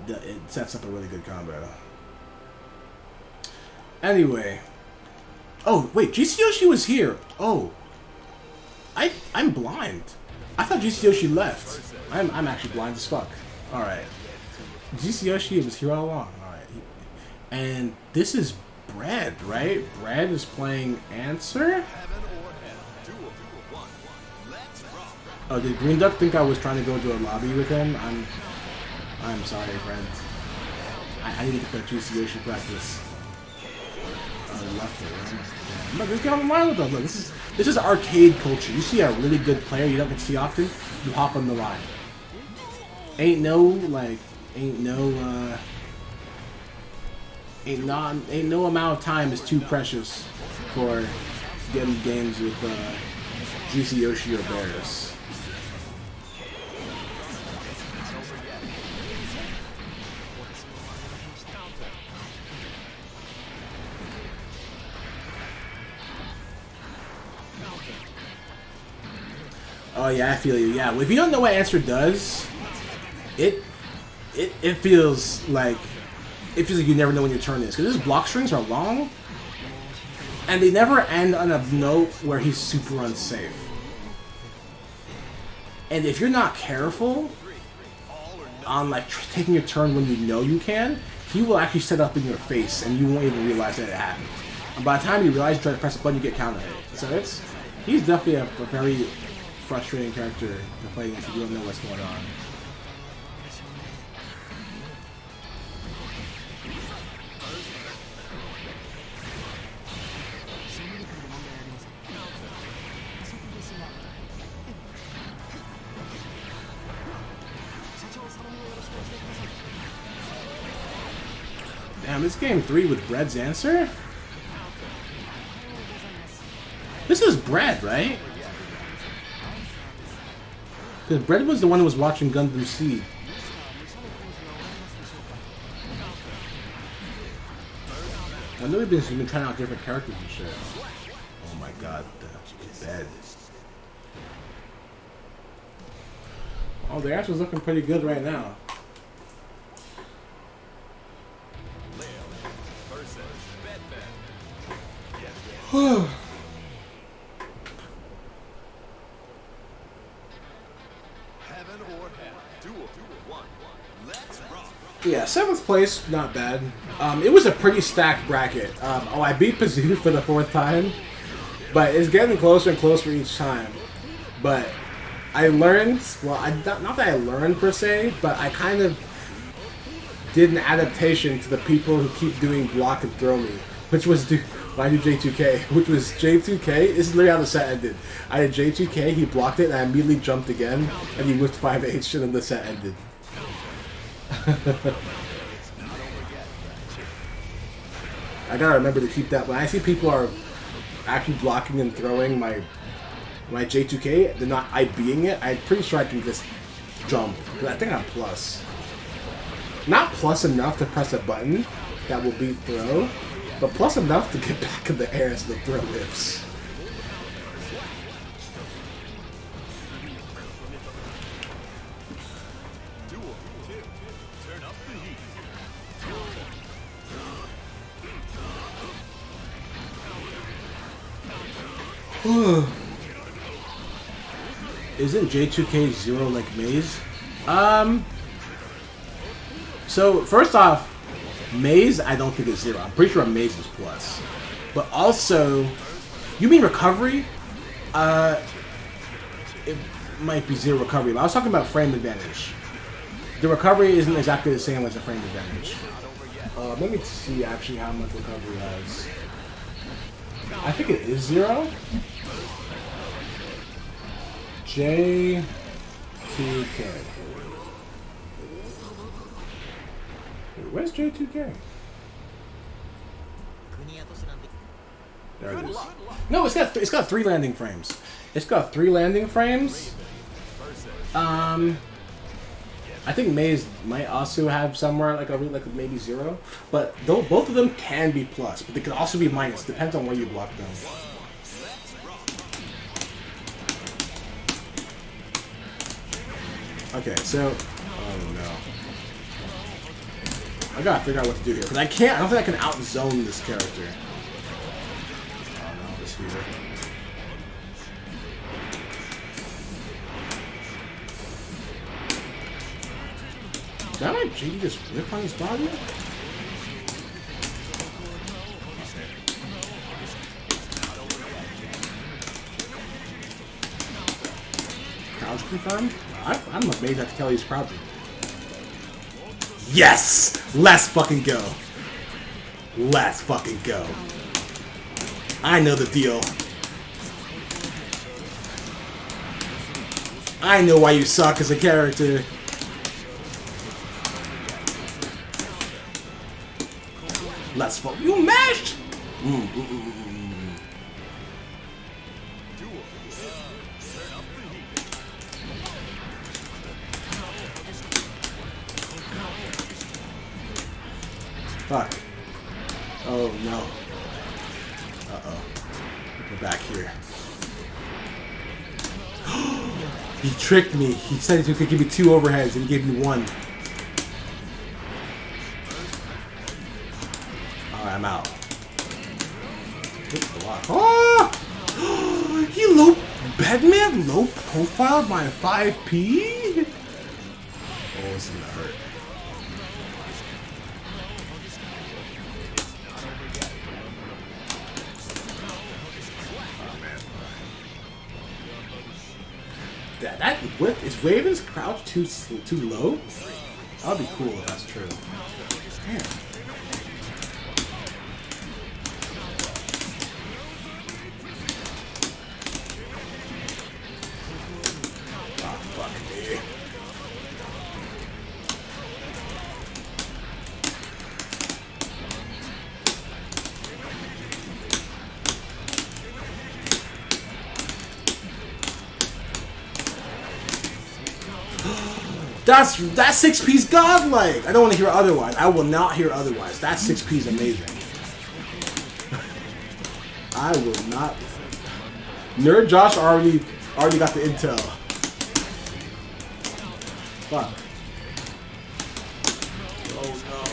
sets up a really good combo. Anyway, oh wait, GC Yoshi was here. Oh. I'm blind. I thought GC Yoshi left. I'm actually blind as fuck. Alright. GC Yoshi was here all along. Alright. And this is Bread, right? Bread is playing Answer? Oh, did Green Duck think I was trying to go to a lobby with him? I'm sorry, friend. I need to get that GC Yoshi practice. Left it, right? Look, let's get on the line with them. Look, this is arcade culture. You see a really good player you don't get to see often, you hop on the line. Ain't no amount of time is too precious for getting games with GC Yoshi or Bears. Oh yeah, I feel you. Yeah, well, if you don't know what Answer does, it feels like you never know when your turn is, because his block strings are long, and they never end on a note where he's super unsafe. And if you're not careful on like taking your turn when you know you can, he will actually set up in your face, and you won't even realize that it happened. And by the time you realize you try to press a button, you get counter hit. So he's definitely a very frustrating character to play against if you don't know what's going on. Damn, this game 3 with Bread's Answer? This is Bread, right? Because Bread was the one who was watching Gundam Seed. I know he's been trying out different characters and shit. Oh my god, the bed. Oh, the Answer's looking pretty good right now. Yeah, 7th place, not bad. It was a pretty stacked bracket. I beat Pazoo for the 4th time, but it's getting closer and closer each time. But I learned, well, not that I learned per se, but I kind of did an adaptation to the people who keep doing block and throw me, which was when I do J2K, which was J2K. This is literally how the set ended. I did J2K, he blocked it, and I immediately jumped again, and he whipped 5H, and then the set ended. I gotta remember to keep that. When I see people are actually blocking and throwing my J2K, they're not IBing it, I'm pretty sure I can just jump. Because I think I'm plus. Not plus enough to press a button that will beat throw, but plus enough to get back in the air as the throw whips. Isn't J2K 0 like Maze? So first off, Maze I don't think is 0. I'm pretty sure Maze is plus. But also, you mean recovery? It might be 0 recovery, but I was talking about frame advantage. The recovery isn't exactly the same as the frame advantage. Let me see actually how much recovery has. I think it is 0. J2K. Where's J2K? There it is. No, it's got 3 landing frames. It's got 3 landing frames. I think Maze might also have somewhere like maybe 0, but both of them can be plus, but they can also be minus. Depends on where you block them. Okay, so oh no, I gotta figure out what to do here because I don't think I can outzone this character. Oh no, this here. Did that like JD just rip on his body? Crouch confirmed? I'm amazed I can tell he's crouching. Yes! Let's fucking go. Let's fucking go. I know the deal. I know why you suck as a character. Let's fuck. You mashed! Fuck. Oh no. Uh-oh. We're back here. He tricked me. He said he could give me 2 overheads and he gave me 1. Alright, I'm out. Oh! He Bedman low profiled my 5P? Oh, it's gonna hurt. That whip is Raven's crouch too low? That'd be cool if that's true. Damn. Oh fuck me. That 6P's godlike. I don't want to hear otherwise. I will not hear otherwise. That 6P's amazing. I will not. Nerd Josh already got the intel. Fuck. Oh no.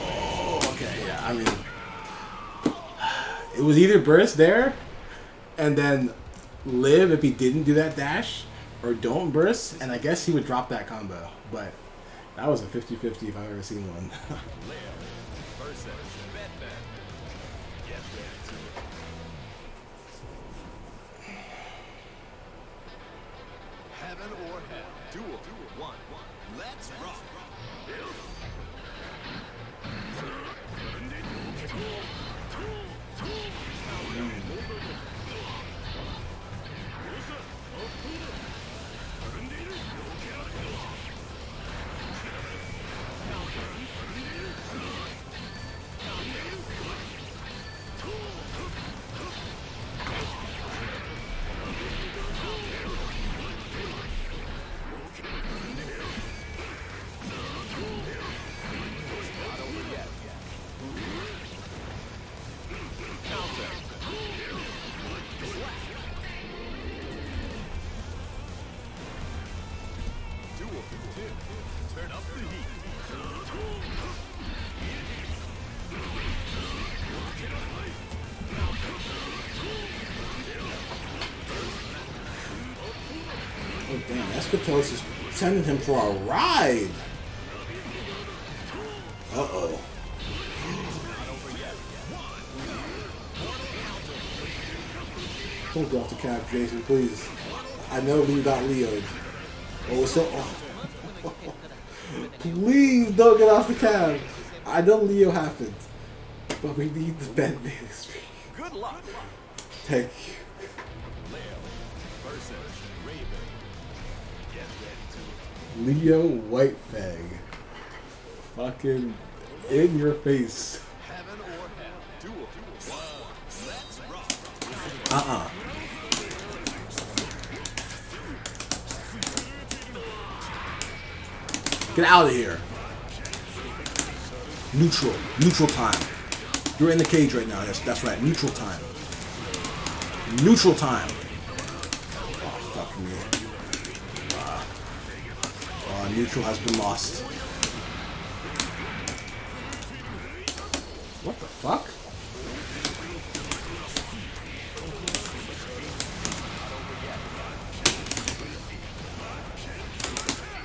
Oh, okay. Yeah. I mean, it was either burst there, and then live if he didn't do that dash. Or don't burst, and I guess he would drop that combo. But That was a 50-50 if I've ever seen one. Leo versus Batman. Get ready to Heaven or Hell. Duel 1. Let's rock. Duel 2. Turn up the heat. Oh damn, Escatos is sending him for a ride. Uh-oh. Don't go off the cap, Jason, please. I know we got Leo'd. Oh, so... Oh. Please don't get off the cab. I know Leo happened. But we need the Batman experience. Good luck. Thank you. Leo versus Raven. Get ready to Leo Whitefang. Fucking in your face. Heaven or Hell. Duel 1. Let's rock. Get out of here. Neutral. Neutral time. You're in the cage right now. Yes, that's right. Neutral time. Neutral time. Oh, fuck me. Neutral has been lost. What the fuck?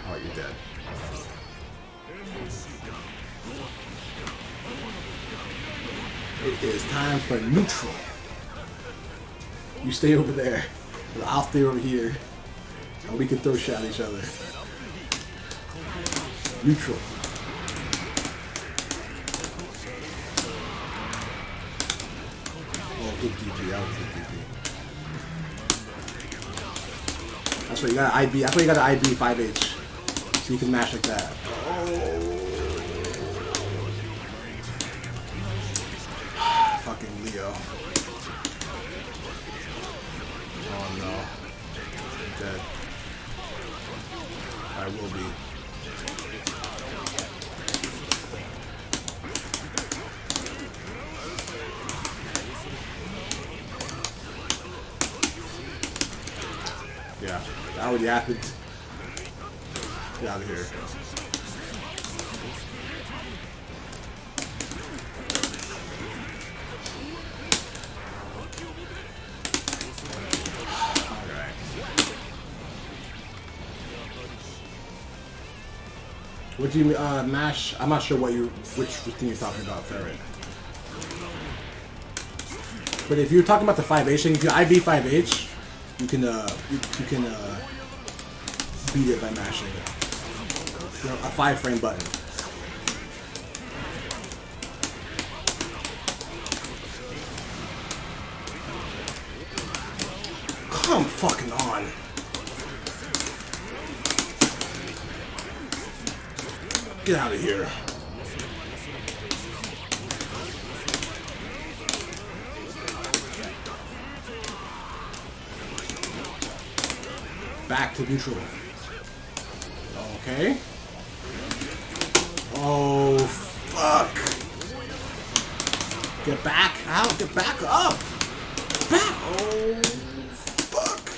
Oh, you're dead. It is time for neutral. You stay over there, and I'll stay over here, and we can throw shit at each other. Neutral. Oh, good DP. That was good DP. That's why you got IB. That's why you got an IB 5H, so you can mash like that. Fucking Leo. Oh no. I'm dead. I will be. Yeah, that already happened. Get out of here. What do you mash? I'm not sure which thing you're talking about, Ferret. But if you're talking about the 5H thing, if you IB 5H, you can beat it by mashing a 5-frame button. Come fucking on. Get out of here. Back to neutral. Okay. Oh, fuck. Get back out. Get back up. Back. Oh, fuck.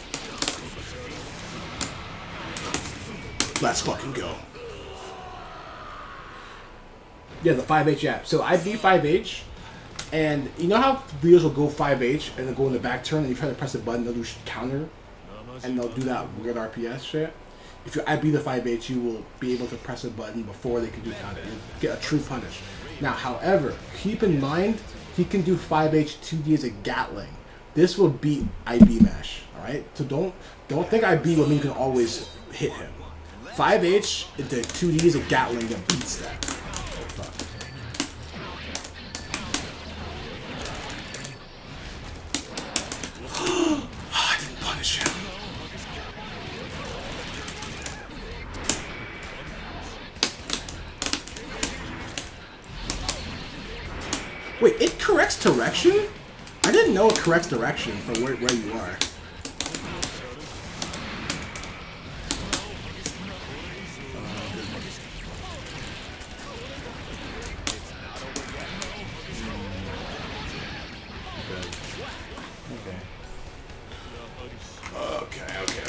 Let's fucking go. Yeah, the 5H, yeah. So I beat 5H, and you know how videos will go 5H and then go in the back turn and you try to press a button, they'll do counter, and they'll do that weird RPS shit? if you IB the 5H, you will be able to press a button before they can do counter. You get a true punish. Now, however, keep in mind, he can do 5H 2D as a Gatling. This will beat IB Mash, alright? So don't think IB will mean you can always hit him. 5H into 2D as a Gatling that beats that. Oh, fuck. I didn't punish him. Wait, it corrects direction? I didn't know it corrects direction from where you are. Okay.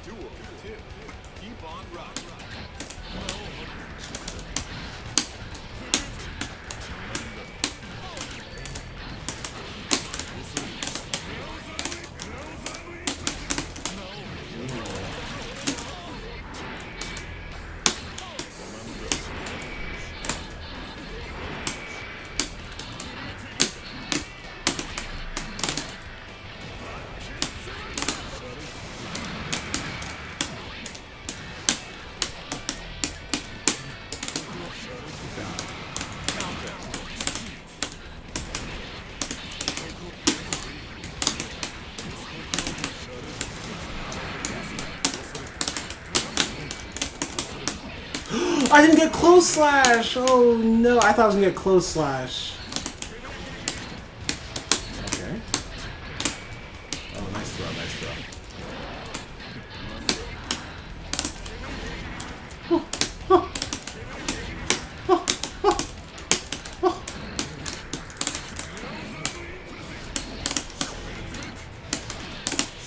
Duel 2. Keep on rocking. I didn't get close slash! Oh no, I thought I was gonna get close slash. Okay. Oh, nice throw, nice throw.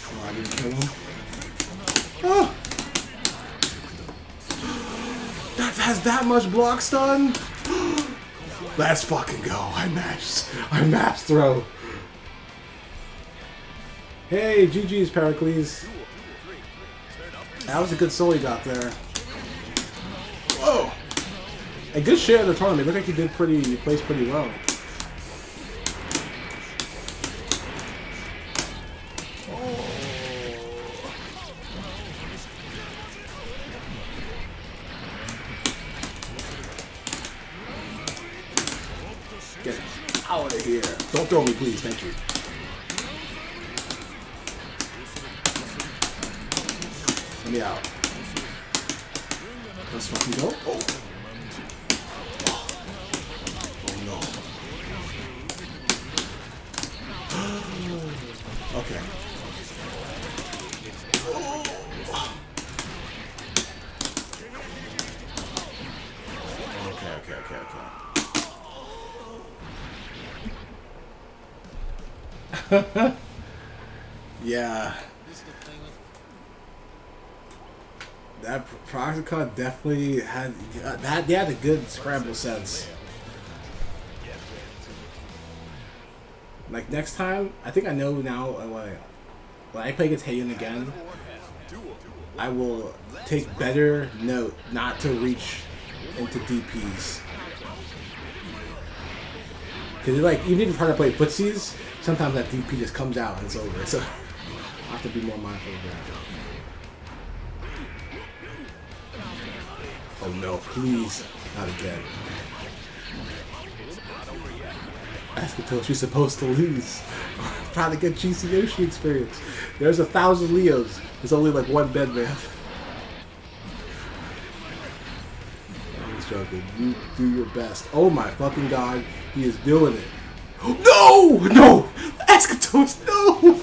Oh, I didn't kill him. Oh! That has that much block stun? Let's fucking go. I matched throw. Hey, GG's Pericles. That was a good soul he got there. Whoa! A good share of the tournament. Looked like he placed pretty well. Get out of here. Don't throw me, please. Thank you. Let me out. Let's fucking go. Oh. Oh no. Okay. Okay. Yeah. That Proxicon definitely had they had a good scramble sense. Like next time, I think I know now. When I play against Heian again, I will take better note not to reach into DPs. Because like even if you're trying to play footsies, sometimes that DP just comes out and it's over. So I have to be more mindful of that. Oh no, please, not again. Ascatosh, you're supposed to lose. Probably get GC Yoshi experience. There's 1,000 Leos. There's only like one Bedman. I'm just joking. You do your best. Oh my fucking god, he is doing it. No! No! Ascatosh, no!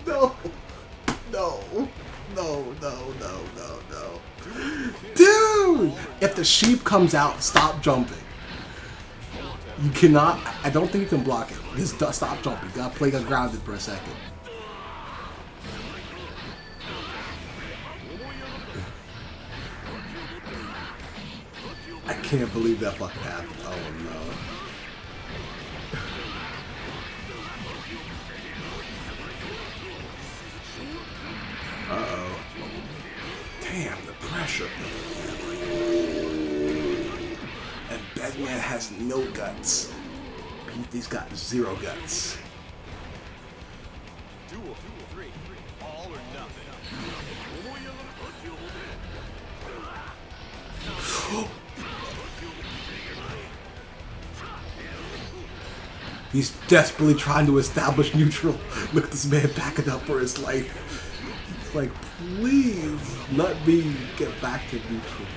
No! No! No, no, no, no, no. Dude! If the sheep comes out, stop jumping. You cannot, I don't think you can block it. Just stop jumping. You gotta play grounded for a second. I can't believe that fucking happened. Oh no. pressure. And Batman has no guts. He's got 0 guts. Duel 3. All or nothing. He's desperately trying to establish neutral. Look at this man backing up for his life. He's like, please let me get back to neutral.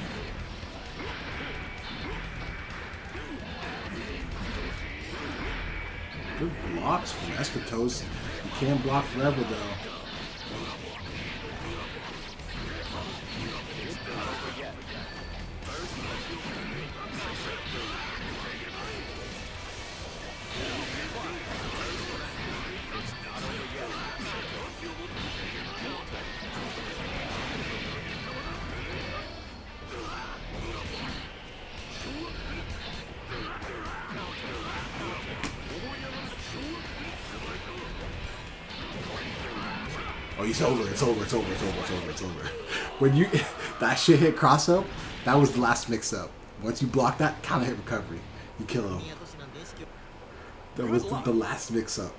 Good blocks from Escatos. You can't block forever though. Oh, it's over. It's over. When you that shit hit cross up, that was the last mix up. Once you block that, counter hit recovery. You kill him. That was the last mix up.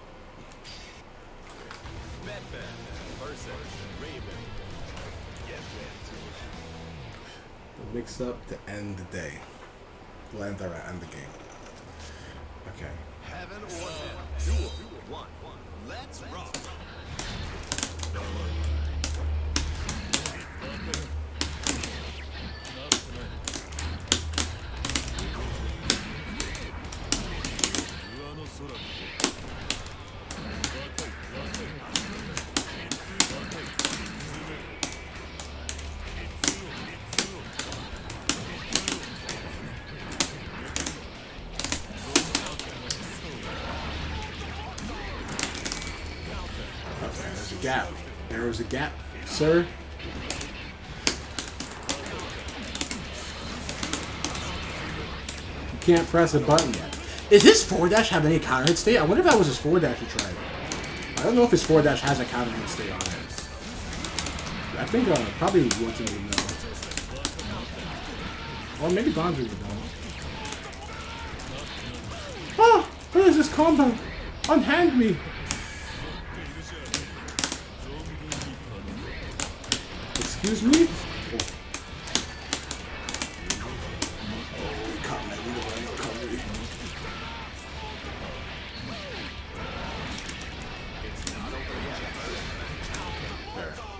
The mix up to end the day. We'll end the game. Okay. Heaven or hell. Duel 1. Let's rock. There's a gap. There was a gap, sir. You can't press a button yet. Is his forward dash have any counter hit state? I wonder if that was his forward dash he tried. I don't know if his forward dash has a counter hit state on it. I think probably Wilton would know. Or maybe Bondry would know. Ah! What is this combo? Unhand me! Excuse me?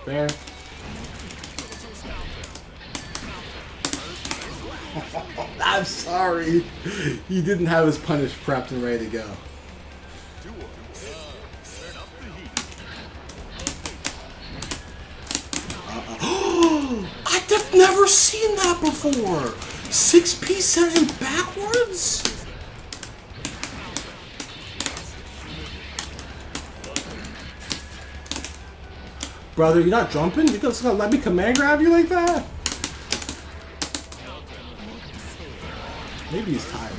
Fair. I'm sorry. He didn't have his punish prepped and ready to go. I've never seen that before. 6P sent him backwards? Brother, you're not jumping? You're just gonna let me command grab you like that? Maybe he's tired.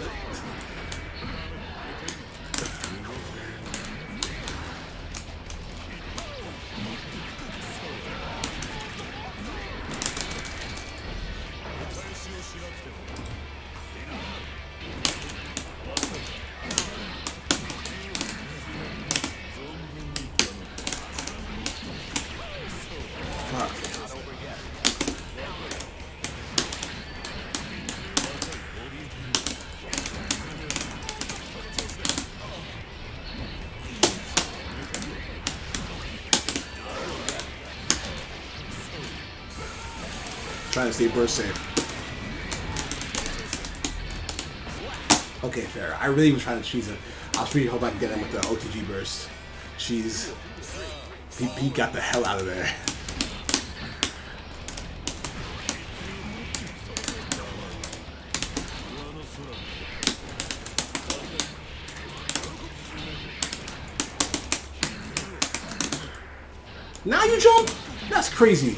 Trying to stay burst safe. Okay, fair. I really was trying to cheese it. I was really hoping I could get him with the OTG burst. Cheese. He got the hell out of there. Now you jump? That's crazy.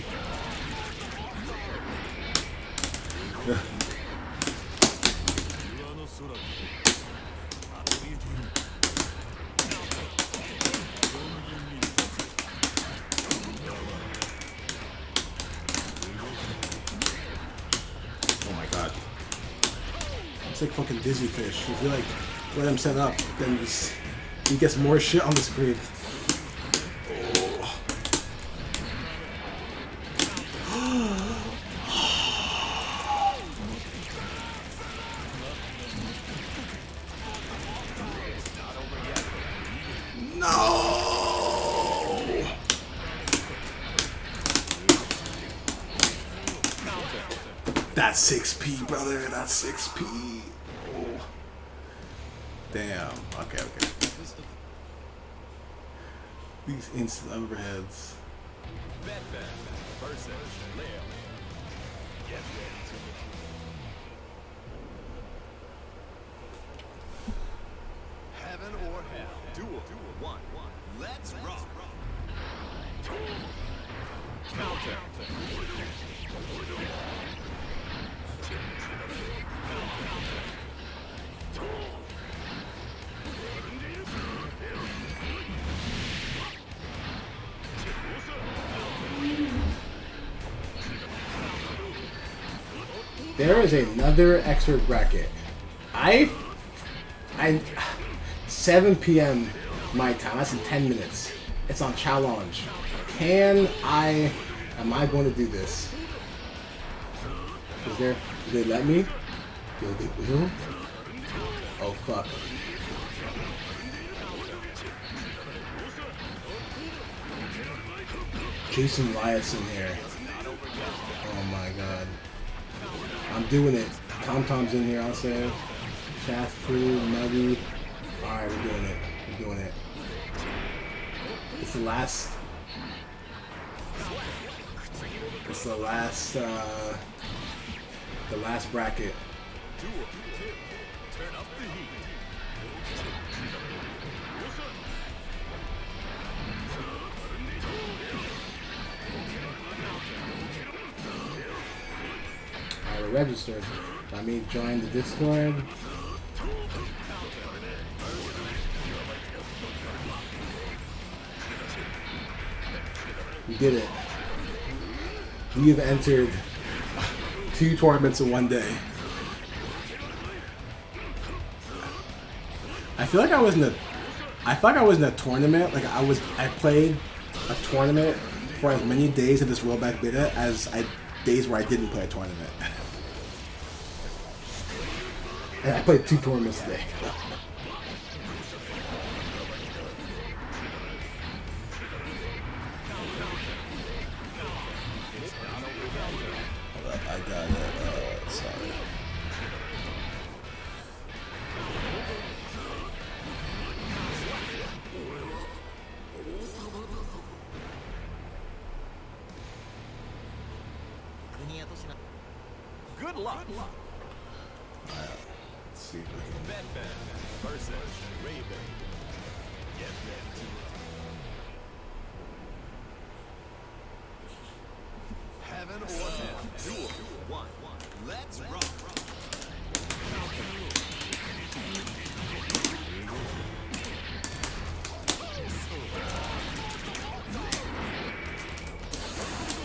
It's like fucking Dizzy Fish. If you like let him set up, then he gets more shit on the screen. That's 6P, brother. That's 6P. Oh. Damn. Okay. These instant overheads. Batman versus Leo. Get ready to heaven or hell. Duel. 1. Let's rock. Counter. There is another expert bracket. I 7 p.m. my time. That's in 10 minutes. It's on challenge. Am I going to do this? Do they let me? They will? Oh fuck. Jason Wyatt's in here. Oh my god. I'm doing it. Tom's in here also. Shaft Crew, Muggy. Alright, we're doing it. We're doing it. It's the last bracket. Turn up the heat. Alright, we're registered. Let me join the Discord. We did it. We have entered 2 tournaments in one day. I feel like I was in a tournament. Like I played a tournament for as many days of this Rollback beta as days where I didn't play a tournament. And I played 2 tournaments today. I got it. Sorry. Good luck. Let's see. Batman versus Raven. Get ready to rock. Heaven or hell. Duel. 1. Let's rock.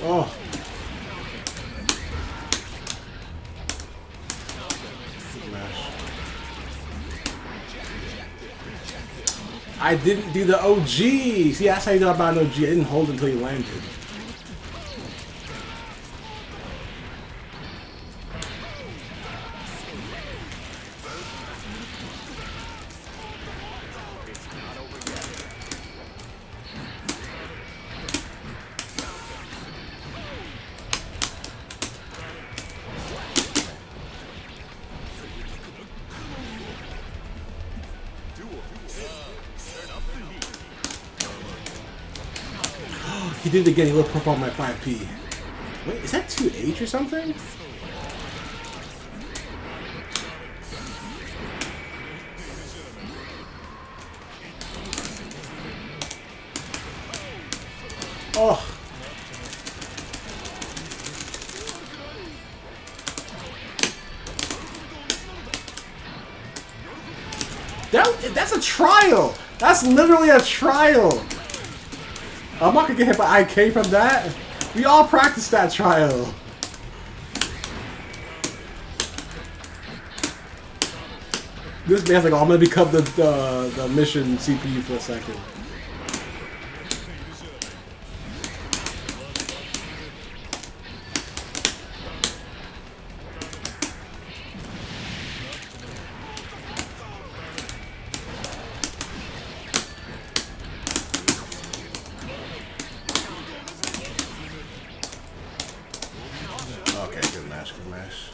Oh. I didn't do the OG. See, that's how you know about an OG. I didn't hold until you landed. He did it again. He looked up on my 5P. Wait, is that 2H or something? Oh. That's a trial. That's literally a trial. I'm not gonna get hit by IK from that. We all practiced that trial. This man's like, oh, I'm gonna become the mission CPU for a second. Okay, good match, good match.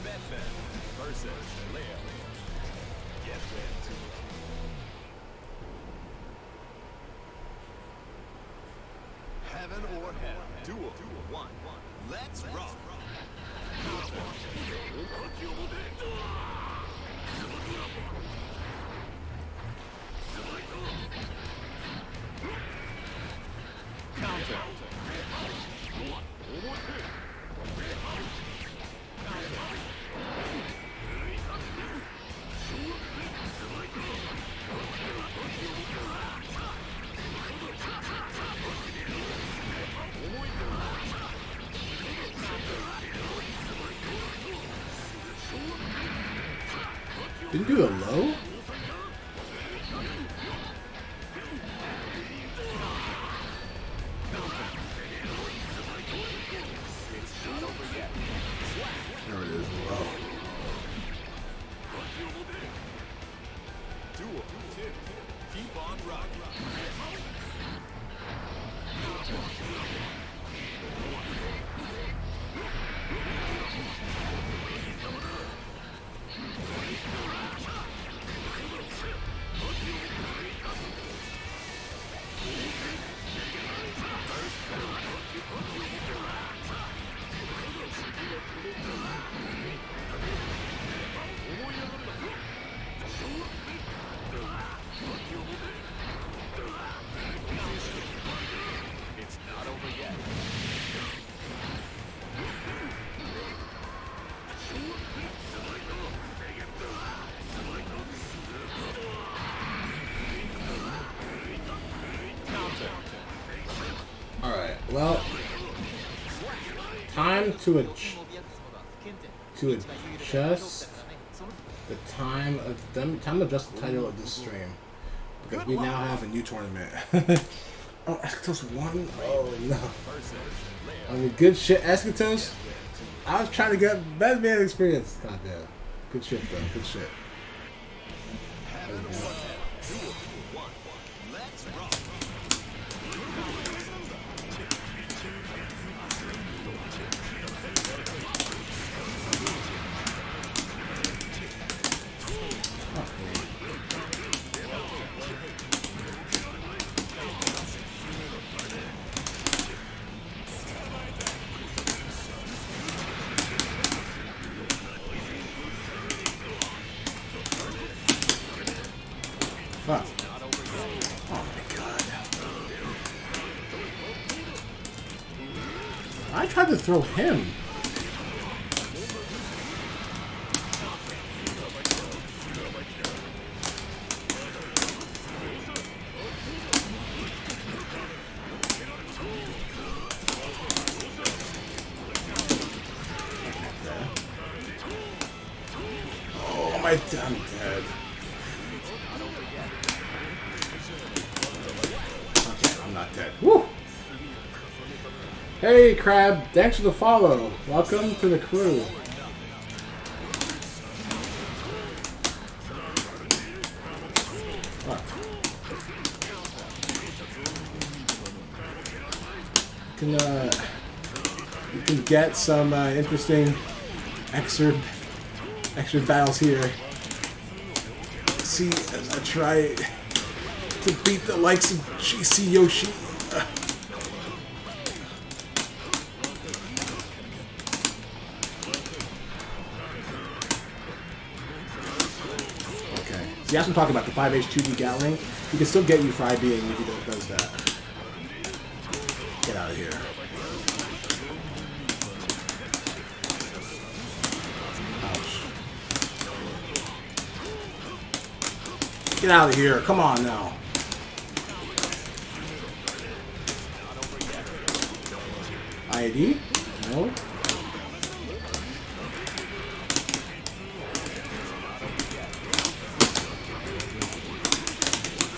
Batman versus Leo. Get ready to Heaven or Hell. Duel 1. Let's rock. Counter. Didn't do a low? There it is, low. Duel 2. Keep on rocking. It's not over yet. Alright, well, time to adjust the time to adjust the title of this stream, because we now have a new tournament. Oh, Escatos won? Oh no. I mean, good shit, Escatos. I was trying to get Batman experience. God damn. Good shit, bro. Good shit. Let's rock. Fuck. Oh my god. I tried to throw him. Oh my, I'm dead. Okay, I'm not dead. Woo! Hey Crab, thanks for the follow. Welcome to the crew. Fuck. You can get some interesting extra battles here. See, as I try to beat the likes of GC Yoshi. Okay. See, that's what I'm talking about, the 5H 2D Gatling. He can still get you for IBing if he does that. Get out of here. Ouch. Get out of here. Come on now. ID? No.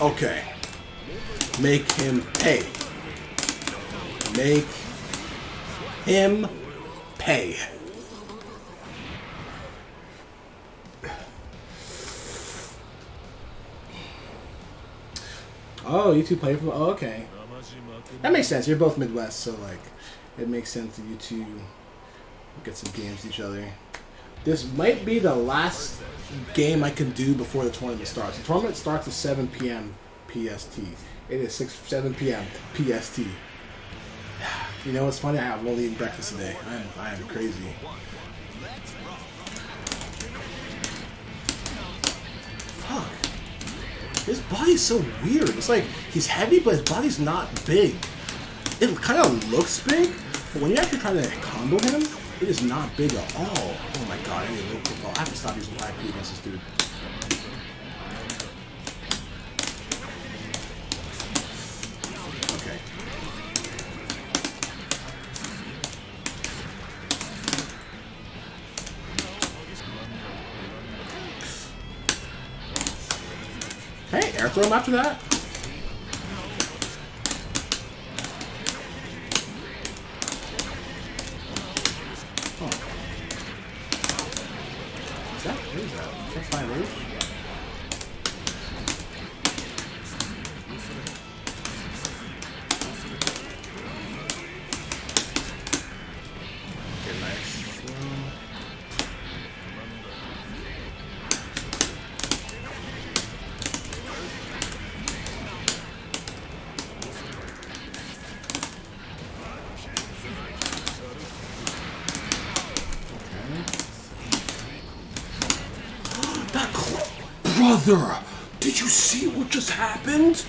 Okay. Make him pay. Make him pay. Oh, you two play for... Oh, okay. That makes sense. You're both Midwest, so, like, it makes sense that you two get some games to each other. This might be the last game I can do before the tournament starts. The tournament starts at 7 p.m. PST. It is 7 p.m. PST. You know what's funny? I've only eaten breakfast today. I am crazy. Fuck. His body's so weird. It's like he's heavy, but his body's not big. It kind of looks big, but when you actually try to combo him, it is not big at all. Oh my god, I need a little football. I have to stop using IP against this dude. Okay. Hey, air throw him after that. Brother, did you see what just happened?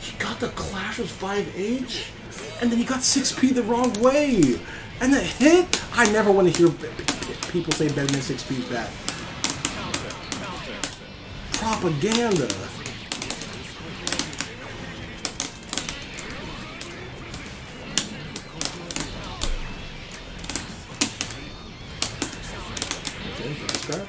He got the Clash with 5H, and then he got 6P the wrong way. And the hit? I never want to hear people say better than 6P is bad. Propaganda. Okay, for the scratch.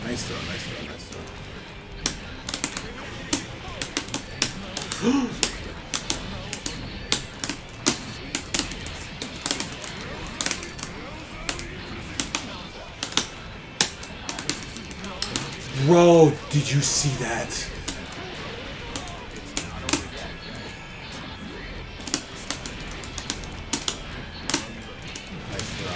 Nice throw, nice throw, nice throw. Bro, did you see that? Nice throw.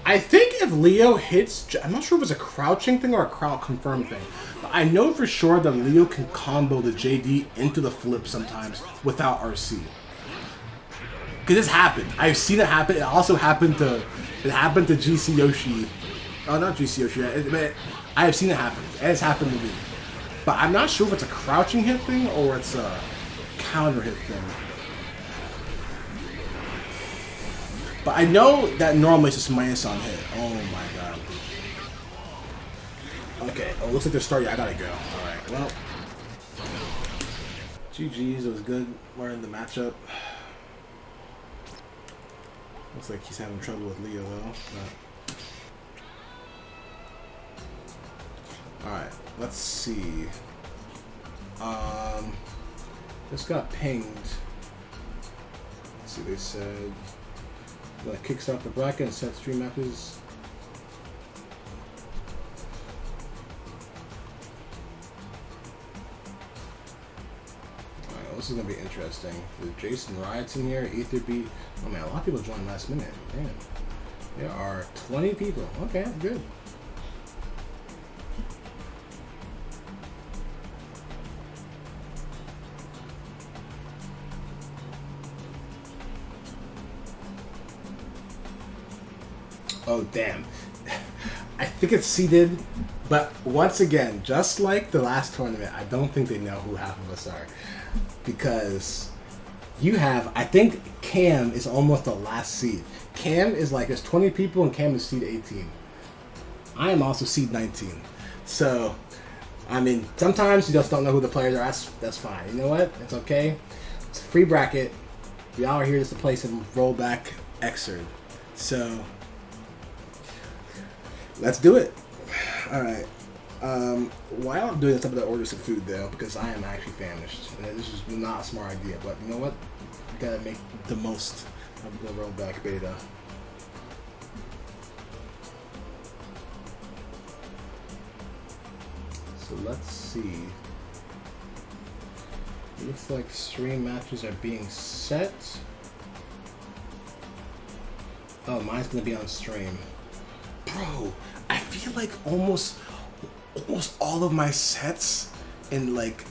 I think if Leo hits, I'm not sure if it's a crouching thing or a crowd confirm thing, but I know for sure that Leo can combo the JD into the flip sometimes without RC. Cause this happened. I've seen it happen. It also happened to GC Yoshi. Oh, not GC Yoshi. But I have seen it happen, and it's happened to me. But I'm not sure if it's a crouching hit thing or it's a counter hit thing. But I know that normally it's just minus on hit. Oh my god. Okay, oh, looks like they're starting. I gotta go. Alright, well. GG's, it was good learning the matchup. Looks like he's having trouble with Leo though. Alright, let's see. Just got pinged. Let's see, they said kicks out the bracket and set stream matches. Alright, this is gonna be interesting. With Jason Riots in here, Etherbeat. Oh man, a lot of people joined last minute. Damn. There are 20 people. Okay, good. Oh, damn. I think it's seeded, but once again, just like the last tournament, I don't think they know who half of us are. Because you have, I think Cam is almost the last seed. Cam is like, there's 20 people and Cam is seed 18. I am also seed 19. So, I mean, sometimes you just don't know who the players are. That's fine. You know what? It's okay. It's a free bracket. We all are here just to play some rollback excerpt. So, let's do it. All right. While I'm doing this, I'm going to order some food, though, because I am actually famished. And this is not a smart idea, but you know what? You got to make the most of the rollback beta. So let's see. Looks like stream matches are being set. Oh, mine's gonna be on stream. Bro, I feel like almost all of my sets in like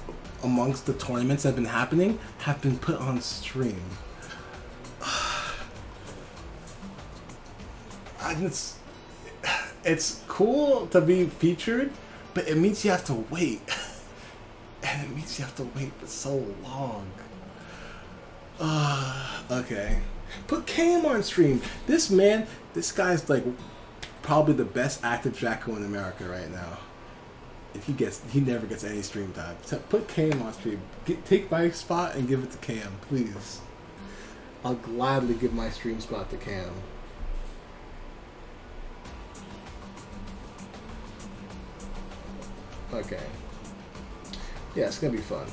amongst the tournaments that have been happening have been put on stream. It's cool to be featured, but it means you have to wait. And it means you have to wait for so long. Okay. Put Cam on stream. This guy's like probably the best active Jacko in America right now. If he never gets any stream time. So put Cam on stream. Take my spot and give it to Cam, please. I'll gladly give my stream spot to Cam. Okay. Yeah, it's gonna be fun.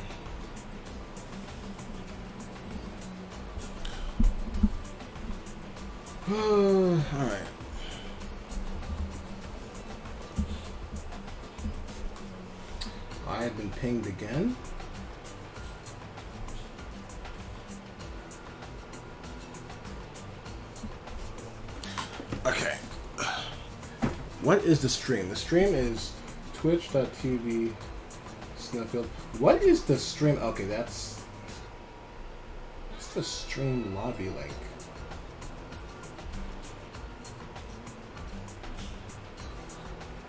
Alright. I have been pinged again. Okay. What is the stream? The stream is twitch.tv Snowfield. What is the stream? Okay, what's the stream lobby link?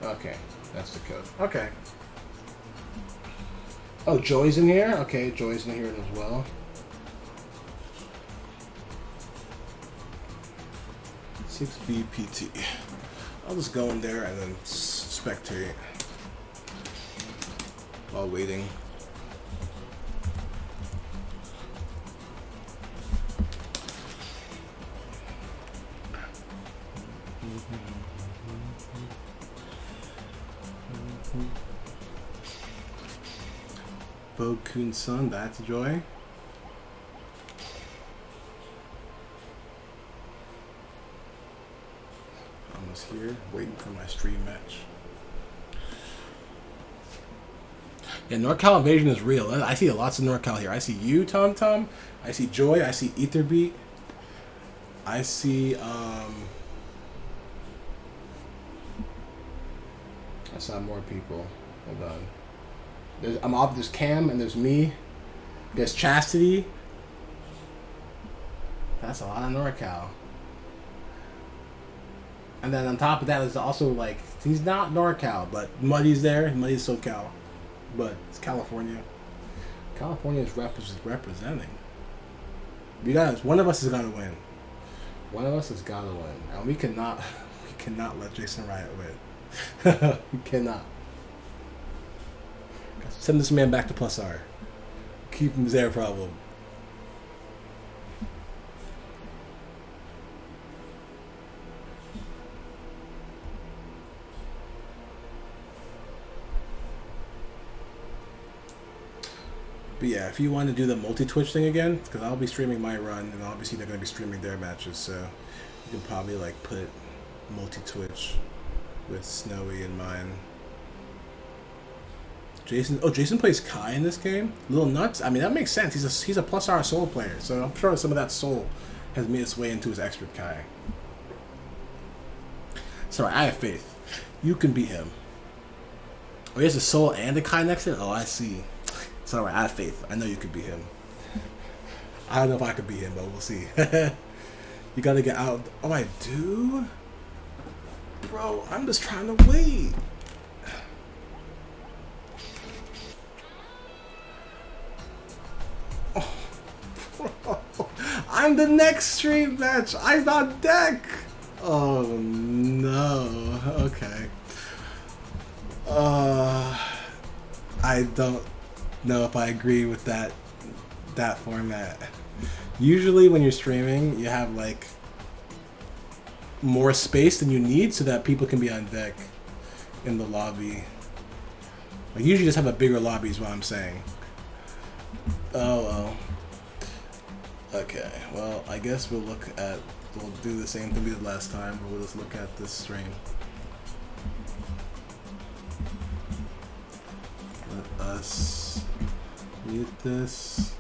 Okay, that's the code. Okay. Oh, Joy's in here? Okay, Joy's in here as well. $6BPT. I'll just go in there and then spectate while waiting. Bo Coon's son, that's Joy. Almost here, waiting for my stream match. Yeah, NorCal Invasion is real. I see lots of NorCal here. I see you, Tom Tom. I see Joy. I see Etherbeat. I see, I saw more people. Hold on. There's Cam and there's me. There's Chastity. That's a lot of NorCal. And then on top of that, there's also like, he's not NorCal, but Muddy's there. Muddy's SoCal. But it's California. California is representing. One of us has got to win. One of us has got to win. And we cannot let Jason Riot win. We cannot. Send this man back to plus R. Keep him there, problem. But yeah, if you want to do the multi-Twitch thing again, because I'll be streaming my run, and obviously they're going to be streaming their matches, so you can probably like put multi-Twitch with Snowy in mine. Jason plays Kai in this game? Little nuts? I mean, that makes sense. He's a plus R soul player, so I'm sure some of that soul has made its way into his extra Kai. Sorry, I have faith. You can beat him. Oh, he has a soul and a Kai next to it? Oh, I see. It's alright, I have faith. I know you could beat him. I don't know if I could beat him, but we'll see. You gotta get out. Oh, I do? Bro, I'm just trying to wait. I'm the next stream match. I'm on deck. Oh no. Okay. I don't know if I agree with that format. Usually when you're streaming, you have like more space than you need so that people can be on deck in the lobby. Like usually just have a bigger lobby is what I'm saying. Oh well. Okay, well, I guess we'll do the same thing we did last time, but we'll just look at this stream. Let us mute this,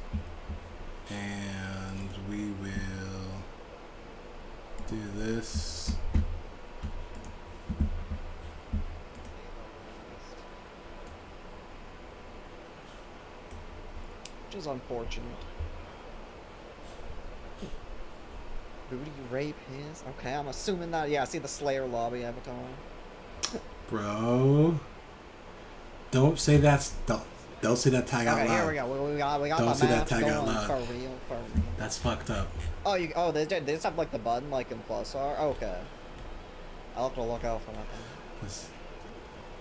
and we will do this. Which is unfortunate. Booty rape his? Okay, I'm assuming that. Yeah, I see the Slayer lobby avatar. Bro, don't say don't say that tag out Okay, loud. here we go. We got Don't the say that match tag going out loud. for real. That's fucked up. Oh, they just have like the button like in plus R. Okay. I'll have to look out for that then.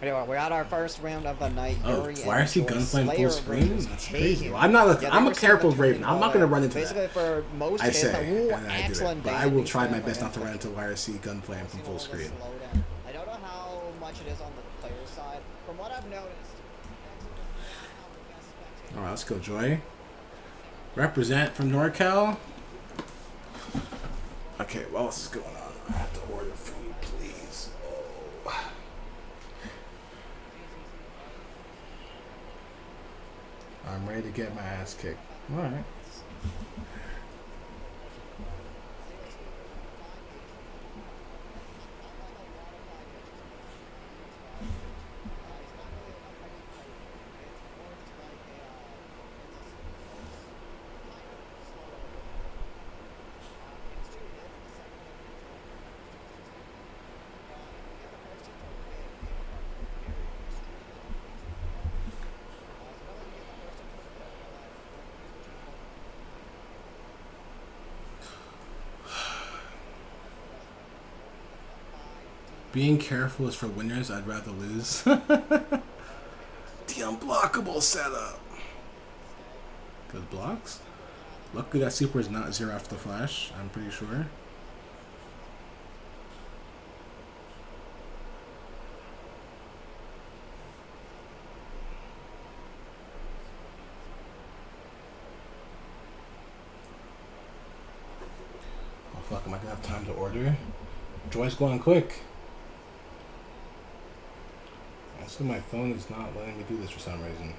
Anyway, we're at our first round of the night. Oh, Yuri why is he and Joy gunplaying full Slayer screen? versus That's Hagen. crazy. Well, I'm not. Yeah, I'm they a were careful sort of Raven. I'm not gonna run into basically that. for most I say, hits, and I do it. excellent But I will damage try my stand best by not to run him. into YRC gunplaying from full screen. I don't know how much it is on the player side. From what I've noticed, All right, let's go, Joy. Represent from NorCal. Okay, what else is going on? I have to order food, please. Oh. I'm ready to get my ass kicked. All right. Being careful is for winners. I'd rather lose. The unblockable setup. Good blocks. Luckily that super is not 0 after the flash, I'm pretty sure. Oh fuck, am I gonna have time to order? Joy's going quick. Also, my phone is not letting me do this for some reason.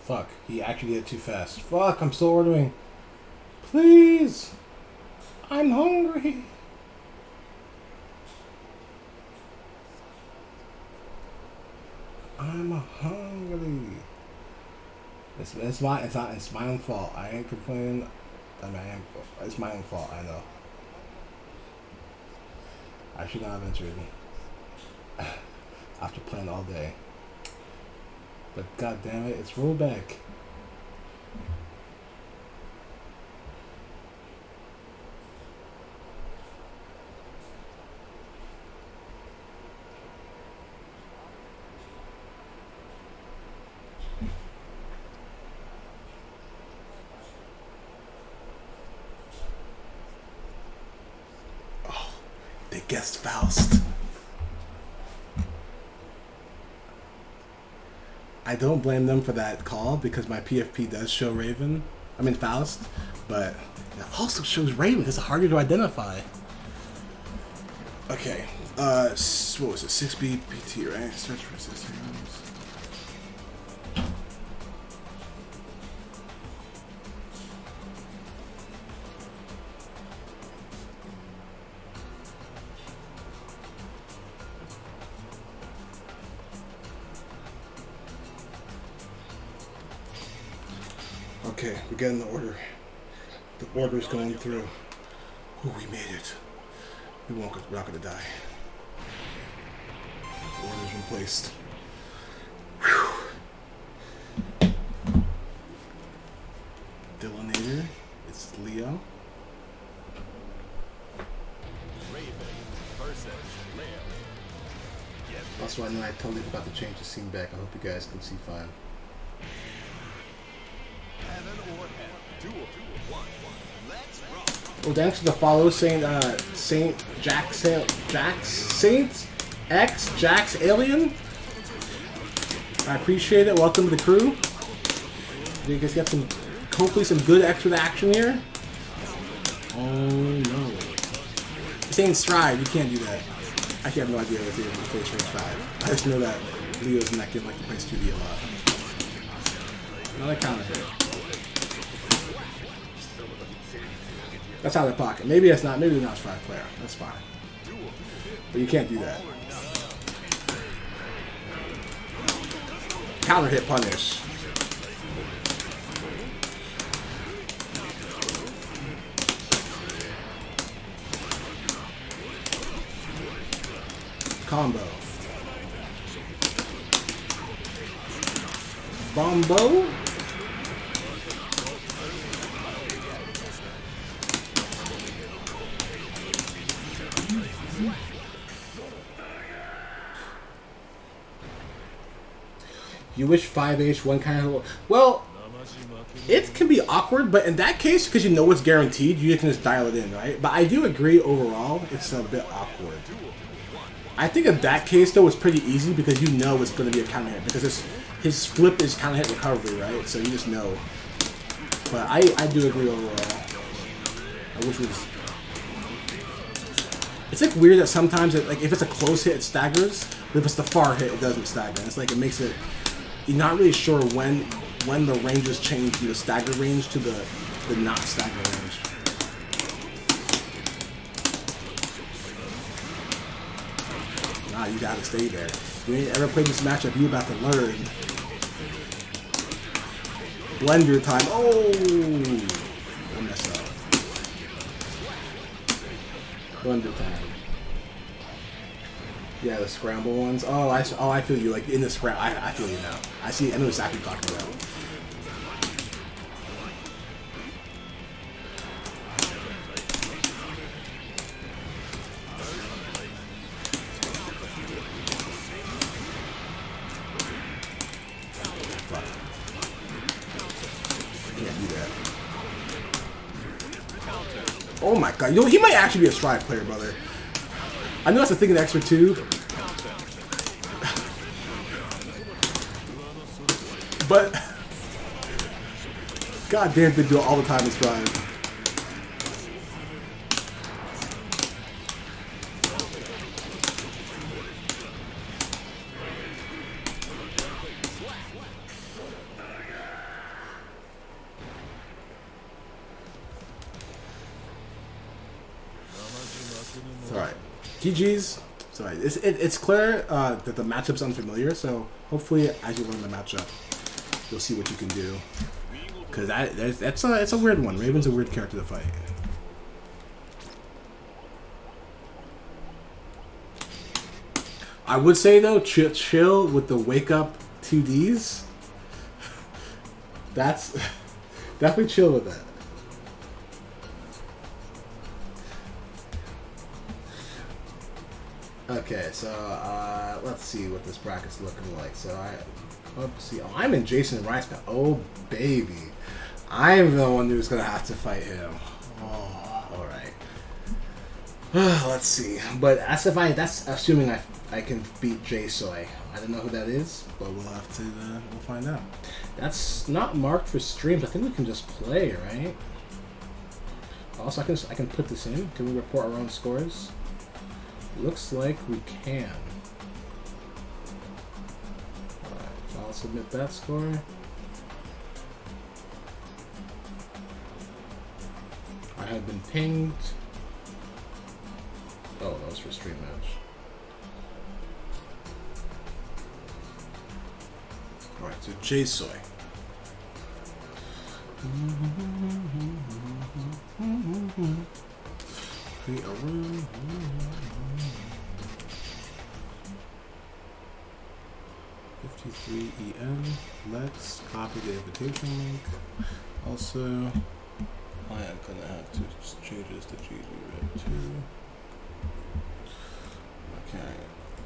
Fuck, he actually did it too fast. Fuck, I'm still ordering. Please! I'm hungry! I'm hungry. It's my own fault. I ain't complaining I mean, it's my own fault. I know. I should not have entered after playing all day. But god damn it, it's rollback. They guessed Faust. I don't blame them for that call because my PFP does show Raven. I mean Faust, but it also shows Raven. It's harder to identify. Okay, what was it? 6B PT, right? Search for systems. Okay, we're getting the order. The order's going through. Oh, we made it. We're not gonna die. The order's been placed. Whew. Dillinator. It's Leo. Raven versus Leo. Also, I know I totally forgot to change the scene back. I hope you guys can see fine. Heaven or hell. Duel. 1. Let's rock. Well, thanks for the follow, Saint Jax Alien. I appreciate it. Welcome to the crew. You guys got some, hopefully, some good extra action here. Oh no! It's saying stride. You can't do that. I have no idea what they play stride. I just know that Leo's not getting like to play 2D a lot. Another counter hit. That's out of their pocket. Maybe that's not. Maybe they're not a stride player. That's fine. But you can't do that. Counter hit punish. Combo. Bombo. You wish 5H one kind of... Well, it can be awkward, but in that case, because you know it's guaranteed, you can just dial it in, right? But I do agree overall, it's a bit awkward. I think in that case, though, it's pretty easy because you know it's going to be a counter hit. Because his flip is counter hit recovery, right? So you just know. But I do agree overall. I wish it was... It's like weird that sometimes, like if it's a close hit, it staggers. But if it's the far hit, it doesn't stagger. It's like it makes it... You're not really sure when the ranges change from the stagger range to the not stagger range. Nah, you gotta stay there. You ain't ever played this matchup, you about to learn. Blender time. Oh! I messed up. Blender time. Yeah, the scramble ones. Oh, I feel you. Like in the scramble, I feel you now. I see. I know exactly what you're talking about. Fuck. Can't do that. Oh my god! You know, he might actually be a stride player, brother. I know that's a thing in Extra 2. But god damn, they do it all the time in Stride. It's alright. GG's. It's alright. It's clear that the matchup's unfamiliar, so hopefully as you learn the matchup, you'll see what you can do. Because it's a weird one. Raven's a weird character to fight. I would say though, chill with the wake up 2Ds. That's definitely chill with that. Okay, so let's see what this bracket's looking like. So I'm in Jason Rice now. Oh baby, I'm the one who's gonna have to fight him. Oh, all right. Let's see, but that's assuming I can beat Jay Soy. I don't know who that is, but we'll have to we'll find out. That's not marked for streams. I think we can just play, right? Also, I can put this in. Can we report our own scores? Looks like we can. Alright, so I'll submit that score. I have been pinged. Oh, that was for stream match. Alright, so J-Soy. Create a room. 53 EN. Let's copy the invitation link. Also, I am gonna have to change this to GG Red 2. Okay,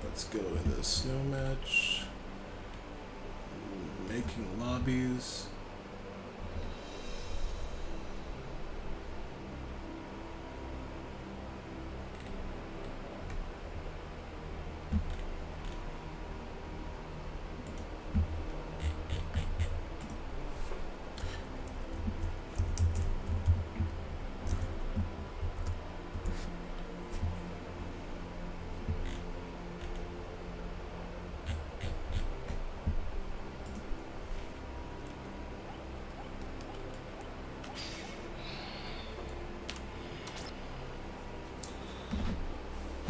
let's go to the snow match. Making lobbies.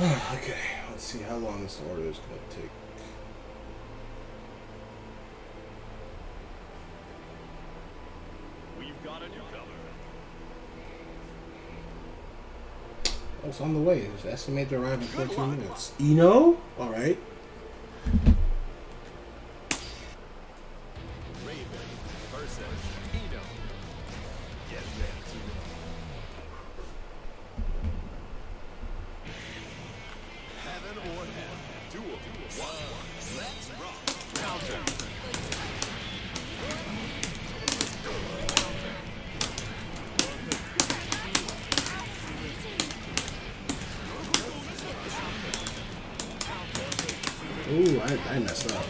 Okay, let's see how long this order is going to take. We've got a newcomer. Oh, it's on the way. It's estimated to arrive in 14 minutes. Eno? Alright. Raven versus Eno. Get ready to roll. Heaven or hell. Duel. One. Let's rock. Counter. Ooh, I messed up.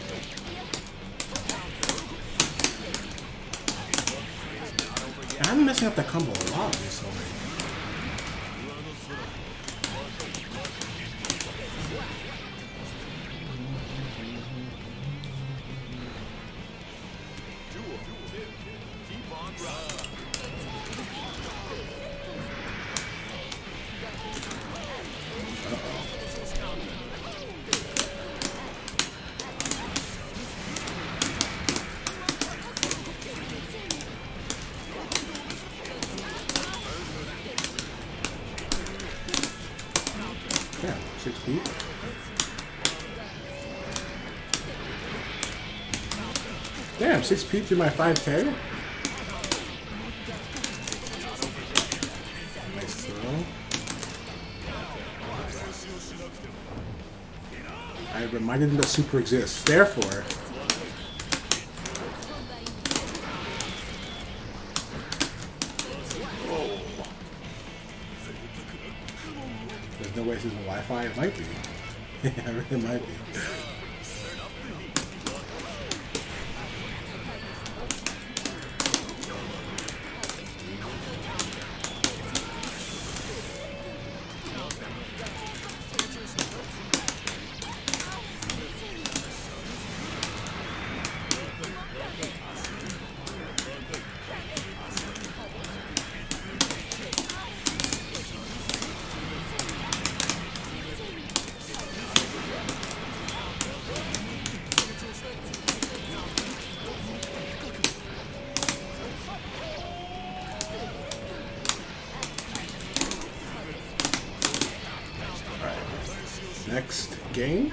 I'm messing up that combo a lot recently. Duel. Keep on running. Yeah, 6 feet. Damn, 6 feet through my 5K? Nice throw. I reminded him that super exists. Therefore, there's no way this is Wi-Fi. It might be. Yeah, it might be. next game.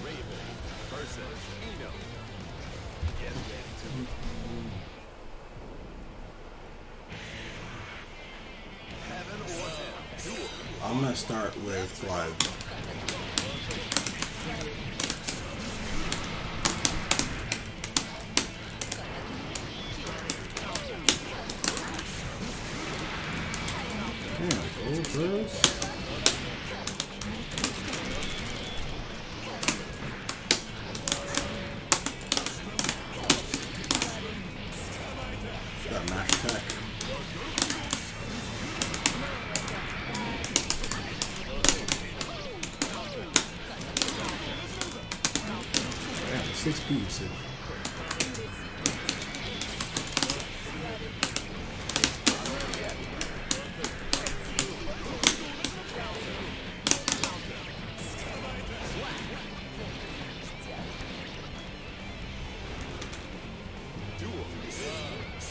Raven versus Eno. Get ready to. Heaven or hell. Duel. I'm gonna start with Glide. Yeah, those. Got max attack. Yeah, 6 pieces. Duel.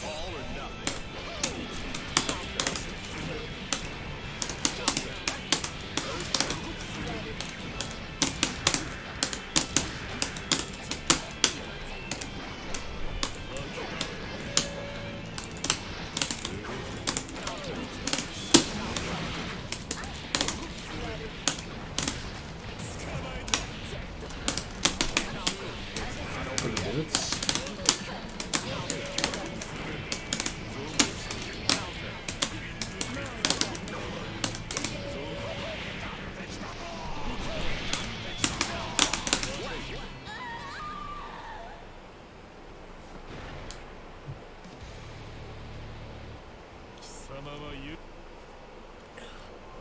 All or nothing. Pretty hits.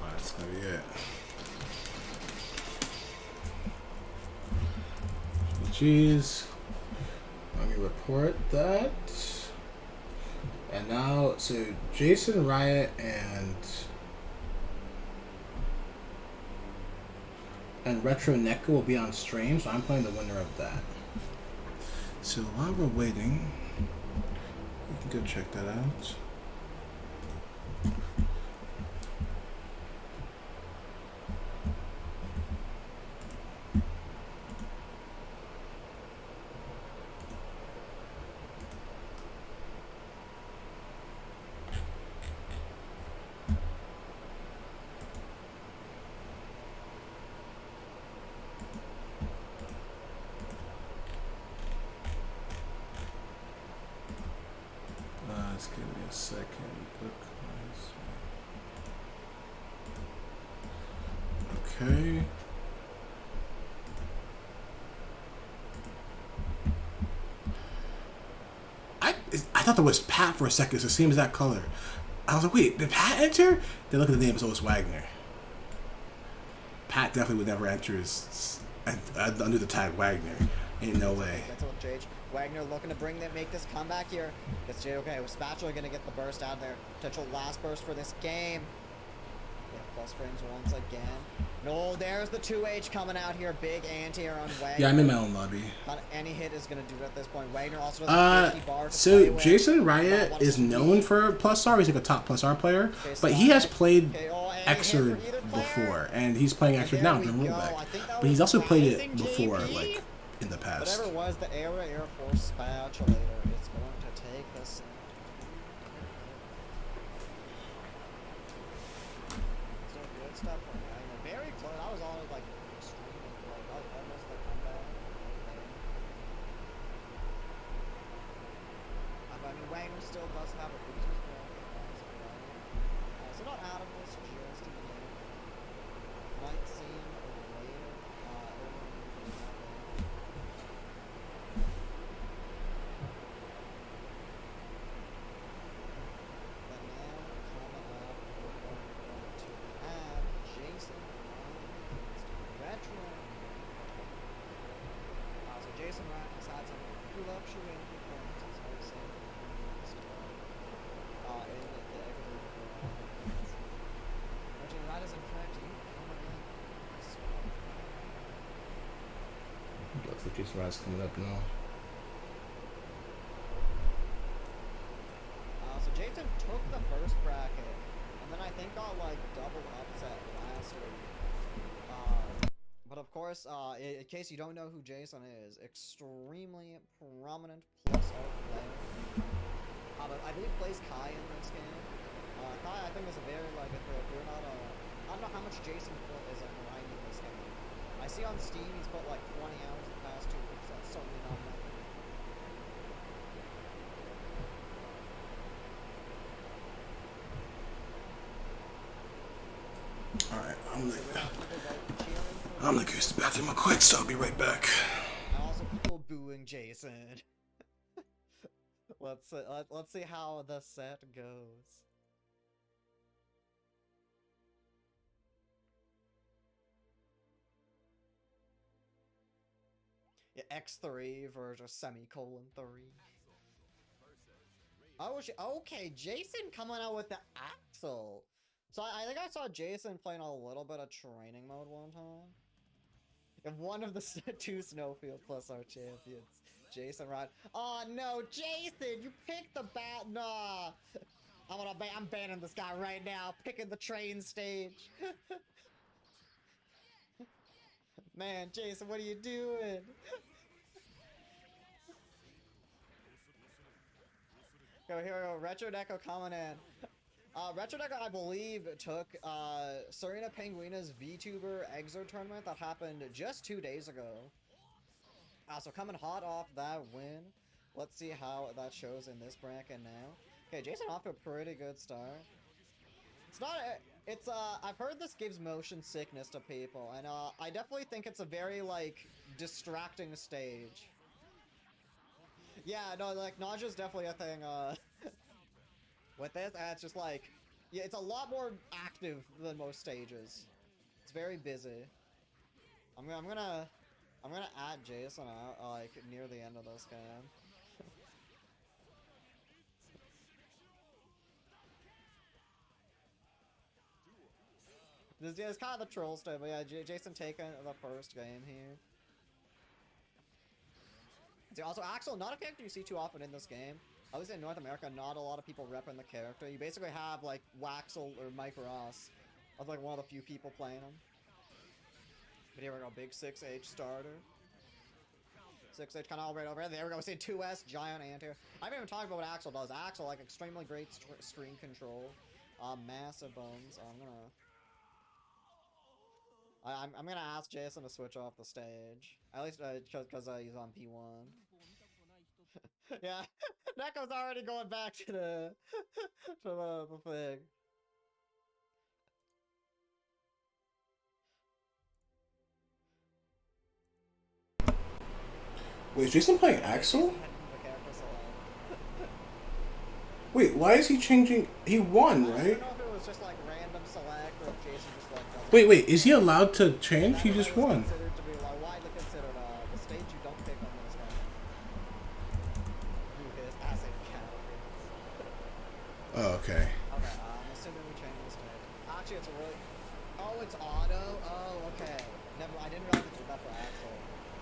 That's gonna be it. GG's. Let me report that. And now, so Jason Riot and Retro NECA will be on stream, so I'm playing the winner of that. So while we're waiting, you can go check that out. Just give me a second. Okay. I thought that was Pat for a second. So it seems that color. I was like, wait, did Pat enter? Then look at the name. So it's Wagner. Pat definitely would never enter under the tag Wagner. Ain't no way. That's what JH. Wagner looking to make this comeback here. Gets J. Okay, with Spatula gonna get the burst out there. Potential last burst for this game. Yeah, plus frames once again. No, there's the 2H coming out here. Big anti-air on Wagner. Yeah, I'm in my own lobby. Not any hit is gonna do it at this point. Wagner also does 50 bar to so play with. Jason Riot is known for plus R. He's like a top plus R player, but he has played Xrd before, and he's playing Xrd now in Rollback. But he's also played it before, like in the past. Whatever was the Air Force Spatulator, it's going to take this. Still good stuff. Very close. I was always like extremely close. That was almost the comeback. I mean, Wagner still does have a booster's ball. So not out of this just yet. Might seem later. But now, coming up, we're going to have Jason Retro. So Jason Ryan has had some fluctuating performances, I would say, in the Retro Ryan is in fact coming in. Jason Rod's coming up now. So Jason took the first bracket, and then I think got like double upset last week. But of course, in case you don't know who Jason is, extremely prominent plus art player. But I believe plays Kai in this game. Kai, I think, is a very like if you're not a. I don't know how much Jason is grinding this game. I see on Steam he's put like 20 hours the past 2 weeks. That's certainly not nothing. Alright, I'm gonna go use the bathroom real quick, so I'll be right back. And also people booing Jason. Let's see how the set goes. Yeah, X3 versus semicolon 3. Oh, okay, Jason coming out with the Axel. So I think I saw Jason playing a little bit of training mode one time. And one of the 2 Snowfield plus our champions, Jason Rod. Oh no, Jason, you picked the bat. Nah, I'm banning this guy right now. Picking the train stage. Man, Jason, what are you doing? Go here, we go. Retro Deco coming in. Retro Deco, I believe, took Serena Penguina's VTuber Exo tournament that happened just 2 days ago. So coming hot off that win. Let's see how that shows in this bracket now. Okay, Jason off to a pretty good start. It's not. It's I've heard this gives motion sickness to people, and I definitely think it's a very like distracting stage. Yeah, no, like nausea's definitely a thing. With this, it's just like, yeah, it's a lot more active than most stages. It's very busy. I'm gonna add Jason out like near the end of this game. It's kind of the troll stuff, but yeah, Jason taking the first game here. See, also, Axel, not a character you see too often in this game. At least in North America, not a lot of people repping the character. You basically have, like, Waxel or Mike Ross as, like, one of the few people playing him. But here we go, big 6H starter. 6H kind of all right over here. There we go, we see 2S, giant anti-air. I haven't even talked about what Axel does. Axel, like, extremely great screen control. Massive bones. I'm gonna ask Jason to switch off the stage. At least, because he's on P1. Yeah, Neko's already going back to the the thing. Wait, is Jason playing Axel? Wait, why is he changing? He won, right? I don't know if it was just like random select or if Jason just like. Wait, is he allowed to change? He just won. Considered to be like widely considered the stage you don't pick on this guy. Who his acid calories. Oh, okay. Okay, I'm assuming we change the stage. Actually, it's a really. Oh, it's auto. Oh, okay. I didn't realize it was that for Axel.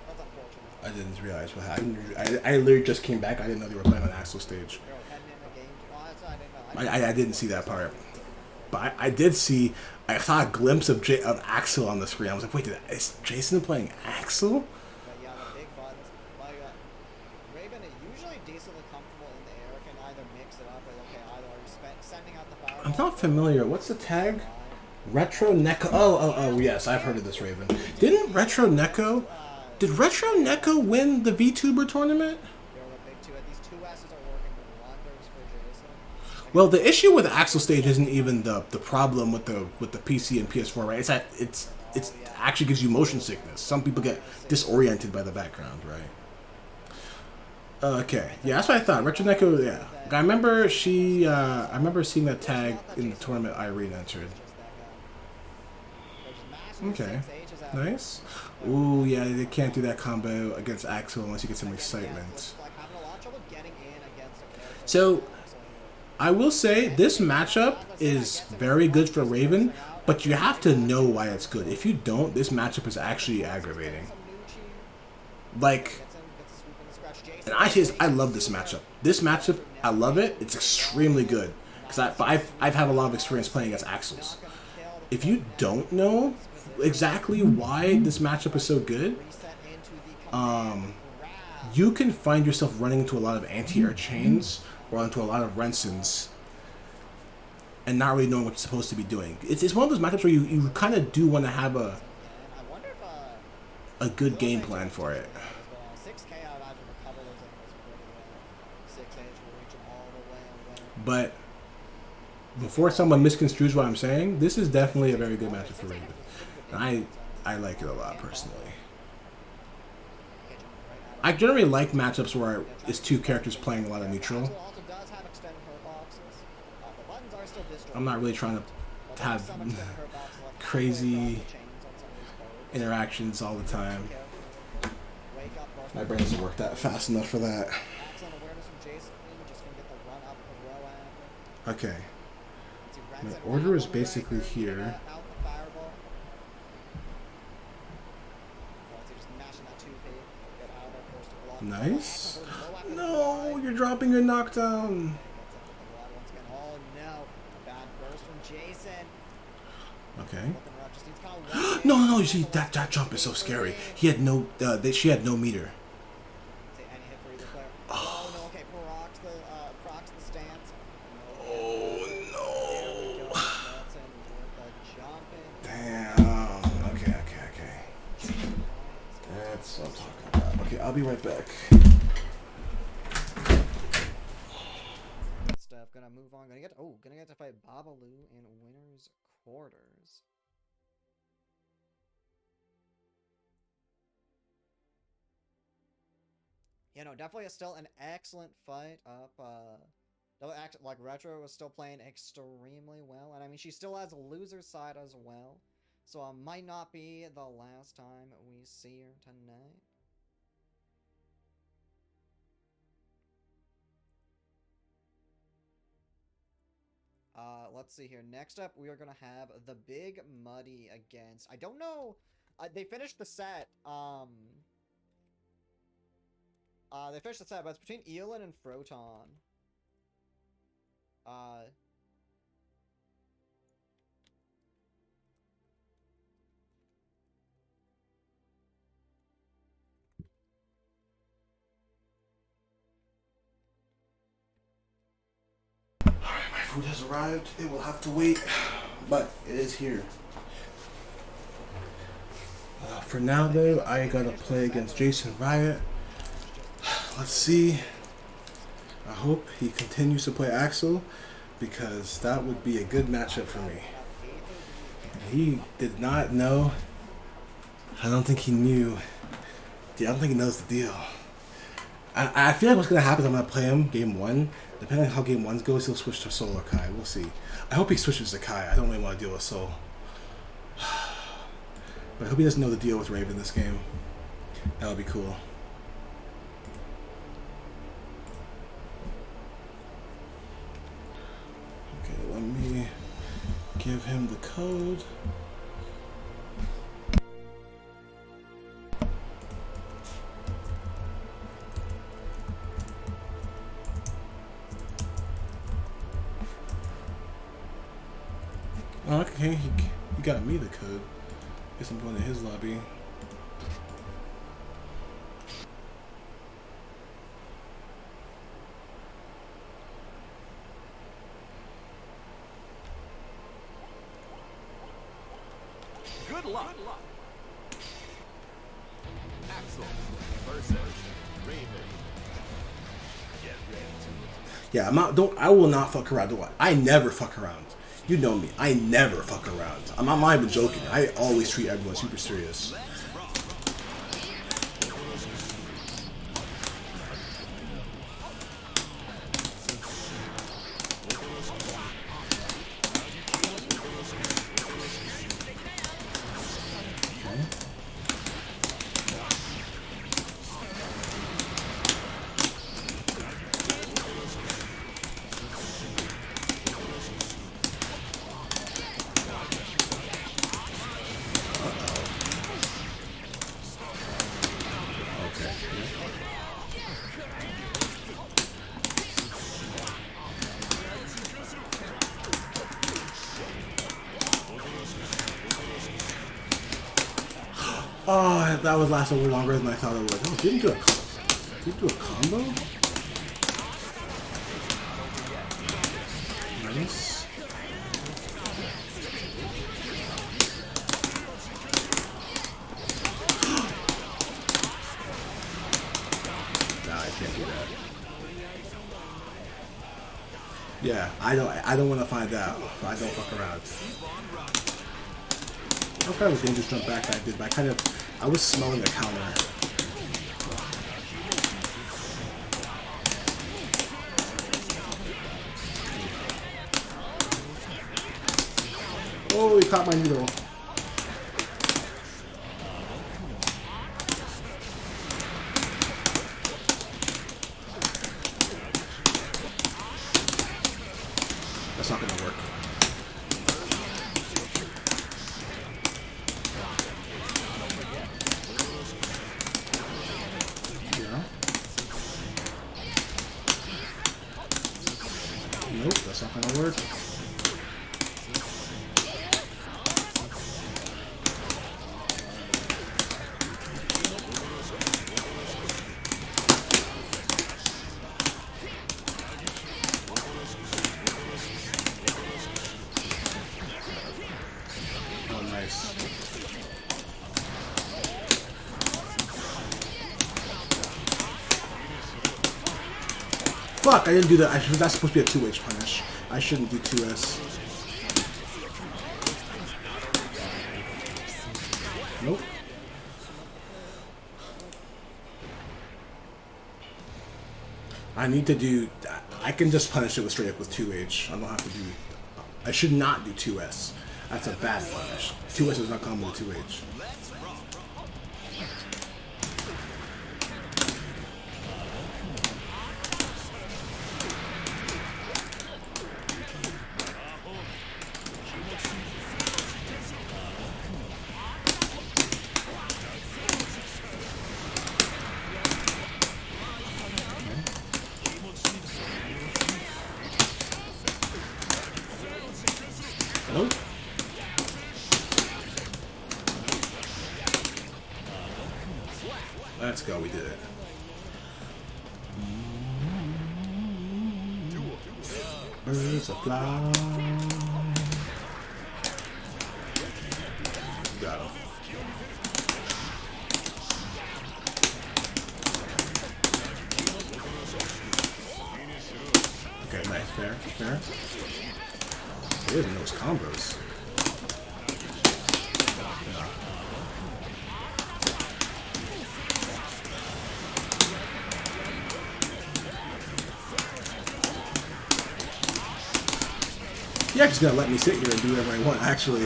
That's unfortunate. I didn't realize what happened. I literally just came back. I didn't know they were playing on Axel stage. I didn't see that part. But I did see, I saw a glimpse of Axel on the screen. I was like, wait, is Jason playing Axel? But yeah, the big buttons. Like, Raven is usually decently comfortable in the air, can either mix it up or, okay, either are you sending out the fireball. I'm not familiar. What's the tag? Retro Neko. Oh, yes, I've heard of this Raven. Did Retro Neko win the VTuber tournament? Well, the issue with the Axel stage isn't even the problem with the PC and PS4, right? It's that it's actually gives you motion sickness. Some people get disoriented by the background, right? Okay, yeah, that's what I thought. Retro Neko, yeah. I remember I remember seeing that tag in the tournament Irene entered. Okay, nice. Ooh, yeah, they can't do that combo against Axel unless you get some excitement. So, I will say this matchup is very good for Raven, but you have to know why it's good. If you don't, this matchup is actually aggravating. Like, Gets a sweep in the scratch. Jason, and I love this matchup. This matchup, I love it. It's extremely good because I've had a lot of experience playing against Axles. If you don't know exactly why this matchup is so good, you can find yourself running into a lot of anti-air chains or into a lot of Rensons and not really knowing what you're supposed to be doing. It's one of those matchups where you kind of do want to have a good game plan for it. 6K, I imagine the cover looks like it's pretty well. 6H will reach him all the way away. But before someone misconstrues what I'm saying, this is definitely a very good matchup for Raven. And I like it a lot personally. I generally like matchups where it's two characters playing a lot of neutral. I'm not really trying to have crazy interactions all the time. My brain doesn't work that fast enough for that. Okay. My order is basically here. Nice. No, you're dropping your knockdown. Oh no, bad burst from Jason. Okay. No, you see that jump is so scary. He had no, she had no meter. Oh no, okay, procs the stance. Oh no. Damn. Okay. That's what I'm talking about. Okay, I'll be right back. Good stuff. Gonna move on. Gonna get to fight Babalu in winners quarters. You know, definitely still an excellent fight up. Like Retro was still playing extremely well, and I mean she still has a loser side as well, so it might not be the last time we see her tonight. Let's see here. Next up, we are gonna have the Big Muddy against. I don't know. They finished the set. They finished the set, but it's between Eolin and Froton. My food has arrived. It will have to wait, but it is here. For now, though, I gotta play against Jason Riot. Let's see. I hope he continues to play Axel, because that would be a good matchup for me. He did not know. I don't think he knew. Yeah, I don't think he knows the deal. I feel like what's going to happen is I'm going to play him game 1. Depending on how game 1 goes, he'll switch to Soul or Kai. We'll see. I hope he switches to Kai. I don't really want to deal with Soul. But I hope he doesn't know the deal with Raven this game. That would be cool. Okay, let me give him the code. Oh, okay, he got me the code. Guess I'm going to his lobby. Good luck. Axel versus Raven. Get ready to. Yeah, I will not fuck around. I never fuck around. You know me. I never fuck around. I'm not even joking. I always treat everyone super serious. That was last a little longer than I thought it would. Oh, didn't do a combo? Nice. Nah, I can't do that. Yeah, I don't want to find out. I don't fuck around. Okay, with dangerous jump back I did, but I was smelling a counter. Oh, he caught my needle. That's not gonna work. Yeah. Nope, that's not gonna work. Fuck, I didn't do that. That's supposed to be a 2H punish. I shouldn't do 2S. Nope. I need to do... I can just punish it with straight up with 2H. I don't have to do... I should not do 2S. That's a bad punish. 2S is not combo with 2H. Nope. Let's go, we did it. Birds of fly. Got him. Okay, nice, fair, fair. There's those combos. You're just gonna let me sit here and do whatever I want, actually.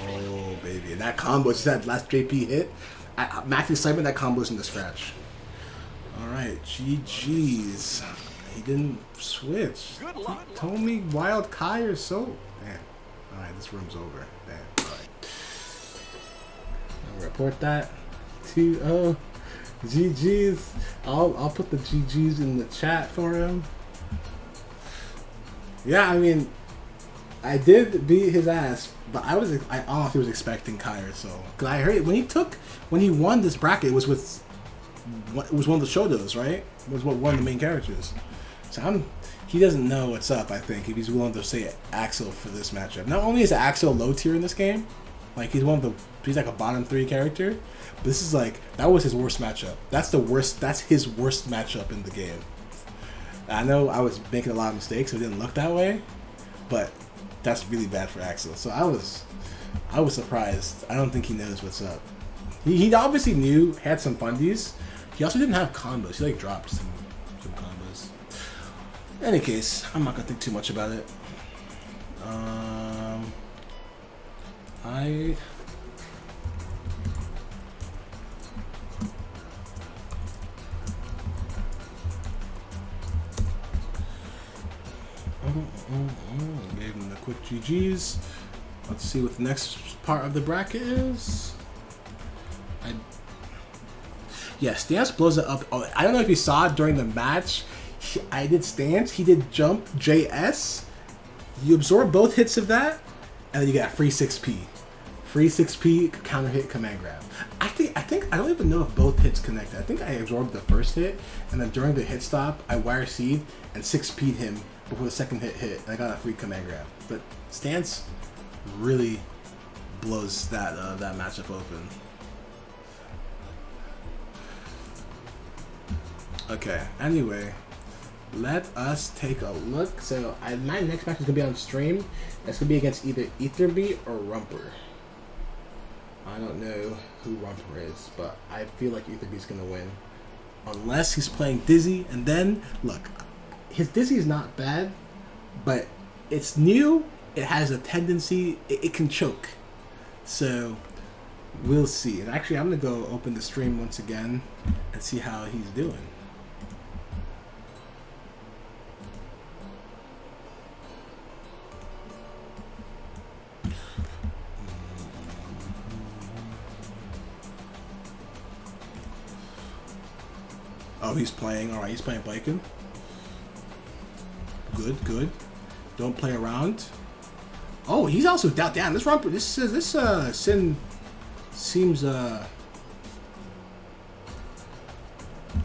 Oh, baby. And that combo, just that last JP hit, max excitement, that combo's in the scratch. Alright, GG's. He didn't switch. He told me Wild Kai or so. Damn. Alright, this room's over. Damn. Alright. I'll report that. 2-0. GG's. I'll put the GG's in the chat for him. Yeah, I mean, I did beat his ass, but I honestly was expecting Kai or so. Cause I heard when he won this bracket, it was one of the Shodos, right? It was one of the main characters. So he doesn't know what's up, I think, if he's willing to say Axel for this matchup. Not only is Axel low tier in this game, like he's like a bottom 3 character, but this is like, that was his worst matchup. That's his worst matchup in the game. I know I was making a lot of mistakes, so it didn't look that way, but that's really bad for Axel. So I was surprised. I don't think he knows what's up. He obviously knew, had some fundies. He also didn't have combos. He like dropped some combos. In any case, I'm not gonna think too much about it. Gave him the quick GG's. Let's see what the next part of the bracket is. Yeah, stance blows it up. Oh, I don't know if you saw it during the match. I did stance, he did jump JS, You absorb both hits of that, and then you get a free 6p. Free 6p counter hit command grab. I think I don't even know if both hits connected. I think I absorbed the first hit, and then during the hit stop, I wire seed and 6p'd him before the second hit, and I got a free command grab. But stance really blows that matchup open. Okay. Anyway, let us take a look. So my next match is gonna be on stream. It's gonna be against either Etherbeat or Rumper. I don't know who Rumper is, but I feel like Etherbeat's gonna win. Unless he's playing Dizzy, and then, look, his Dizzy is not bad, but it's new, it has a tendency, it can choke. So, we'll see. And actually, I'm gonna go open the stream once again and see how he's doing. Oh, he's playing. All right, he's playing Baiken. Good, good. Don't play around. Oh, he's also down. Damn, this Rumper. This Sin seems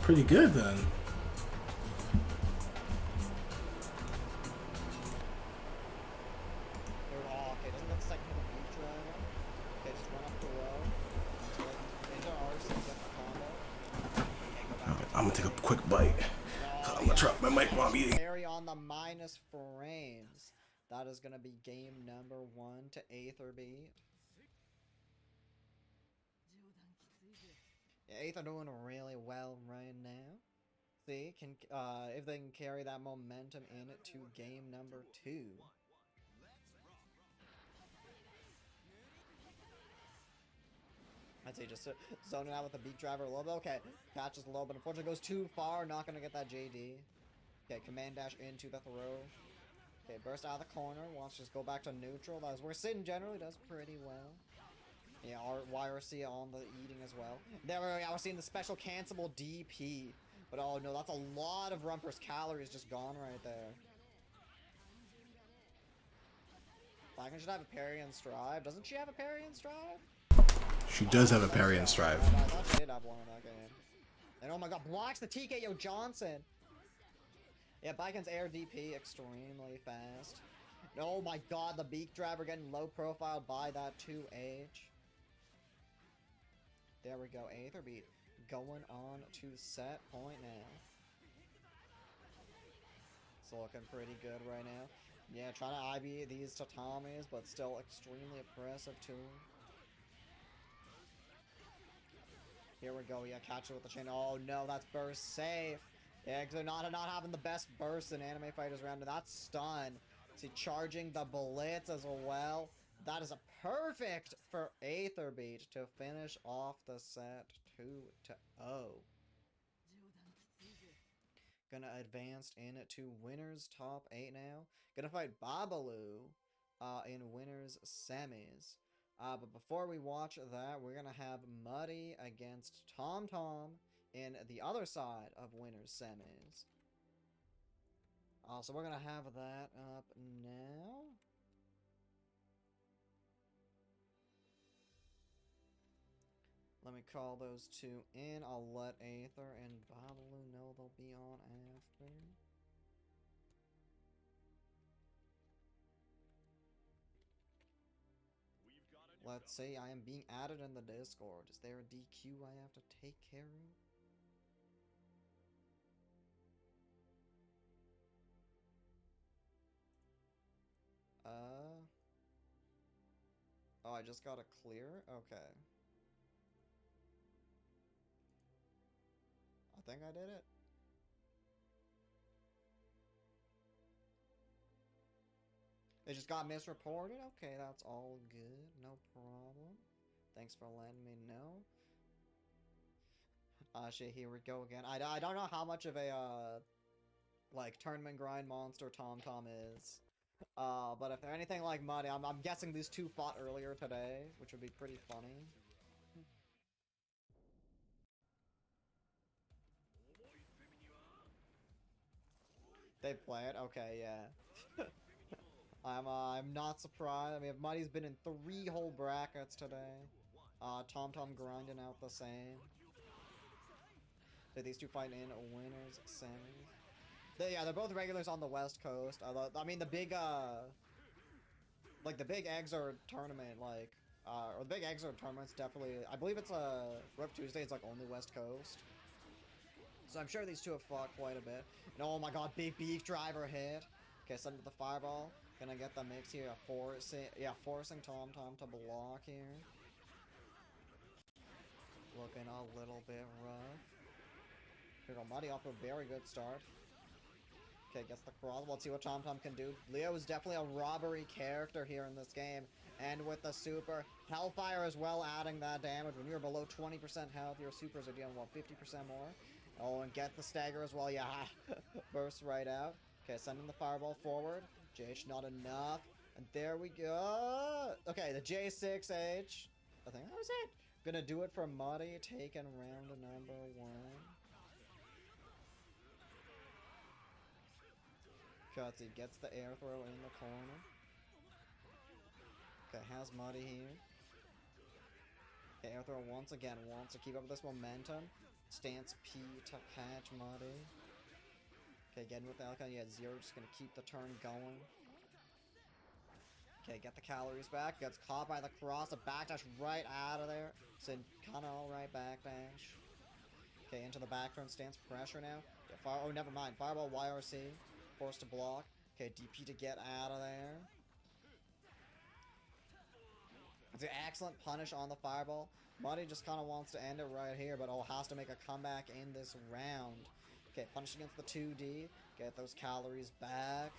pretty good then. Okay, doesn't get the second hit of beat driver. Okay, just run up the row. Into RC, get the combo. Okay, go back. I'm gonna take a quick bite. I'm gonna drop my mic while I'm eating. Carry on the minus frames. That is gonna be game number 1 to Aether beat. Yeah, Aether doing really well right now. See, if they can carry that momentum in to game number 2. I'd say just zoning out with the beat driver a little bit. Okay, catches a little bit. Unfortunately, goes too far. Not going to get that JD. Okay, command dash into the throw. Okay, burst out of the corner. Wants to just go back to neutral. That's where Sin generally does pretty well. Yeah, YRC on the eating as well. There we go. We're seeing the special cancelable DP. But oh no, that's a lot of Rumper's calories just gone right there. Blacken should have a parry and strive. Doesn't she have a parry and strive? She does have a parry and strive. I thought she did have one in that game. And oh my god, blocks the TKO Johnson! Yeah, Baiken's air DP extremely fast. Oh my god, the beak driver getting low profiled by that 2H. There we go, Aetherbeat going on to set point now. It's looking pretty good right now. Yeah, trying to IB these tatamis, but still extremely oppressive too. Here we go, yeah, catch it with the chain. Oh no, that's burst safe. Yeah, because they're not having the best burst in anime fighters around, and that's stun. See, charging the blitz as well. That is a perfect for Aetherbeat to finish off the set 2-0. Gonna advance into winners top 8 now. Gonna fight Babalu in winners semis. But before we watch that, we're gonna have Muddy against Tom Tom in the other side of winners semis. So we're gonna have that up now. Let me call those two in. I'll let Aether and Babalu know they'll be on after. Let's see, I am being added in the Discord. Is there a DQ I have to take care of? Oh, I just got a clear? Okay. I think I did it. It just got misreported? Okay, that's all good. No problem. Thanks for letting me know. Shit, here we go again. I don't know how much of a, like, tournament grind monster Tom Tom is. But if they're anything like Muddy, I'm guessing these two fought earlier today, which would be pretty funny. They play it? Okay, yeah. I'm not surprised. I mean, Muddy's been in 3 whole brackets today. Tom grinding out the same. These two fight in a winners semi. Yeah, they're both regulars on the West Coast. I mean, the big like the big Exor tournament, like or the big Exor tournament's definitely. I believe it's Rip Tuesday. It's like only West Coast. So I'm sure these two have fought quite a bit. And oh my God, big beef driver hit. Okay, send to the fireball. Gonna get the mix here. Forcing Tom to block here. Looking a little bit rough. Here go Muddy off to a very good start. Okay, gets the cross. Let's see what Tom can do. Leo is definitely a robbery character here in this game. And with the super, Hellfire as well, adding that damage. When you're below 20% health, your supers are dealing, what, 50% more? Oh, and get the stagger as well. Yeah, bursts right out. Okay, sending the fireball forward. JH not enough. And there we go. Okay, the J6H. I think that was it. Gonna do it for Muddy, taking round number 1. Cutsy gets the air throw in the corner. Okay, has Muddy here. Okay, air throw once again. Wants to keep up this momentum. Stance P to catch Muddy. Okay, getting with the Alcon. Yeah, Zero just gonna keep the turn going. Okay, get the calories back. Gets caught by the cross. A backdash right out of there. So kinda alright backdash. Okay, into the back turn. Stance pressure now. Yeah, oh, never mind. Fireball YRC. Forced to block. Okay, DP to get out of there. It's an excellent punish on the fireball. Muddy just kind of wants to end it right here, but has to make a comeback in this round. Okay, punish against the 2D. Get those calories back.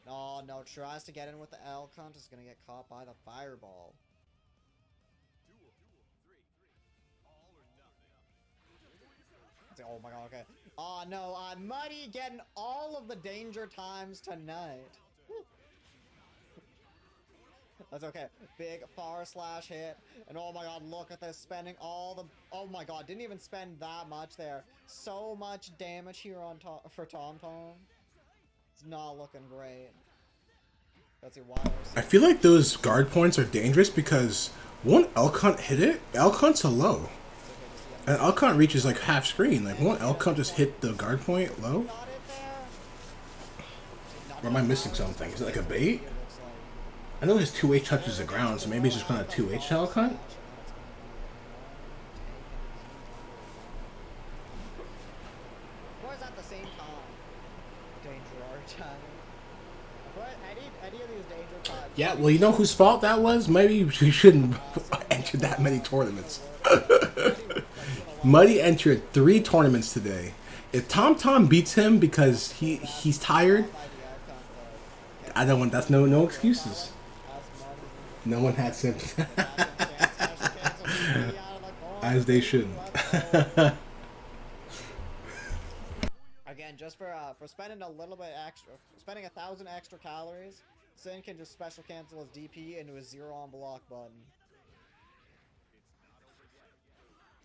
Oh, no. Tries to get in with the L cunt. Is going to get caught by the fireball. Oh my God, okay. Oh no, Muddy getting all of the danger times tonight. That's okay. Big far slash hit. And oh my God, look at this. Spending all the... Oh my God, didn't even spend that much there. So much damage here on for Tom. It's not looking great. Let's see why. I feel like those guard points are dangerous because won't Elcunt hit it? Elcunt's a low. And Elcunt reaches like half screen. Like, won't Elcunt just hit the guard point low? Or am I missing something? Is it like a bait? I know his 2H touches the ground, so maybe he's just gonna 2H to Elcunt? Or is at the same time? Danger art time. Any of these danger times. Yeah, well, you know whose fault that was? Maybe we shouldn't enter that many tournaments. Muddy entered 3 tournaments today. If Tom beats him because he's tired, I don't want. That's no excuses. No one had sympathy. As they shouldn't. Again, just for spending a little bit extra, spending 1,000 extra calories, Sin can just special cancel his DP into his 0 on block button.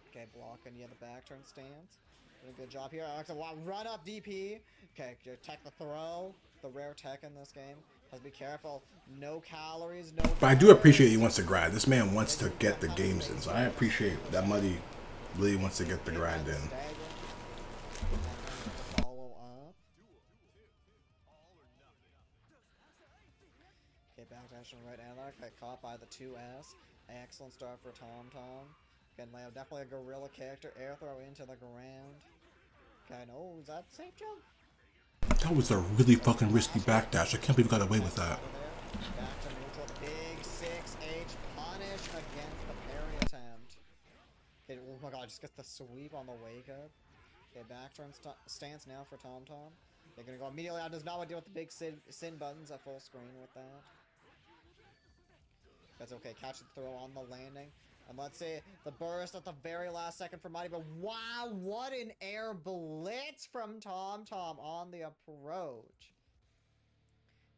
Okay, blocking, yeah, the back turn stance. Doing a good job here. Alexa, run up DP. Okay, tech the throw. The rare tech in this game. Has to be careful. No calories, no... But I do appreciate he wants to grind. This man wants to get the games in, so I appreciate that Muddy really wants to get the grind in. Follow up. Okay, backdash right out. Okay, caught by the 2S. Excellent start for Tom. Again, Leo, definitely a gorilla character. Air throw into the ground. Okay, no, is that safe jump? That was a really fucking risky backdash. I can't believe we got away with that. Back to neutral. Big 6H punish against the parry attempt. Okay, oh my God, just gets the sweep on the wake up. Okay, back turn stance now for Tom. They're gonna go immediately out. Does not want to deal with the big sin buttons at full screen with that. That's okay. Catch the throw on the landing. And let's see the burst at the very last second for Mighty. But wow, what an air blitz from Tom on the approach.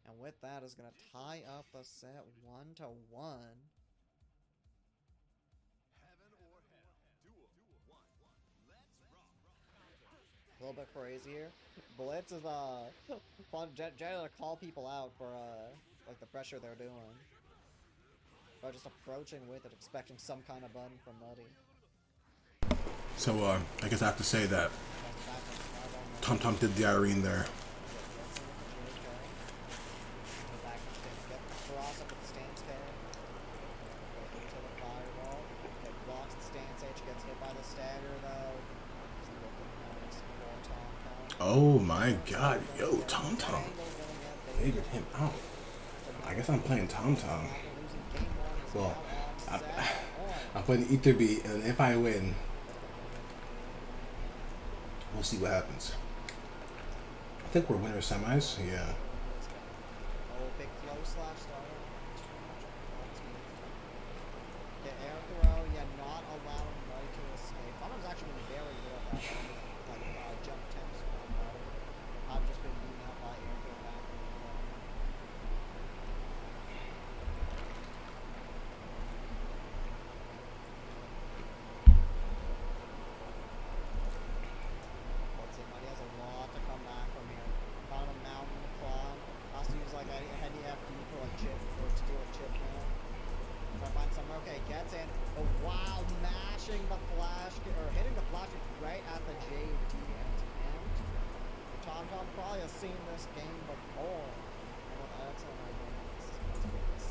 And with that is going to tie up the set 1-1. A little bit crazy here. Blitz is fun. Generally to call people out for like the pressure they're doing. Or just approaching with it, expecting some kind of button from Muddy. So I guess I have to say that Tom Tom did the Irene there. Cross up with the stance carry. Into the fireball. It blocks the stance H, gets hit by the stagger though. He's looking nice for Tom Tom. Oh my god, yo, Tom Tom. Figured him out. I guess I'm playing Tom Tom. Well, I'm playing Ether Beat, and if I win, we'll see what happens. I think we're winner semis, yeah. Oh, big flow slash starter. The air throw, yeah, not allowing Muddy to escape. Tom's actually been very good at that. Like, jump temps on Muddy. I've just been beaten out by air throw back. Let's see, Muddy has a lot to come back from here. Found a mountain to climb. Has to use like a heavy FD for like chip or to deal with chip now. Try to find somewhere. Okay, gets in. Oh wow, mashing the flash or hitting the flash right at the JD attempt. Tom Tom probably has seen this game before. And with excellent idea. This is about to get this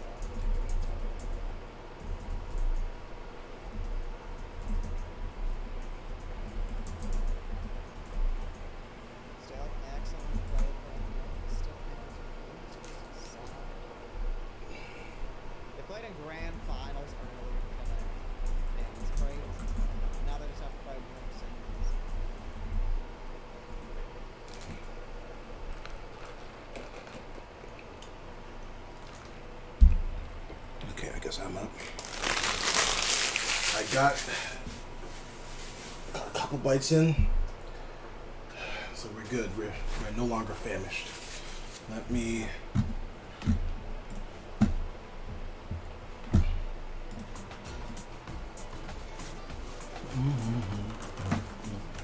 Still excellent play from him. Still has they played in grand finals earlier today. Yeah, it's crazy. Now they just have to play more singles. Okay, I guess I'm up. I got a couple bites in, so we're good. We're no longer famished. Let me.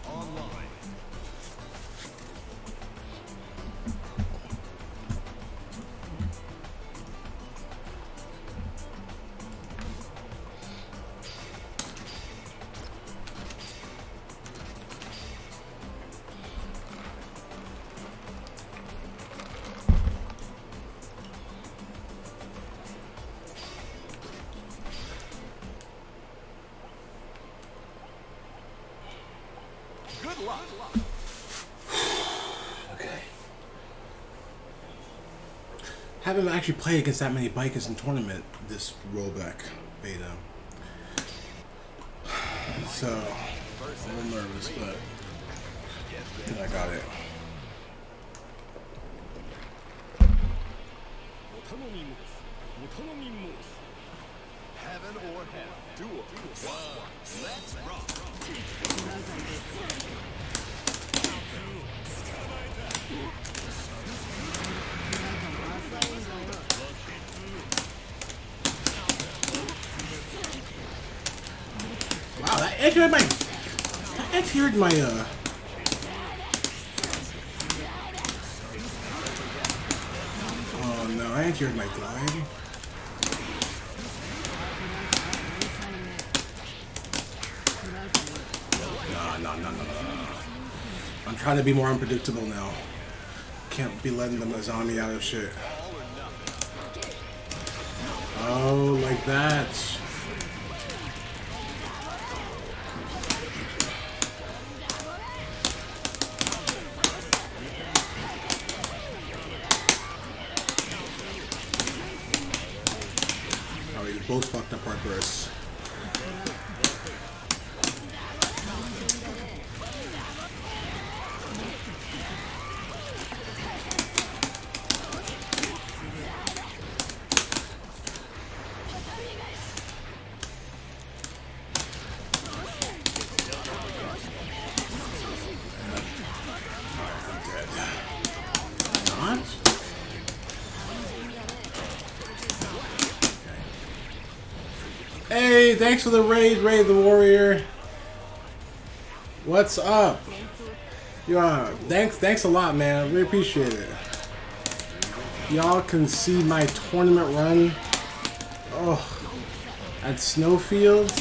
Online. Good luck. Okay. Haven't actually played against that many bikers in tournament this rollback beta. So I'm a little nervous, but I think I got it. Heaven or hell. Duel. Let's rock. Wow, that anti-heard my oh no, I anti-heard my glide. No. I'm trying to be more unpredictable now. Can't be letting the Mazami out of shit. Oh, like that. Oh, you both fucked up our bursts. Hey, thanks for the raid, the Warrior. What's up? Yeah, thanks a lot, man. We appreciate it. y'all can see my tournament run. Oh, at Snowfield.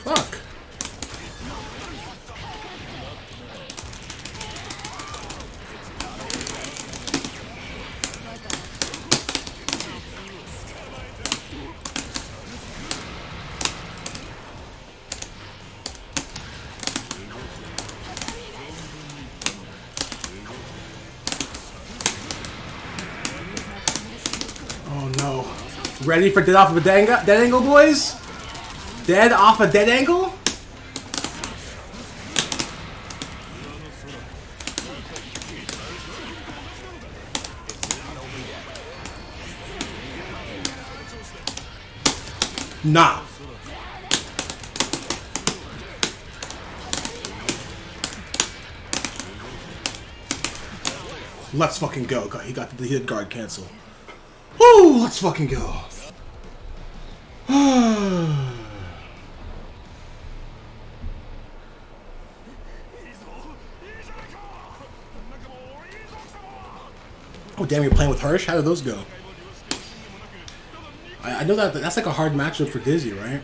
Fuck. Oh no. Ready for dead off of a dead angle, boys? Dead off a dead angle? Nah. Let's fucking go. He got the hit guard cancel. Woo! Let's fucking go. Oh damn, you're playing with Hirsch? How did those go? I know that's like a hard matchup for Dizzy, right?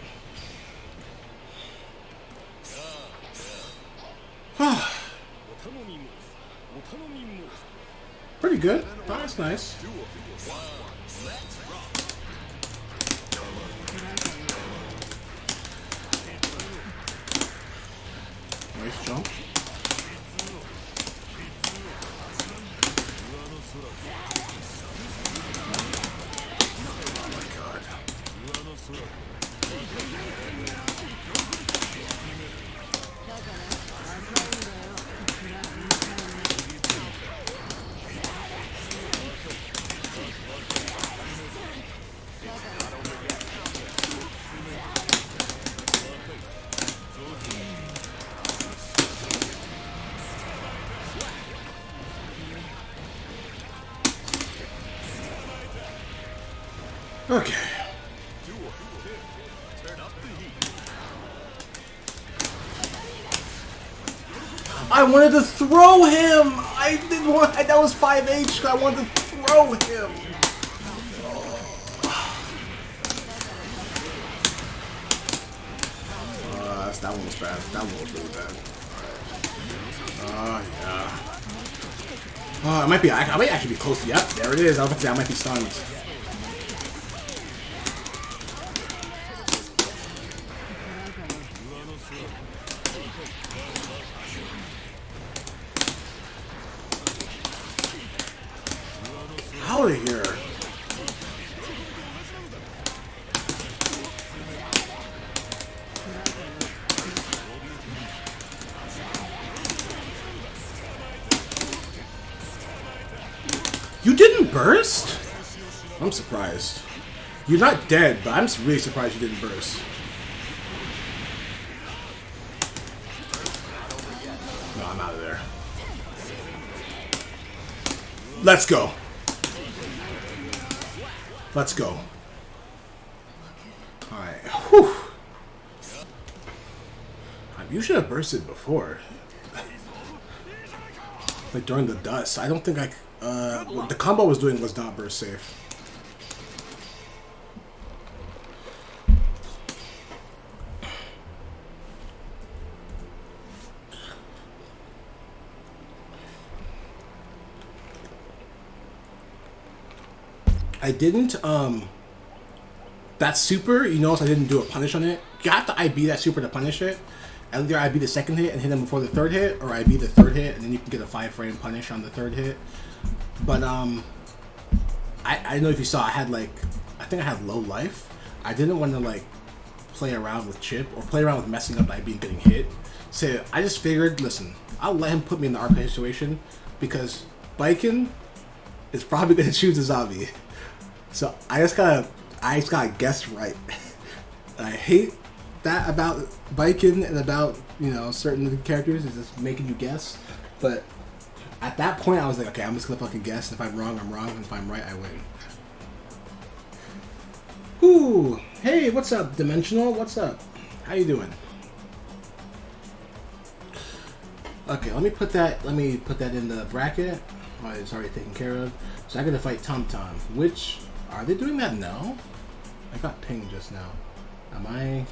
Pretty good. Oh, that's nice. Nice jump. Oh my god. Okay. I wanted to throw him! I didn't want... That was 5H. I wanted to throw him! That one was bad. That one was really bad. Alright. Yeah. I might actually be close to... Yep, there it is. I was about to say I might be stunned. Out of here. You didn't burst? I'm surprised. You're not dead, but I'm really surprised you didn't burst. No, I'm out of there. Let's go. Let's go. Alright. Whew. You should have bursted before. Like during the dust. I don't think what the combo I was doing was not burst safe. I didn't, that super, you notice I didn't do a punish on it. You have to IB that super to punish it. Either IB the second hit and hit him before the third hit, or IB the third hit and then you can get a 5-frame punish on the third hit. But, I don't know if you saw, I think I had low life. I didn't want to, like, play around with Chip or play around with messing up IB and getting hit. So I just figured, listen, I'll let him put me in the RP situation because Biken is probably going to choose a zombie. So I just gotta guess right. I hate that about biking and about, you know, certain characters is just making you guess. But at that point, I was like, okay, I'm just gonna fucking guess. If I'm wrong, I'm wrong. And if I'm right, I win. Ooh, hey, what's up, Dimensional? What's up? How you doing? Okay, let me put that in the bracket. Oh, it's already taken care of. So I'm gonna fight Tom Tom. Which are they doing that now? I got pinged just now. Am I?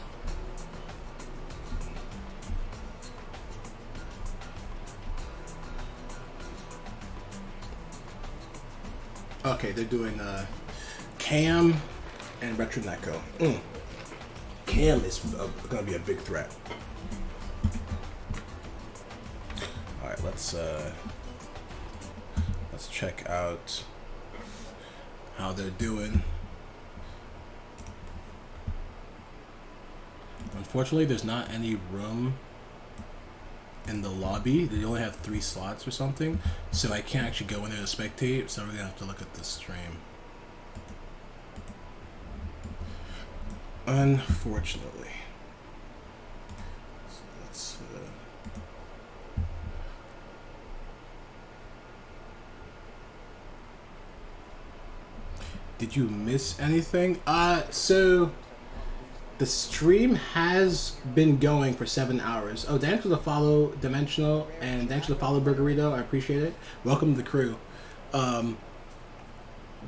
Okay, they're doing Cam and Retro Neko. Cam is gonna be a big threat. All right, let's check out how they're doing. Unfortunately, there's not any room in the lobby. They only have 3 slots or something, so I can't actually go in there to spectate. So we're gonna have to look at the stream. Unfortunately. So let's. Did you miss anything? So the stream has been going for 7 hours. Oh, thanks for the follow, Dimensional, and thanks for the follow, Burgerito. I appreciate it. Welcome to the crew.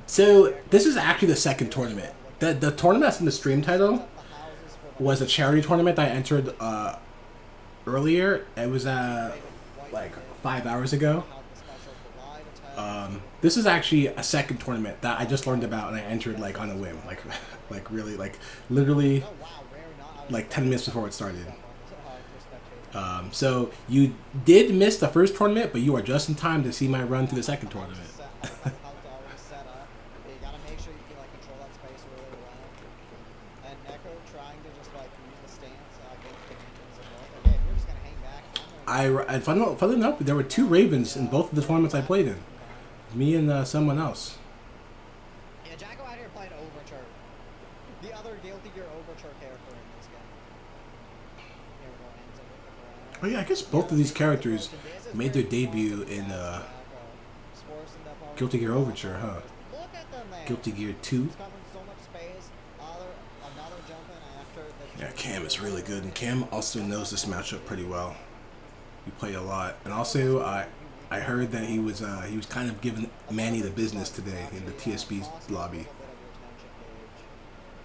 So this is actually the second tournament. The tournament that's in the stream title was a charity tournament that I entered earlier. It was like 5 hours ago. This is actually a second tournament that I just learned about and I entered like on a whim, like really, like literally like 10 minutes before it started. So you did miss the first tournament, but you are just in time to see my run to the second tournament. And funnily enough, there were 2 Ravens in both of the tournaments I played in. Me and someone else. Yeah, Jacko out here playing Overture. The other Guilty Gear Overture character in this game. Here we go, ends up with the ground. Oh yeah, I guess both of these characters made their debut in Guilty Gear Overture, huh? Look at them there. Guilty Gear 2. He's covering so much space. Another jumping after the Yeah, Cam is really good, and Cam also knows this matchup pretty well. He played a lot, and also I heard that he was kind of giving Manny the business today in the TSB lobby.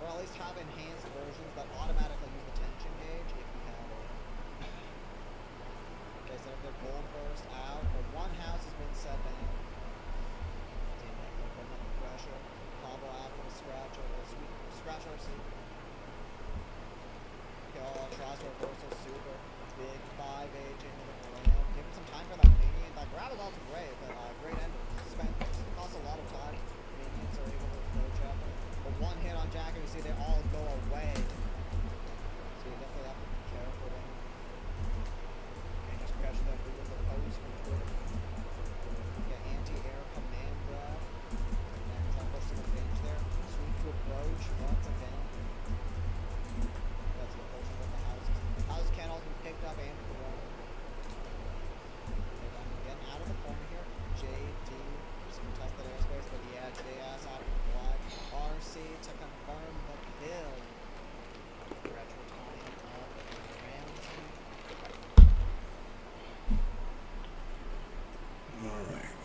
Or at least have enhanced versions that automatically use the tension gauge if you have it. Okay, so if their gold burst out, but one house has been set down. Team Neko putting up the pressure. Combo out for the scratcher, scratch RC. Okay, tries to reverse their super. Big 5H into the ground. Give him some time for that minion. That grab is also great, but great end. Costs a lot of time. Minions are able to approach up. But one hit on Jacko, you see they all go away. So you definitely have to be careful there. Okay, just catch that with the pose from Twitter. Okay, anti-air command grab. And jump us to the pinch there. Sweep to approach once again. That's the approach with the houses. House can also be picked up and thrown. Getting out of the corner here. JD, just contested airspace, but yeah, JS out of the black. RC to confirm the kill. Retro tying up Ramsey. Alright.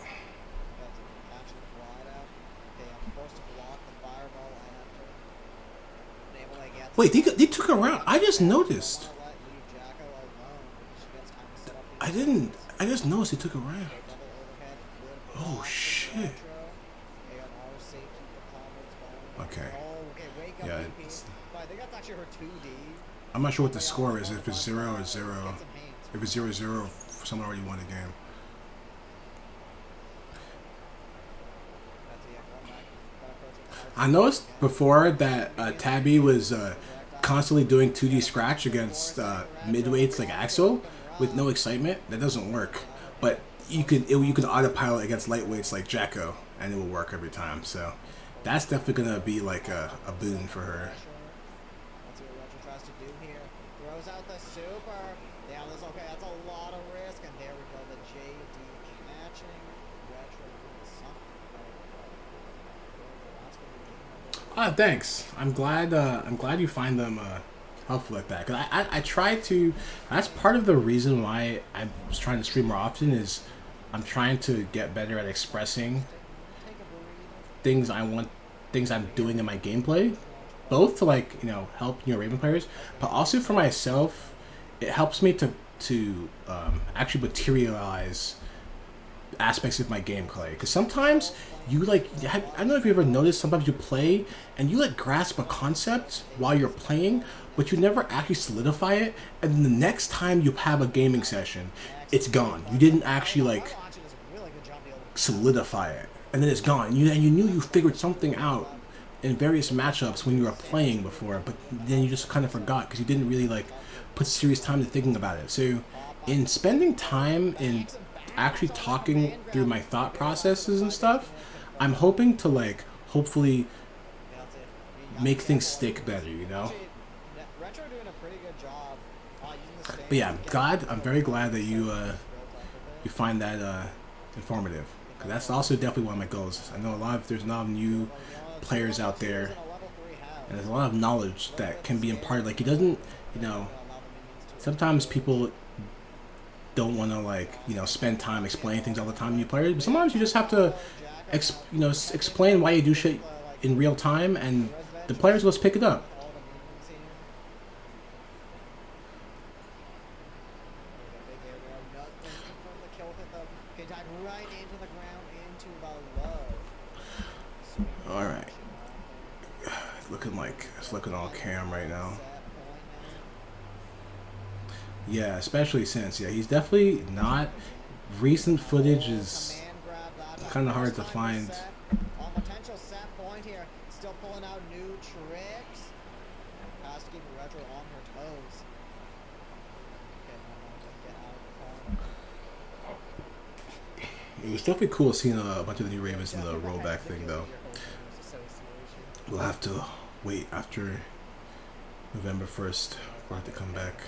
That's catching the glide out. Okay, I'm forced to block the fireball after. Unable to get. Wait, they took a round. I just noticed. I just noticed they took a round. Oh shit. Okay. Yeah. I'm not sure what the score is. If it's 0 or 0. If it's 0-0, someone already won the game. I noticed before that Tabby was constantly doing 2D scratch against midweights like Axel with no excitement. That doesn't work. But you could autopilot against lightweights like Jacko, and it will work every time. So that's definitely gonna be like a boon for her. Let's see what Retro tries to do here. the super. Yeah, that's okay. That's a lot of risk. And there we go. The JD catching Retro doing something. That's gonna be game number Thanks. I'm glad you find them helpful like that. Cause I try to. That's part of the reason why I'm trying to stream more often. Is I'm trying to get better at expressing things I want, things I'm doing in my gameplay, both to like help Raven players, but also for myself. It helps me to actually materialize aspects of my gameplay, because sometimes you like, I don't know if you ever noticed, sometimes you play and you like grasp a concept while you're playing, but you never actually solidify it, and then the next time you have a gaming session, it's gone. You didn't actually like solidify it, and then it's gone. And you knew you figured something out in various matchups when you were playing before, but then you just kind of forgot because you didn't really like put serious time to thinking about it. So in spending time in actually talking through my thought processes and stuff, I'm hoping to like hopefully make things stick better, Retro doing a pretty good job using the But yeah, I'm very glad that you find that informative, because that's also definitely one of my goals. I know there's a lot of new players out there, and there's a lot of knowledge that can be imparted. Like, it doesn't, sometimes people don't want to like spend time explaining things all the time to new players, but sometimes you just have to explain why you do shit in real time, and the players will just pick it up. All right, it's looking all cam right now. Yeah, especially since he's definitely not. Recent footage is kind of hard to find. On potential set point here, still pulling out new tricks. Has to keep Retro on her toes. It was definitely cool seeing a bunch of the new Ravens in the rollback thing, though. We'll have to wait after November 1st for it to come back.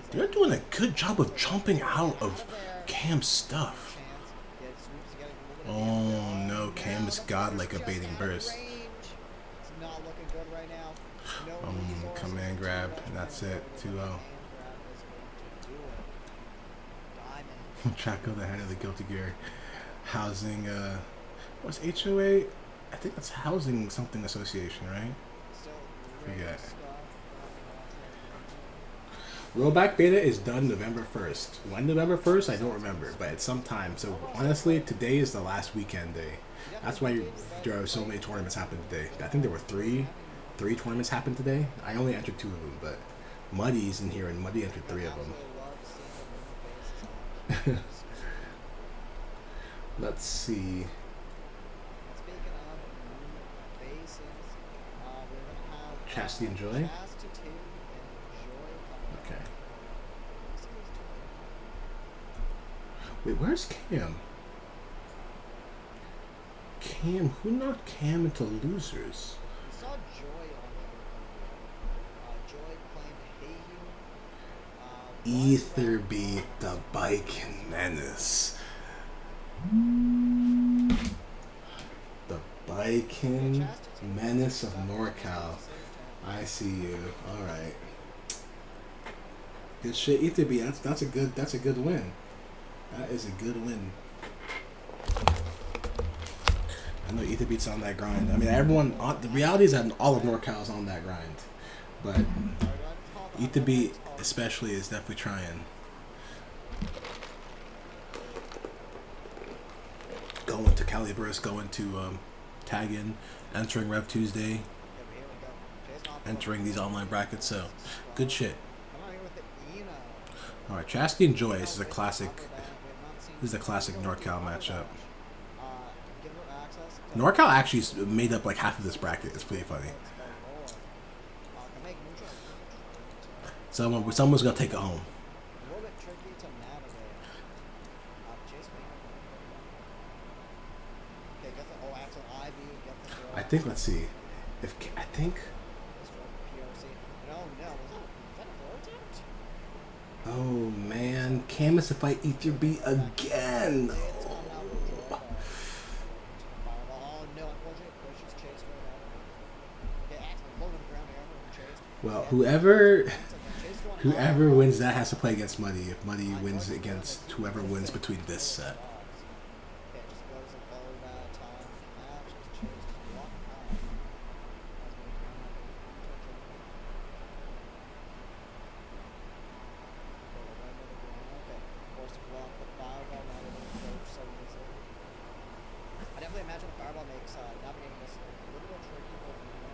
They're doing a good job of jumping out of Cam's stuff. Oh no, Cam has got like a baiting burst. Command grab, and that's it. 2-0. Traco, the head of the Guilty Gear Housing, what's HOA? I think that's Housing something association, right? Forget. Rollback beta is done November 1st. When November 1st, I don't remember, but it's sometime. So honestly, today is the last weekend day. That's why there are so many tournaments happening today. I think there were three tournaments happened today. I only entered 2 of them, but Muddy's in here, and Muddy entered 3 of them. Let's see. Chastity and Joy? Okay. Wait, where's Cam? Cam? Who knocked Cam into losers? We saw Joy on Joy playing Hayhu. Ether beat the Bike Menace. The Bikin Menace of NorCal. I see you. All right. Good shit, Ether beat. That's a good win. That is a good win. I know Ether beat's on that grind. I mean, the reality is that all of NorCal is on that grind, but Ether beat especially is definitely trying. Going to Caliburus, going to tag in, entering Rev Tuesday, entering these online brackets. So, good shit. All right, Chastity and Joy. This is a classic. This is a classic NorCal matchup. NorCal actually made up like half of this bracket. It's pretty funny. Someone's gonna take it home. I think. Let's see. Oh man, Camus if I Ether beat again. It's coming out for Joy, though. Fireball. Oh no, unfortunately, pushes Chase right out of it. Okay, excellent. Low to the ground air from Chase. Well, Okay, whoever Chase going whoever high. wins that has to play against Muddy. If Muddy wins against whoever wins between this set. Okay, just goes a low that time. Catch as Chase just walking high. As we come up with okay, forced to block the fireball. Now they're going to approach so easily. I definitely imagine the fireball makes navigating this a little bit tricky for Nemo.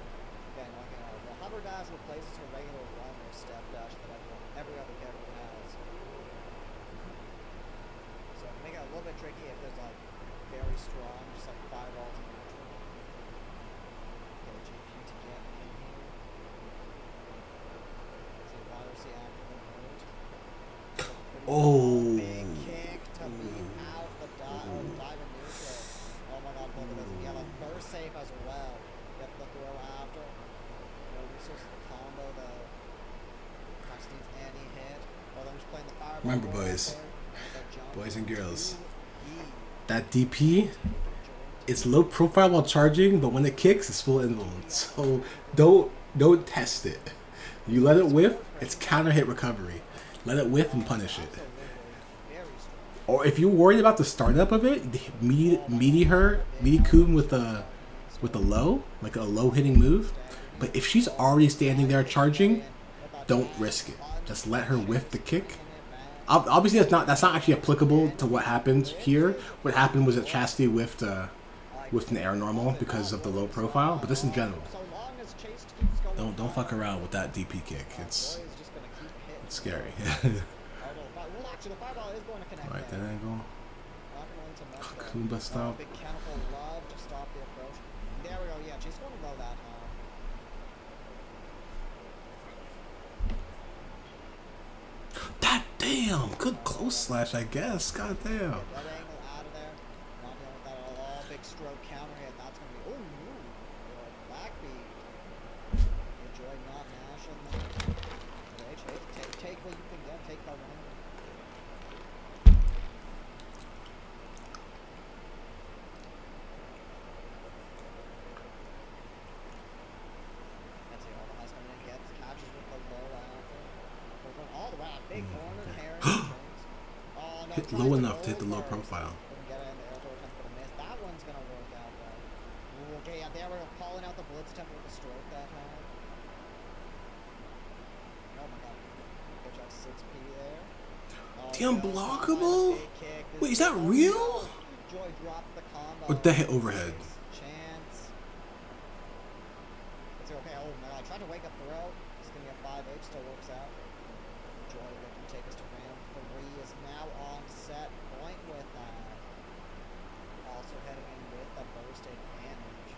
Okay, knocking out. The hover dash replaces her regular run or step dash that every other character has. So it can make it a little bit tricky if there's like very strong, just like fireballs in neutral. Okay, JP to get in here. See YRC after the move. Oh. Big kick to beat out the dive in neutral. Oh my god, look at this. Yeah, the burst safe as well. Get the throw after. No resource the combo though. Max needs any hit. Well, I'm just playing the fireball. Remember, right boys. there. Boys and girls. 2E. That DP, it's low profile while charging, but when it kicks, it's full involved. So don't test it. You let it whiff, it's counter hit recovery. Let it whiff and punish it. Very strong. Or if you're worried about the startup of it, meaty Kun with a low, like a low hitting move. But if she's already standing there charging, don't risk it. Just let her whiff the kick. Obviously, that's not actually applicable to what happened here. What happened was that Chastity whiffed an air normal because of the low profile. But this in general, So long as Chase keeps going. don't fuck around with that DP kick. It's Boy is just gonna keep hitting. scary. Well, actually, the fireball is going to connect. Alright, that there. angle. Not going into much though. Kumba stop. Big chemical love to stop the approach. There we go. Yeah, Chase going to low that time. That damn good close slash, I guess. God damn. Red angle out of there. Not dealing with that at all. Big stroke counter hit. That's going to be. Oh, backbeat. Enjoy not mashing there. Chase, take what you can get. Take the win. That's it. All the highs coming in. Gets catches with the low after. We're going all the way out. Big corner. Harris. Oh, no, Hit tries low to enough go to hit the low for it. profile. Couldn't get it in the air towards him for the miss. That one's gonna work out though. Ooh, okay, yeah, there we go. Calling out the blitz attempt with the stroke that time. Oh my god. Good job, 6P there. Oh, The no, unblockable? big kick. This Wait, is that oh, real? no. Joy drops the combo. Or did that hit overhead? Chance. It's okay. Oh my god, tried to wake up throw. It's gonna get 5H, still works out. Joy looking to take us to round 3 is now on set point with that. Also heading in with the burst advantage.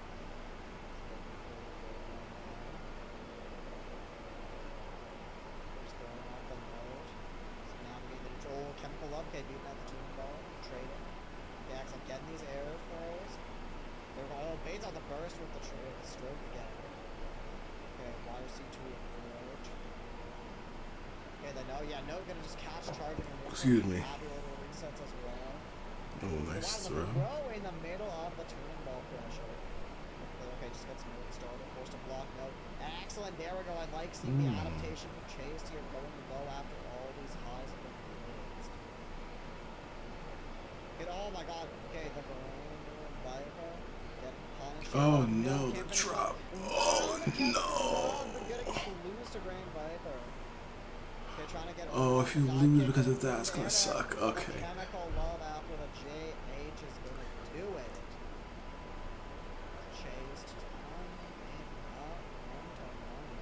Just going off the node. So navigate the neutral chemical love. Okay, beating out the tuning ball. Trading. Okay, excellent. Getting these air throws. They're all baits on the burst with the stroke again. Okay, YRC to approach. Okay, then no, gonna just catch charging and Excuse me. happy little resets as well. Oh, nice throw. Throw in the middle of the tuning ball pressure. Okay, just gets node started. Forced to block node. Excellent, there we go. I like seeing the adaptation from Chase here going low after all these highs have been released. Okay, oh my god. Okay, the Varane Viper getting punished. Oh no, the Can't finish drop. off. Oh no. Forgetting to lose to Grand Viper. Okay, trying to get Oh, if you lose because of that, it's gonna suck. Okay. Chemical love after the JH is gonna do it. Chased time in up 1-1.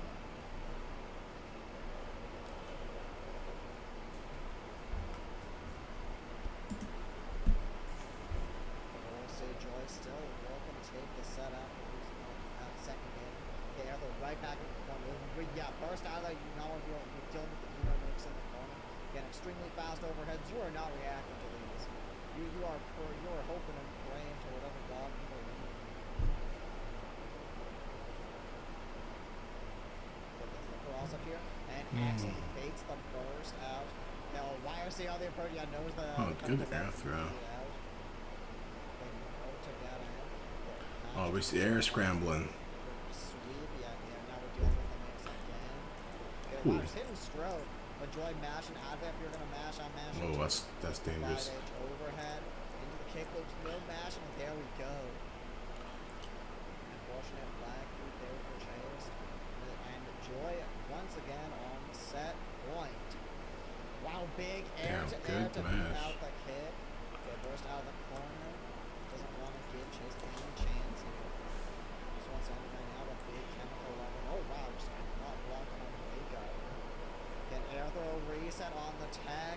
We'll see Joy still looking to take the set after losing that second game. Okay, they're right back in the corner. Yeah, burst out of there. You know you're dealing with the Emo mix in the corner. Again, extremely fast overheads. You are not reacting to these. You are hoping and praying to whatever god you believe. So gets the cross up here, and excellent baits the burst out. Yeah, knows the Oh, kind good of air left throw. lead out. Okay, no, took that in. Okay, Oh, Patrick we're air scrambling. sweep. Yeah, now we're dealing with the mix again. Okay, wow, Ooh. just hitting stroke. But Joy mash and advent if you're gonna mash, I'm mashing. Oh, too. that's dangerous. 5H overhead into the kick loops, no mash, and there we go. Unfortunate black foot there for Chase. And Joy once again on the set point. Wow, big air Damn, to air good to beat mash. out the kick. Okay, burst out of the corner. Doesn't want to give Chase any chance here. Just wants to end right now. The big chemical level. Oh wow, just not blocking on the fake out. Get air throw reset on the tag.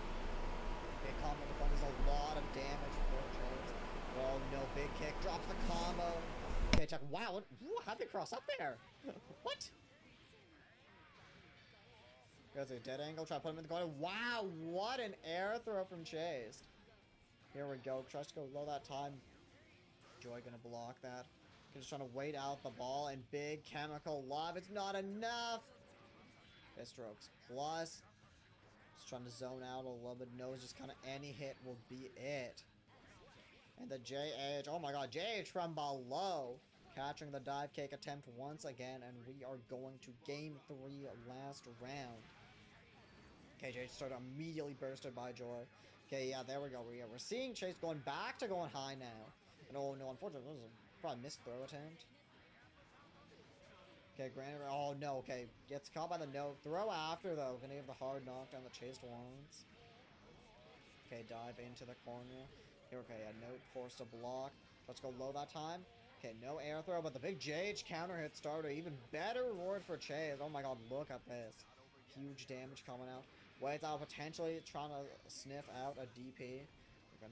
Big combo on the phone does a lot of damage for Chase. Well, no big kick. Drops the combo. Okay, check. Wow, how'd they cross up there? What? There's a dead angle. Try to put him in the corner. Wow, what an air throw from Chase. Here we go. Tries to go low that time. Joy gonna block that. Just trying to wait out the ball. And big chemical love. It's not enough. Fist strokes plus. Just trying to zone out a little bit. Knows just kind of any hit will be it. And the JH. Oh my god. JH from below. Catching the dive kick attempt once again. And we are going to game 3 last round. Okay, Chase started immediately bursted by Joy. Okay, yeah, there we go. We're seeing Chase going back to going high now. And oh no, unfortunately, this was probably missed throw attempt. Okay, granted. Oh no, okay. Gets caught by the note. Throw after though. Gonna give the hard knockdown that Chase wants. Okay, dive into the corner. Here, okay, a note forced to block. Let's go low that time. Okay, no air throw, but the big JH counter hit starter. Even better reward for Chase. Oh my god, look at this. Huge damage coming out. Waits out, potentially trying to sniff out a DP.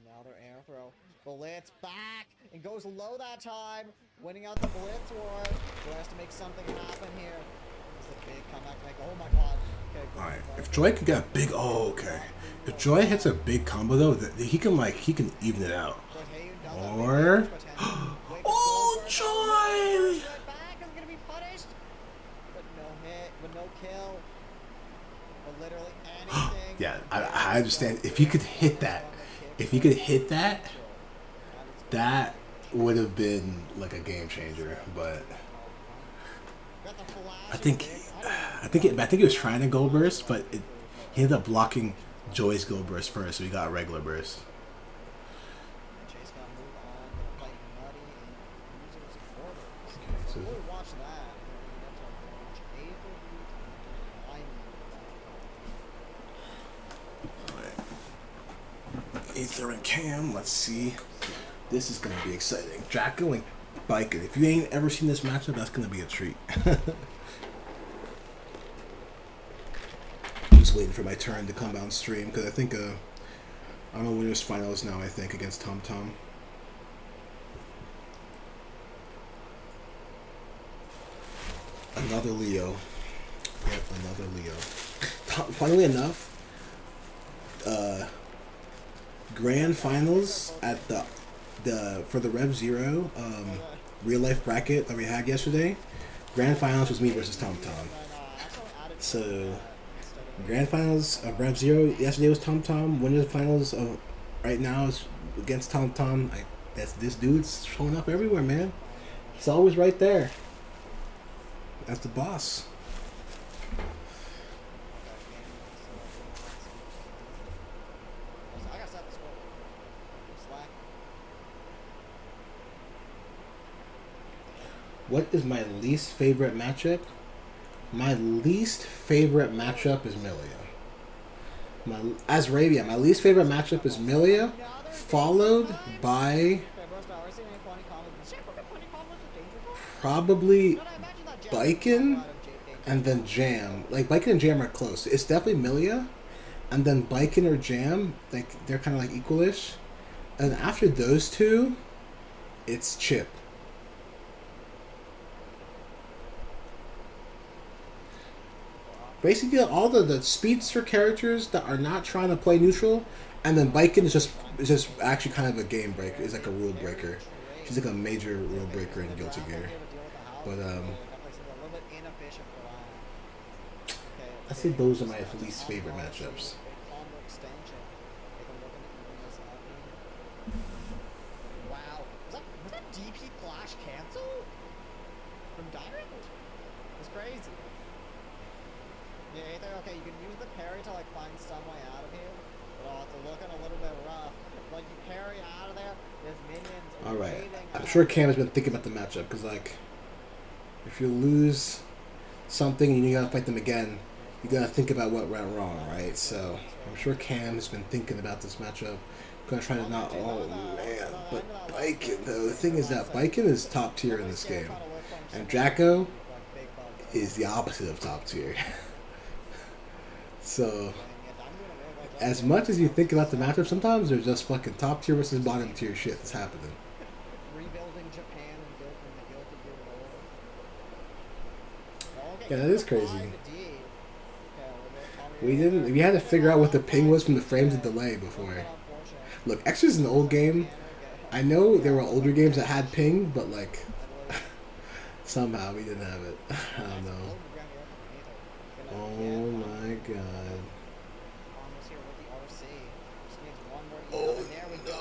Another air throw. Blitz back and goes low that time. Winning out the Blitz war. Joy has to make something happen here. It's a big comeback to make. Oh my god. Okay, Alright, if Joy could get a big, oh okay. If Joy hits a big combo though, he can even it out. Or, oh Joy! Back is gonna be punished, but no hit, but no kill. But literally anything. Yeah, I understand. If he could hit that, that would have been like a game changer. But I think he was trying to go burst, but he ended up blocking Joy's go burst first, so he got a regular burst. Chase got moved on, fighting Nutty and using supporters. So, We'll watch that. We're going to Aether and Cam, let's see. This is going to be exciting. Jacko and Biker. If you ain't ever seen this matchup, that's going to be a treat. I'm just waiting for my turn to come on stream because I think I'm a winners finals now, I think, against Tom Tom. Another Leo. Yep, another Leo. Funnily enough, grand finals at the for the Rev Zero real life bracket that we had yesterday. Grand finals was me versus Tom Tom. So grand finals of Rev Zero yesterday was Tom Tom. Winners finals of right now is against Tom Tom. This dude's showing up everywhere, man. He's always right there. That's the boss. I got set the score. Slack. What is my least favorite matchup? My least favorite matchup is Milia. My least favorite matchup is Milia, followed by probably Biken and then Jam. Like Biken and Jam are close. It's definitely Milia, and then Biken or Jam. Like they're kind of like equalish, and after those two, it's Chip. Basically, all the speedster characters that are not trying to play neutral, and then Biken is just actually kind of a game breaker. It's like a rule breaker. She's like a major rule breaker in Guilty Gear. But I say those are my least favorite matchups. from Diamond. It's crazy. Yeah, Aether, okay, you can use the parry to like find some way out of here. But it's looking a little bit rough. Like you parry out of there, there's minions Alright. waiting. I'm sure Cam has been thinking about the matchup, because, like, if you lose something and you gotta fight them again, you gotta think about what went wrong, right? So, I'm sure Cam has been thinking about this matchup. Gonna try to not. Oh, man. But Biken, though, the thing is that Biken is top tier in this game. And Jacko is the opposite of top tier. So, as much as you think about the matchup, sometimes there's just fucking top tier versus bottom tier shit that's happening. Rebuilding Japan and building the Guilty Gear. Yeah, that is crazy. We had to figure out what the ping was from the frames of delay before. Look, Extra's an old game. I know there were older games that had ping, but like somehow we didn't have it. I don't know. Oh my god. Oh no.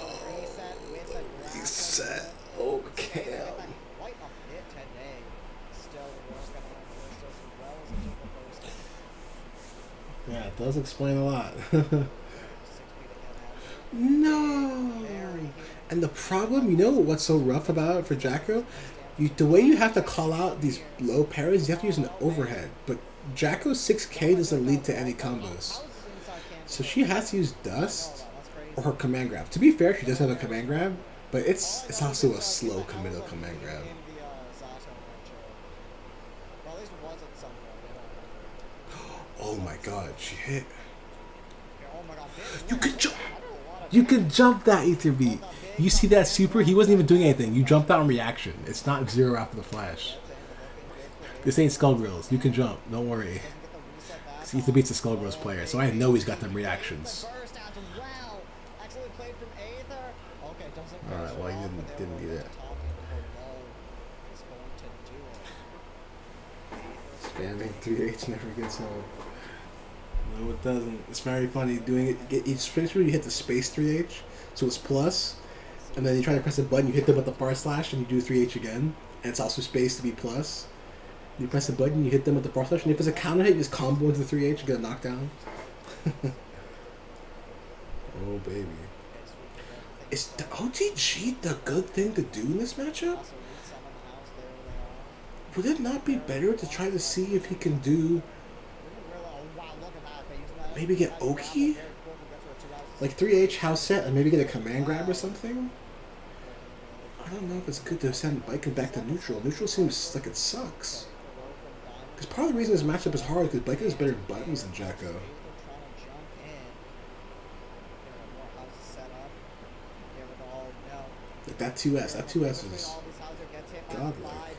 Reset. Okay. Yeah, it does explain a lot. No. And the problem, you know what's so rough about it for Jacko? The way you have to call out these low parries, you have to use an overhead. But Jacko's 6K doesn't lead to any combos. So she has to use Dust or her command grab. To be fair, she does have a command grab, but it's also a slow committal command grab. Oh my god, she hit. You can jump. You can jump that Ether beat. You see that super? He wasn't even doing anything. You jumped out in reaction. It's not zero after the flash. This ain't Skullgrills. You can jump. Don't worry. Ether beats a Skullgrills player, so I know he's got them reactions. Alright, well he didn't need it. Spamming 3H never gets home. No, it doesn't. It's very funny doing it. Each finisher, you hit the space 3H, so it's plus, and then you try to press a button, you hit them with the bar slash, and you do 3H again, and it's also space to be plus. You press a button, you hit them with the bar slash, and if it's a counter hit, you just combo into the 3H and get a knockdown. Oh, baby. Is the OTG the good thing to do in this matchup? Would it not be better to try to see if he can do... Maybe get Oki? Like 3H house set and maybe get a command grab or something? I don't know if it's good to send Biken back to neutral. Neutral seems like it sucks. Because part of the reason this matchup is hard is because Biken has better buttons than Jacko. Like that 2S. That 2S is godlike.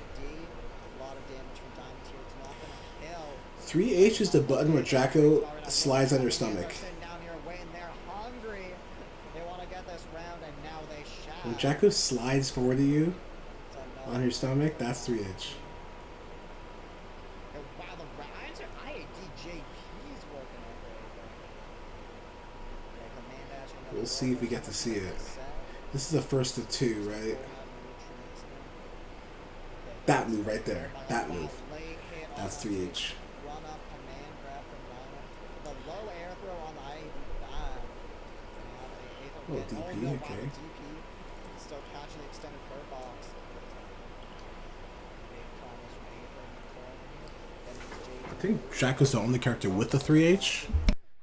3H is the button where Jacko slides on your stomach. When Jacko slides forward to you on your stomach, that's 3H. We'll see if we get to see it. This is the first of two, right? That move right there. That move. That's 3H. Oh, DP, okay. I think Jacko's the only character with the 3H.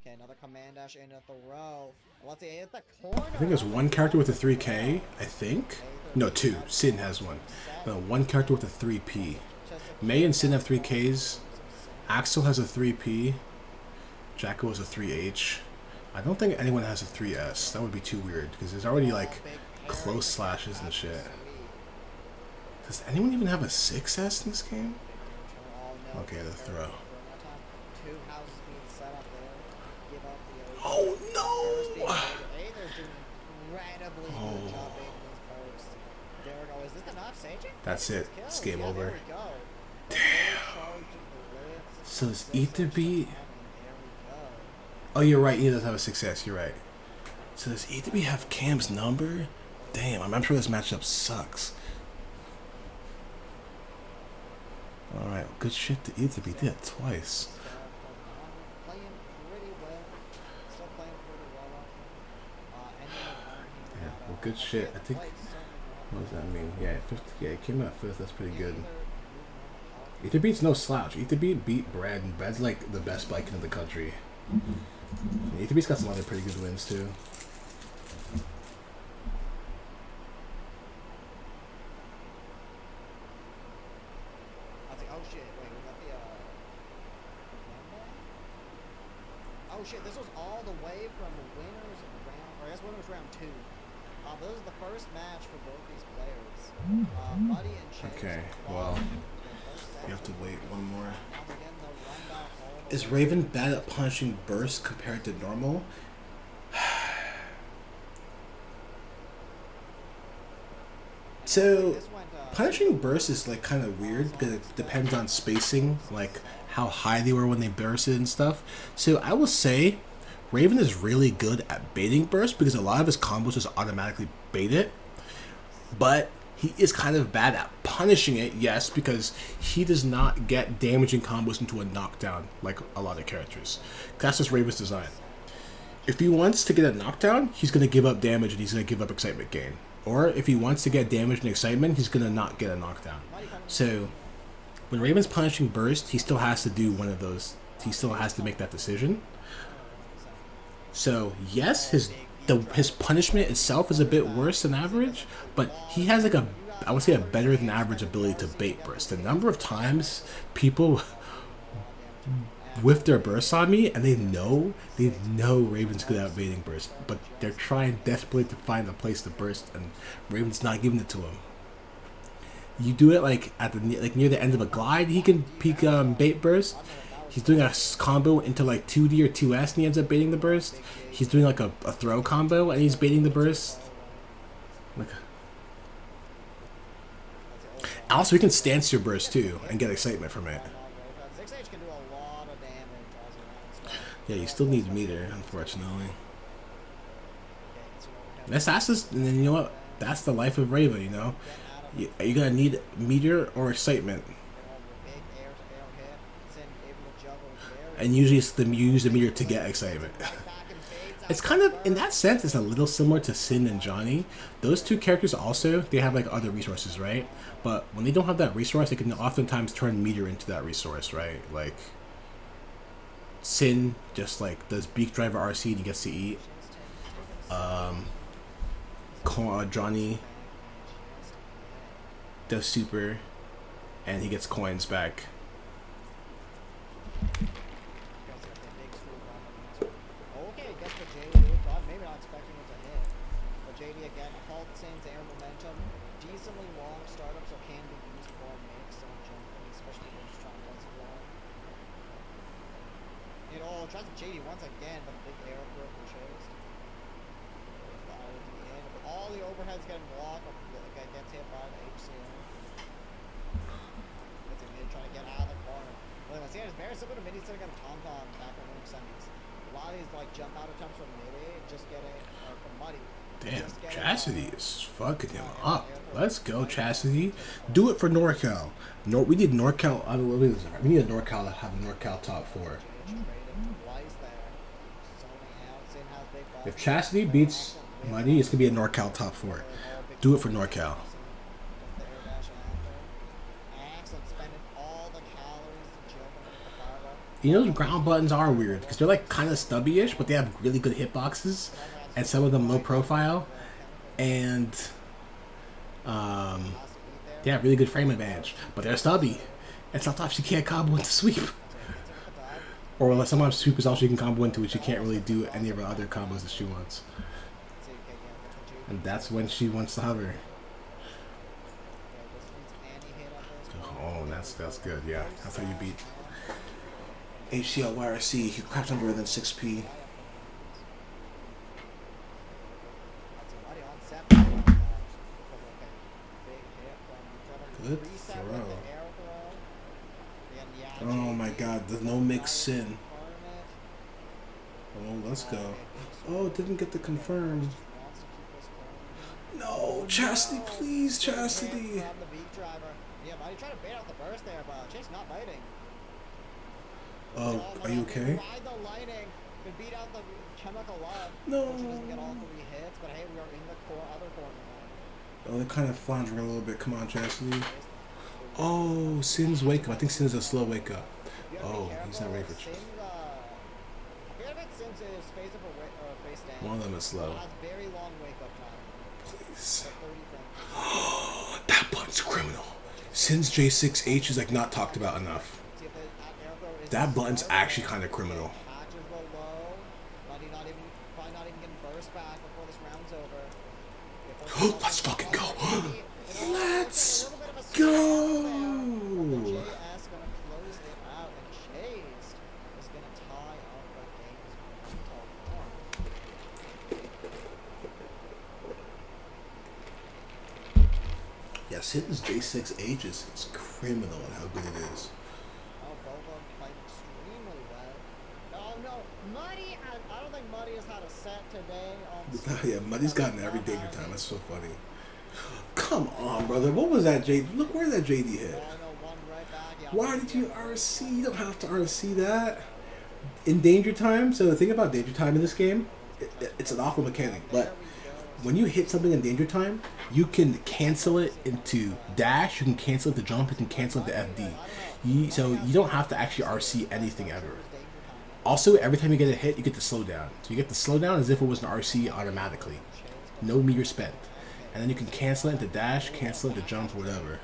Okay, another command dash in at the row. Let's see, at the corner. I think there's one character with a 3K, I think. No, two. Sin has one. No, one character with a 3P. May and Sin have 3Ks. Axel has a 3P. Jacko has a 3H. I don't think anyone has a 3S. That would be too weird, because there's already, like, close slashes and shit. Does anyone even have a 6S in this game? Okay, the throw. Oh, no! Oh. That's it. It's game over. Damn. So does Ether beat... Oh, you're right. He does have a 6S. You're right. So does Ether beat have Cam's number? Damn, I'm sure this matchup sucks. All right, good shit to either be did twice. Playing pretty well. Still playing pretty well out there. Ending the run, he's Yeah, got, well, good shit. fifth I think. place, certainly not What does that mean? Yeah, 50, yeah, it came out fifth. That's pretty good. either moving on to Ether Beat's no slouch. Ether Beat beat Brad, and Brad's like the best biker in the country. Ether Beat's got some other pretty good wins too. I was like, oh shit, wait, we got the Rollback? Oh shit, this was all the way from winners round, or I guess winners round 2. But this is the first match for both these players. Buddy and Chase. Okay, lost well, their first set. you have to wait one more. Now they're getting the run back all the Is way. Raven bad at punishing bursts compared to normal? So, This went, punishing bursts is like kind of weird because it depends on spacing, like how high they were when they bursted and stuff. So I will say, Raven is really good at baiting bursts because a lot of his combos just automatically bait it. But he is kind of bad at punishing it, yes, because he does not get damaging combos into a knockdown like a lot of characters. That's just Raven's design. If he wants to get a knockdown, he's going to give up damage and he's going to give up excitement gain. Or if he wants to get damage and excitement, he's going to not get a knockdown. So when Raven's punishing burst, he still has to do one of those. He still has to make that decision. So yes, his punishment itself is a bit worse than average, but he has like I would say a better than average ability to bait burst. The number of times people whiff their bursts on me and they know Raven's good at baiting burst, but they're trying desperately to find a place to burst and Raven's not giving it to him. You do it like at the near the end of a glide, he can peek bait burst. He's doing a combo into like 2D or 2S and he ends up baiting the burst. He's doing like a throw combo and he's baiting the burst. Like, also, he can stance your burst too and get excitement from it. 6H can do a lot of damage as around. Yeah, you still need meter, unfortunately. That's just, and then you know what? That's the life of Raven, you know? You're gonna need meter or excitement. And usually it's you use the meter to get excitement. It's kind of, in that sense, it's a little similar to Sin and Johnny. Those two characters also, they have like other resources, right? But when they don't have that resource, they can oftentimes turn meter into that resource, right? Like, Sin just like does Beak Driver RC and he gets to eat. Johnny does super and he gets coins back. Okay, guess for JD, God, maybe not expecting it to hit. But JD again, halt Saints air momentum, decently long startup, so can be used for makes some jumping, especially when he's trying to touch the wall. You know, tries to JD once again, but the big air grip for Chase. Fire to the end, but all the overheads getting blocked, but gets hit by the HCM. Gets him hit, trying to get out of the corner. Well, it's very similar to Midi sitting on Tom back when winning semis. A lot of these like jump out attempts from Midi, just getting from Muddy. Damn, Chastity is fucking him up. Let's go, Chastity. Do it for NorCal. We need NorCal. We need a NorCal to have a NorCal top 4. If Chastity beats Muddy, it's gonna be a NorCal top 4. Do it for NorCal. You know, the ground buttons are weird because they're like kind of stubby-ish, but they have really good hitboxes, and some of them low profile, and they have really good frame advantage, but they're stubby, and sometimes you can't combo into sweep, or sometimes sweep is also you can combo into which you can't really do any of the other combos that she wants, and that's when she wants to hover. Oh, that's good. Yeah, that's how you beat HCL YRC. He craps number than 6P. Good throw. Oh my god, there's no mix Sin. Oh, let's go. Oh, didn't get the confirm. No, Chastity, please, Chastity. Yeah, Muddy tried to bait out the burst there, but Chase not biting. Oh, are you okay? Ride the lightning. Could beat out the chemical love. No. She doesn't get all 3 hits, but hey, we are in the other corner now. Oh, they're kind of floundering a little bit. Come on, Chastity. Oh, Sin's wake up. I think Sin's a slow wake up. Oh, he's not ready for. I forget about Sin's face up or face down. One of them is slow. It has very long wake up time. Please. Like 30 seconds. That button's criminal. Sin's J6H is like not talked about enough. See if air throw is That button's actually kind of criminal. Catches the low. Muddy probably not even getting burst back before this round's over. Let's fucking go. Let's go. JS gonna close it out, and Chase is gonna tie up the game's momentum. Yeah, Sin's J6H is criminal in how good it is. Oh, Bobo played extremely well. Oh no, Muddy I don't think Muddy has had a set today. Yeah, Muddy's gotten every danger time. That's so funny. Come on, brother. What was that, JD? Look where that JD hit. Why did you RC? You don't have to RC that. In danger time, so the thing about danger time in this game, it's an awful mechanic, but when you hit something in danger time, you can cancel it into dash, you can cancel it to jump, you can cancel it to FD. So you don't have to actually RC anything ever. Also, every time you get a hit, you get the slowdown. So you get the slowdown as if it was an RC automatically. No meter spent. And then you can cancel it into dash, cancel it to jump, whatever.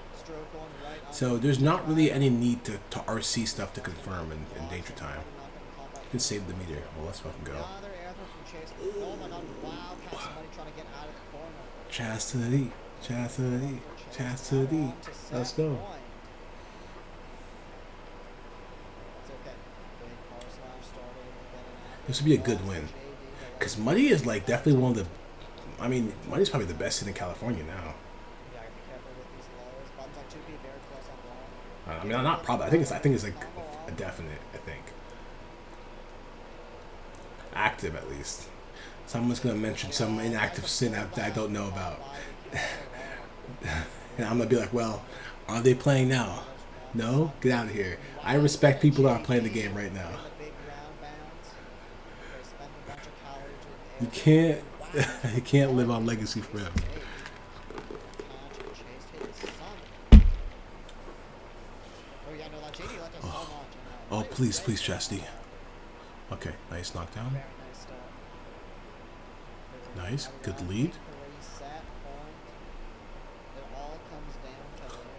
So there's not really any need to RC stuff to confirm in danger time. You can save the meter. Well, let's fucking go. Chastity, chastity, chastity. Let's go. This would be a good win. Because Muddy is like definitely one of the... I mean, Muddy's probably the best in California now. I mean, not probably. I think it's like a definite. I think active at least. Someone's gonna mention some inactive sin that I don't know about, and I'm gonna be like, "Well, are they playing now? No, get out of here." I respect people that are playing the game right now. You can't, you can't live on legacy forever. Oh, please, please, Chastity. Okay, nice knockdown. Nice, good lead.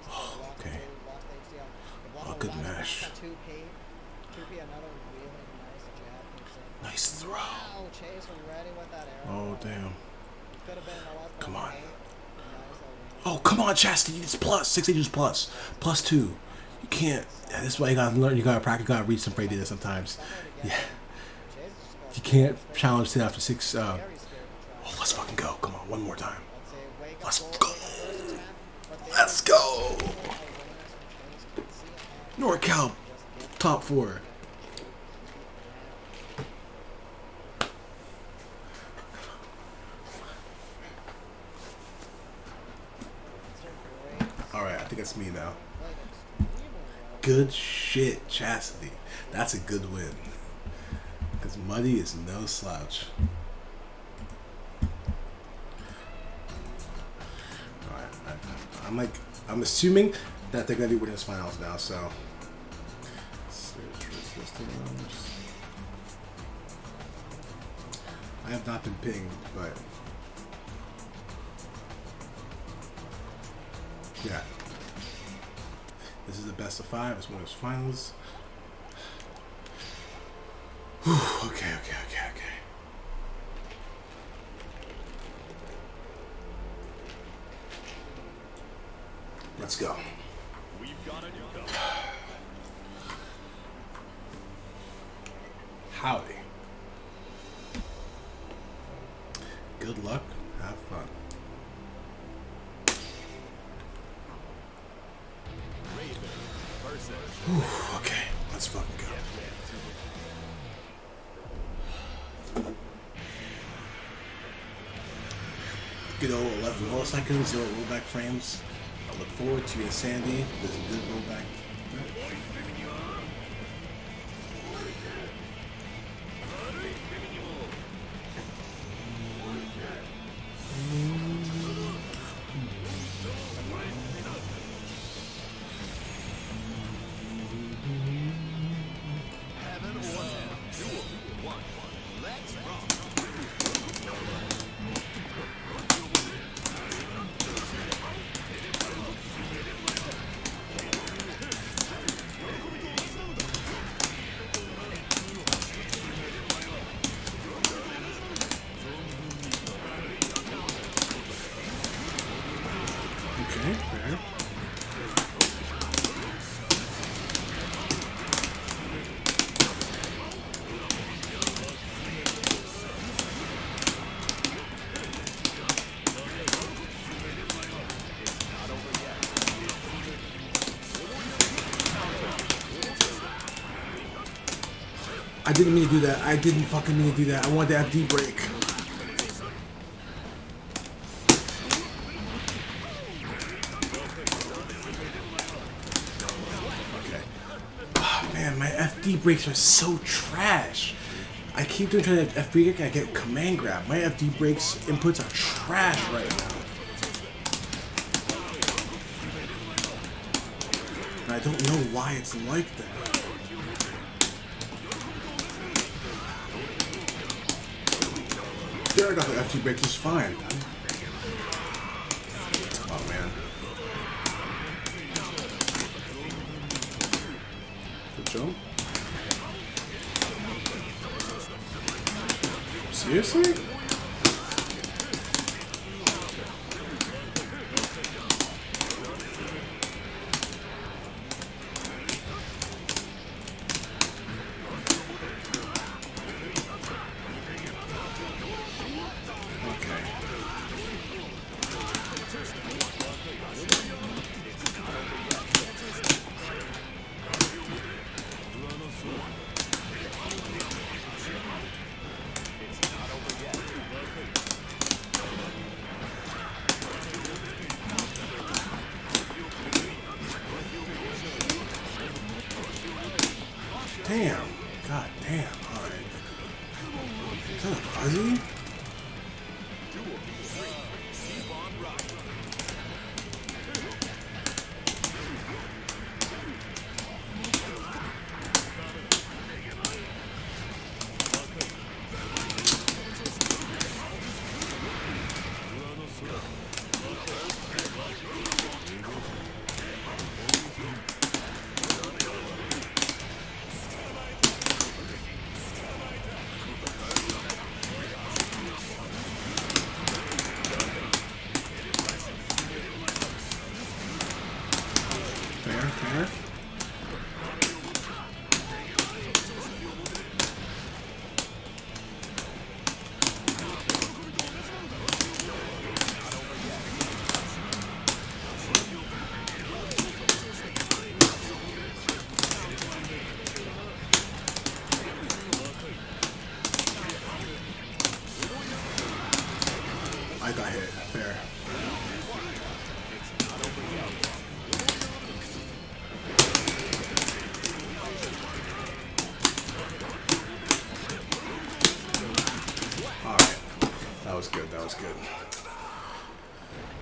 Oh, okay. Oh, good mash. Nice throw. Oh, damn. Come on. Oh, come on, Chastity. It's plus. 6 ages plus. Plus 2. You can't. Yeah, this is why you gotta learn. You gotta practice. You gotta read some data sometimes. Yeah. You can't challenge it after 6. Oh, let's fucking go. Come on, one more time. Let's go. Let's go. NorCal top 4. Alright, I think it's me now. Good shit, Chastity. That's a good win. Because Muddy is no slouch. Alright, I'm assuming that they're gonna be winning this finals now, so. I have not been pinged, but yeah. This is the best of 5. It's winners finals. Whew, okay. Let's go. We've got a new go. Howdy. Good luck. Have fun. Raven versus Whew, okay, let's fucking go. Good old 11 milliseconds, 0 rollback frames. I look forward to Insanity. There's a good rollback. Okay, fair. I didn't mean to do that. I didn't fucking mean to do that. I wanted the FD break. Okay. Oh, man, my FD breaks are so trash. I keep doing trying to FD break and I get command grab. My FD breaks inputs are trash right now. And I don't know why it's like that. There, I got the FT break just fine. Oh man. Good jump. Seriously? Damn. God damn. Alright. Is that a fuzzy? Fair. I got hit. Fair. Alright. That was good. That was good.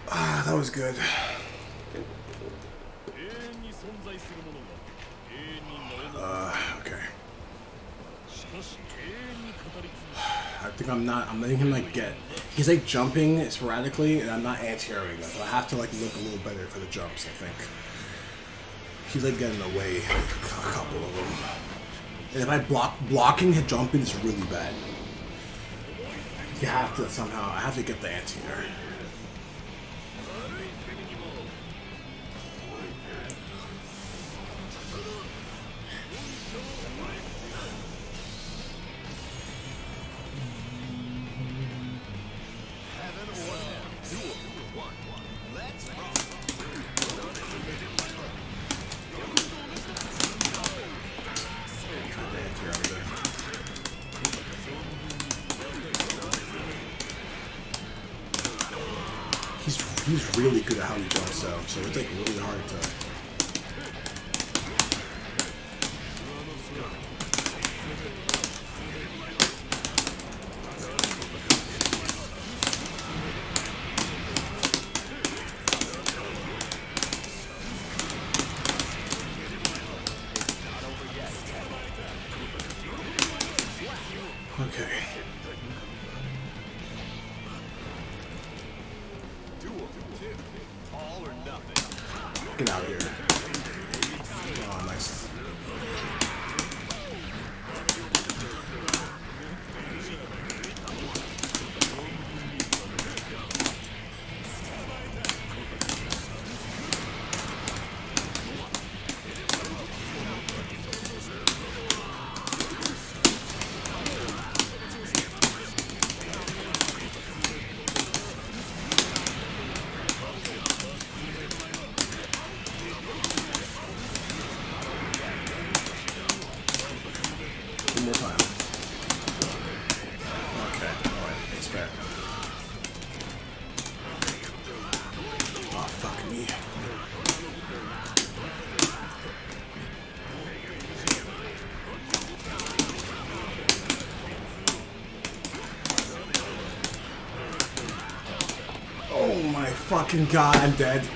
Ah, that was good. Okay. I'm letting him like get. He's like jumping sporadically, and I'm not anti-airing them. So I have to like look a little better for the jumps. I think he's like getting away a couple of them. And if I blocking his jumping is really bad. You have to somehow. I have to get the anti-air. he's really good at how he jumps though, so it's like really hard to. Okay. All or nothing. Get out of here. Oh, nice. One more time. Okay, alright, that's fair. Oh, fuck me. Oh my fucking god, I'm dead.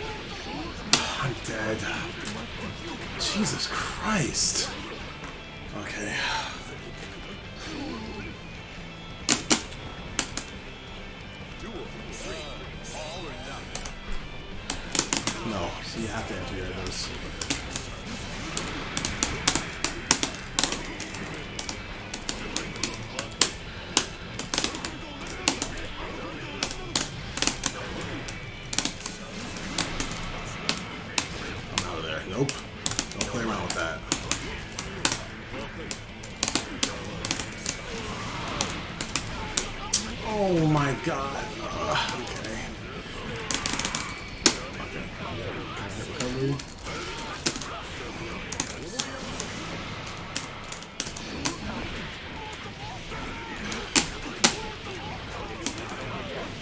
I'm dead. Jesus Christ. Okay. No, so you have to enter your those. I'm out of there. Nope. Don't play around with that. Oh my god. Okay. Recovery.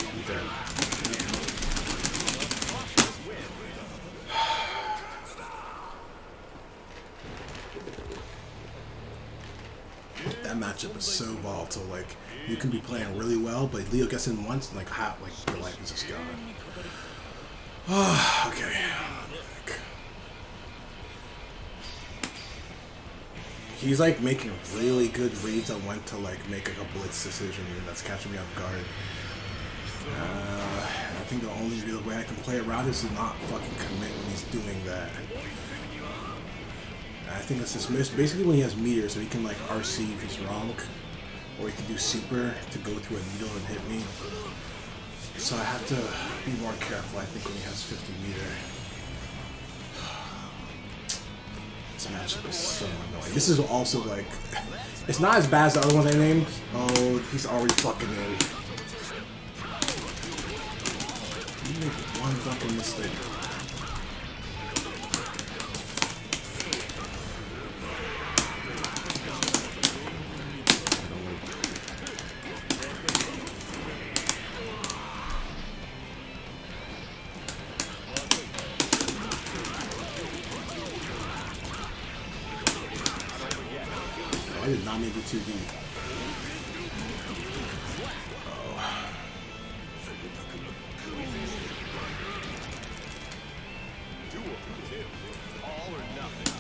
I'm dead. That matchup is so volatile. Like, you can be playing really well, but Leo gets in once, and like, your life is just gone. Okay. He's like making really good reads on when to like make a blitz decision, and that's catching me off guard. I think the only real way I can play around is to not fucking commit when he's doing that. I think it's just basically when he has meteor, so he can like RC if he's wrong, or he can do super to go through a needle and hit me. So I have to be more careful, I think, when he has 50 meter. This matchup is so annoying. This is also like, it's not as bad as the other ones I named. Oh, he's already fucking in. You make one fucking mistake. I did not make it too deep. All or nothing.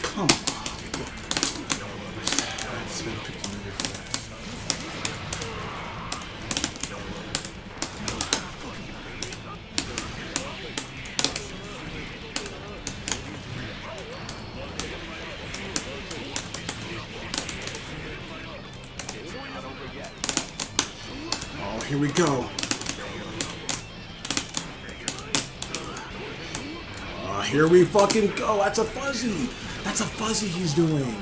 Come on. It's been 15 minutes for that. Oh, here we go. Here we fucking go. That's a fuzzy. That's a fuzzy he's doing.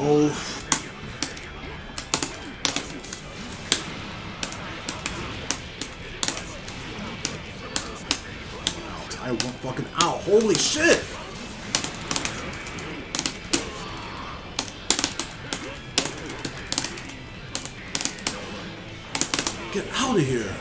Oh. I won't fucking out. Holy shit! Get out of here.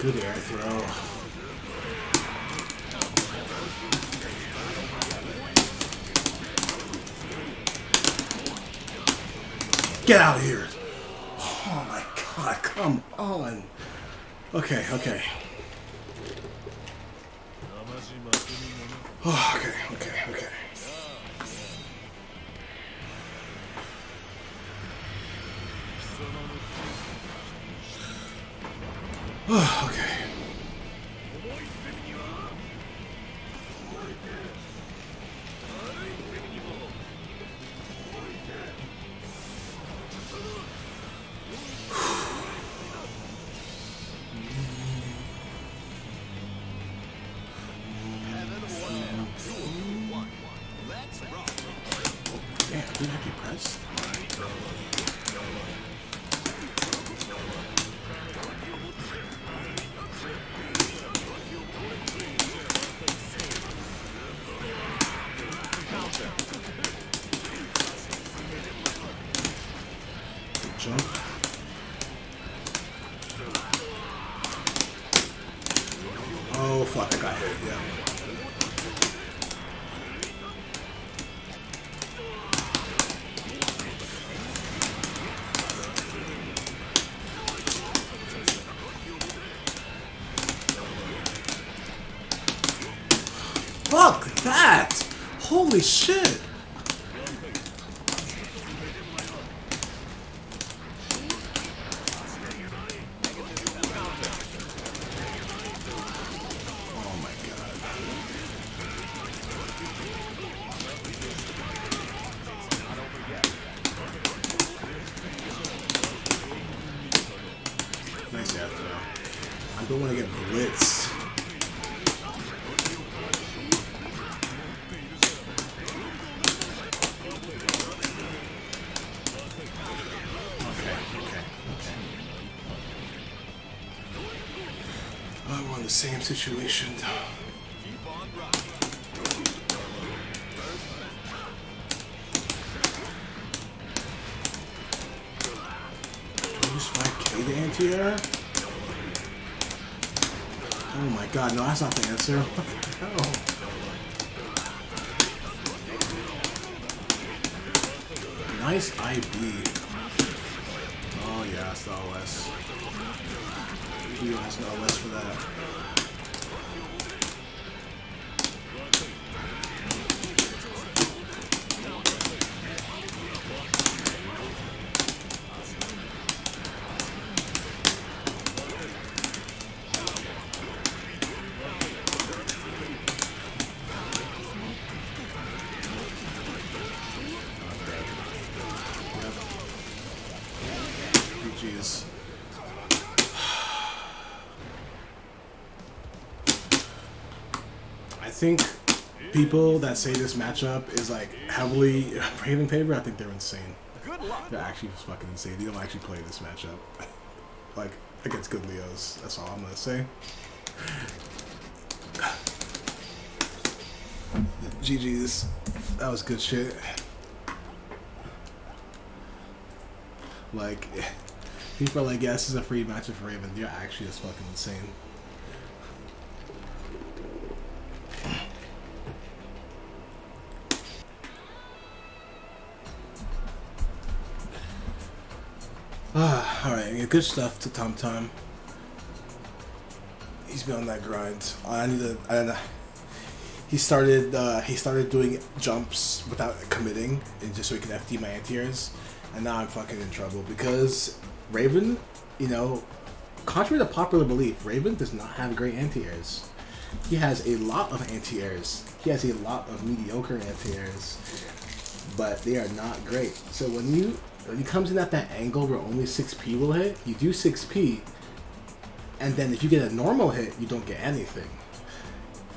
Good air throw. Get out of here. Oh my god, come on. Okay, okay. Oh, okay, okay, okay. Oh, okay. Damn, did I get pressed? Jump. Oh fuck, I got hit, yeah. Fuck that! Holy shit! Oh my god. Nice air throw. I don't want to get blitzed. We're in the same situation. Use 5K to anti-air? Oh my god, no, that's not the answer. What the hell? Nice IB. Oh yeah, that's the OS. You guys know less for that. GG's. I think people that say this matchup is like heavily Raven favor, I think they're insane. They're actually just fucking insane. They don't actually play this matchup. Like, against good Leos. That's all I'm gonna say. GG's. That was good shit. Like, people are like, yeah, this is a free matchup for Raven. They're actually just fucking insane. Alright, good stuff to Tom Tom. He's been on that grind. he started doing jumps without committing, and just so he could FD my anti-airs, and now I'm fucking in trouble because Raven, you know, contrary to popular belief, Raven does not have great anti-airs. He has a lot of anti-airs. He has a lot of mediocre anti-airs, but they are not great. So when he comes in at that angle where only 6P will hit, you do 6P, and then if you get a normal hit, you don't get anything.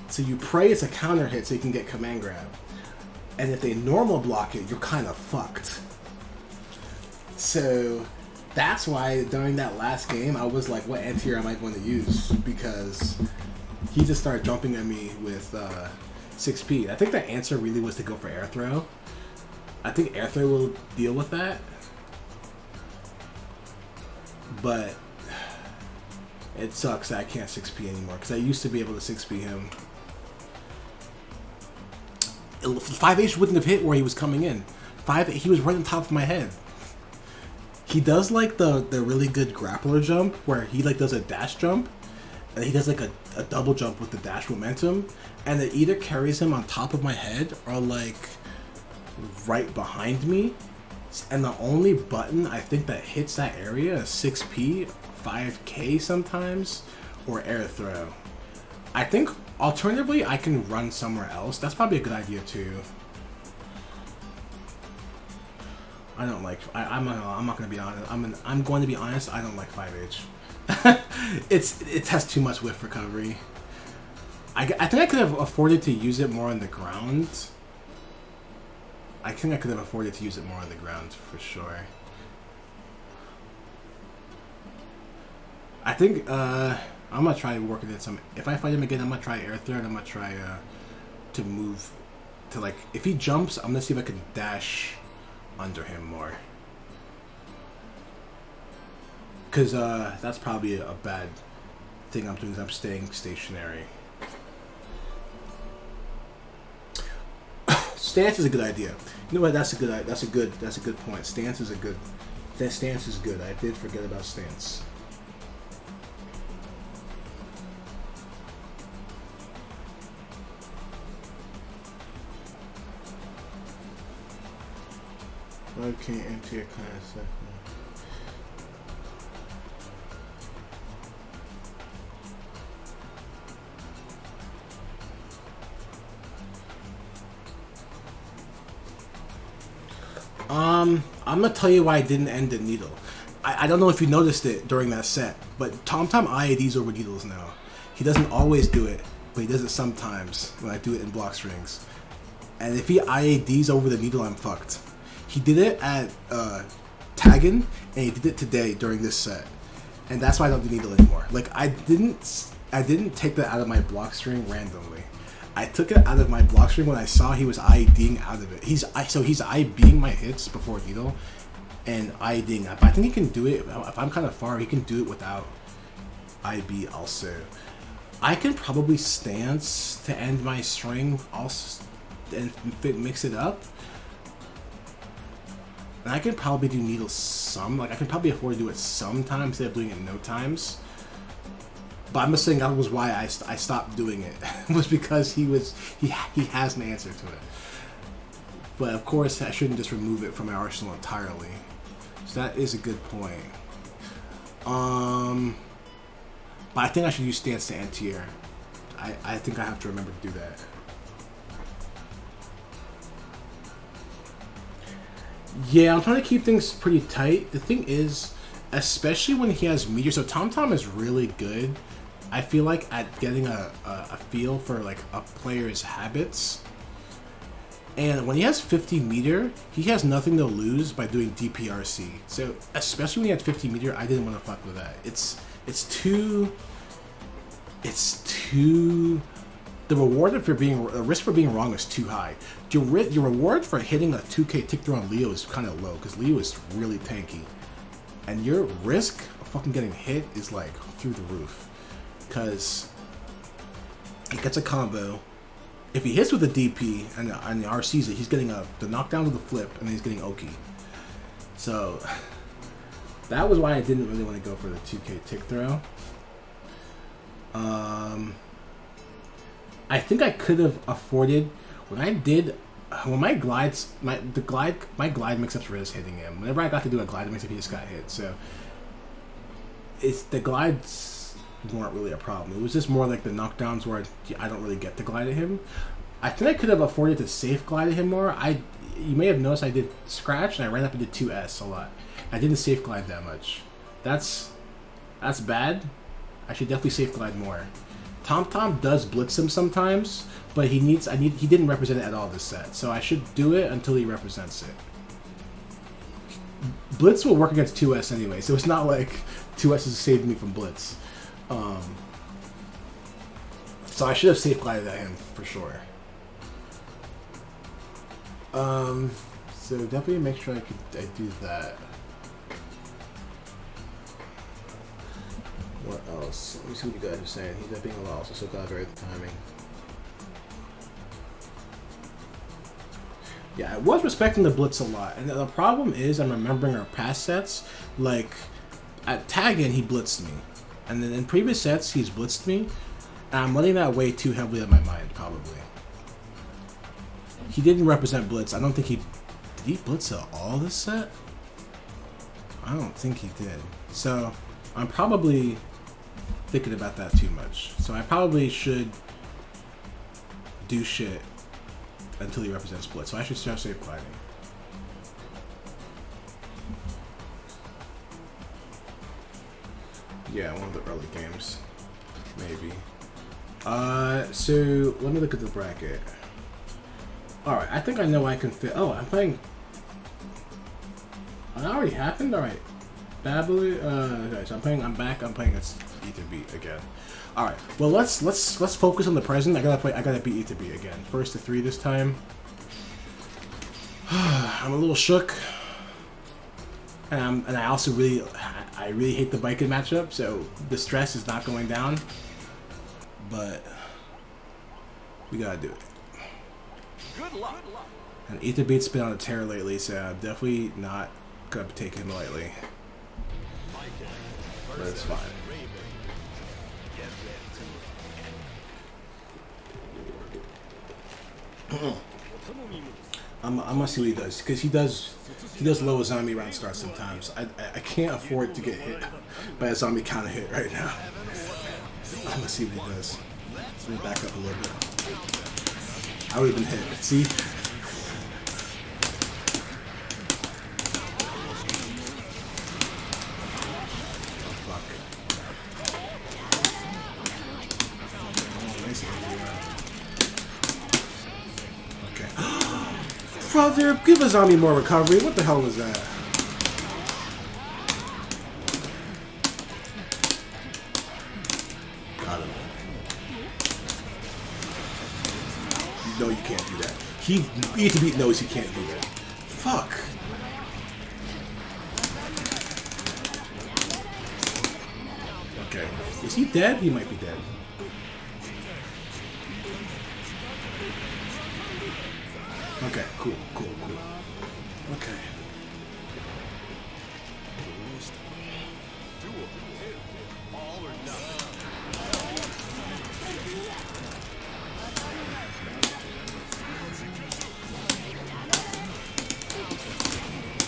So you pray it's a counter hit so you can get command grab. And if they normal block it, you're kind of fucked. So that's why during that last game, I was like, what anti-air am I going to use? Because he just started jumping at me with 6P. I think the answer really was to go for air throw. I think air throw will deal with that. But it sucks that I can't 6P anymore, because I used to be able to 6P him. 5H wouldn't have hit where he was coming in. He was right on top of my head. He does like the really good grappler jump where he like does a dash jump, and he does like a double jump with the dash momentum, and it either carries him on top of my head or like right behind me. And the only button I think that hits that area is 6P, 5K sometimes, or air throw. I think alternatively I can run somewhere else. That's probably a good idea too. I don't like. I'm not gonna be honest. I'm going to be honest. I don't like 5H. It has too much whiff recovery. I think I could have afforded to use it more on the ground. I think I could have afforded to use it more on the ground for sure. I think I'm gonna try working in some. If I fight him again, I'm gonna try air throw, and I'm gonna try to move to, like, if he jumps, I'm gonna see if I can dash under him more. Cause that's probably a bad thing I'm doing. Is I'm staying stationary. Stance is a good idea. You know what? That's a good point. Stance is a good. That stance is good. I did forget about stance. Okay, enter your class. I'm gonna tell you why I didn't end the needle. I don't know if you noticed it during that set, but TomTom IADs over needles now. He doesn't always do it, but he does it sometimes when I do it in block strings. And if he IADs over the needle, I'm fucked. He did it at Taggin, and he did it today during this set, and that's why I don't do needle anymore. Like I didn't take that out of my block string randomly. I took it out of my block string when I saw he was IDing out of it. He's IBing my hits before needle, and IDing. But I think he can do it if I'm kind of far. He can do it without IB also. I can probably stance to end my string also and mix it up. And I can probably do needle some. Like I can probably afford to do it sometimes instead of doing it no times. But I'm just saying that was why I stopped doing it. Was because he has an answer to it. But of course I shouldn't just remove it from my arsenal entirely. So that is a good point. But I think I should use stance to anti-air. I think I have to remember to do that. Yeah, I'm trying to keep things pretty tight. The thing is, especially when he has meteor, so TomTom is really good, I feel like, at getting a feel for like a player's habits. And when he has 50 meter, he has nothing to lose by doing DPRC. So especially when he had 50 meter, I didn't want to fuck with that. It's too. The risk for being wrong is too high. Your reward for hitting a 2K tick through on Leo is kind of low because Leo is really tanky, and your risk of fucking getting hit is like through the roof because he gets a combo. If he hits with a DP and the RCs it, he's getting the knockdown with the flip, and then he's getting Oki. So that was why I didn't really want to go for the 2K tick throw. I think I could have afforded when I did when my glides my glide mix-ups were just hitting him. Whenever I got to do a glide mix-up, he just got hit. So it's the glides weren't really a problem. It was just more like the knockdowns where I don't really get to glide at him. I think I could have afforded to safe glide at him more. You may have noticed I did scratch and I ran up into 2S a lot. I didn't safe glide that much. That's bad. I should definitely safe glide more. TomTom does blitz him sometimes, but he didn't represent it at all this set, so I should do it until he represents it. Blitz will work against 2S anyway, so it's not like 2S has saved me from blitz. So I should have safe glided at him for sure. So definitely make sure I do that. What else? Let me see what you guys are saying. He's being a loss. I still got very the timing. Yeah, I was respecting the blitz a lot, and the problem is I'm remembering our past sets. Like at tag-in, he blitzed me, and then in previous sets he's blitzed me, and I'm letting that weigh too heavily on my mind. Probably. He didn't represent blitz. I don't think did he blitz at all this set? I don't think he did. So I'm probably thinking about that too much. So I probably should do shit until he represents blitz. So I should start safe gliding. Yeah, one of the early games. Maybe. So let me look at the bracket. Alright, I think I know I can fit. Oh, I'm playing. Oh, that already happened? Alright. Babbly. Okay, so I'm back. I'm playing against Ether Beat again. Alright. Well, let's focus on the present. I gotta beat Ether Beat again. First to 3 this time. I'm a little shook. And I also really hate the Viking matchup, so the stress is not going down. But we gotta do it. Good luck. And Ether Beat's been on a tear lately, so I'm definitely not gonna take him lightly. But it's fine. I'm gonna see what he does, because he does low zombie round start sometimes. I can't afford to get hit by a zombie counter hit right now. I'm gonna see what he does. Let me back up a little bit. I would have been hit. See? Oh fuck. Okay. Brother, give a zombie more recovery. What the hell was that? Got him. No, you can't do that. Ether Beat knows he can't do that. Fuck. Okay. Is he dead? He might be dead. Okay, cool. Okay. All or nothing.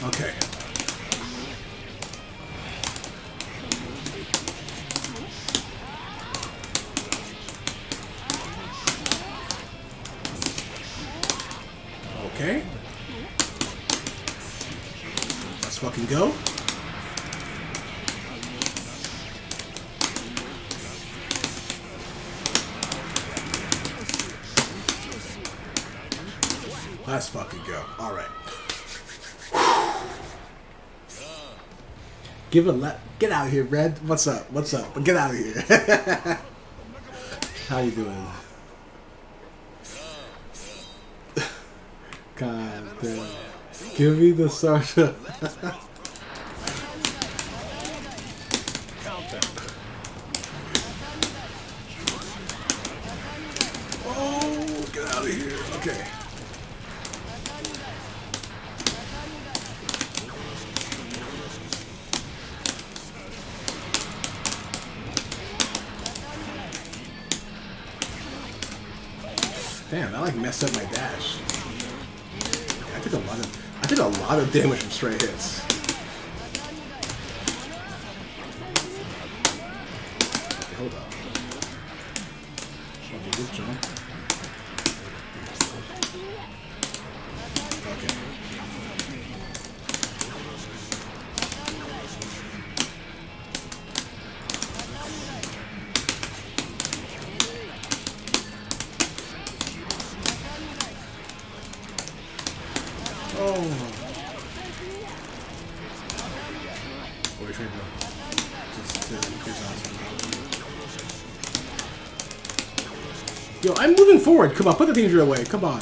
Okay. Okay. Let's fucking go. Let's fucking go. All right. Get out of here, Red. What's up? Get out of here. How you doing? God damn. Give me the Sasha. Oh, get out of here. Okay. like messed up my dash. I took a lot of damage from straight hits. Okay, hold up. Okay, good jump. Okay. Oh. Wait, try to Yo, I'm moving forward. Come on, put the danger away. Come on.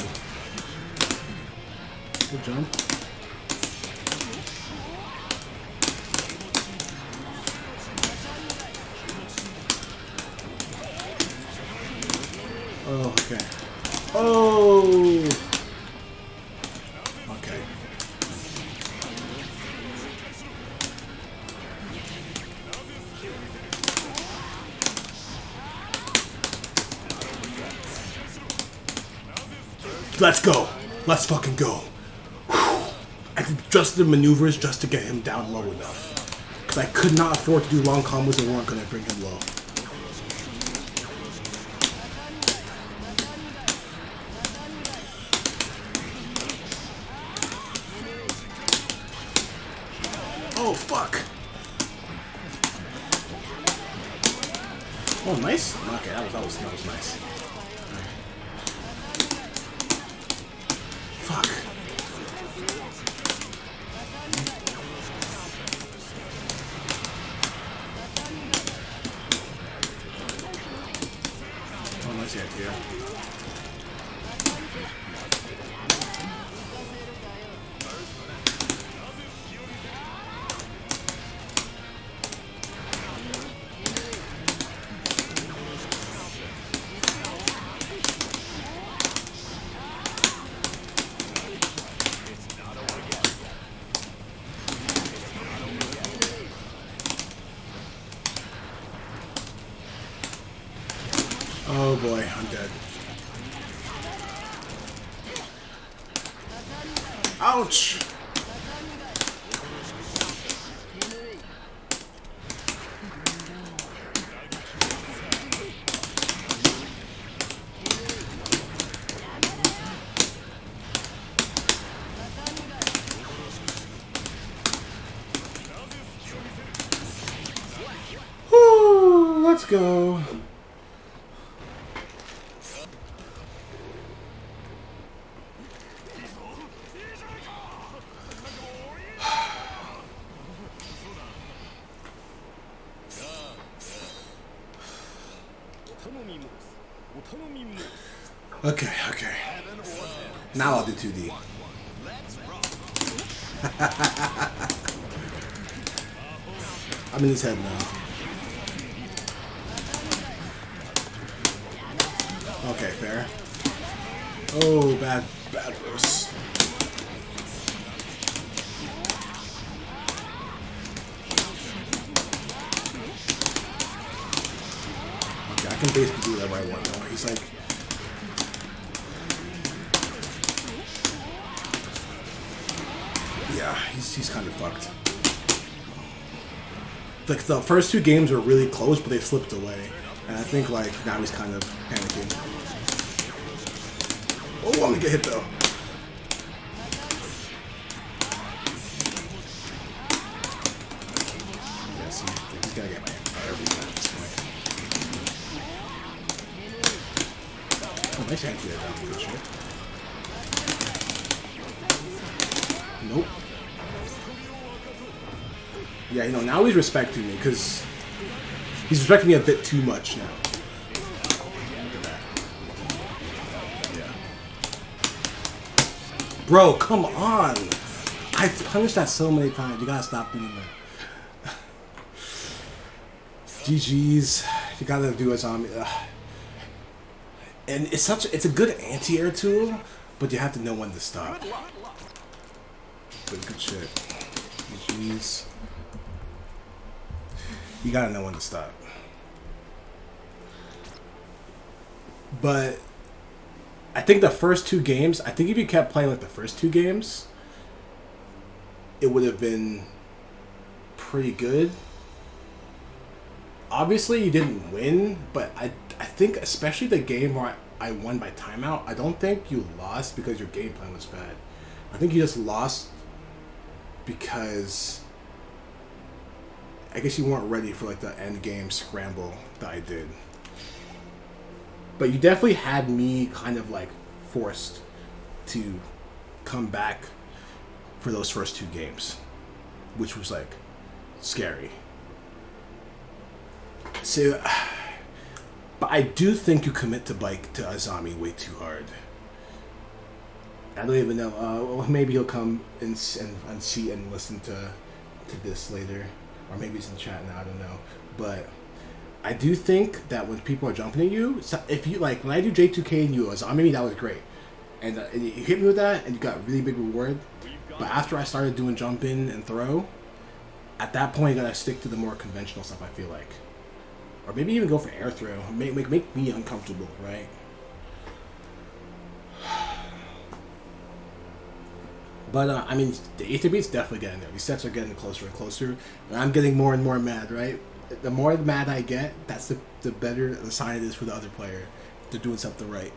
Good jump. Oh, okay. Oh. Okay. Let's go. Let's fucking go. I adjusted the maneuvers just to get him down low enough. Because I could not afford to do long combos that weren't going to bring him low. Oh, fuck. Oh, nice. Okay, that was nice. Fuck. Oh, nice idea. Oh boy, I'm dead. Ouch! Woo, let's go. Okay, okay. Now I'll do 2D. I'm in his head now. Okay, fair. Oh, bad verse. Okay, I can basically do whatever I want now. He's like... Yeah, he's kind of fucked. Like, the first two games were really close, but they slipped away. And I think, like, now he's kind of panicking. Oh, I'm gonna get hit, though. Yeah, see, he's gonna get my every time at this point. Oh, nice anti there, though. Good shit. Nope. Yeah, you know, now he's respecting me, because he's respecting me a bit too much now. Look at that. Yeah. Bro, come on! I've punished that so many times. You gotta stop doing that. GG's. You gotta do what's on me. And it's a good anti-air tool, but you have to know when to stop. But good shit. GG's. You gotta know when to stop. But I think the first 2 games, I think if you kept playing like the first 2 games, it would have been pretty good. Obviously, you didn't win, but I think especially the game where I won by timeout, I don't think you lost because your game plan was bad. I think you just lost because I guess you weren't ready for like the end game scramble that I did. But you definitely had me kind of like forced to come back for those first 2 games, which was like scary. So, but I do think you commit to Azami way too hard. I don't even know. Well, maybe he'll come and see and listen to this later, or maybe he's in the chat now. I don't know. But I do think that when people are jumping at you, if you like when I do J2K and you Azami, that was great, and you hit me with that, and you got really big reward. But after I started doing jump in and throw, at that point you gotta stick to the more conventional stuff. I feel like. Or maybe even go for air throw. Make me uncomfortable, right? But, I mean, the A3 beat's definitely getting there. These sets are getting closer and closer. And I'm getting more and more mad, right? The more mad I get, that's the better the sign it is for the other player. They're doing something right.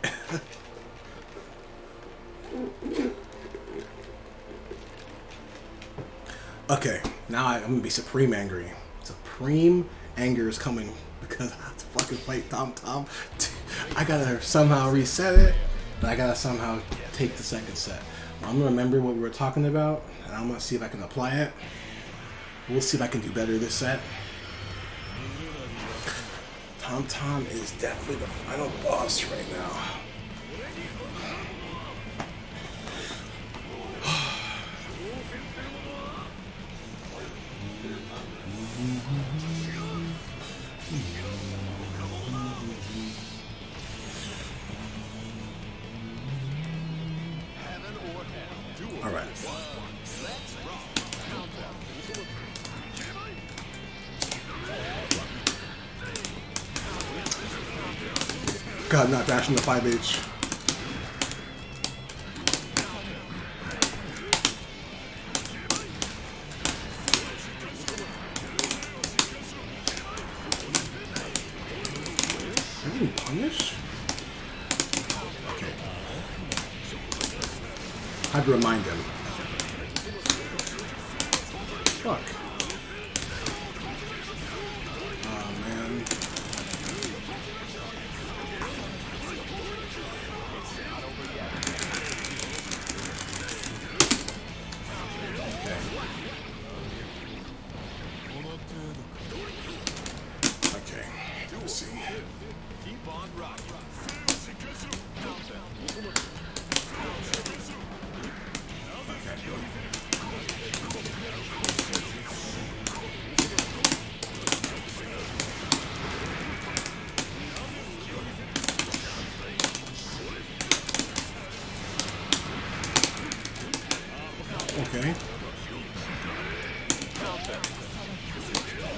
Okay, now I'm going to be supreme angry. Supreme anger is coming. Because I have to fucking fight Tom. I gotta somehow reset it, but I gotta somehow take the second set. I'm gonna remember what we were talking about, and I'm gonna see if I can apply it. We'll see if I can do better this set. Tom is definitely the final boss right now. All right. God, not dashing the 5H. Are you punished? Okay. I had to remind him. Fuck. Oh, man. Okay. Let's see. Keep on rocking. Okay.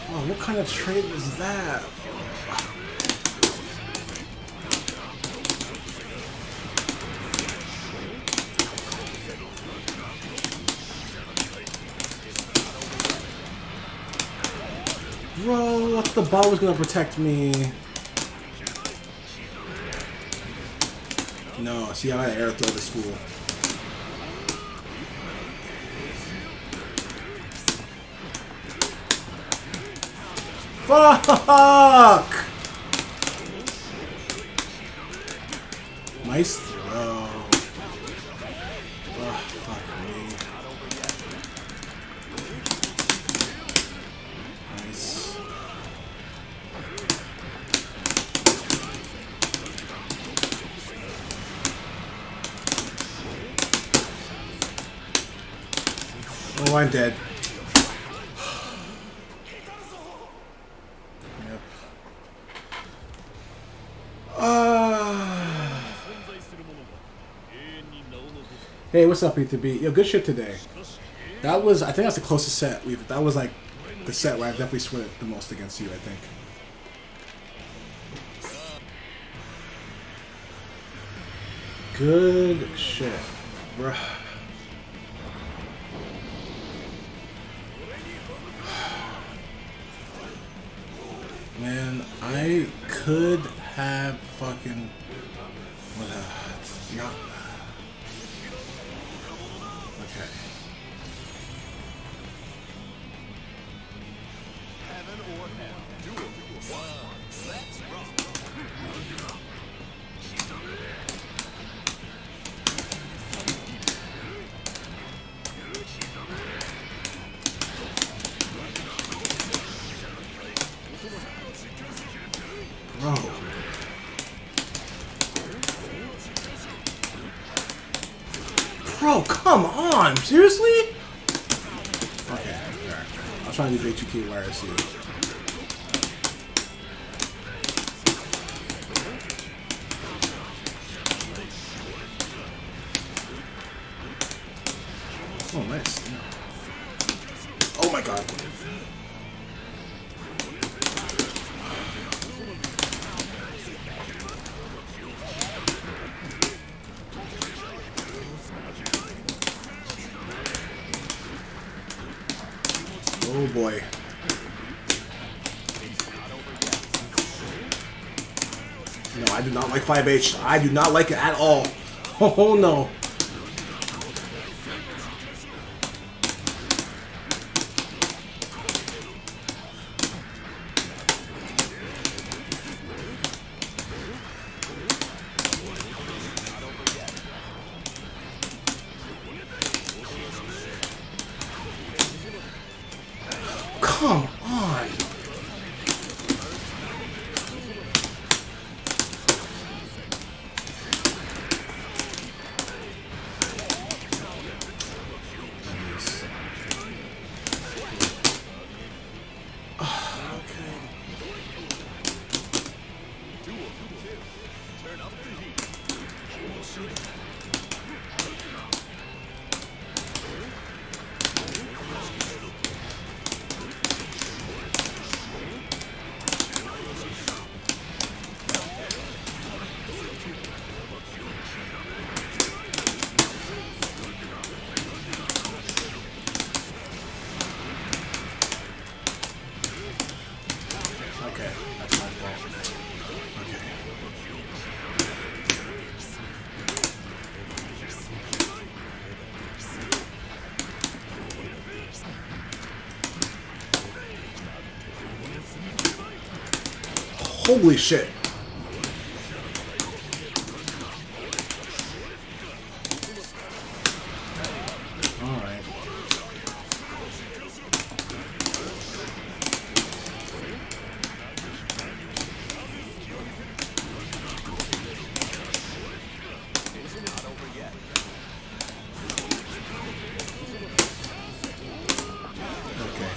Oh, what kind of trade was that? Bro, I thought the ball was gonna protect me. No, see how I air throw this fool. Fuck! Nice throw. Oh, fuck me. Nice. Oh, I'm dead. Hey, what's up, E3B? Yo, good shit today. That was, I think that's the closest set we've, that was like the set where I definitely sweat the most against you, I think. Good shit, bruh. Man, I could have fucking not. Okay. Heaven or hell. Duel. Let's rock. Bro. Bro, come on! Seriously? Okay, alright. I'll try to do JQK YRC. Oh, nice. Yeah. Oh my god. Oh boy. No, I do not like 5H. I do not like it at all. Oh no. Come on. Turn up the heat. Okay, that's my fault. Okay. Holy shit. Alright. Not over yet. Okay.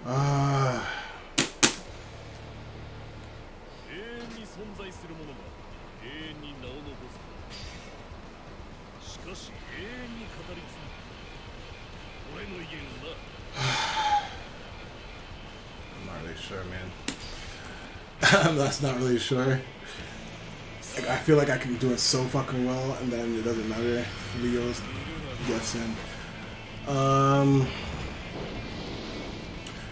Ah. 永遠に存在するものが永遠に名を残す。しかし永遠に語り継ぐ。俺の意見をな。 I'm not really sure, man. That's not really sure. Like, I feel like I can do it so fucking well, and then it doesn't matter. Leo's guessing.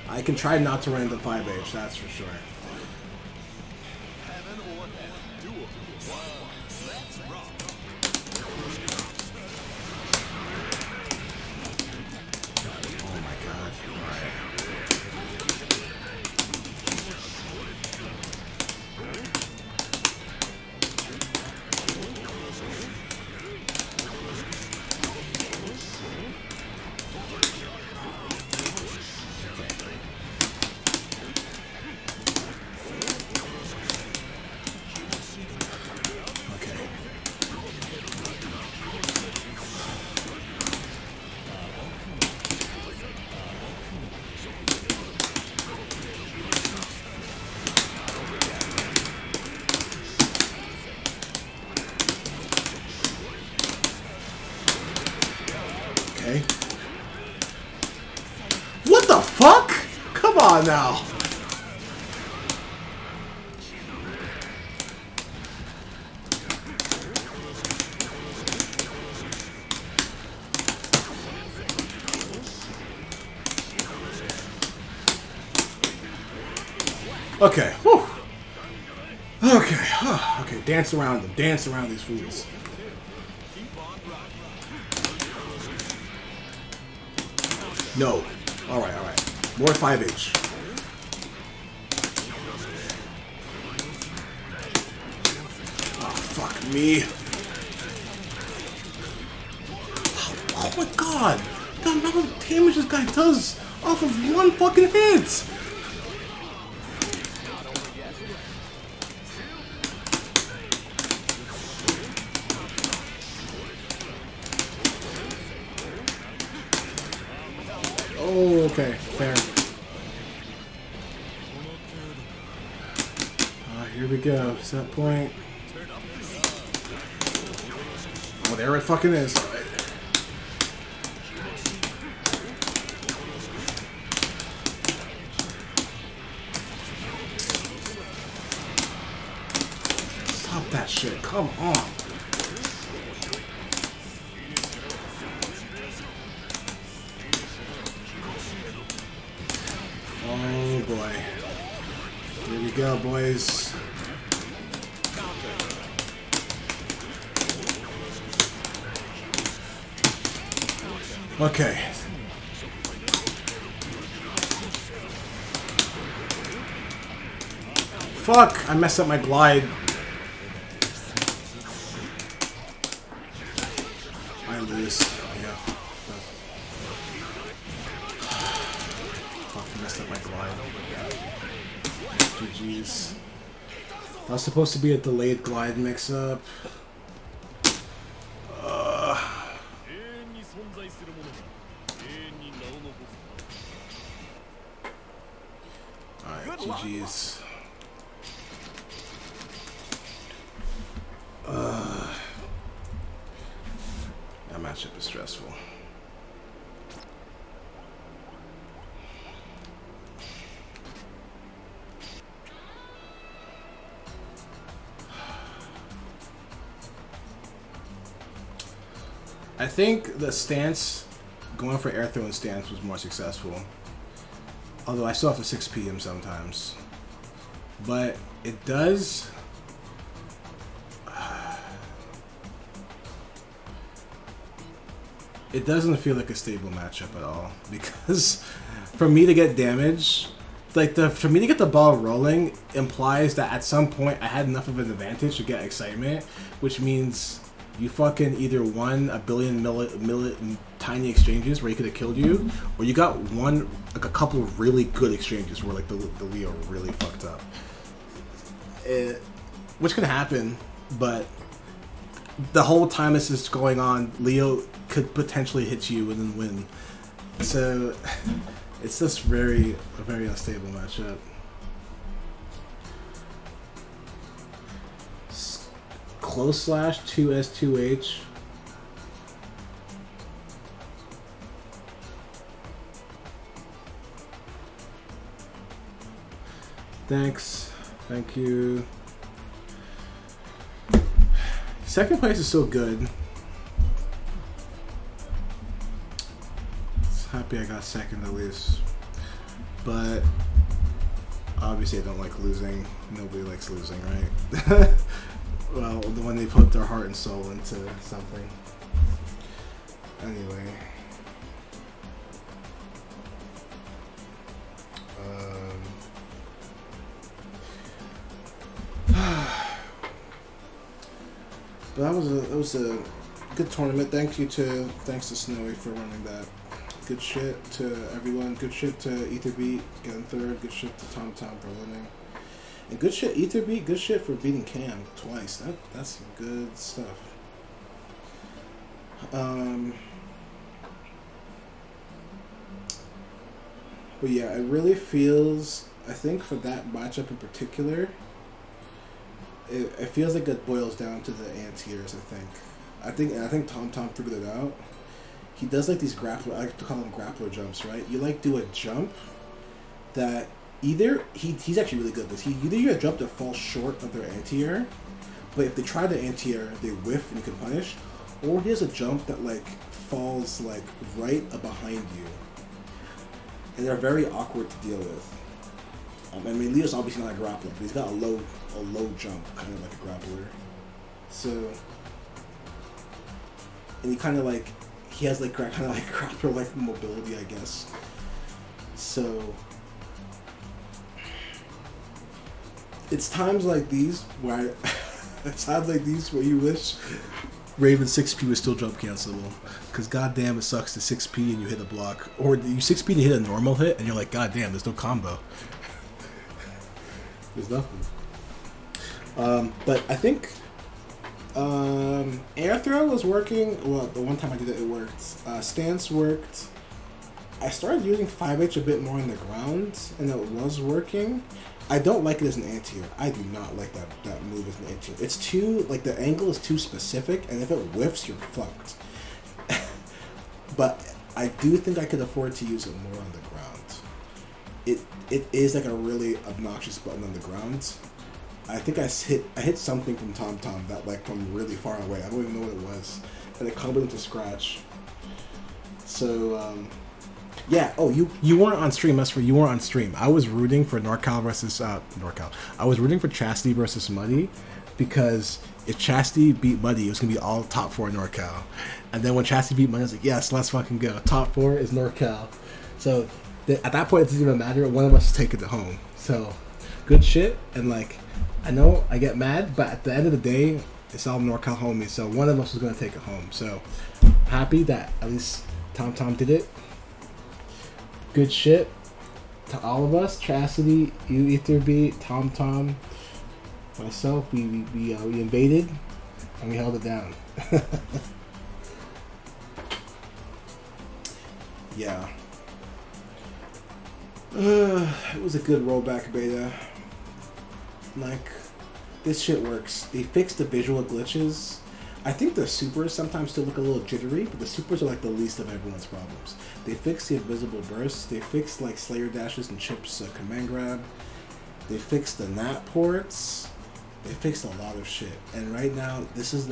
I can try not to run into 5H, that's for sure. Heaven or hell. Duel. Let's rock. Oh my god. Alright. on now. Okay. Whew. Okay. Okay. Dance around them. Dance around these fools. No. All right. All right. More 5H. Oh, fuck me. Oh my god. The amount of damage this guy does off of one fucking hit. Oh, okay, fair. Here we go. Set point. Oh, there it fucking is. All right. Stop that shit. Come on. Oh boy. Here we go, boys. Okay. Fuck! I messed up my glide. I lose. Yeah. Fuck, I messed up my glide. GG's. That was supposed to be a delayed glide mix-up. Alright, GG's. That matchup is stressful. I think the stance, going for air throwing stance, was more successful. Although I still have to 6P him sometimes. But it does... It doesn't feel like a stable matchup at all. Because for me to get damage, like for me to get the ball rolling implies that at some point I had enough of an advantage to get excitement, which means you fucking either won a billion tiny exchanges where he could have killed you, or you got one, like a couple of really good exchanges where like the Leo really fucked up. Which can happen, but the whole time this is going on, Leo could potentially hit you and then win. So it's just a very unstable matchup. Close slash 2S2H. Thanks. Thank you. Second place is still good. Happy I got second at least. But obviously I don't like losing. Nobody likes losing, right? Well, when they put their heart and soul into something. Anyway. But that was a good tournament. Thanks to Snowy for running that. Good shit to everyone. Good shit to Etherbeat getting third. Good shit to Tom for winning. And good shit, Etherbeat. Good shit for beating Cam twice. That's some good stuff. But yeah, it really feels. I think for that matchup in particular, it feels like it boils down to the anti-airs. I think Tom figured it out. He does like these grappler. I like to call them grappler jumps, right? You like do a jump, that either he's actually really good at this. Either you jump that falls short of their anti-air, but if they try the anti-air, they whiff and you can punish, or he has a jump that like falls like right behind you, and they're very awkward to deal with. I mean, Leo's obviously not a grappler, but he's got a low jump, kind of like a grappler. So, and he kind of like he has like kind of like grappler like mobility, I guess. So, it's times like these where it's times like these where you wish Raven 6P was still jump cancelable, because goddamn it sucks to 6P and you hit a block, or you 6P and you hit a normal hit and you're like, goddamn, there's no combo. There's nothing. But I think air throw was working. Well, the one time I did it, it worked. Stance worked. I started using 5H a bit more on the ground, and it was working. I don't like it as an anti-air. I do not like that move as an anti-air. It's too, like, the angle is too specific, and if it whiffs, you're fucked. But I do think I could afford to use it more on the ground. It is like a really obnoxious button on the ground. I think I hit something from Tom Tom that like from really far away. I don't even know what it was, and it comboed into scratch. So yeah. Oh, you weren't on stream. That's for you weren't on stream. I was rooting for NorCal versus NorCal. I was rooting for Chastity versus Muddy, because if Chastity beat Muddy, it was gonna be all top 4 NorCal. And then when Chastity beat Muddy, I was like, yes, let's fucking go. Top 4 is NorCal. So at that point, it doesn't even matter. One of us is taking it home. So good shit. And like, I know I get mad, but at the end of the day, it's all NorCal homies. So one of us was gonna take it home. So happy that at least Tom Tom did it. Good shit to all of us. Chastity, you Etherbeat, Tom Tom, myself. We invaded and we held it down. Yeah. It was a good rollback beta. Like, this shit works. They fixed the visual glitches. I think the supers sometimes still look a little jittery, but the supers are like the least of everyone's problems. They fixed the invisible bursts. They fixed like Slayer dashes and Chip's command grab. They fixed the nat ports. They fixed a lot of shit. And right now, this is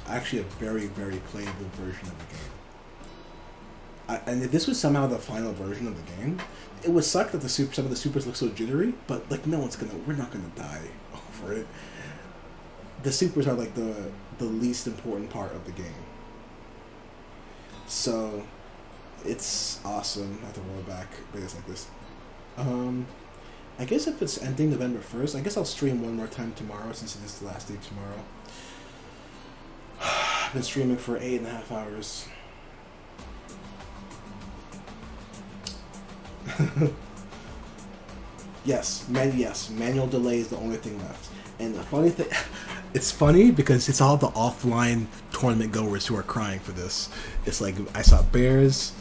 actually a very, very playable version of the game. And if this was somehow the final version of the game, it would suck that some of the supers look so jittery, but like we're not gonna die over it. The supers are like the least important part of the game. So it's awesome at the rollback videos like this. I guess if it's ending November 1st, I guess I'll stream one more time tomorrow, since it is the last day tomorrow. I've been streaming for 8.5 hours. Yes, manual delay is the only thing left. And the funny thing, it's funny because it's all the offline tournament goers who are crying for this. It's like, I saw Bears,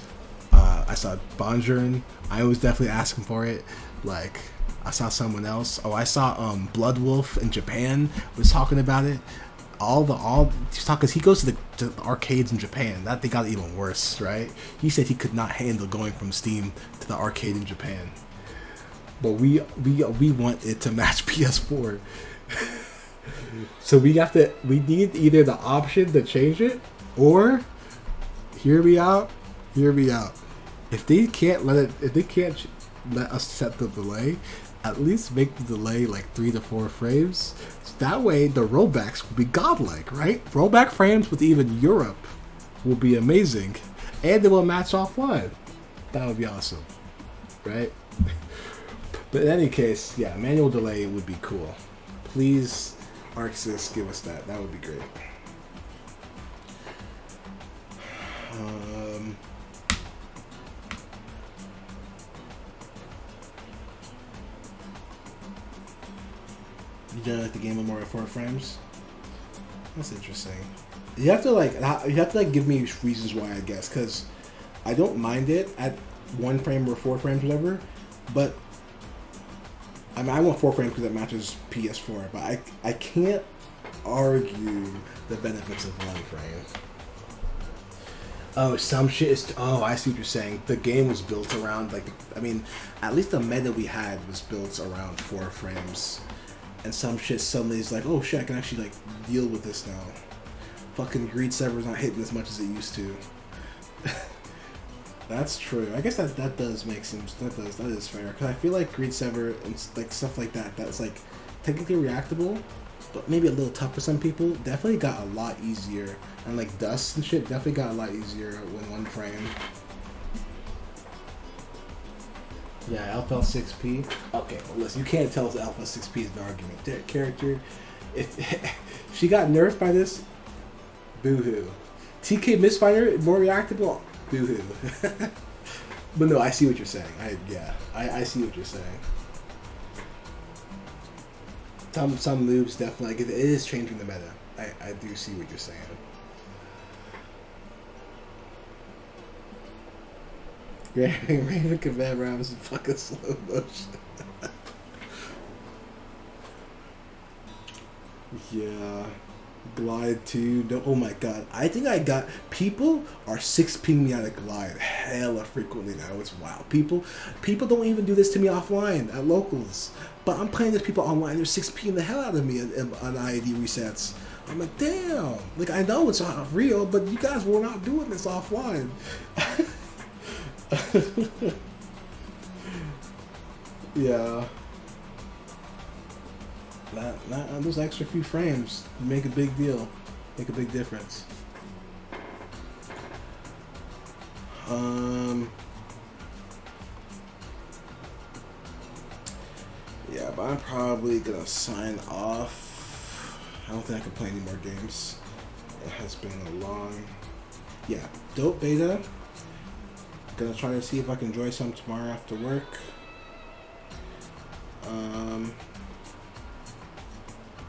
I saw Bonjourn, I was definitely asking for it. Like, I saw someone else. Oh, I saw Blood Wolf in Japan was talking about it. Because he goes to the arcades in Japan. That they got even worse, right? He said he could not handle going from Steam to the arcade in Japan. But we want it to match PS4. So we need either the option to change it, or hear me out. If they can't let us set the delay, at least make the delay like 3 to 4 frames. So that way the rollbacks will be godlike, right? Rollback frames with even Europe will be amazing, and they will match offline. That would be awesome, right? But in any case, yeah, manual delay would be cool. Please, ArcSys, give us that. That would be great. You don't like the game with more than 4 frames? That's interesting. You have to give me reasons why, I guess, because I don't mind it at 1 frame or 4 frames, whatever. But I mean, I want 4 frames because it matches PS4. But I can't argue the benefits of 1 frame. Oh, some shit is. Oh, I see what you're saying. The game was built around like. I mean, at least the meta we had was built around 4 frames, and some shit suddenly is like, oh shit, I can actually like deal with this now. Fucking Greed Sever's not hitting as much as it used to. That's true. I guess that does make sense. That is fair. Because I feel like Greed Sever and like stuff like that. That's like technically reactable, but maybe a little tough for some people. Definitely got a lot easier. And like Dust and shit definitely got a lot easier when 1 frame. Yeah, Alpha 6P. Okay, well listen, you can't tell us Alpha 6P is an argument. That character, if she got nerfed by this, boo-hoo. TK Mistfinder, more reactable, boo-hoo. But no, I see what you're saying. I see what you're saying. Some moves definitely, like, it is changing the meta. I do see what you're saying. Raven Command Ram is fucking slow motion. Yeah. Glide 2. No, oh my god. I think I got... People are 6-ping me out of Glide hella frequently now. It's wild. People don't even do this to me offline at locals. But I'm playing with people online. They're 6-ping the hell out of me on IAD resets. I'm like, damn. Like, I know it's not real, but you guys were not doing this offline. Yeah. Not those extra few frames make a big deal, make a big difference. Yeah, but I'm probably gonna sign off. I don't think I can play any more games. It has been a long, yeah, dope beta. Gonna try to see if I can enjoy some tomorrow after work.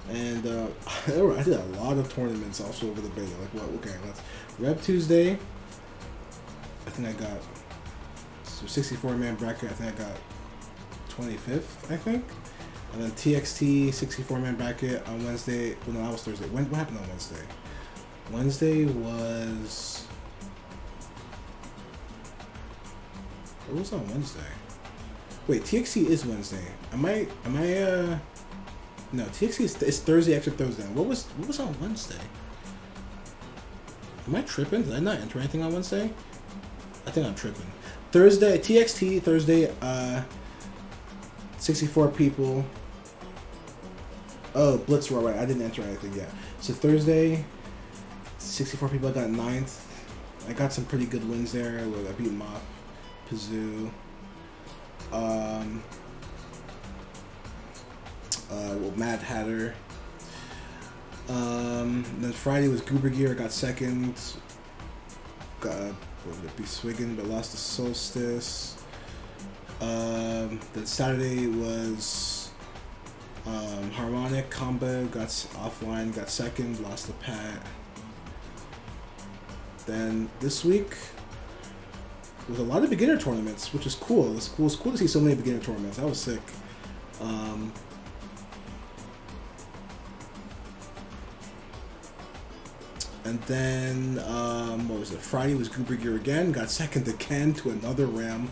And I did a lot of tournaments also over the beta. Like what? Okay, let's Rev Tuesday. I think I got 64-man bracket. I think I got 25th. I think, and then TXT 64-man bracket on Wednesday. Well, no, that was Thursday. What happened on Wednesday? Wednesday was. What was on Wednesday? Wait, TXT is Wednesday. Am I no, TXT is Thursday after Thursday. What was on Wednesday? Am I tripping? Did I not enter anything on Wednesday? I think I'm tripping. Thursday, TXT, Thursday, 64 people. Oh, Blitz Roar, right. I didn't enter anything yet. So Thursday, 64 people. I got 9th. I got some pretty good wins there. I beat Mop, Pazoo. Well, Mad Hatter. Then Friday was Goober Gear. I got 2nd. Got be Swiggin, but lost to Solstice. Then Saturday was Harmonic Combo. Got offline. Got 2nd. Lost to Pat. Then this week was a lot of beginner tournaments, which is cool. It's cool to see so many beginner tournaments. That was sick. And then, what was it? Friday was Goober Gear again. Got 2nd again to another Ram.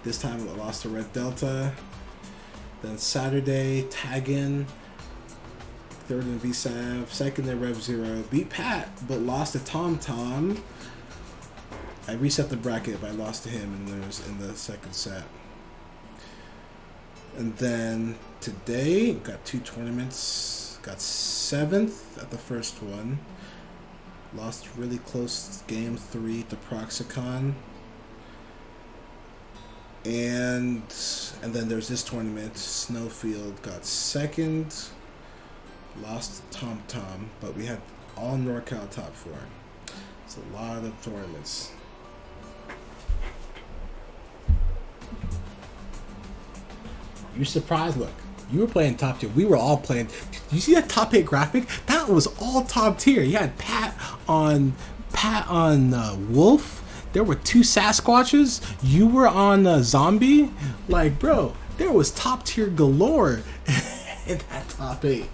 This time I lost to Red Delta. Then Saturday, Taggin. 3rd in VSAV. 2nd in Rev Zero. Beat Pat, but lost to Tom Tom. I reset the bracket, but I lost to him in the 2nd set. And then today, got 2 tournaments. Got 7th at the first one. Lost really close game 3 to Proxicon. And then there's this tournament, Snowfield, got 2nd. Lost to Tom Tom, but we had all NorCal top 4. It's a lot of tournaments. You're surprised? Look, you were playing top tier. We were all playing. You see that top 8 graphic? That was all top tier. You had Pat on Wolf. There were 2 Sasquatches. You were on Zombie. Like, bro, there was top tier galore in that top 8.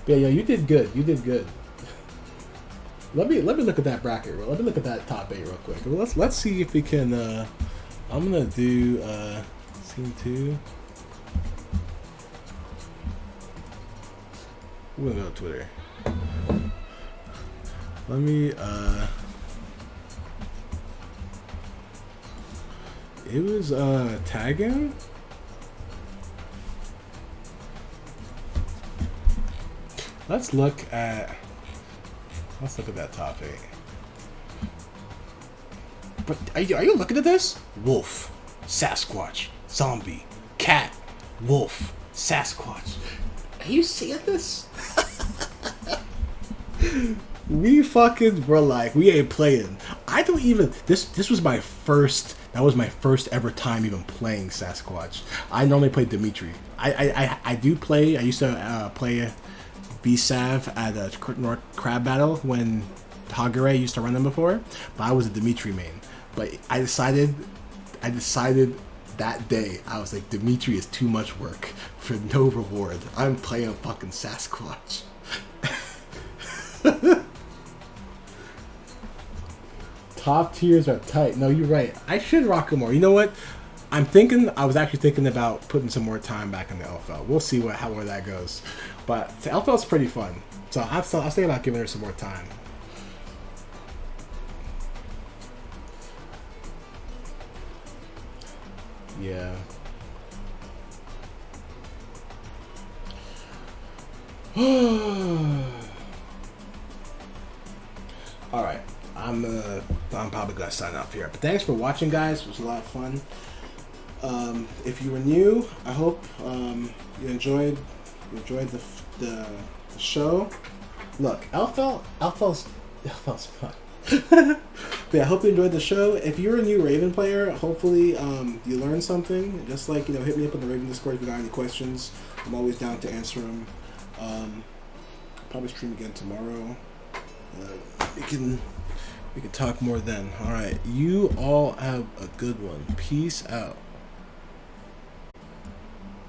Yeah, yo, you did good. You did good. Let me look at that bracket. Let me look at that top 8 real quick. Let's see if we can. I'm gonna do scene 2. We're gonna go to Twitter. Let me. It was tagging. Let's look at that top 8. But are you looking at this? Wolf, Sasquatch, zombie, cat, wolf, Sasquatch. Are you seeing this? We fucking were like, we ain't playing. I don't even. This was my first. That was my first ever time even playing Sasquatch. I normally play Dimitri. I do play. I used to play VSAV at a North Crab Battle when Hagare used to run them before, but I was a Dimitri main. But I decided that day, I was like, Dimitri is too much work for no reward. I'm playing fucking Sasquatch. Top tiers are tight. No, you're right. I should rock them more. You know what? I was actually thinking about putting some more time back in the LFL. We'll see where that goes. But the LFL's pretty fun. So I was thinking about giving her some more time. Yeah. All right. I'm probably gonna sign off here. But thanks for watching, guys. It was a lot of fun. If you were new, I hope you enjoyed the show. Look, LFL's fun. But yeah, I hope you enjoyed the show. If you're a new Raven player, hopefully you learned something. Just like, hit me up in the Raven Discord if you got any questions. I'm always down to answer them. Probably stream again tomorrow. We can talk more then. All right, you all have a good one. Peace out.